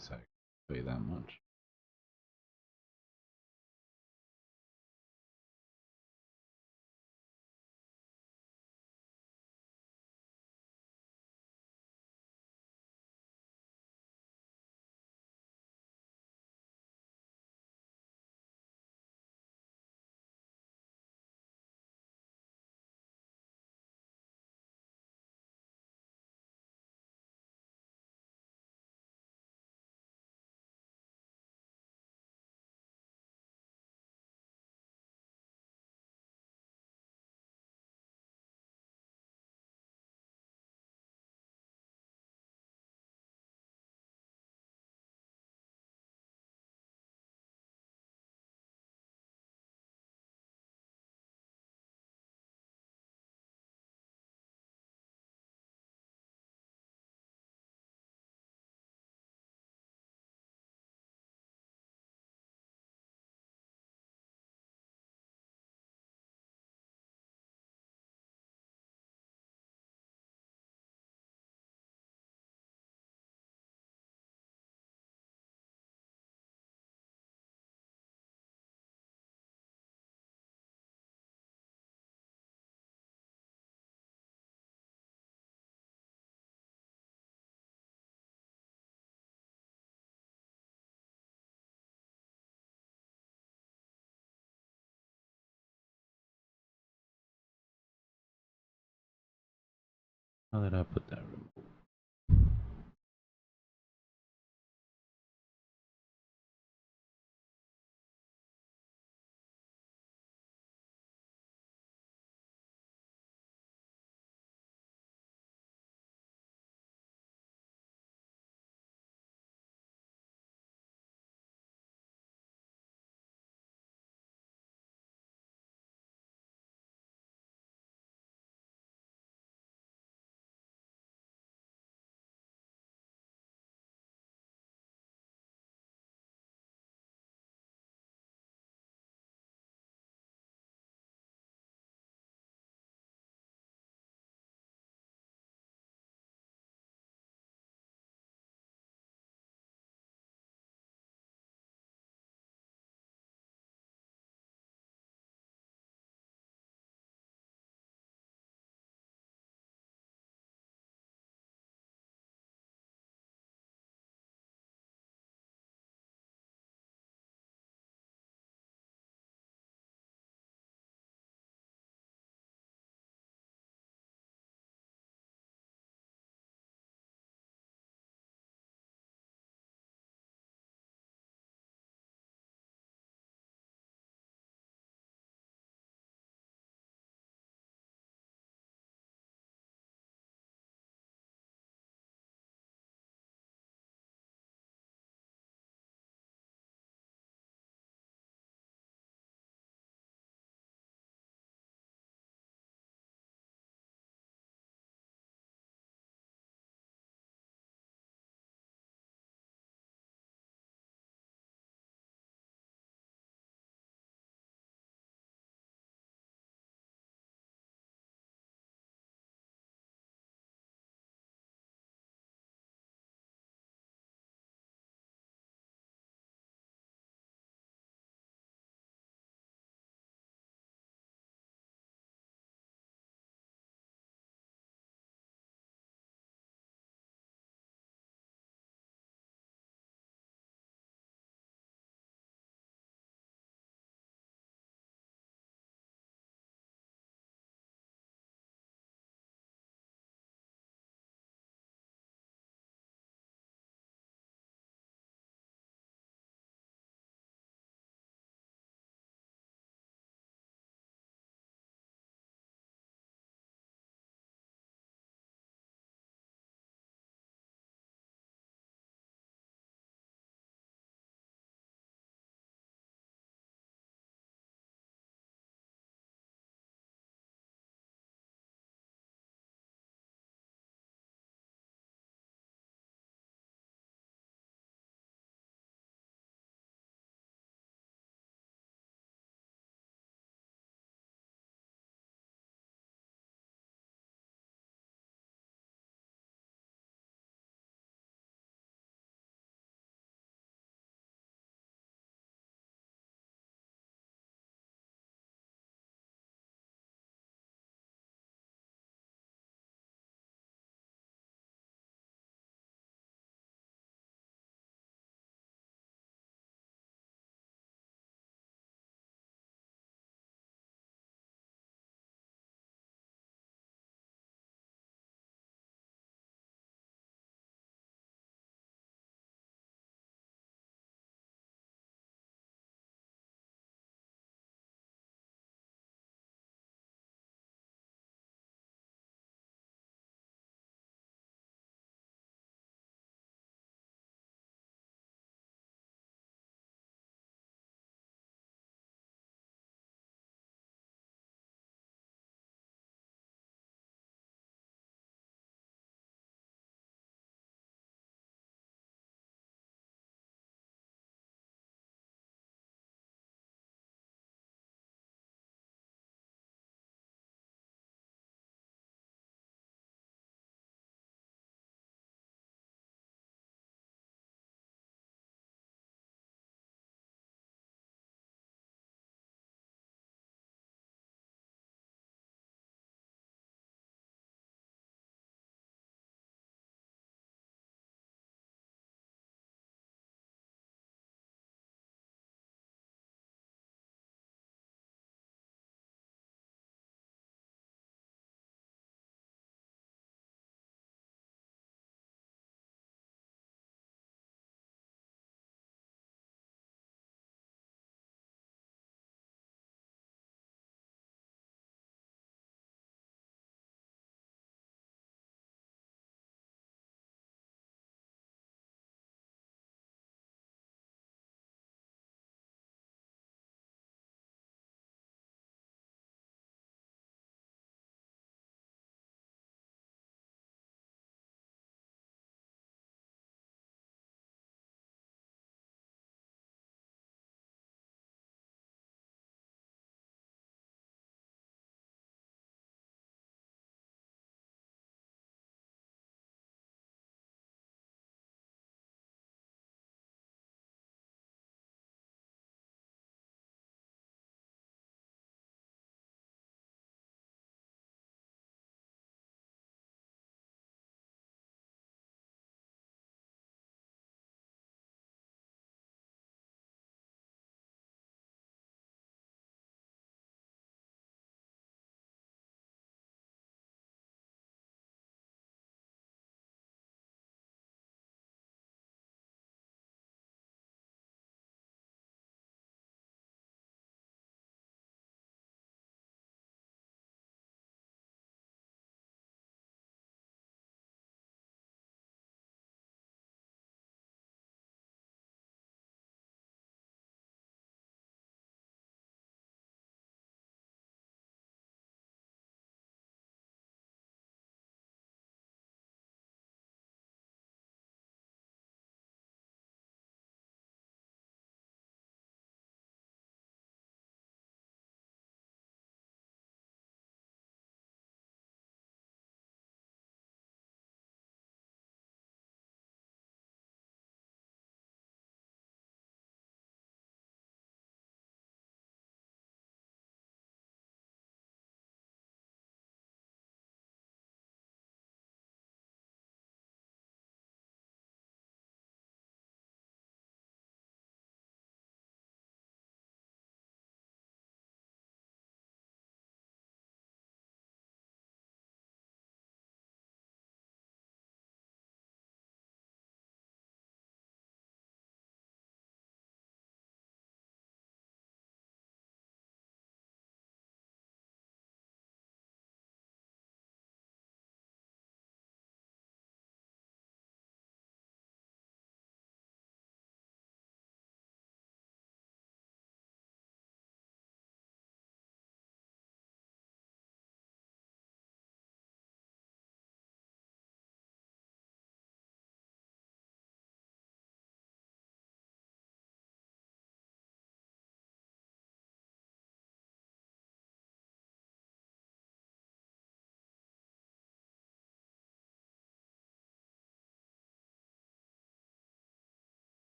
S1: price hike. I'll tell you that much. How did I put that remote?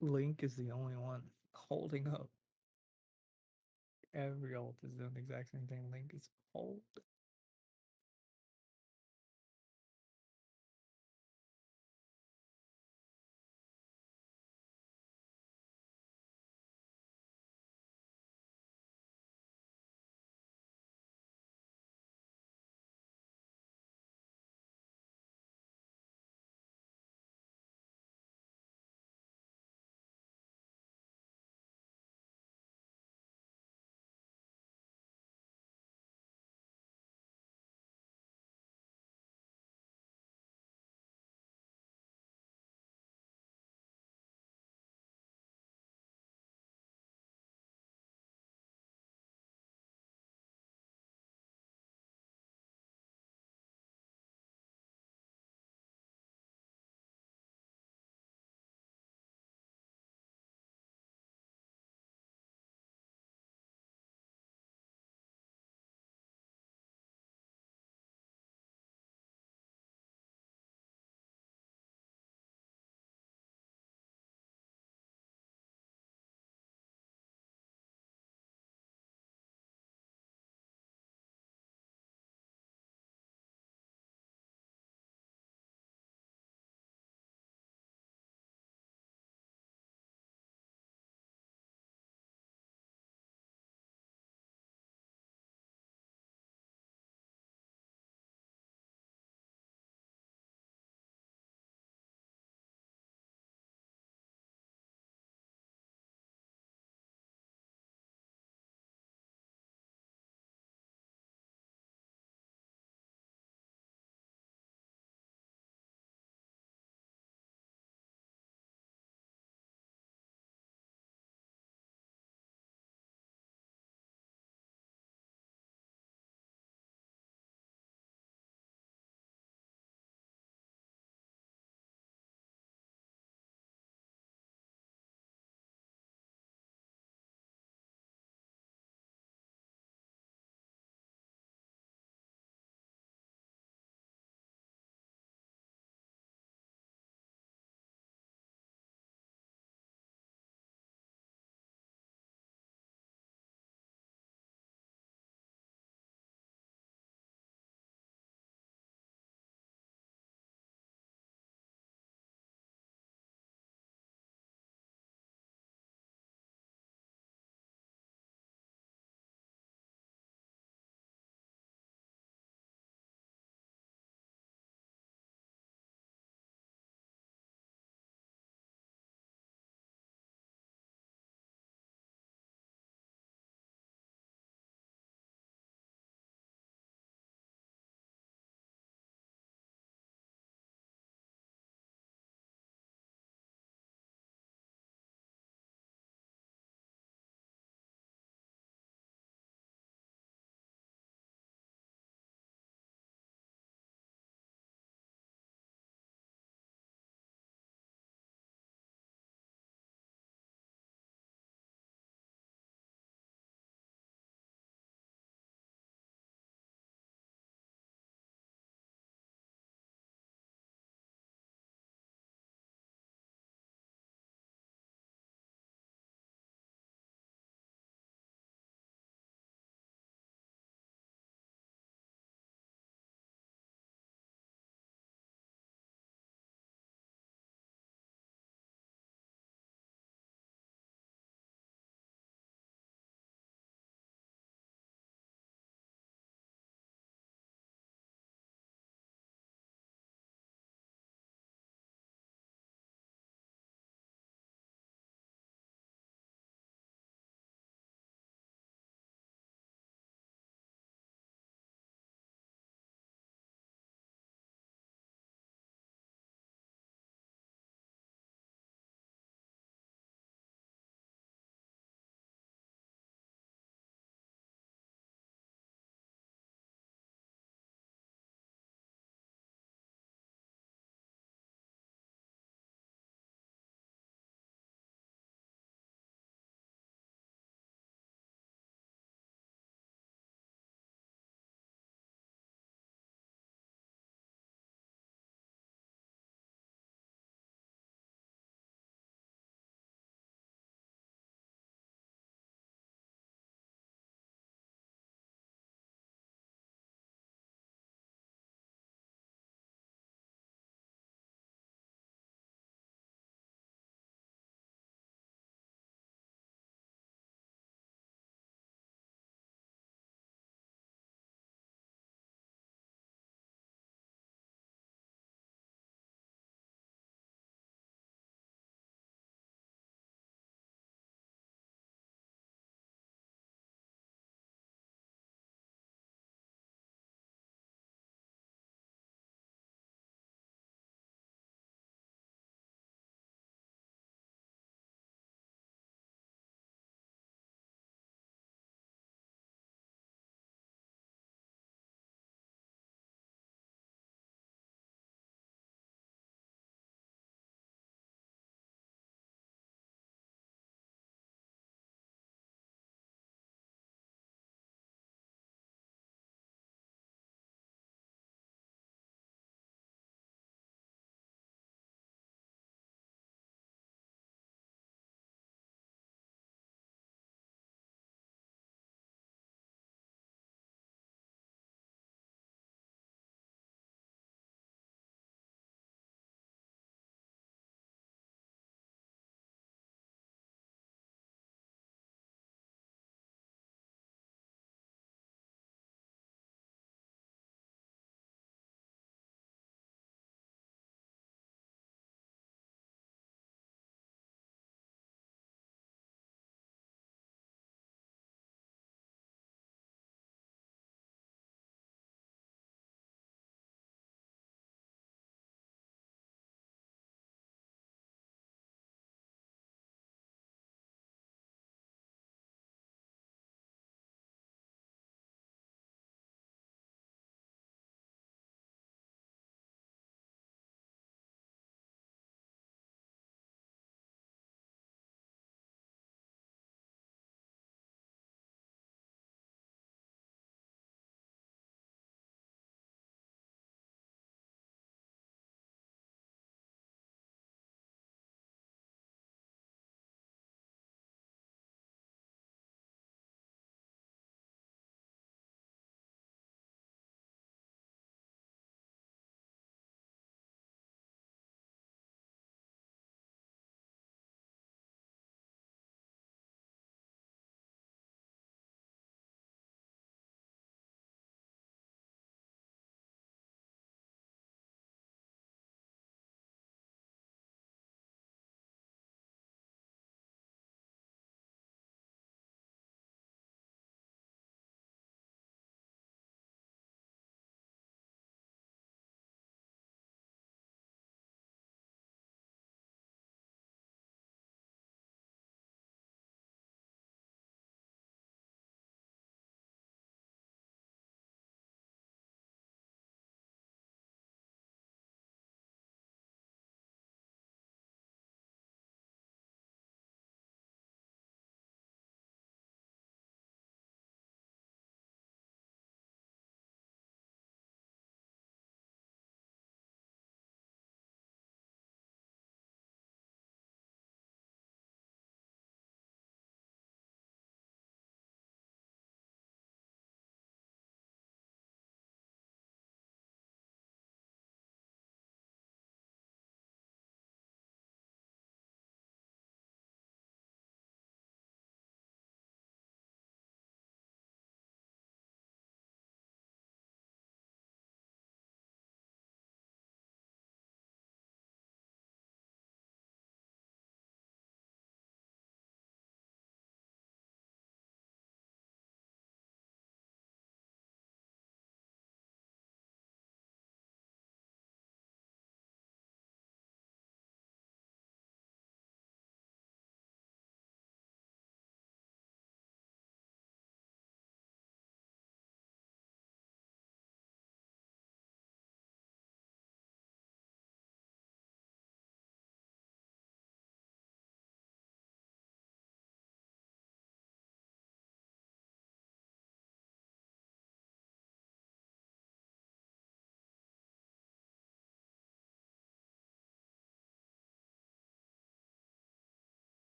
S4: Link is the only one holding up. Every alt is doing the exact same thing. Link is hold.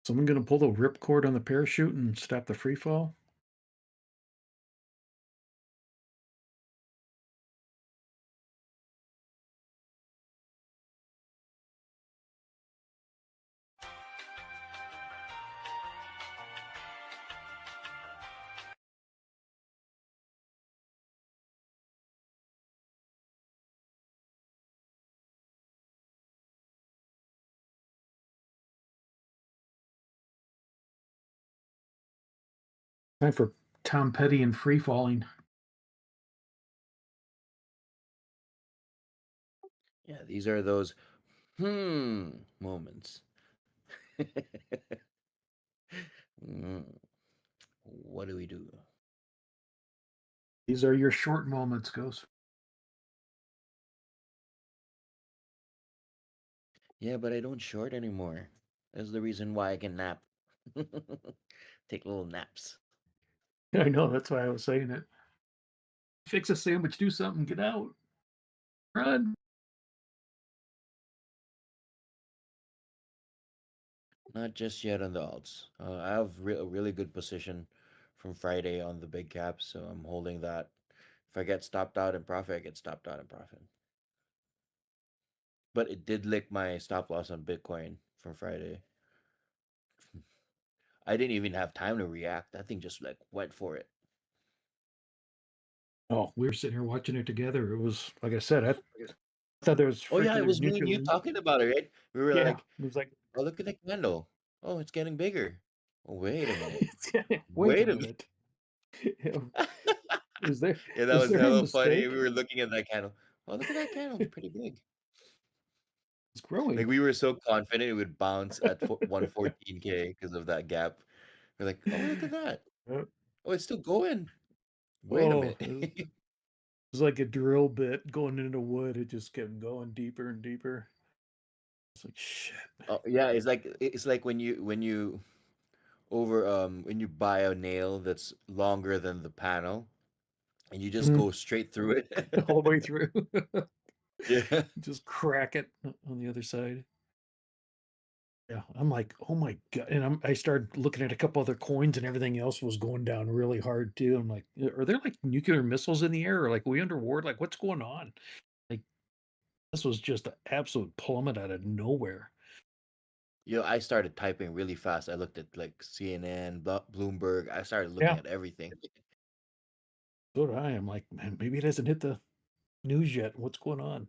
S13: Someone gonna pull the ripcord on the parachute and stop the free fall? Time for Tom Petty and free falling.
S18: Yeah, these are those moments. What do we do?
S13: These are your short moments, Ghost.
S18: Yeah, but I don't short anymore. That's the reason why I can nap. Take little naps.
S13: I know, that's why I was saying it. Fix a sandwich, do something, get out. Run.
S18: Not just yet on the alts. I have a really good position from Friday on the big caps, so I'm holding that. If I get stopped out in profit, I get stopped out in profit. But it did lick my stop loss on Bitcoin from Friday. I didn't even have time to react. That thing just like went for it.
S13: Oh, we were sitting here watching it together. It was like I said, I thought there was
S18: Oh yeah, it
S13: freaking
S18: was me and you
S13: nuclear.
S18: talking about it, right? We were
S13: Yeah,
S18: like,
S13: it was like,
S18: "Oh, look at the candle. Oh, it's getting bigger. Oh, wait a minute.
S13: wait a
S18: Wait a minute."
S13: minute. Is there
S18: Yeah, that
S13: is
S18: was
S13: there a
S18: hella funny.
S13: mistake?
S18: We were looking at that candle. Oh, look at that candle. It's pretty big.
S13: It's growing.
S18: Like we were so confident it would bounce at 114K because of that gap. We're like, oh, look at that.
S13: Uh,
S18: Oh, it's still going. Wait a
S13: oh,
S18: minute.
S13: it was like a drill bit going into wood. It just kept going deeper and deeper. It's like shit.
S18: Oh yeah, it's like when you when you buy a nail that's longer than the panel and you just
S13: Mhm.
S18: go straight through it.
S13: All the way through.
S18: Yeah.
S13: Just crack it on the other side. Yeah, I'm like, oh my god, and I started looking at a couple other coins, and everything else was going down really hard too. I'm like, are there like nuclear missiles in the air, or like we under war? Like, what's going on? Like, this was just an absolute plummet out of nowhere.
S18: I started typing really fast. I looked at like CNN, Bloomberg. I started looking
S13: Yeah,
S18: at everything.
S13: so did I. I'm like, man, maybe it hasn't hit the news yet. What's going on?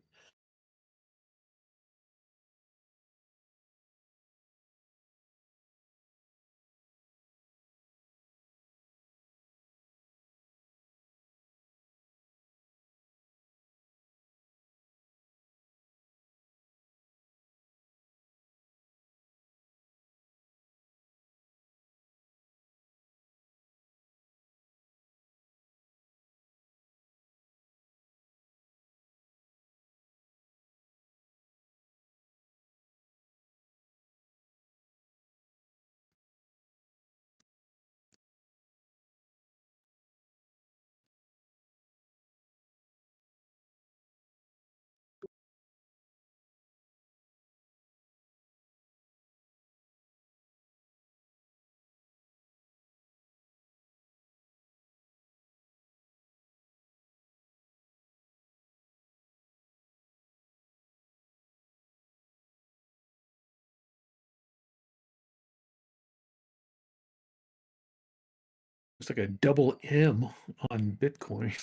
S13: It's like a double M on Bitcoin.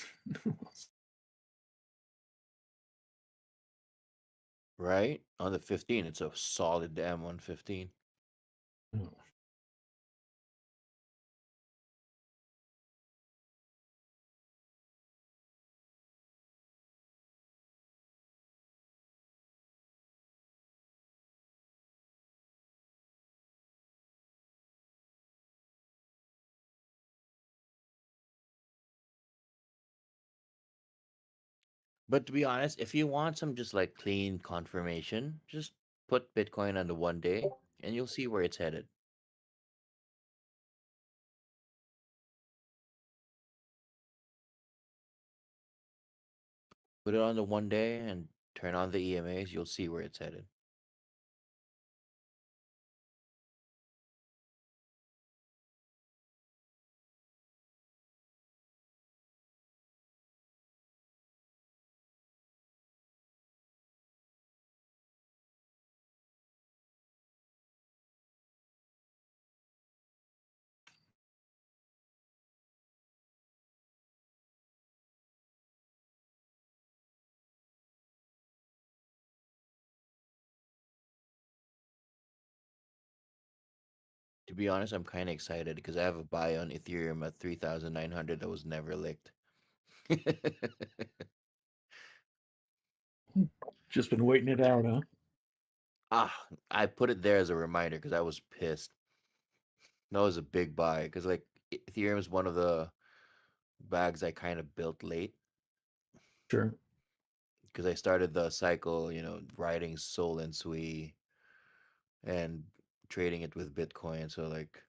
S18: Right? On the 15, it's a solid M on 15.
S13: Oh.
S18: But to be honest, if you want some just like clean confirmation, just put Bitcoin on the 1 day and you'll see where it's headed. Put it on the 1 day and turn on the EMAs, you'll see where it's headed. To be honest, I'm kind of excited because I have a buy on Ethereum at 3,900 that was never licked.
S13: Just been waiting it out, huh?
S18: I put it there as a reminder because I was pissed. That was a big buy because like Ethereum is one of the bags I kind of built late
S13: Sure.
S18: because I started the cycle, riding Sol and Sui and trading it with Bitcoin. So like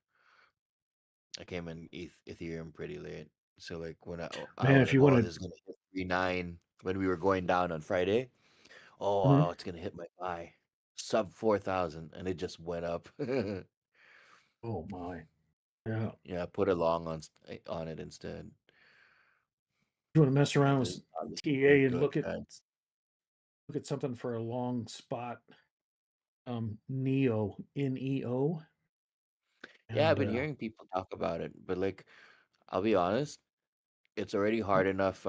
S18: I came in Ethereum pretty late. So like when I
S13: Man,
S18: was
S13: if
S18: like,
S13: you
S18: oh,
S13: want
S18: this is gonna hit 3.9 when we were going down on Friday.
S13: to,
S18: Oh, it's gonna hit my buy sub 4,000, and it just went up.
S13: oh my, yeah.
S18: Yeah, I put a long on it instead.
S13: You want to mess around
S18: This
S13: with
S18: is obviously
S13: TA
S18: not
S13: and
S18: good, guys.
S13: look at something for a long spot. Neo, NEO.
S18: Yeah, I've
S13: And
S18: been hearing people talk about it, but like, I'll be honest, it's already hard enough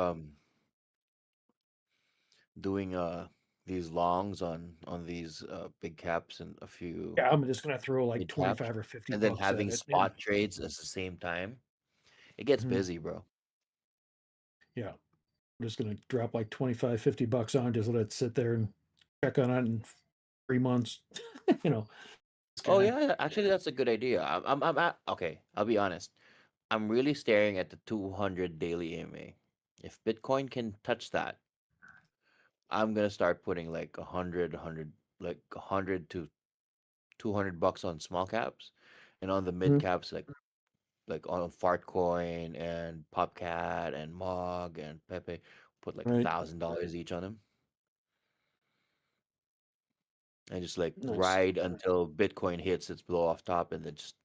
S18: doing these longs on these big caps and a few
S13: yeah, I'm just gonna throw like
S18: mid caps,
S13: 25 or 50
S18: and then
S13: bucks at
S18: having
S13: it. And
S18: spot trades at the same time. It gets busy, bro.
S13: yeah, I'm just gonna drop like 25, 50 bucks on, just let it sit there and check on it in 3 months. you know, it's
S18: Oh
S13: kinda,
S18: yeah, actually that's a good idea. Okay, I'll be honest. I'm really staring at the 200 daily EMA. If Bitcoin can touch that, I'm gonna start putting like 100, like 100 to 200 bucks on small caps, and on the mid caps like on Fartcoin and Popcat and Mog and Pepe, put like
S13: right.
S18: $1,000 each on them, and just like
S13: Nice.
S18: ride until Bitcoin hits its blow off top, and then just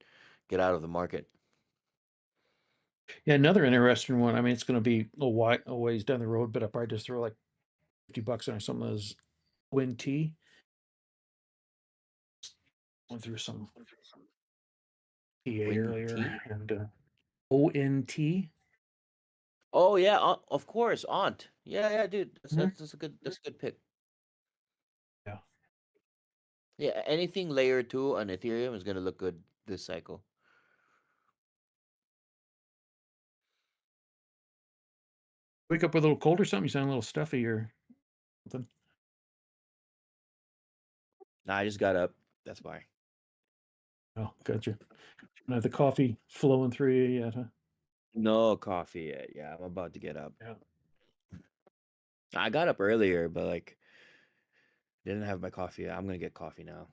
S18: get out of the market.
S13: Yeah, another interesting one. I mean, it's gonna be a ways down the road, but I'll probably just throw like 50 bucks on something as WinT. Went through some TA earlier
S18: WinT?
S13: and ONT.
S18: Oh yeah, of course, Aunt. Yeah, dude. That's a good pick.
S13: Yeah.
S18: Yeah, anything layer 2 on Ethereum is gonna look good this cycle.
S13: Wake up with a little cold or something? You sound a little stuffy or something.
S18: Nah, I just got up. That's why.
S13: Oh, gotcha. Have the coffee flowing through you yet, huh?
S18: No coffee yet. Yeah, I'm about to get up.
S13: Yeah.
S18: I got up earlier, but like didn't have my coffee yet. I'm gonna get coffee now.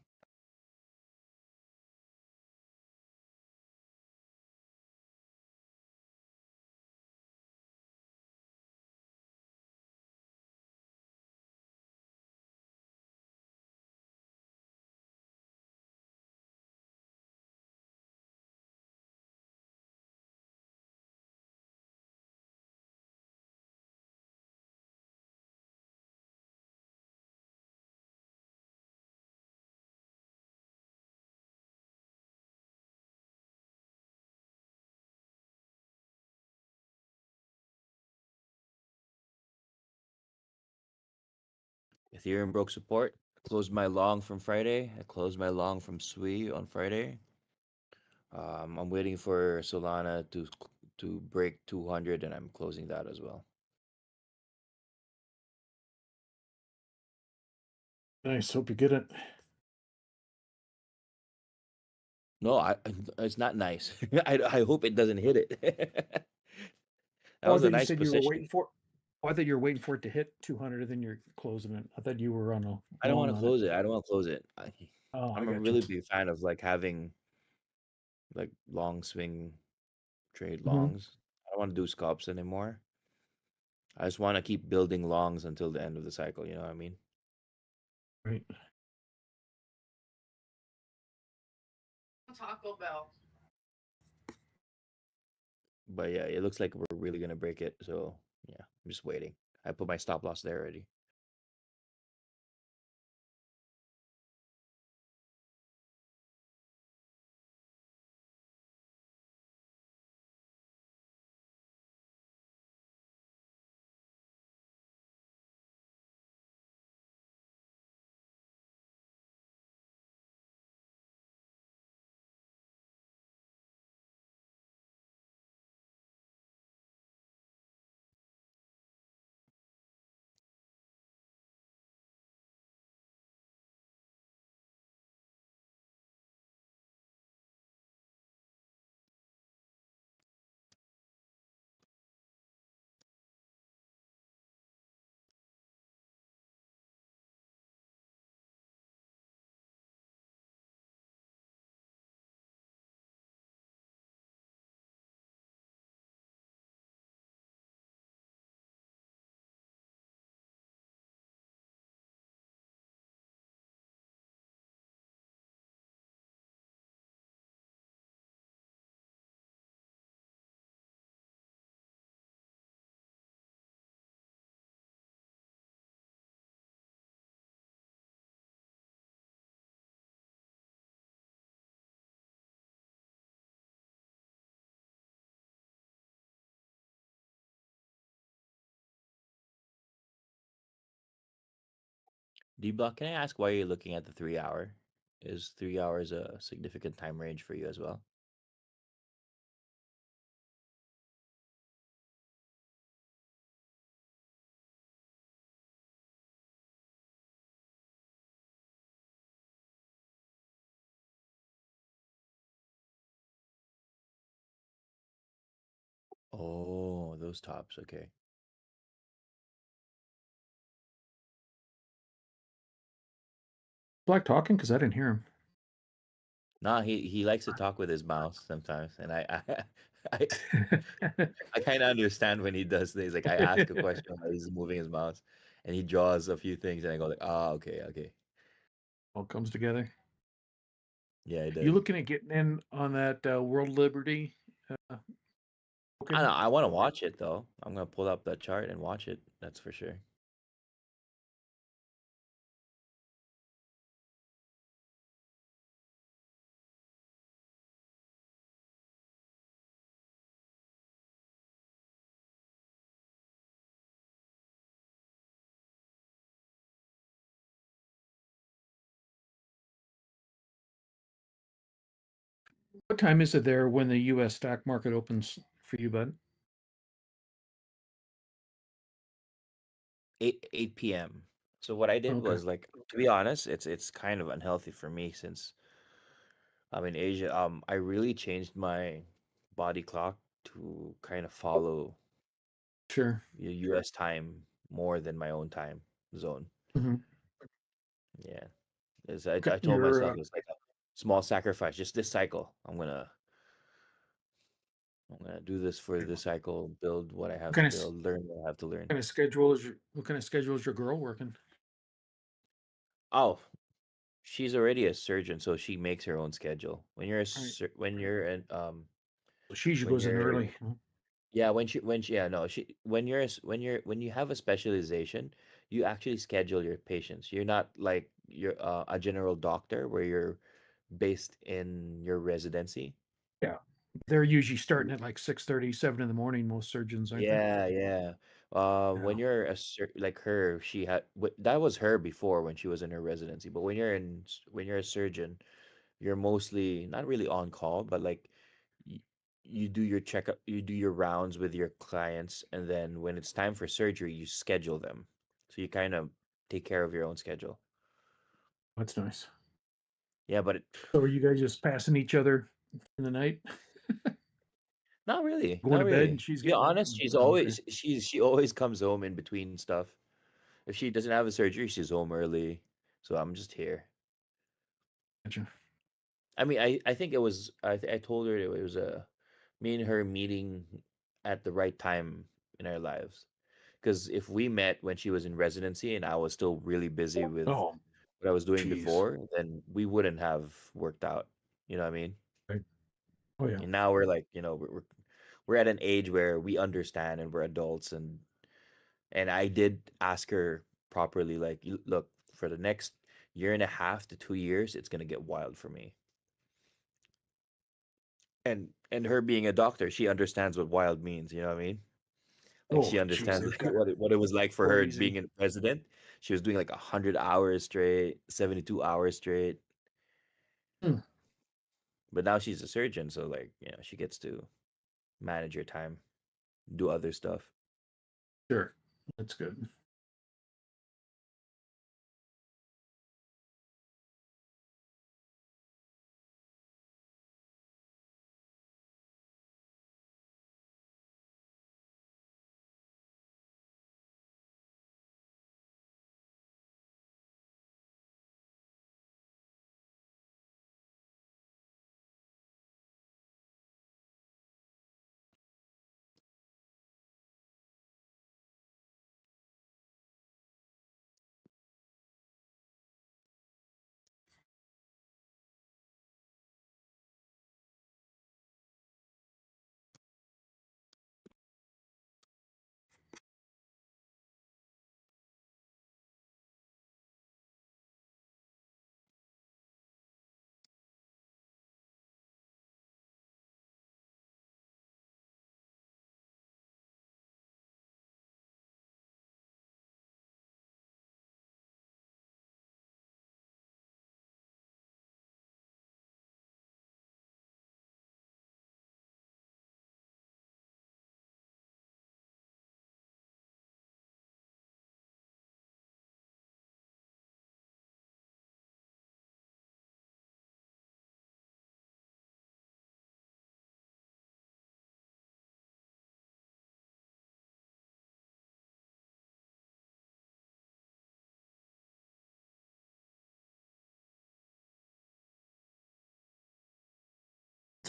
S18: Ethereum broke support. Closed my long from Friday. I closed my long from Sui on Friday. I'm waiting for Solana to break 200, and I'm closing that as well.
S13: Nice. Hope you get it.
S18: No, it's not nice. I hope it doesn't hit it. That
S13: Oh, I
S18: was a
S13: thought you
S18: nice
S13: said you were
S18: position.
S13: waiting for. Oh, I thought you were waiting for it to hit 200, and then you're closing it. I thought you were on a
S18: I don't want
S13: long
S18: to
S13: on it.
S18: close it. I don't want to close it.
S13: Oh, I
S18: I'm a
S13: got you.
S18: really big fan of like having like long swing trade
S13: Mhm.
S18: longs. I don't want to do scalps anymore. I just want to keep building longs until the end of the cycle. You know what I mean?
S13: Right.
S11: Taco Bell.
S18: But yeah, it looks like we're really gonna break it. So yeah, I'm just waiting. I put my stop loss there already. Dbloc, can I ask why you're looking at the 3 hour? Is 3 hours a significant time range for you as well? Oh, those tops. Okay.
S13: Black talking because I didn't hear him.
S18: No, he likes to talk with his mouse sometimes, and I I kind of understand when he does things. Like I ask a question while he's moving his mouse, and he draws a few things, and I go like, "Oh, okay, okay."
S13: All comes together.
S18: Yeah, it
S13: You
S18: does.
S13: looking at getting in on that World Liberty?
S18: I don't know. I want to watch it though. I'm gonna pull up that chart and watch it. That's for sure.
S13: What time is it there when the U.S. stock market opens for you, bud?
S18: 8 p.m. So what I did
S13: Okay.
S18: was like, to be honest, it's kind of unhealthy for me since I'm in Asia. I really changed my body clock to kind of follow
S13: Sure.
S18: the U.S. time more than my own time zone.
S13: Mm-hmm.
S18: Yeah, I
S13: Okay,
S18: told myself it's like a small sacrifice. Just this cycle, I'm gonna do this for this cycle, build what I have to
S13: kind of
S18: build, learn what I have to learn.
S13: kind of schedule is your what kind of schedule is your girl working?
S18: Oh, she's already a surgeon, so she makes her own schedule. When you're
S13: Right.
S18: when you're an
S13: She usually
S18: when
S13: goes in
S18: you're
S13: early.
S18: yeah, when she yeah, no, she when you have a specialization, you actually schedule your patients. You're not like you're a general doctor where you're based in your residency.
S13: Yeah, they're usually starting at like 6:30, 7 in the morning. Most surgeons, aren't they?
S18: Yeah, yeah. When
S13: Yeah.
S18: you're like her, that was her before when she was in her residency. But when you're a surgeon, you're mostly not really on call, but like you, you do your checkup, you do your rounds with your clients, and then when it's time for surgery, you schedule them. So you kind of take care of your own schedule.
S13: That's nice.
S18: Yeah, but
S13: So are you guys just passing each other in the night?
S18: not really,
S13: Going
S18: not
S13: to bed
S18: really.
S13: and she's
S18: To be
S13: getting up?
S18: honest, she's
S13: Oh, okay.
S18: always she always comes home in between stuff. If she doesn't have a surgery, she's home early. So I'm just here.
S13: Gotcha.
S18: I mean, I think it was I told her it was a me and her meeting at the right time in our lives. Because if we met when she was in residency and I was still really busy with
S13: Oh,
S18: what I was doing
S13: jeez.
S18: before, then we wouldn't have worked out. You know what I mean?
S13: Right. Oh, yeah.
S18: And now we're like, we're at an age where we understand and we're adults, and I did ask her properly, like, Look, for the next year and a half to 2 years, it's gonna get wild for me." And her being a doctor, she understands what wild means. You know what I mean? Like
S13: Oh,
S18: she
S13: jeez.
S18: understands what it was like for her
S13: Crazy.
S18: being a president. She was doing like 100 hours straight, 72 hours straight.
S13: Hmm.
S18: But now she's a surgeon, so like she gets to manage her time, do other stuff.
S13: Sure. That's good.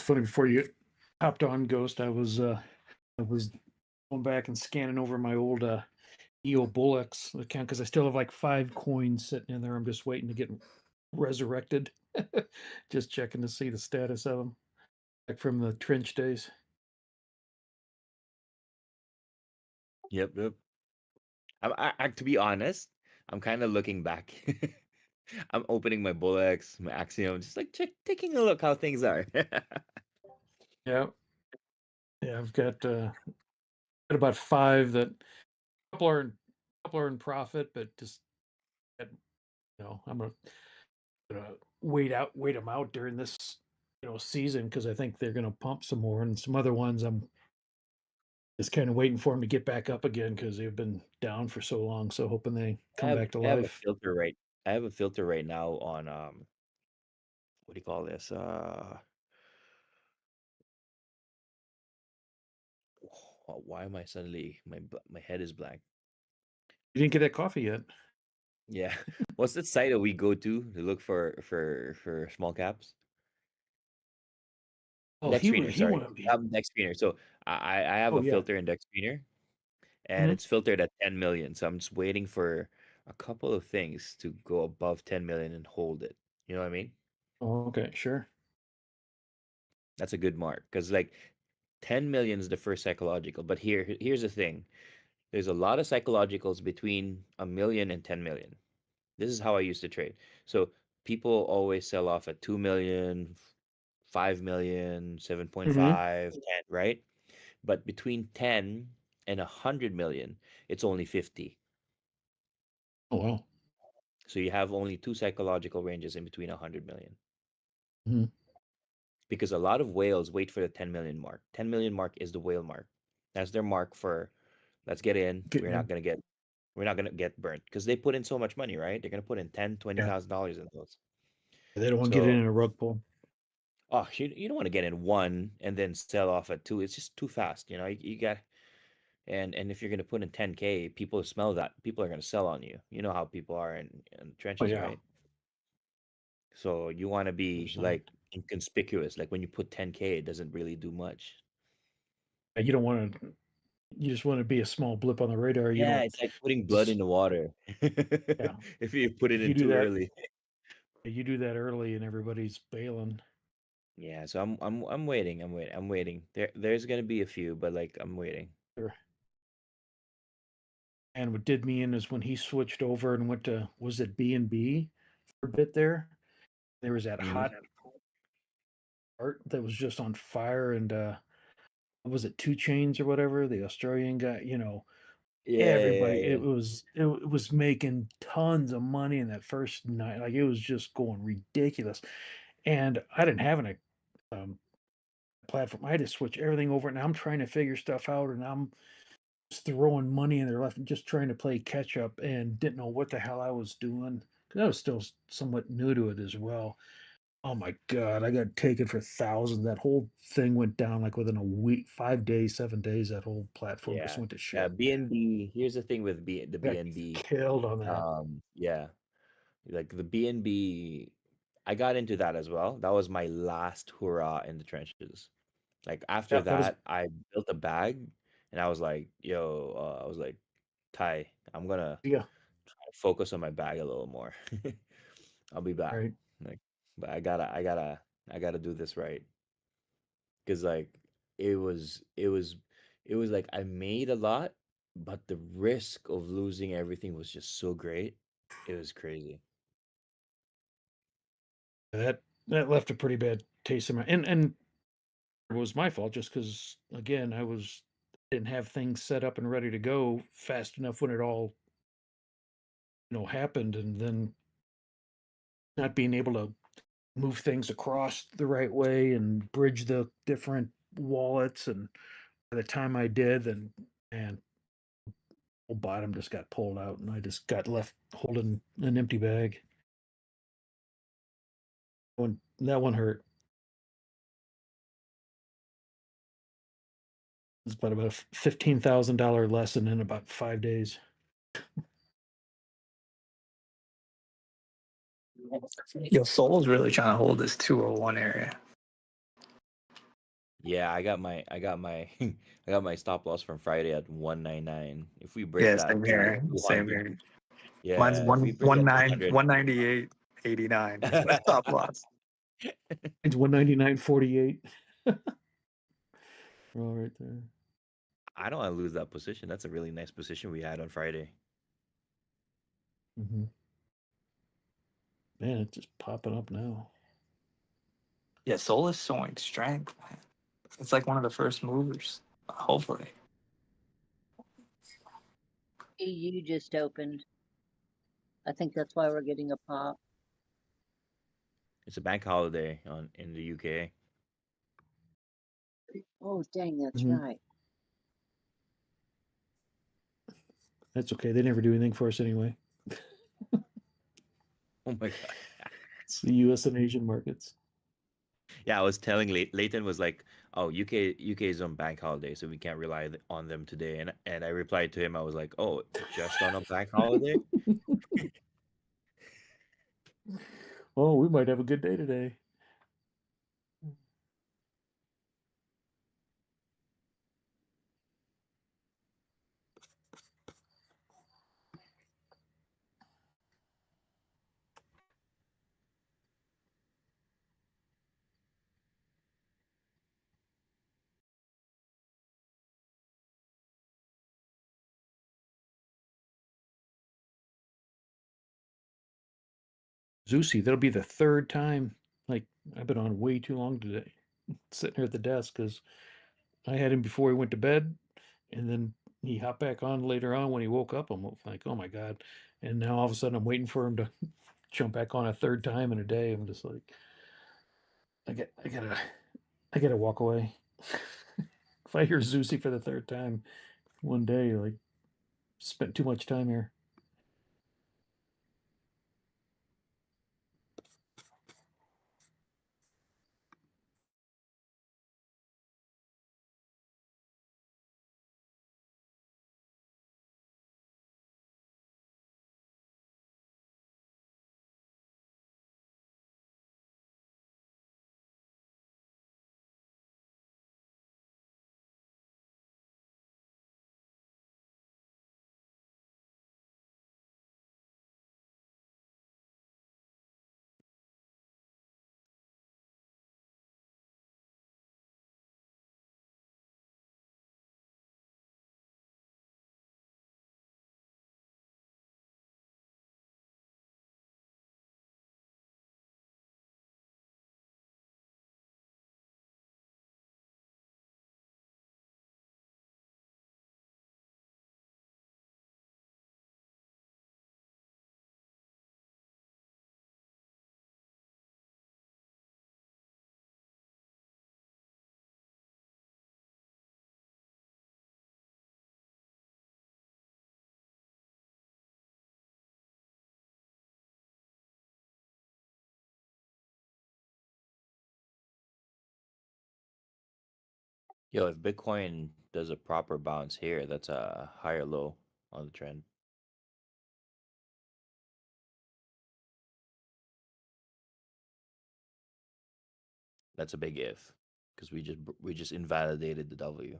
S13: funny. Before you hopped on, Ghost, I was going back and scanning over my old EO Bullex account because I still have like 5 coins sitting in there. I'm just waiting to get resurrected. Just checking to see the status of them, like from the trench days.
S18: Yep, yep. To be honest, I'm kind of looking back. I'm opening my Bullex, my Axiom, just like taking a look how things are.
S13: Yeah, yeah. I've got about 5 that couple are in profit, but just you know, I'm gonna wait them out during this season because I think they're gonna pump some more, and some other ones I'm just kind of waiting for them to get back up again because they've been down for so long. So hoping they come back to
S18: I have a
S13: life.
S18: filter right. I have a filter right now on what do you call this? Why am I suddenly my head is blank?
S13: You didn't get that coffee yet.
S18: Yeah. What's the site that we go to look for small caps?
S13: Oh,
S18: Dex Screener,
S13: he
S18: sorry.
S13: wanted me.
S18: Dex Screener. So I have
S13: Oh
S18: a
S13: yeah.
S18: filter in Dex Screener, and
S13: Mhm.
S18: it's filtered at 10 million. So I'm just waiting for a couple of things to go above 10 million and hold it. You know what I mean?
S13: Oh, okay, sure.
S18: That's a good mark because like 10 million is the first psychological. But here's the thing. There's a lot of psychologicals between a million and 10 million. This is how I used to trade. So people always sell off at 2 million, 5 million, 7.5, 10, right? But between 10 and 100 million, it's only 50.
S13: Oh wow.
S18: So you have only 2 psychological ranges in between 100 million.
S13: Mhm.
S18: Because a lot of whales wait for the 10 million mark. 10 million mark is the whale mark. That's their mark for let's get in.
S13: Getting in.
S18: We're not gonna get burnt because they put in so much money, right? They're gonna put in $20,000 in those.
S13: They don't want to get
S18: So
S13: in a rug pull.
S18: oh, you don't want to get in 1 and then sell off at 2. It's just too fast, you know. You got and if you're gonna put in 10K, people smell that. People are gonna sell on you. You know how people are in the
S13: Oh
S18: trenches,
S13: yeah.
S18: right? So you want to be
S13: 100%.
S18: like inconspicuous. Like when you put 10K, it doesn't really do much.
S13: You don't want to. You just want to be a small blip on the radar. You
S18: Yeah,
S13: don't.
S18: it's like putting blood in
S13: Just,
S18: the water.
S13: yeah.
S18: If you put it
S13: If you
S18: in
S13: do
S18: too
S13: that,
S18: early.
S13: you do that early, and everybody's bailing.
S18: Yeah, so I'm waiting. I'm waiting. There's gonna be a few, but like I'm waiting.
S13: Sure. And what did me in is when he switched over and went to, was it B&B for a bit there? There was that hot art that was just on fire, and was it 2 Chains or whatever, the Australian guy, everybody,
S18: Yeah.
S13: it was making tons of money in that first night. Like it was just going ridiculous. And I didn't have any platform. I had to switch everything over, and I'm trying to figure stuff out, and I'm just throwing money in there left and just trying to play catch up and didn't know what the hell I was doing because I was still somewhat new to it as well. Oh my god, I got taken for thousands. That whole thing went down like within a week, 5 days, 7 days. That whole platform just
S18: Yeah.
S13: went to
S18: Yeah,
S13: shit.
S18: BNB. Here's the thing with the
S13: I got
S18: BNB.
S13: killed on that.
S18: Yeah. Like the BNB, I got into that as well. That was my last hurrah in the trenches. Like after
S13: Yeah, that was
S18: that, I built a bag, and I was like, "Yo," I was like, "Ty, I'm gonna
S13: yeah,
S18: try to focus on my bag a little more. I'll be back."
S13: right.
S18: Like, but I gotta do this right because like it was, it was, it was like I made a lot, but the risk of losing everything was just so great. It was crazy.
S13: That left a pretty bad taste in my and it was my fault just because again didn't have things set up and ready to go fast enough when it all happened, and then not being able to move things across the right way and bridge the different wallets. And by the time I did, then and whole bottom just got pulled out, and I just got left holding an empty bag. That one hurt. It's about a $15,000 lesson in about 5 days.
S4: Yo, Sol's really trying to hold this 201 area.
S18: Yeah, I got my stop loss from Friday at 199. If we break
S4: Yeah,
S18: that
S4: same here. Same
S18: 200,
S4: here. Mine's
S18: yeah, if we break that 200,
S4: 198.89 is my stop loss.
S13: It's 199.48. We're all right there.
S18: I don't want to lose that position. That's a really nice position we had on Friday.
S13: Mm-hmm. Man, it's just popping up now.
S4: Yeah, Sol is showing strength, man. It's like one of the first movers. Hopefully.
S14: EU just opened. I think that's why we're getting a pop.
S18: It's a bank holiday in the UK.
S14: Oh, dang, that's
S13: Mhm.
S14: right.
S13: That's okay. They never do anything for us anyway.
S18: Oh my god.
S13: It's the U.S. and Asian markets.
S18: Yeah, I was telling Leighton was like, "Oh, UK is on bank holiday, so we can't rely on them today." And I replied to him, I was like, "Oh, just on a bank holiday?"
S13: Oh, we might have a good day today. Zeusy, that'll be the third time. Like, I've been on way too long today, sitting here at the desk because I had him before he went to bed, and then he hopped back on later on when he woke up. I'm like, oh my god! And now all of a sudden I'm waiting for him to jump back on a third time in a day. I'm just like, I gotta walk away. If I hear Zeusy for the third time one day, like, spent too much time here.
S18: Yo, if Bitcoin does a proper bounce here, that's a higher low on the trend. That's a big if, because we just invalidated the W.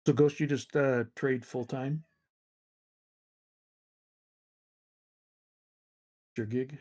S13: So Ghost, you just trade full time? Your gig?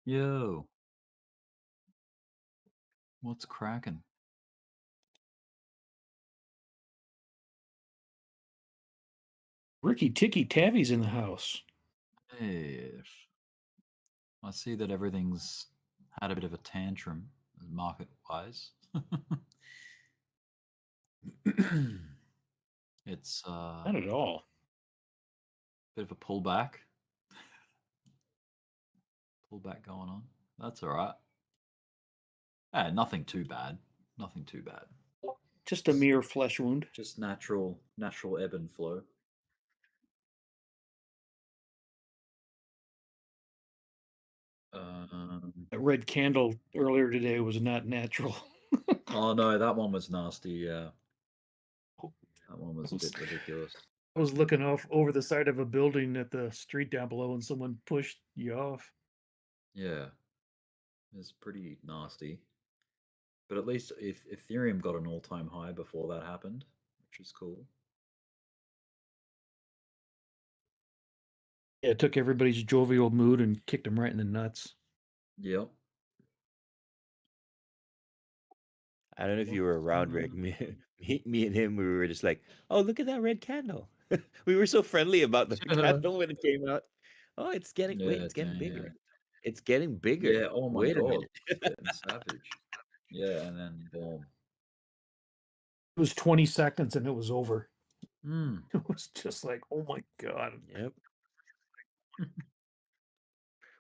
S21: Yo. What's cracking?
S13: Ricky Ticky Tavi's in the house.
S21: Yes. I see that everything's had a bit of a tantrum market-wise. It's
S13: Not at all.
S21: bit of a pullback. Pullback going on. That's all right. Nothing too bad. Nothing too bad.
S13: Just a mere flesh wound.
S21: Just natural ebb and flow.
S13: That red candle earlier today was not natural.
S21: Oh no, that one was nasty. Yeah, that one was a bit ridiculous.
S13: I was looking off over the side of a building at the street down below, and someone pushed you off.
S21: Yeah, it's pretty nasty. But at least if Ethereum got an all-time high before that happened, which is cool.
S13: Yeah, it took everybody's jovial mood and kicked them right in the nuts.
S21: Yep.
S18: I don't know if you were around, Rick. Me and him, we were just like, "Oh, look at that red candle." We were so friendly about the candle when it came out. Oh, it's getting it's getting bigger. It's getting bigger.
S21: Yeah. Oh my
S18: Wait a
S21: god,
S18: minute.
S21: it's getting savage. Yeah, and then boom.
S13: It was 20 seconds and it was over.
S21: Mm.
S13: It was just like, oh my god.
S18: Yep.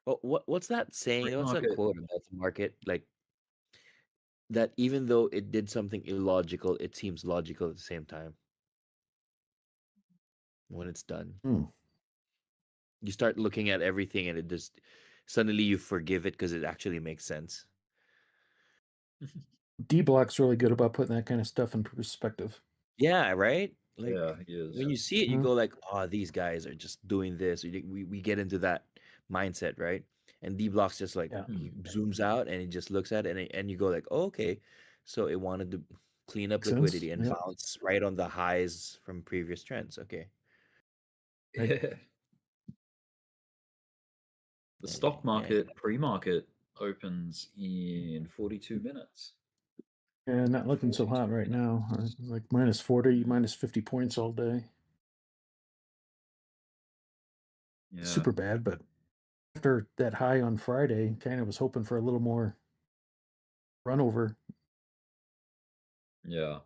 S18: Well, what's that saying?
S21: Free
S18: What's that
S21: market.
S18: quote about the market? Like that, even though it did something illogical, it seems logical at the same time. When it's done, you start looking at everything, and it just suddenly you forgive it because it actually makes sense.
S13: Dbloc's really good about putting that kind of stuff in perspective.
S18: Yeah, right. Like
S21: Yeah, he is.
S18: when you see it, you go like, "Oh, these guys are just doing this." We get into that mindset, right? And Dbloc's just like he zooms out and he just looks at it, and you go like, "Oh, okay." So it wanted to clean up
S13: Makes sense,
S18: liquidity and
S13: yep.
S18: bounce right on the highs from previous trends. Okay.
S21: Yeah. The stock market pre-market opens in 42 minutes.
S13: Yeah, not looking so hot right now. Like minus 40, minus 50 points all day.
S21: Yeah.
S13: Super bad, but after that high on Friday, kind of was hoping for a little more run over.
S21: Yeah.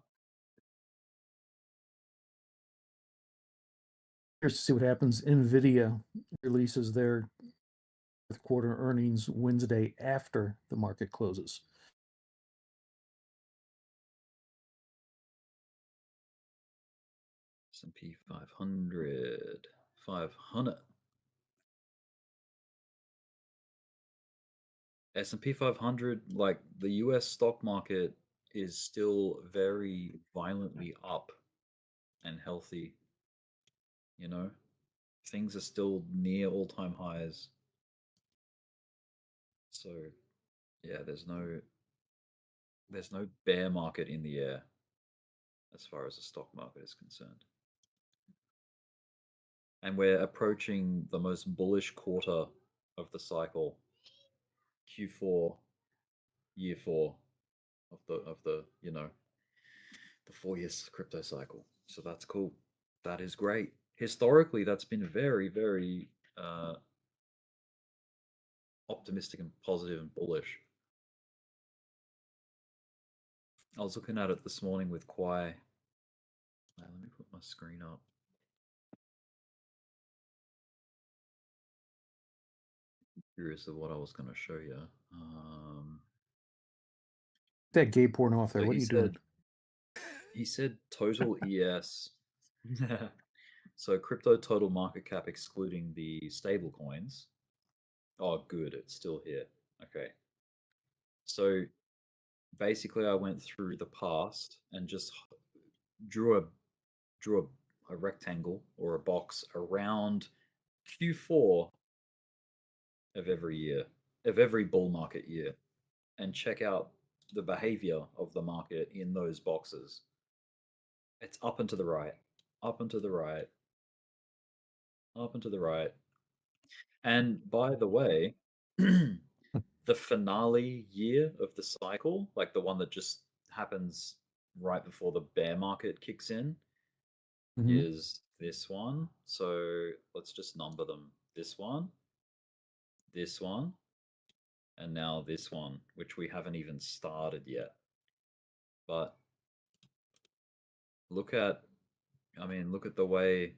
S13: Here's to see what happens. NVIDIA releases their fourth quarter earnings Wednesday after the market closes.
S21: S&P 500. 500. S&P 500, like the US stock market is still very violently up and healthy. You know, things are still near all-time highs. So, yeah, there's no bear market in the air as far as the stock market is concerned. And we're approaching the most bullish quarter of the cycle, Q4, year 4 of the the 4 years crypto cycle. So that's cool. That is great. Historically, that's been very, very optimistic and positive and bullish. I was looking at it this morning with Kwai. Let me put my screen up. Curious of what I was going to show you.
S13: That gay porn off there.
S21: So
S13: What are you doing?
S21: He said total ES. So crypto total market cap excluding the stable coins. Oh, good. It's still here. Okay. So basically, I went through the past and just drew a rectangle or a box around Q4 of every year, of every bull market year, and check out the behavior of the market in those boxes. It's up and to the right, up and to the right, up and to the right. And by the way, the finale year of the cycle, like the one that just happens right before the bear market kicks in, is this one. So let's just number them. This one, and now this one, which we haven't even started yet. But look at, I mean, look at the way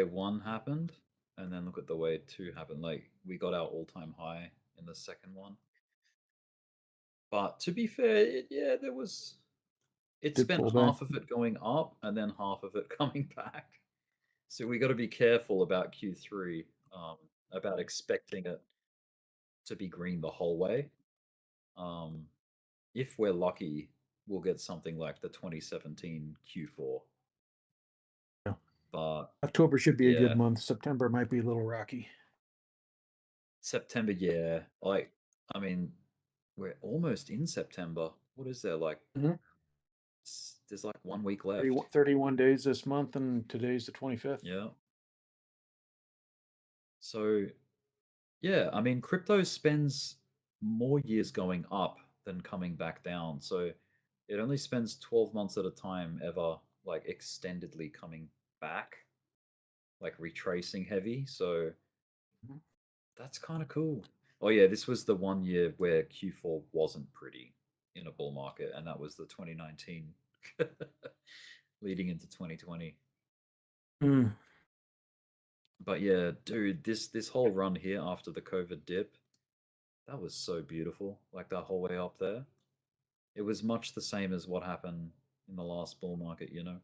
S21: one happened, and then look at the way two happened. Like we got our all-time high in the second one. But to be fair, it spent half of it going up and then half of it coming back. So we got to be careful about Q3, about expecting it to be green the whole way. If we're lucky, we'll get something like the 2017 Q4.
S13: Yeah.
S21: But
S13: October should be a good month. September might be a little rocky.
S21: September, yeah. Like, I mean, we're almost in September. What is there like? There's like 1 week left.
S13: 31 days this month, and today's the 25th.
S21: Yeah. So, yeah, I mean, crypto spends more years going up than coming back down. So it only spends 12 months at a time ever, like extendedly coming back, like retracing heavy. So that's kind of cool. Oh, yeah, this was the 1 year where Q4 wasn't pretty in a bull market, and that was the 2019 leading into 2020. But yeah, dude, this whole run here after the COVID dip, that was so beautiful. Like that whole way up there. It was much the same as what happened in the last bull market, you know?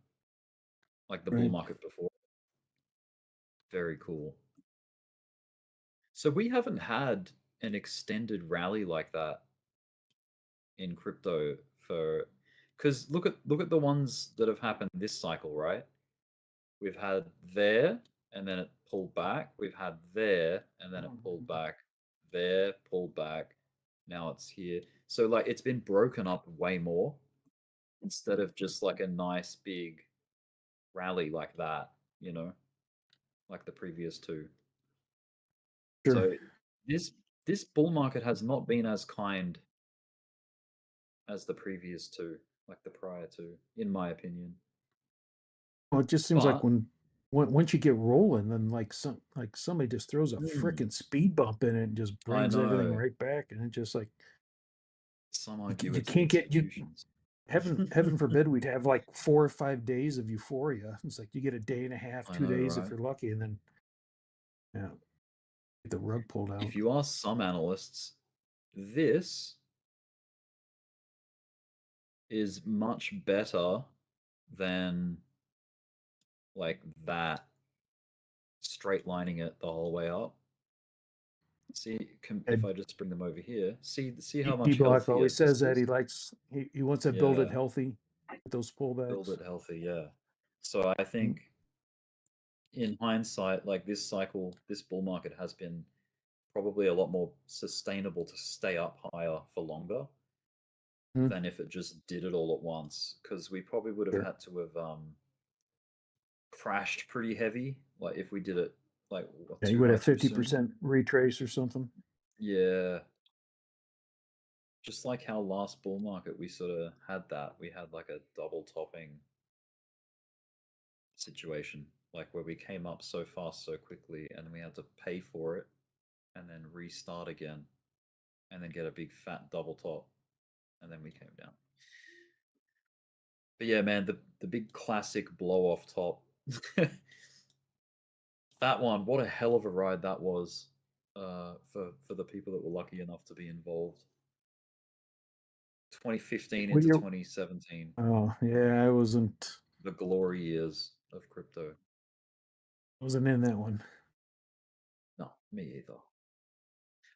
S21: Like the bull market before. Very cool. So we haven't had an extended rally like that in crypto for, because look at the ones that have happened this cycle, right? We've had there and then it pulled back. We've had there and then it pulled back. There, pulled back. Now it's here. So like it's been broken up way more instead of just like a nice big rally like that, you know, like the previous two.
S13: Sure.
S21: So this bull market has not been as kind as the previous two, like the prior two, in my opinion.
S13: Well, it just seems like once you get rolling, then like somebody just throws a frickin' speed bump in it and just brings everything right back, and it just like you can't get you. Heaven forbid we'd have like 4 or 5 days of euphoria. It's like you get a day and a half, 2 days if you're lucky, and then get the rug pulled out.
S21: If you ask some analysts, this is much better than like that straight lining it the whole way up. See, if I just bring them over here, see how much
S13: Dbloc always says that he wants to build it healthy with those pullbacks.
S21: Build it healthy, yeah. So I think in hindsight, like this cycle, this bull market has been probably a lot more sustainable to stay up higher for longer than if it just did it all at once. Because we probably would have had to have crashed pretty heavy, like if we did it like
S13: you would have 50% retrace or something.
S21: Yeah. Just like how last bull market we sort of had that. We had like a double topping situation, like where we came up so fast so quickly and we had to pay for it and then restart again and then get a big fat double top and then we came down. But yeah, man, the big classic blow off top. That one, what a hell of a ride that was for the people that were lucky enough to be involved. 2015 into 2017.
S13: Oh yeah, I wasn't.
S21: The glory years of crypto.
S13: Wasn't in that one.
S21: No, me either.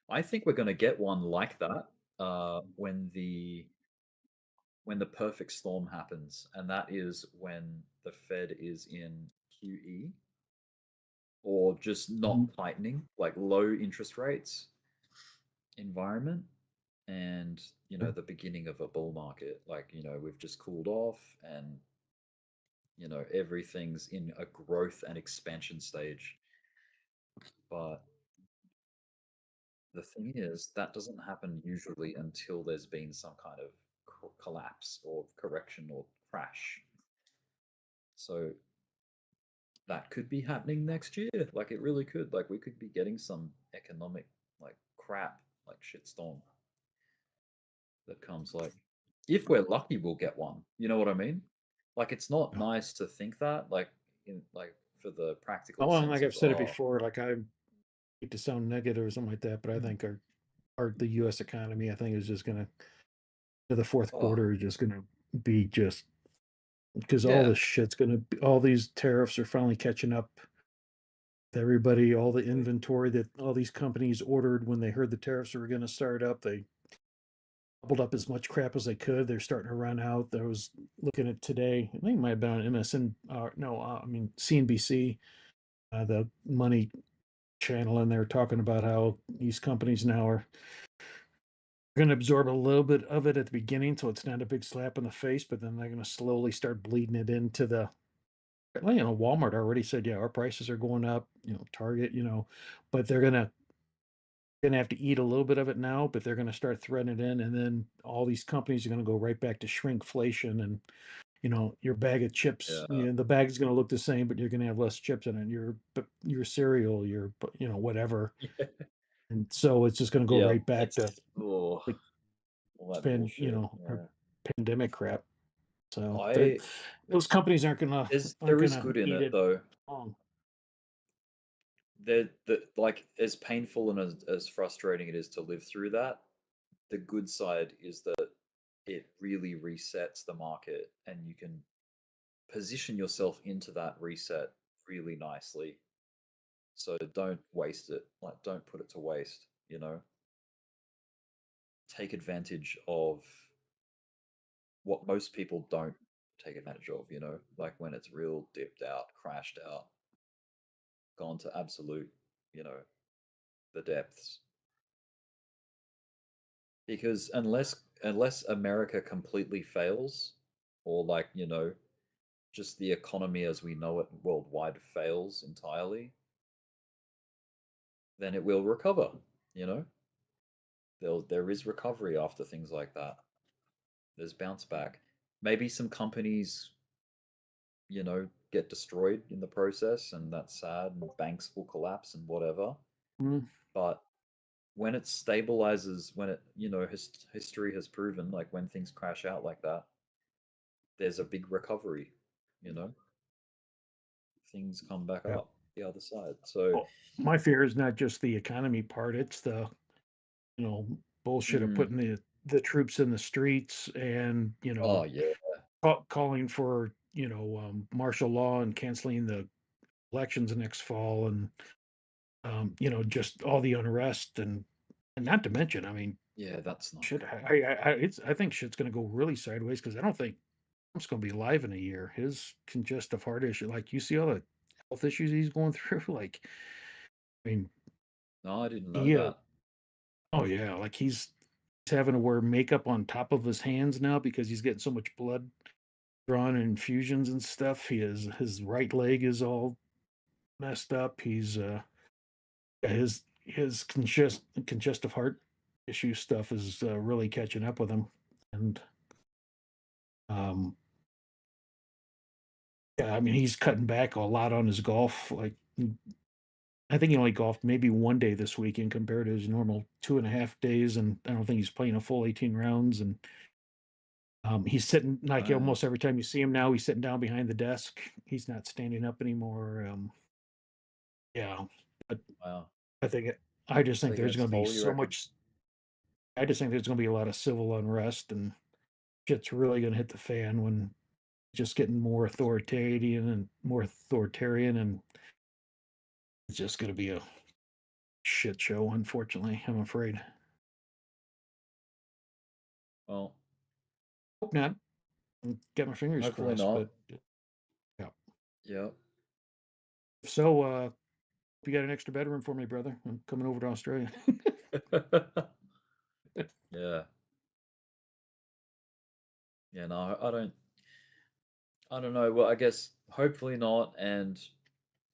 S21: I think we're going to get one like that when the perfect storm happens, and that is when the Fed is in QE or just not tightening, like low interest rates environment, and the beginning of a bull market. Like we've just cooled off, and everything's in a growth and expansion stage. But the thing is, that doesn't happen usually until there's been some kind of collapse or correction or crash. So that could be happening next year. Like it really could. Like we could be getting some economic like crap, like shitstorm that comes. Like if we're lucky, we'll get one. You know what I mean? Like it's not nice to think that. Like in like for the practical
S13: Well,
S21: sense
S13: like
S21: of
S13: I've said it before, like I hate to sound negative or something like that, but I think the U.S. economy, I think, is just gonna the fourth quarter is just gonna be just because all
S21: Yeah.
S13: this shit's gonna be, all these tariffs are finally catching up. With everybody, all the inventory that all these companies ordered when they heard the tariffs were going to start up, they doubled up as much crap as they could. They're starting to run out. I was looking at today. I think it might have been on MSN. I mean CNBC, the money channel, and they're talking about how these companies now are going to absorb a little bit of it at the beginning, so it's not a big slap in the face. But then they're going to slowly start bleeding it into the. Walmart already said, yeah, our prices are going up. Target, but they're going to have to eat a little bit of it now, but they're going to start threading it in, and then all these companies are going to go right back to shrinkflation, and your bag of chips, the bag is going to look the same, but you're going to have less chips in it. Your cereal, your whatever, and so it's just going to go right back to
S21: all that bullshit.
S13: pandemic crap. So
S21: I
S13: those companies aren't
S21: there
S13: going
S21: is
S13: to
S21: good in
S13: eat
S21: it though.
S13: long.
S21: Like as painful and as frustrating it is to live through that, the good side is that it really resets the market and you can position yourself into that reset really nicely. So don't waste it. Like don't put it to waste, Take advantage of what most people don't take advantage of, like when it's real dipped out, crashed out, gone to absolute, the depths. Because unless America completely fails, or like just the economy as we know it worldwide fails entirely, then it will recover. There is recovery after things like that. There's bounce back. Maybe some companies, get destroyed in the process, and that's sad. And banks will collapse and whatever. But when it stabilizes, when it history has proven, like when things crash out like that, there's a big recovery. Things come back up the other side. So
S13: my fear is not just the economy part; it's the bullshit of putting the troops in the streets and
S21: oh yeah,
S13: calling for martial law and canceling the elections next fall, and just all the unrest, and not to mention, I mean,
S21: yeah, that's not
S13: shit.
S21: good.
S13: I think shit's going to go really sideways because I don't think Trump's going to be alive in a year. His congestive heart issue, like you see all the health issues he's going through, like, I mean,
S21: No, I didn't know that.
S13: Oh yeah, like he's having to wear makeup on top of his hands now because he's getting so much blood drawn and infusions and stuff. His right leg is all messed up. He's his congestive heart issue stuff is really catching up with him, and um yeah, I mean he's cutting back a lot on his golf. Like I think he only golfed maybe one day this weekend compared to his normal 2.5 days, and I don't think he's playing a full 18 rounds. And he's sitting like almost every time you see him now, he's sitting down behind the desk. He's not standing up anymore. Yeah, but
S21: Wow.
S13: I just think
S21: Taking
S13: there's
S21: its
S13: going to be
S21: toll, you
S13: so
S21: reckon?
S13: much. I just think there's going to be a lot of civil unrest, and shit's really going to hit the fan when just getting more authoritarian, and it's just going to be a shit show. Unfortunately, I'm afraid.
S21: Well,
S13: Hope not. Get my fingers
S21: hopefully
S13: crossed,
S21: not.
S13: but yeah.
S21: Yep.
S13: So, if you got an extra bedroom for me, brother, I'm coming over to Australia.
S21: Yeah. Yeah, no, I don't know. Well, I guess hopefully not. And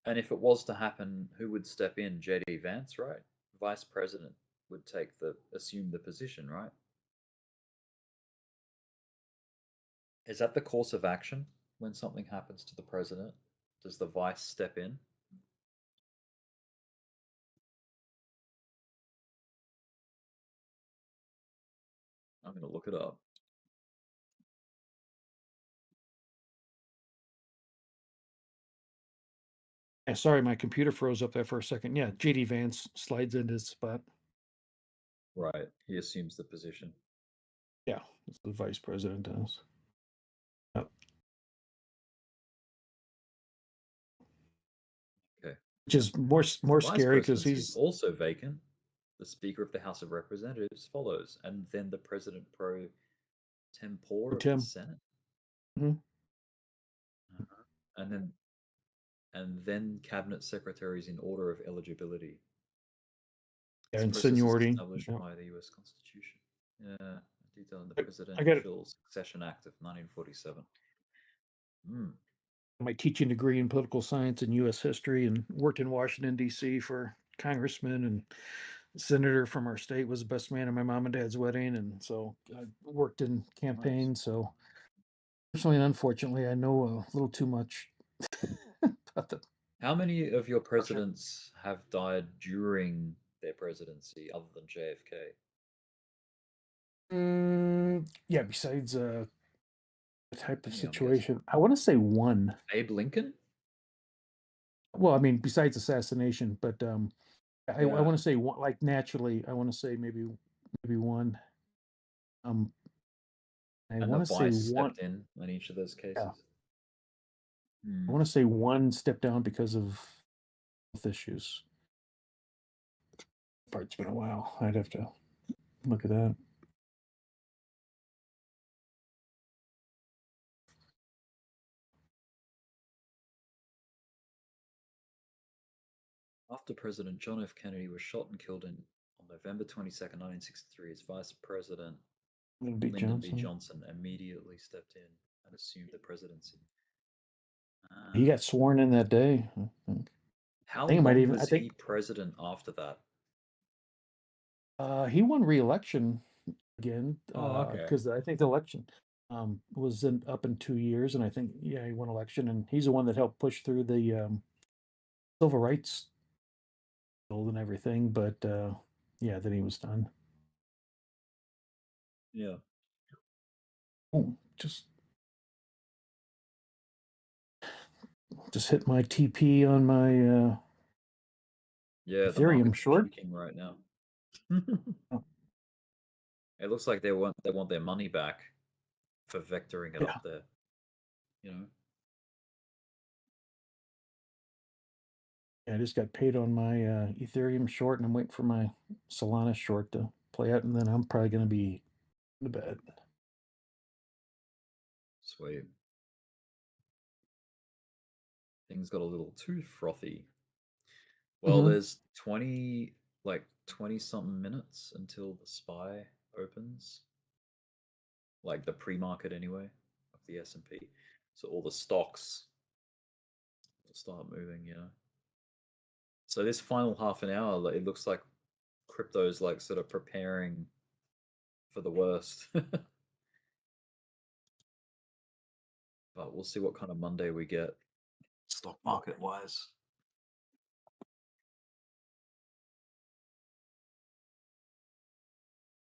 S21: if it was to happen, who would step in? JD Vance, right? Vice President. would assume the position, right? Is that the course of action when something happens to the president? Does the vice step in? I'm going to look it up.
S13: Yeah, sorry, my computer froze up there for a second. Yeah, JD Vance slides into his spot.
S21: Right. He assumes the position.
S13: Yeah, that's the vice president does. Yep.
S21: Okay.
S13: Which is more
S21: Vice
S13: scary because
S21: presidency is
S13: he's
S21: also vacant. The Speaker of the House of Representatives follows, and then the President pro tempore of the Senate.
S13: Mhm.
S21: And then cabinet secretaries in order of eligibility.
S13: Yeah,
S21: This
S13: and
S21: process is
S13: seniority.
S21: established
S13: Yep.
S21: by the U.S. Constitution. Yeah, detail in the
S13: I got it.
S21: Presidential Succession Act of 1947.
S13: My teaching degree in political science and U.S. history, and worked in Washington D.C. for congressman and senator from our state. Was the best man at my mom and dad's wedding, and so I worked in campaigns. So, fortunately and unfortunately, I know a little too much about the.
S21: How many of your presidents have died during their presidency other than JFK?
S13: Yeah, besides the type of
S21: Yeah, I'm
S13: situation, I want to say one.
S21: Abe Lincoln?
S13: Well, I mean, besides assassination, but I
S21: Yeah.
S13: want to say one. Like naturally, I want to say maybe one. I
S21: And
S13: want
S21: the
S13: to say
S21: vice
S13: one.
S21: stepped in each of those cases.
S13: I want to say one stepped down because of health issues. It's been a while. I'd have to look at that.
S21: After President John F. Kennedy was shot and killed on November 22nd, 1963, his vice president, Lyndon B. Johnson, immediately stepped in and assumed the presidency.
S13: He got sworn in that day. I think.
S21: How
S13: I think
S21: long was he president after that?
S13: He won re-election again.
S21: Oh, okay.
S13: Because I think the election was up in 2 years, and I think he won election, and he's the one that helped push through the civil rights bill and everything. But yeah, then he was done.
S21: Yeah.
S13: Oh, just hit my TP on my
S21: Yeah, the
S13: Ethereum
S21: market's
S13: short.
S21: peaking right now. It looks like they want their money back for vectoring it up there. You know.
S13: I just got paid on my Ethereum short, and I'm waiting for my Solana short to play out, and then I'm probably going to be in the bed.
S21: Sweet. Things got a little too frothy. Well, there's 20 something minutes until the SPY opens. Like the pre-market anyway of the S&P. So all the stocks will start moving, you know. So this final half an hour, it looks like crypto's like sort of preparing for the worst. But we'll see what kind of Monday we get stock market wise.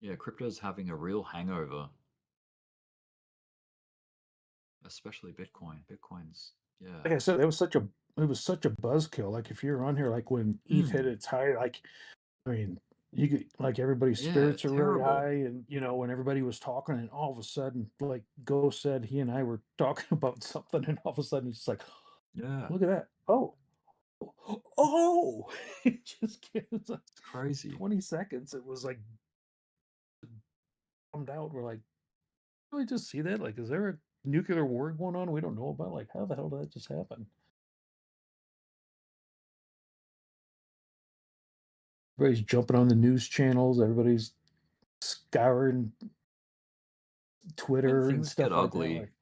S21: Yeah, crypto's having a real hangover. Especially Bitcoin. Bitcoin's
S13: Like I said, it was such a buzzkill. Like if you're on here, like when ETH hit its high, like I mean, you could like everybody's spirits are really high, and when everybody was talking, and all of a sudden, like Go said, he and I were talking about something, and all of a sudden, it's like,
S21: yeah,
S13: look at that! Oh, it just gives us
S21: crazy.
S13: 20 seconds. It was like bummed out. We're like, did we just see that? Like, is there a nuclear war going on we don't know about? Like, how the hell did that just happen? Everybody's jumping on the news channels. Everybody's scouring Twitter and stuff
S21: get
S13: like
S21: ugly,
S13: that. Like,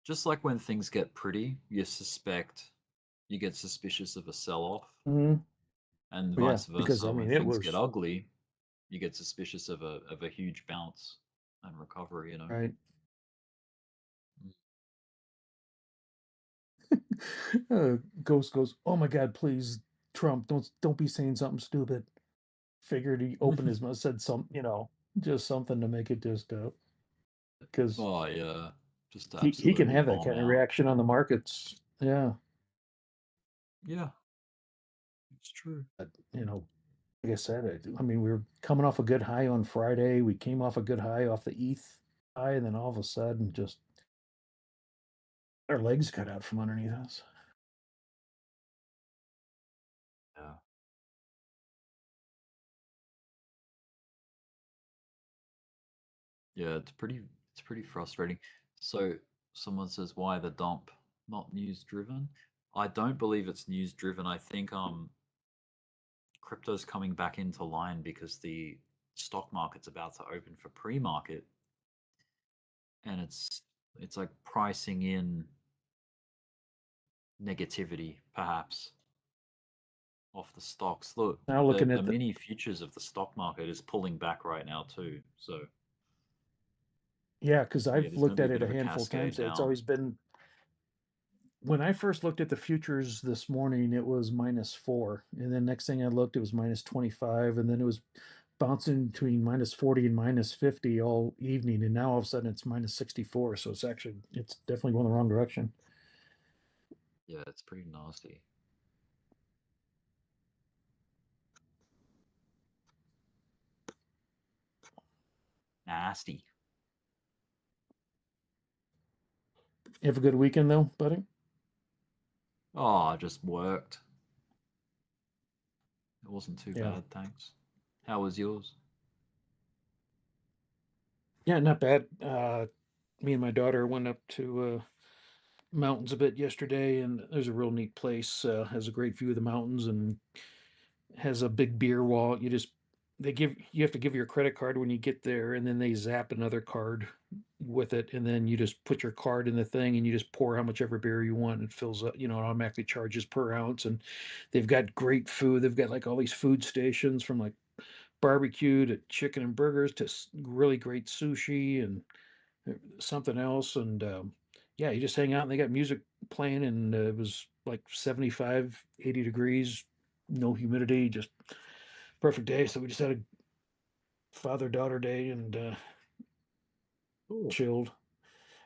S21: just like when things get pretty, you get suspicious of a sell-off. And
S13: Well, yeah,
S21: vice versa,
S13: because, I
S21: when
S13: mean, it
S21: things get
S13: was
S21: ugly, you get suspicious of a huge bounce and recovery. You know.
S13: right. Ghost goes, "Oh my God, please, Trump, don't be saying something stupid." Figured he opened his mouth, said some, just something to make it just because
S21: Oh yeah, just to
S13: he can
S21: absolutely
S13: have that
S21: bomb
S13: kind of
S21: out.
S13: reaction on the markets. Yeah,
S21: Yeah, it's true.
S13: but, like I said, I mean, we were coming off a good high on Friday. We came off a good high off the ETH high, and then all of a sudden, just our legs cut out from underneath us.
S21: Yeah. Yeah, it's pretty frustrating. So someone says, why the dump? Not news driven. I don't believe it's news driven. I think crypto's coming back into line because the stock market's about to open for pre-market, and it's like pricing in negativity perhaps off the stocks. Look,
S13: Now
S21: the
S13: looking at the
S21: mini futures of the stock market is pulling back right now too. So
S13: yeah, because
S21: yeah,
S13: I've
S21: there's going
S13: looked
S21: to be
S13: at
S21: a
S13: it
S21: bit
S13: a
S21: of a
S13: handful of
S21: cascade
S13: times. It's
S21: down.
S13: always been when I first looked at the futures this morning, it was -4, and then next thing I looked, it was -25, and then it was bouncing between -40 and -50 all evening, and now all of a sudden it's -64. So it's definitely going the wrong direction.
S21: Yeah, it's pretty nasty. Nasty.
S13: You have a good weekend though, buddy?
S21: Oh, I just worked. It wasn't too
S13: Yeah.
S21: bad, thanks. How was yours?
S13: Yeah, not bad. Me and my daughter went up to mountains a bit yesterday, and there's a real neat place. Has a great view of the mountains and has a big beer wall. You have to give your credit card when you get there, and then they zap another card with it, and then you just put your card in the thing and you just pour how much ever beer you want. It fills up, it automatically charges per ounce. And they've got great food. They've got like all these food stations, from like barbecue to chicken and burgers to really great sushi and something else. And yeah, you just hang out and they got music playing, and it was like 75, 80 degrees, no humidity, just perfect day. So we just had a father-daughter day and
S21: Cool.
S13: chilled.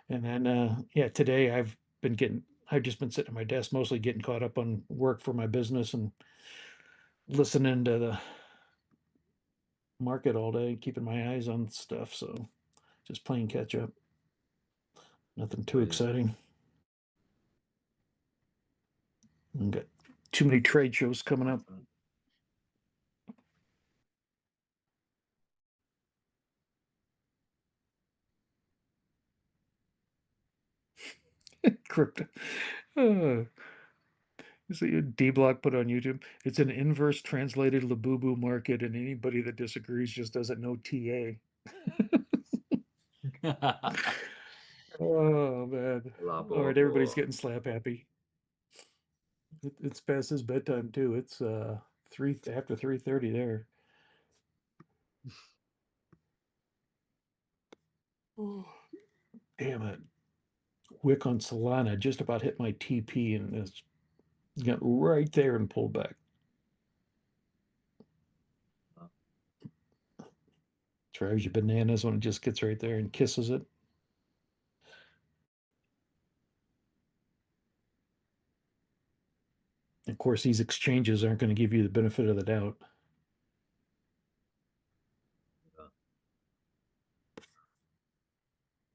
S13: And then yeah, today I've just been sitting at my desk, mostly getting caught up on work for my business and listening to the market all day, keeping my eyes on stuff. So just playing catch up. Nothing too
S21: Sweet.
S13: exciting. And got too many trade shows coming up. Crypto. You see Dbloc put on YouTube. It's an inverse translated Labubu market, and anybody that disagrees just doesn't know TA. Oh man! All right, everybody's getting slap happy. It's past his bedtime too. It's after 3:30 there. Oh, damn it! Wick on Solana just about hit my TP, and it's got right there and pulled back. Drives you bananas when it just gets right there and kisses it. Of course, these exchanges aren't going to give you the benefit of the doubt.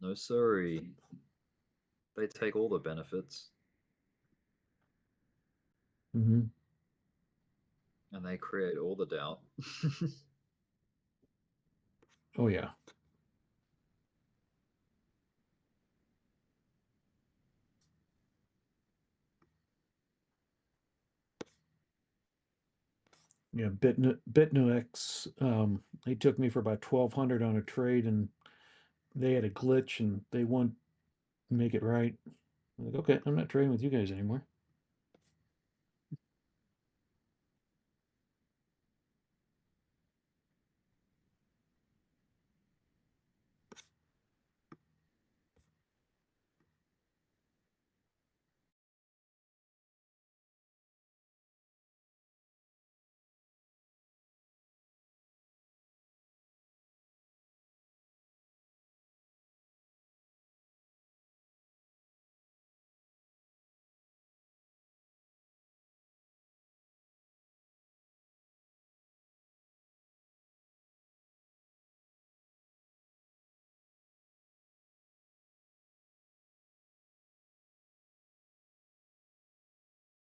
S21: No, sorry. They take all the benefits.
S13: Mm-hmm.
S21: And they create all the doubt.
S13: Oh yeah. Yeah, BitNuX, they took me for about 1,200 on a trade, and they had a glitch, and they won't make it right. I'm like, okay, I'm not trading with you guys anymore.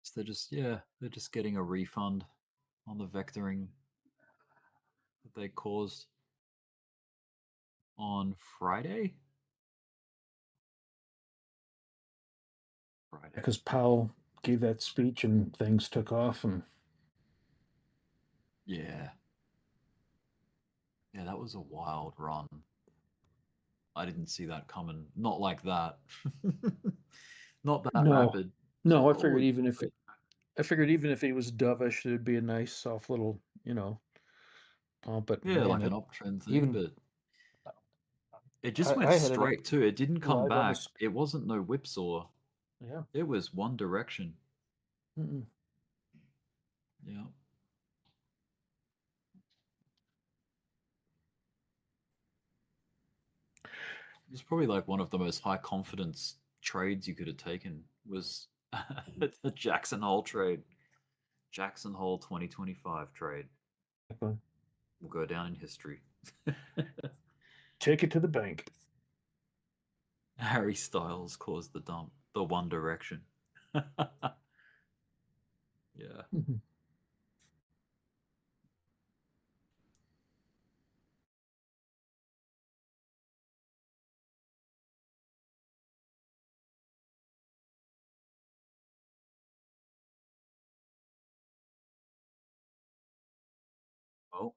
S21: So they're just getting a refund on the vectoring that they caused on Friday.
S13: Because Powell gave that speech and things took off, and
S21: Yeah. Yeah, that was a wild run. I didn't see that coming. Not like that. Not that
S13: no,
S21: rapid.
S13: no, I
S21: So,
S13: figured even if he was dovish, it'd be a nice soft little, pump. But
S21: yeah,
S13: man,
S21: like an uptrend thing,
S13: even
S21: but it just went
S13: I had it up
S21: straight too. It didn't come
S13: live on
S21: back.
S13: the
S21: It wasn't no whipsaw.
S13: yeah.
S21: It was one direction.
S13: Mm-mm.
S21: Yeah. It's probably like one of the most high confidence trades you could have taken was the Jackson Hole trade. Jackson Hole 2025 trade.
S13: Okay.
S21: Will go down in history.
S13: Take it to the bank.
S21: Harry Styles caused the dump. The one direction. Yeah.
S13: Mhm.
S21: Well,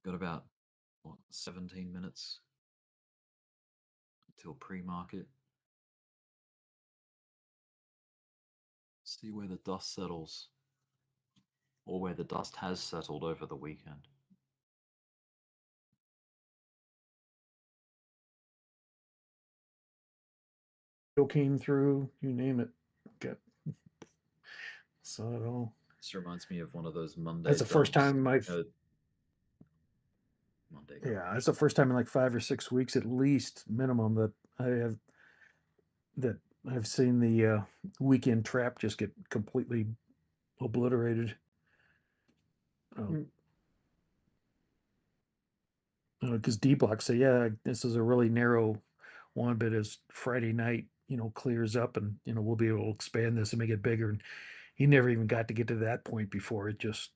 S21: got about 17 minutes until pre-market. See where the dust settles, or where the dust has settled over the weekend.
S13: Still came through. You name it. Got saw it all.
S21: This reminds me of one of those Monday.
S13: That's the first
S21: dumps.
S13: time I've.
S21: Monday.
S13: Yeah, that's the first time in like 5 or 6 weeks, at least minimum, that I've seen the weekend trap just get completely obliterated. Because Dbloc say, yeah, this is a really narrow one, but as Friday night, clears up, and we'll be able to expand this and make it bigger. And he never even got to get to that point before it just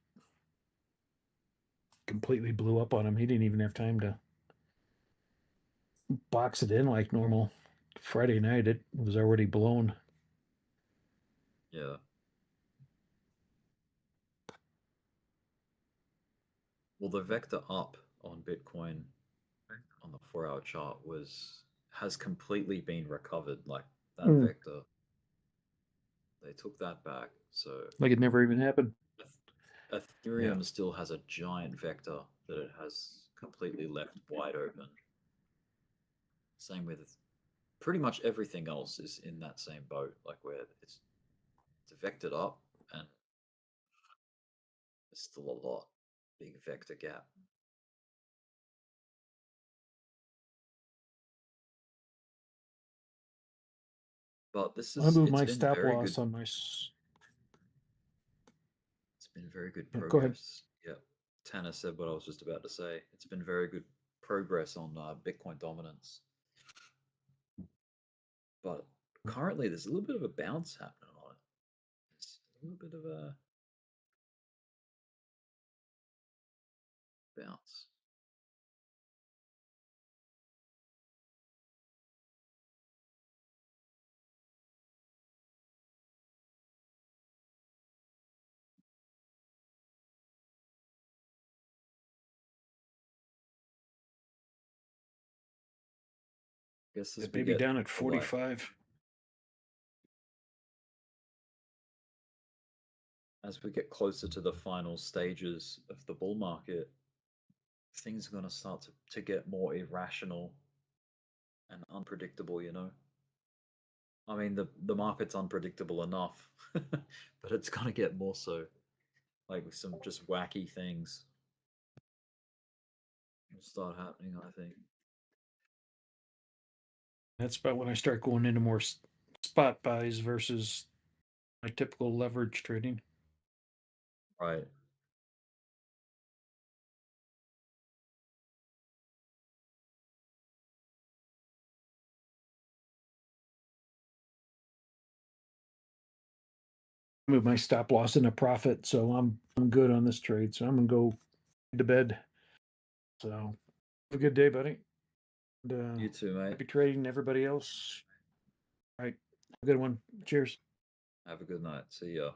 S13: completely blew up on him. He didn't even have time to box it in like normal. Friday night, it was already blown.
S21: Yeah. Well, the vector up on Bitcoin on the 4-hour chart has completely been recovered. Like that vector, they took that back. So
S13: Like it never even happened.
S21: Ethereum still has a giant vector that it has completely left wide open. Same with pretty much everything else is in that same boat, like where it's vectored up and there's still a lot big vector gap. But this is
S13: I moved
S21: it's
S13: my
S21: been
S13: stop
S21: very
S13: loss
S21: good.
S13: on my.
S21: It's been very good
S13: Go ahead.
S21: progress. Yeah, Tanner said what I was just about to say. It's been very good progress on Bitcoin dominance. But currently, there's a little bit of a bounce happening on it. It's a little bit of a bounce. Guess as we
S13: Maybe
S21: get
S13: down at
S21: to, like,
S13: 45.
S21: as we get closer to the final stages of the bull market, things are going to start to get more irrational and unpredictable, I mean, the market's unpredictable enough, but it's going to get more so, like with some just wacky things will start happening, I think.
S13: That's about when I start going into more spot buys versus my typical leverage trading.
S21: Right.
S13: move my stop loss into profit, so I'm good on this trade. So I'm gonna go to bed. So have a good day, buddy. And,
S21: You too, mate.
S13: happy trading to everybody else. All right, have a good one. Cheers.
S21: Have a good night. See ya.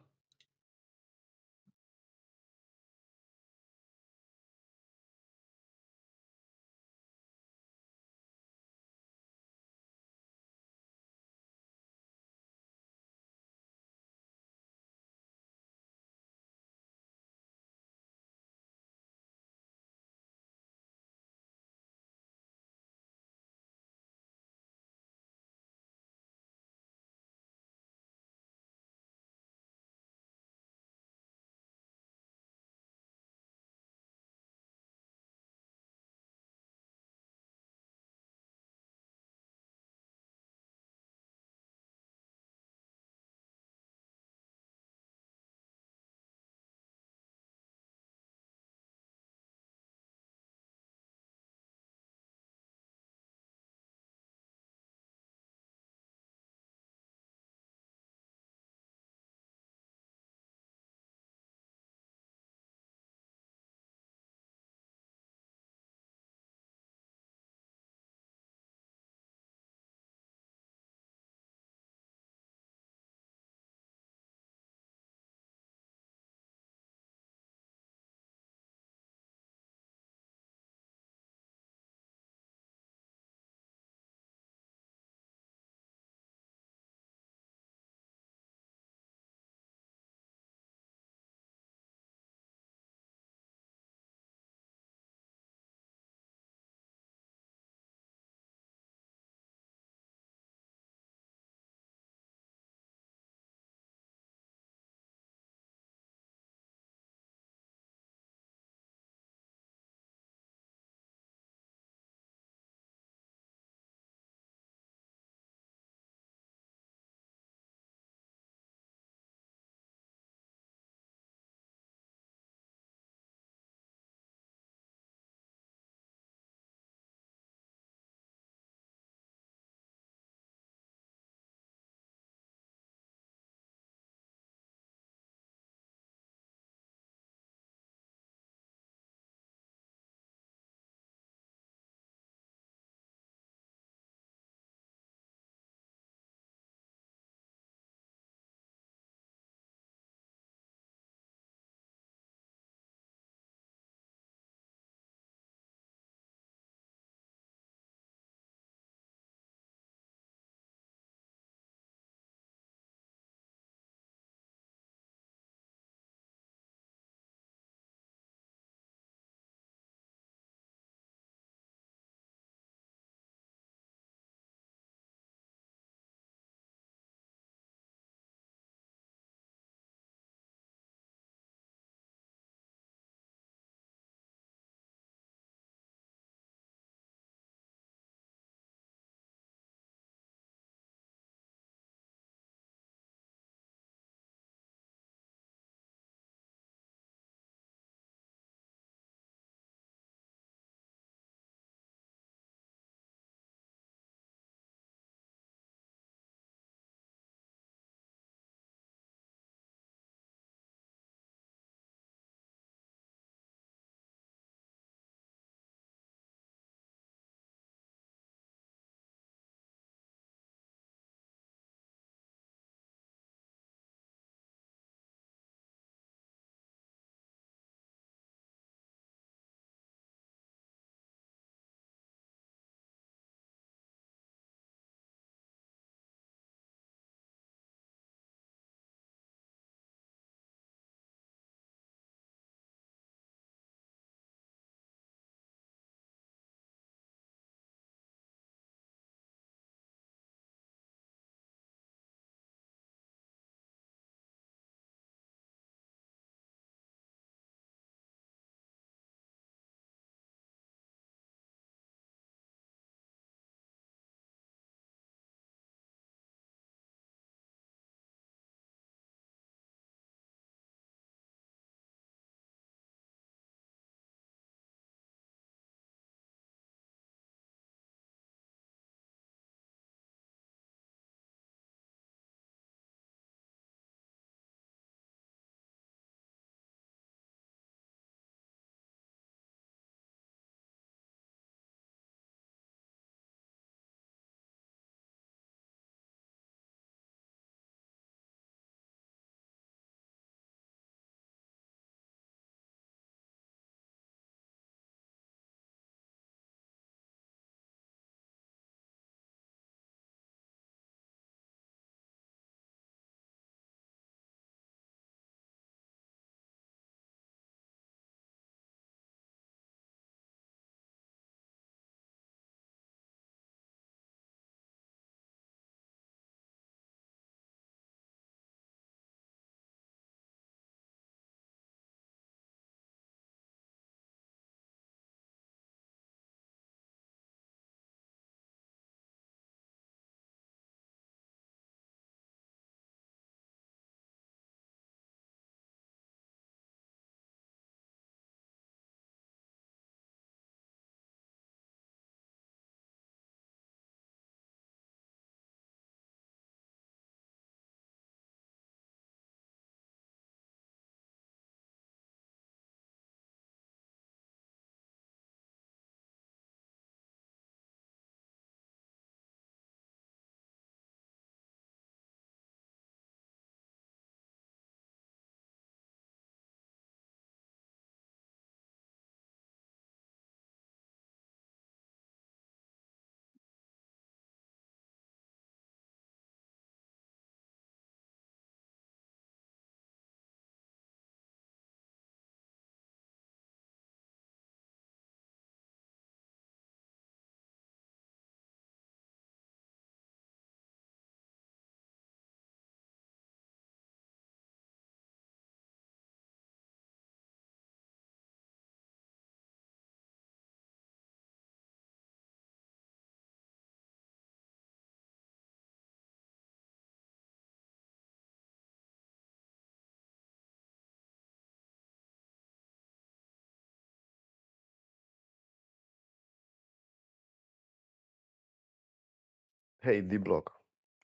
S3: Hey, Dbloc,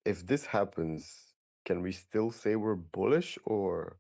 S3: if this happens, can we still say we're bullish or?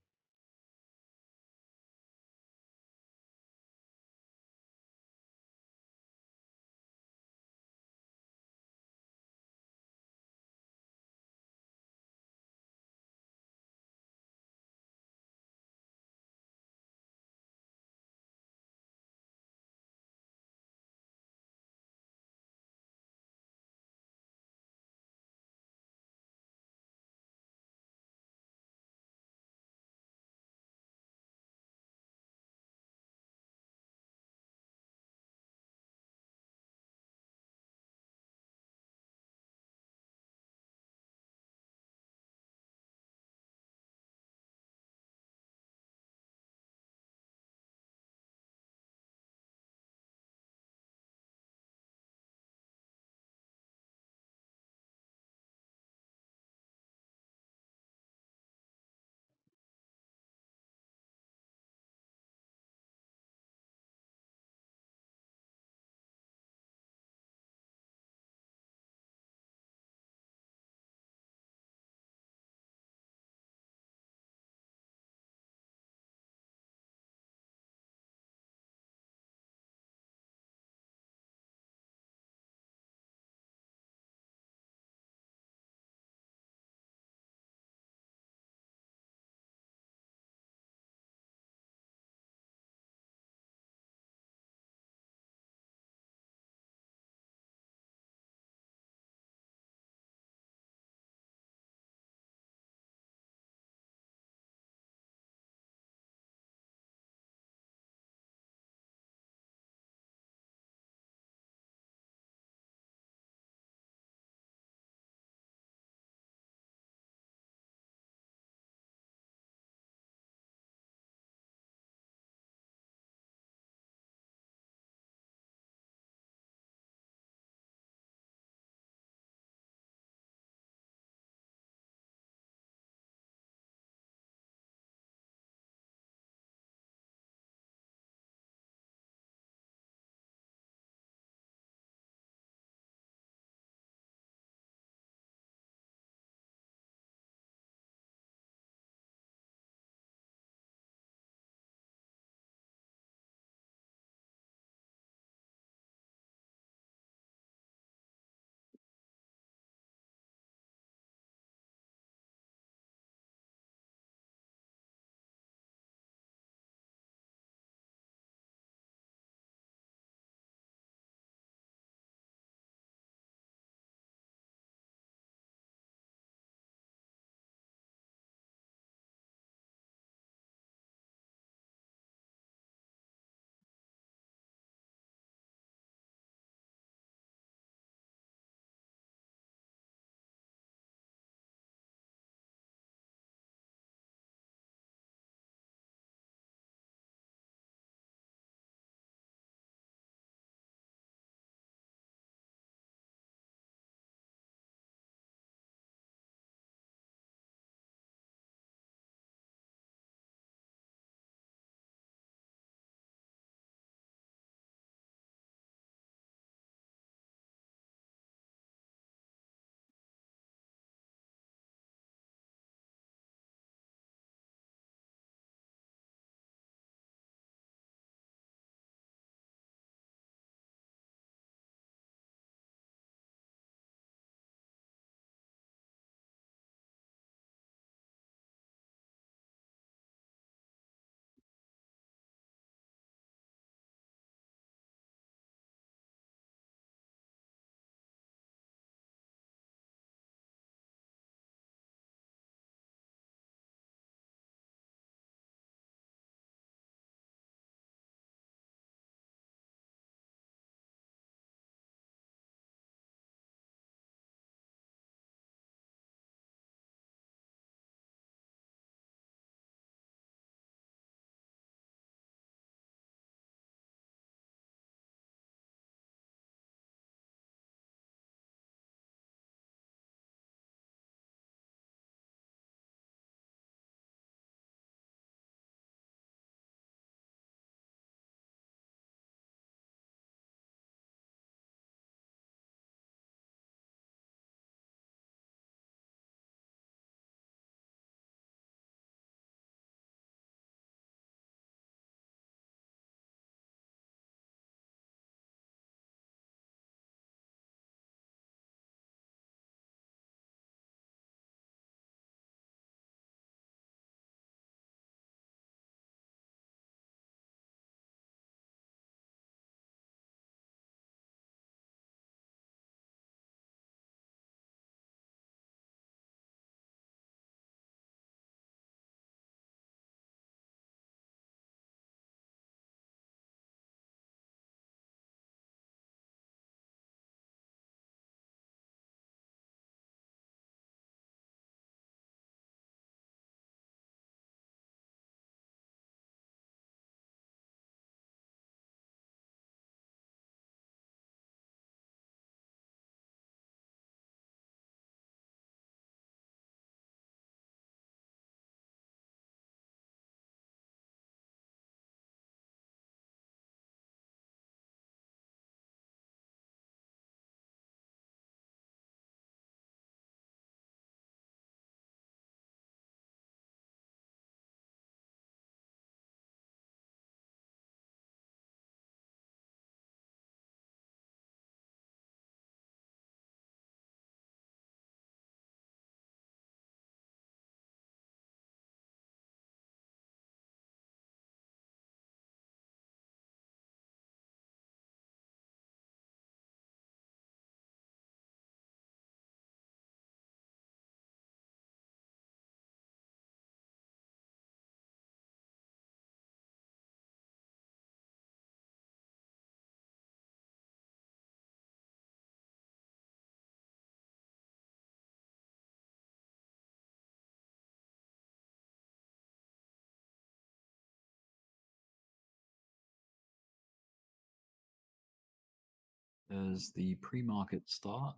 S21: There's the pre-market start.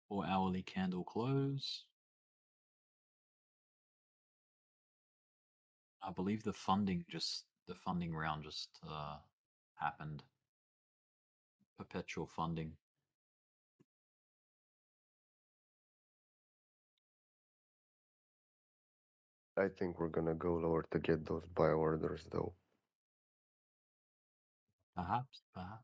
S21: Or hourly candle close. I believe the funding round just happened. Perpetual funding.
S3: I think we're gonna go lower to get those buy orders though.
S21: Perhaps, perhaps.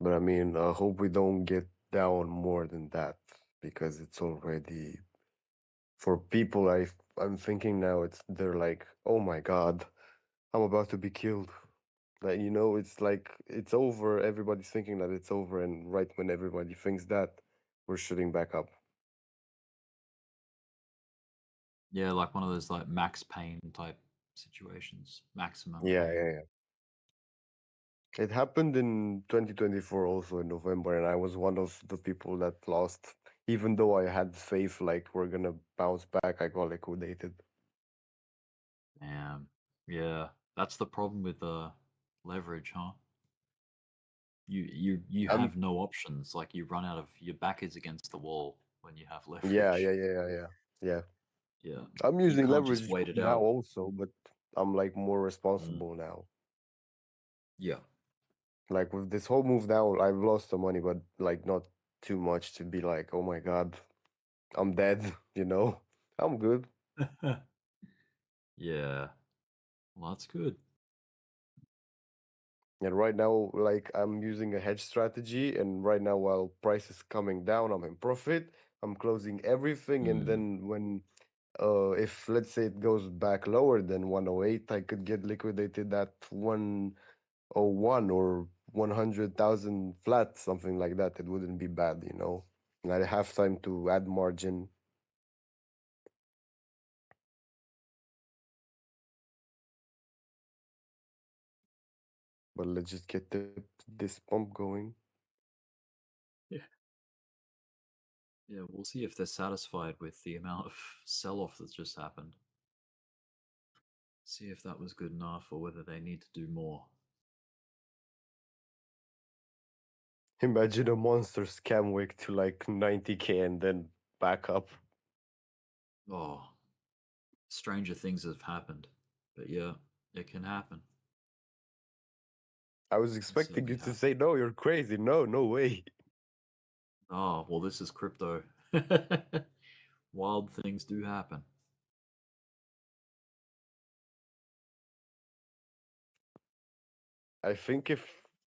S3: But I mean, I hope we don't get down more than that because it's already for people. I'm thinking now they're like, oh my god, I'm about to be killed. Like it's like it's over. Everybody's thinking that it's over, and right when everybody thinks that, we're shooting back up.
S21: Yeah, like one of those like max pain type situations. Maximum
S3: Yeah,
S21: pain.
S3: yeah, yeah. It happened in 2024 also in November, and I was one of the people that lost. Even though I had faith like we're gonna bounce back, I got liquidated.
S21: Damn. Yeah, that's the problem with leverage, huh? You
S3: I'm
S21: have no options. Like you run out of your back is against the wall when you have
S3: yeah,
S21: leverage.
S3: yeah, yeah, yeah, yeah. Yeah.
S21: Yeah.
S3: I'm
S21: You
S3: using
S21: can't just
S3: leverage
S21: wait it
S3: now
S21: out.
S3: also, but I'm like more
S21: Mm.
S3: responsible now.
S21: Yeah.
S3: Like with this whole move down, I've lost some money, but like not too much to be like, oh my god, I'm dead, I'm good.
S21: Yeah. Well, that's good.
S3: And right now, like I'm using a hedge strategy, and right now while price is coming down, I'm in profit. I'm closing everything, and
S21: Mm.
S3: then when if let's say it goes back lower than 108, I could get liquidated at 101 or 100,000 flat, something like that. It wouldn't be bad, And I have time to add margin. But let's just get this pump going.
S21: Yeah. Yeah, we'll see if they're satisfied with the amount of sell-off that's just happened. See if that was good enough or whether they need to do more.
S3: Imagine a monster scam wick to like 90k and then back up.
S21: Oh, stranger things have happened. But yeah, it can happen.
S3: I was expecting you to say, no, you're crazy. No, no way.
S21: Oh, well, this is crypto. Wild things do happen.
S3: I think if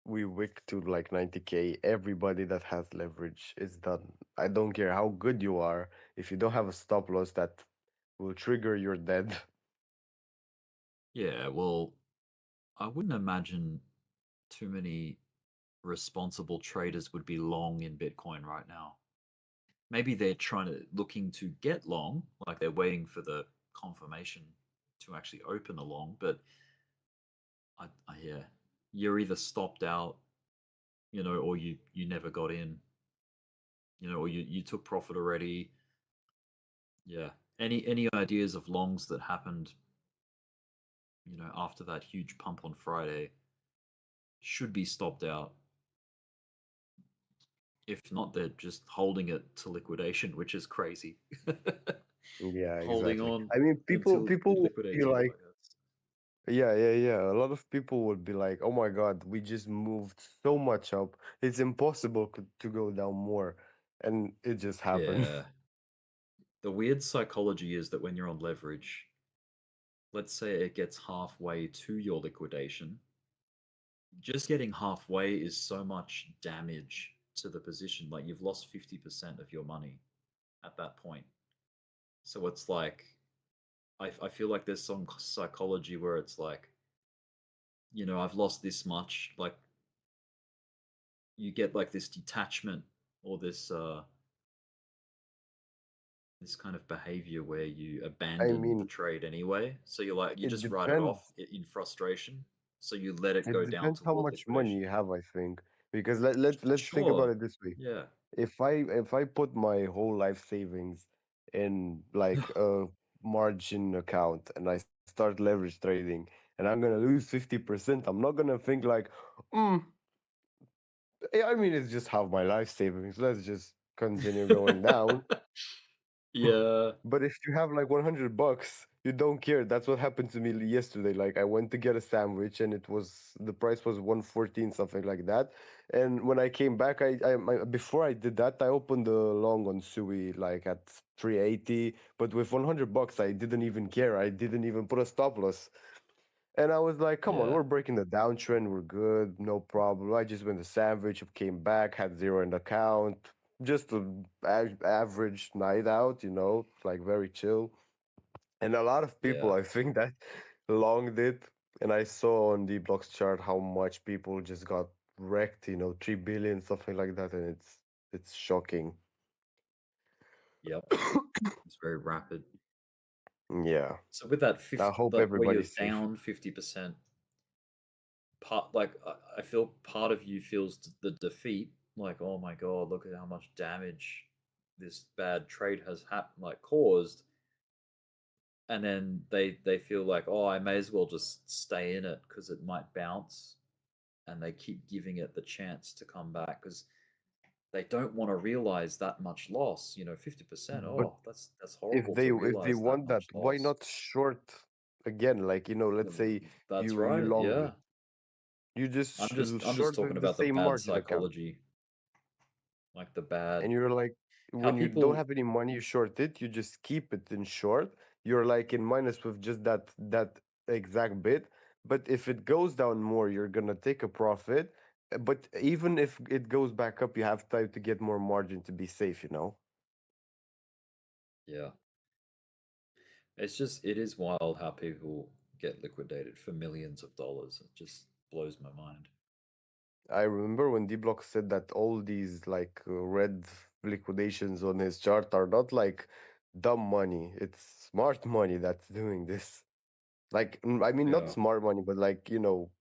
S3: we wick to like 90k, everybody that has leverage is done. I don't care how good you are. If you don't have a stop loss that will trigger, you're dead.
S21: Yeah, well, I wouldn't imagine too many responsible traders would be long in Bitcoin right now. Maybe they're looking to get long, like they're waiting for the confirmation to actually open a long, but yeah, you're either stopped out, or you never got in, or you took profit already. Yeah. Any ideas of longs that happened, after that huge pump on Friday should be stopped out. If not, they're just holding it to liquidation, which is crazy.
S3: Yeah,
S21: Holding
S3: exactly.
S21: on
S3: I mean,
S21: until
S3: people
S21: it
S3: would be
S21: liquidates.
S3: like, yeah, yeah, yeah. A lot of people would be like, oh my God, we just moved so much up. It's impossible to go down more. And it just happened.
S21: Yeah. The weird psychology is that when you're on leverage, let's say it gets halfway to your liquidation, just getting halfway is so much damage to the position. Like you've lost 50% of your money at that point. So it's like, I feel like there's some psychology where it's like, I've lost this much. Like you get like this detachment or this kind of behavior where you
S3: I
S21: abandon the
S3: mean,
S21: trade anyway. So you
S3: it
S21: just write it
S3: depends.
S21: off in frustration. So you let it
S3: It
S21: go down
S3: depends how
S21: toward
S3: much money
S21: liquidation.
S3: you have, I think. Because let's think about
S21: Sure.
S3: it this way.
S21: Yeah.
S3: If I put my whole life savings in like margin account and I start leverage trading and I'm gonna lose 50%, I'm not gonna think like, I mean, it's just half my life savings. Let's just continue going down.
S21: Yeah.
S3: But if you have like $100, you don't care. That's what happened to me yesterday. Like I went to get a sandwich and the price was 114, something like that. And when I came back, before I did that, I opened the long on Sui like at 380. But with $100, I didn't even care. I didn't even put a stop loss. And I was like, come on,
S21: Yeah.
S3: we're breaking the downtrend. We're good. No problem. I just went to sandwich, came back, had zero in the account. Just an average night out, like very chill. And a lot of people,
S21: Yeah.
S3: I think, that longed it. And I saw on Dbloc's chart how much people just got wrecked, 3 billion, something like that. And it's shocking.
S21: Yep. It's very rapid.
S3: Yeah.
S21: So with that
S3: I
S21: 50,
S3: hope
S21: that where you're
S3: everybody's safe.
S21: down 50%, I feel part of you feels the defeat, like, oh my god, look at how much damage this bad trade has caused. And then they feel like, oh, I may as well just stay in it because it might bounce, and they keep giving it the chance to come back because they don't want to realize that much loss. 50%.
S3: But
S21: Oh, that's
S3: if
S21: horrible
S3: they
S21: to
S3: if they
S21: realize that
S3: want that,
S21: much
S3: why
S21: loss.
S3: not short again? Like, let's say
S21: That's
S3: you
S21: right.
S3: longed it.
S21: Yeah.
S3: You just
S21: I'm just
S3: short
S21: talking
S3: the
S21: about the
S3: same
S21: bad
S3: margin account.
S21: psychology, like the bad
S3: And you're like,
S21: how
S3: when you don't
S21: people.
S3: have any money, you short it, you just keep it in short. You're like in minus with just that exact bit. But if it goes down more, you're gonna take a profit. But even if it goes back up, you have time to get more margin to be safe.
S21: Yeah. It is wild how people get liquidated for millions of dollars. It just blows my mind.
S3: I remember when Dbloc said that all these like red liquidations on his chart are not like dumb money. It's smart money that's doing this. Like, I mean, not
S21: Yeah.
S3: smart money, but like,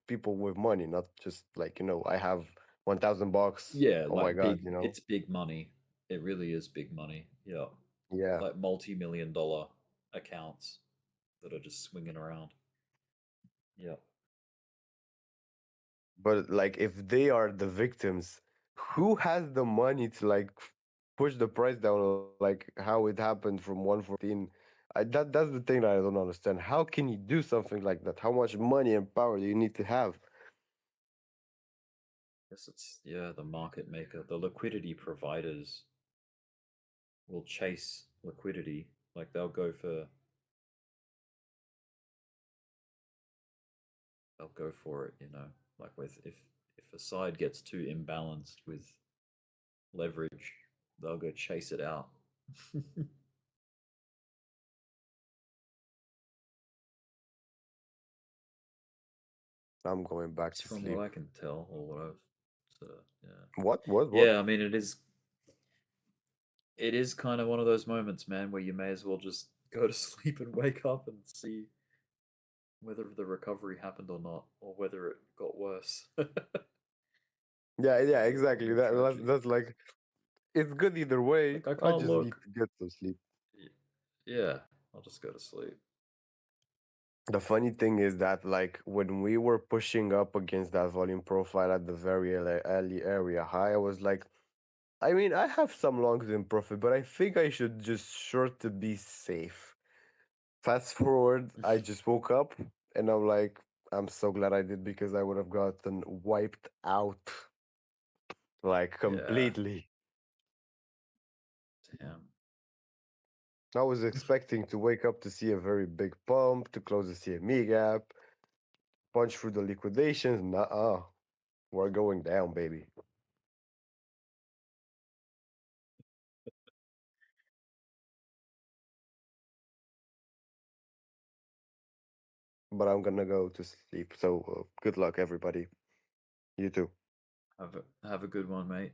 S3: people with money, not just like, I have $1,000.
S21: Yeah,
S3: Oh my
S21: like
S3: God,
S21: it's big money. It really is big money. Yeah.
S3: Yeah.
S21: Like multi-million dollar accounts that are just swinging around. Yeah.
S3: But like, if they are the victims, who has the money to like push the price down like how it happened from 114? That's the thing that I don't understand. How can you do something like that? How much money and power do you need to have?
S21: Guess it's the market maker, the liquidity providers will chase liquidity. Like they'll go for it, like with if a side gets too imbalanced with leverage, they'll go chase it out.
S3: I'm going back
S21: It's
S3: to
S21: from
S3: sleep.
S21: what I can tell or what I've yeah.
S3: What?
S21: Yeah, I mean it is kind of one of those moments, man, where you may as well just go to sleep and wake up and see whether the recovery happened or not, or whether it got worse.
S3: Yeah,
S21: What
S3: exactly.
S21: a tragedy.
S3: That's like, it's good either way.
S21: Like I
S3: I
S21: can't
S3: just need
S21: look.
S3: to get some sleep.
S21: Yeah, I'll just go to sleep.
S3: The funny thing is that, like, when we were pushing up against that volume profile at the very early area high, I was like, I mean, I have some longs in profit, but I think I should just short to be safe. Fast forward, I just woke up and I'm like, I'm so glad I did because I would have gotten wiped out, like,
S21: Yeah.
S3: completely.
S21: Damn.
S3: I was expecting to wake up to see a very big pump, to close the CME gap, punch through the liquidations. Nuh-uh. We're going down, baby. But I'm gonna go to sleep. So good luck, everybody. You too.
S21: Have a good one, mate.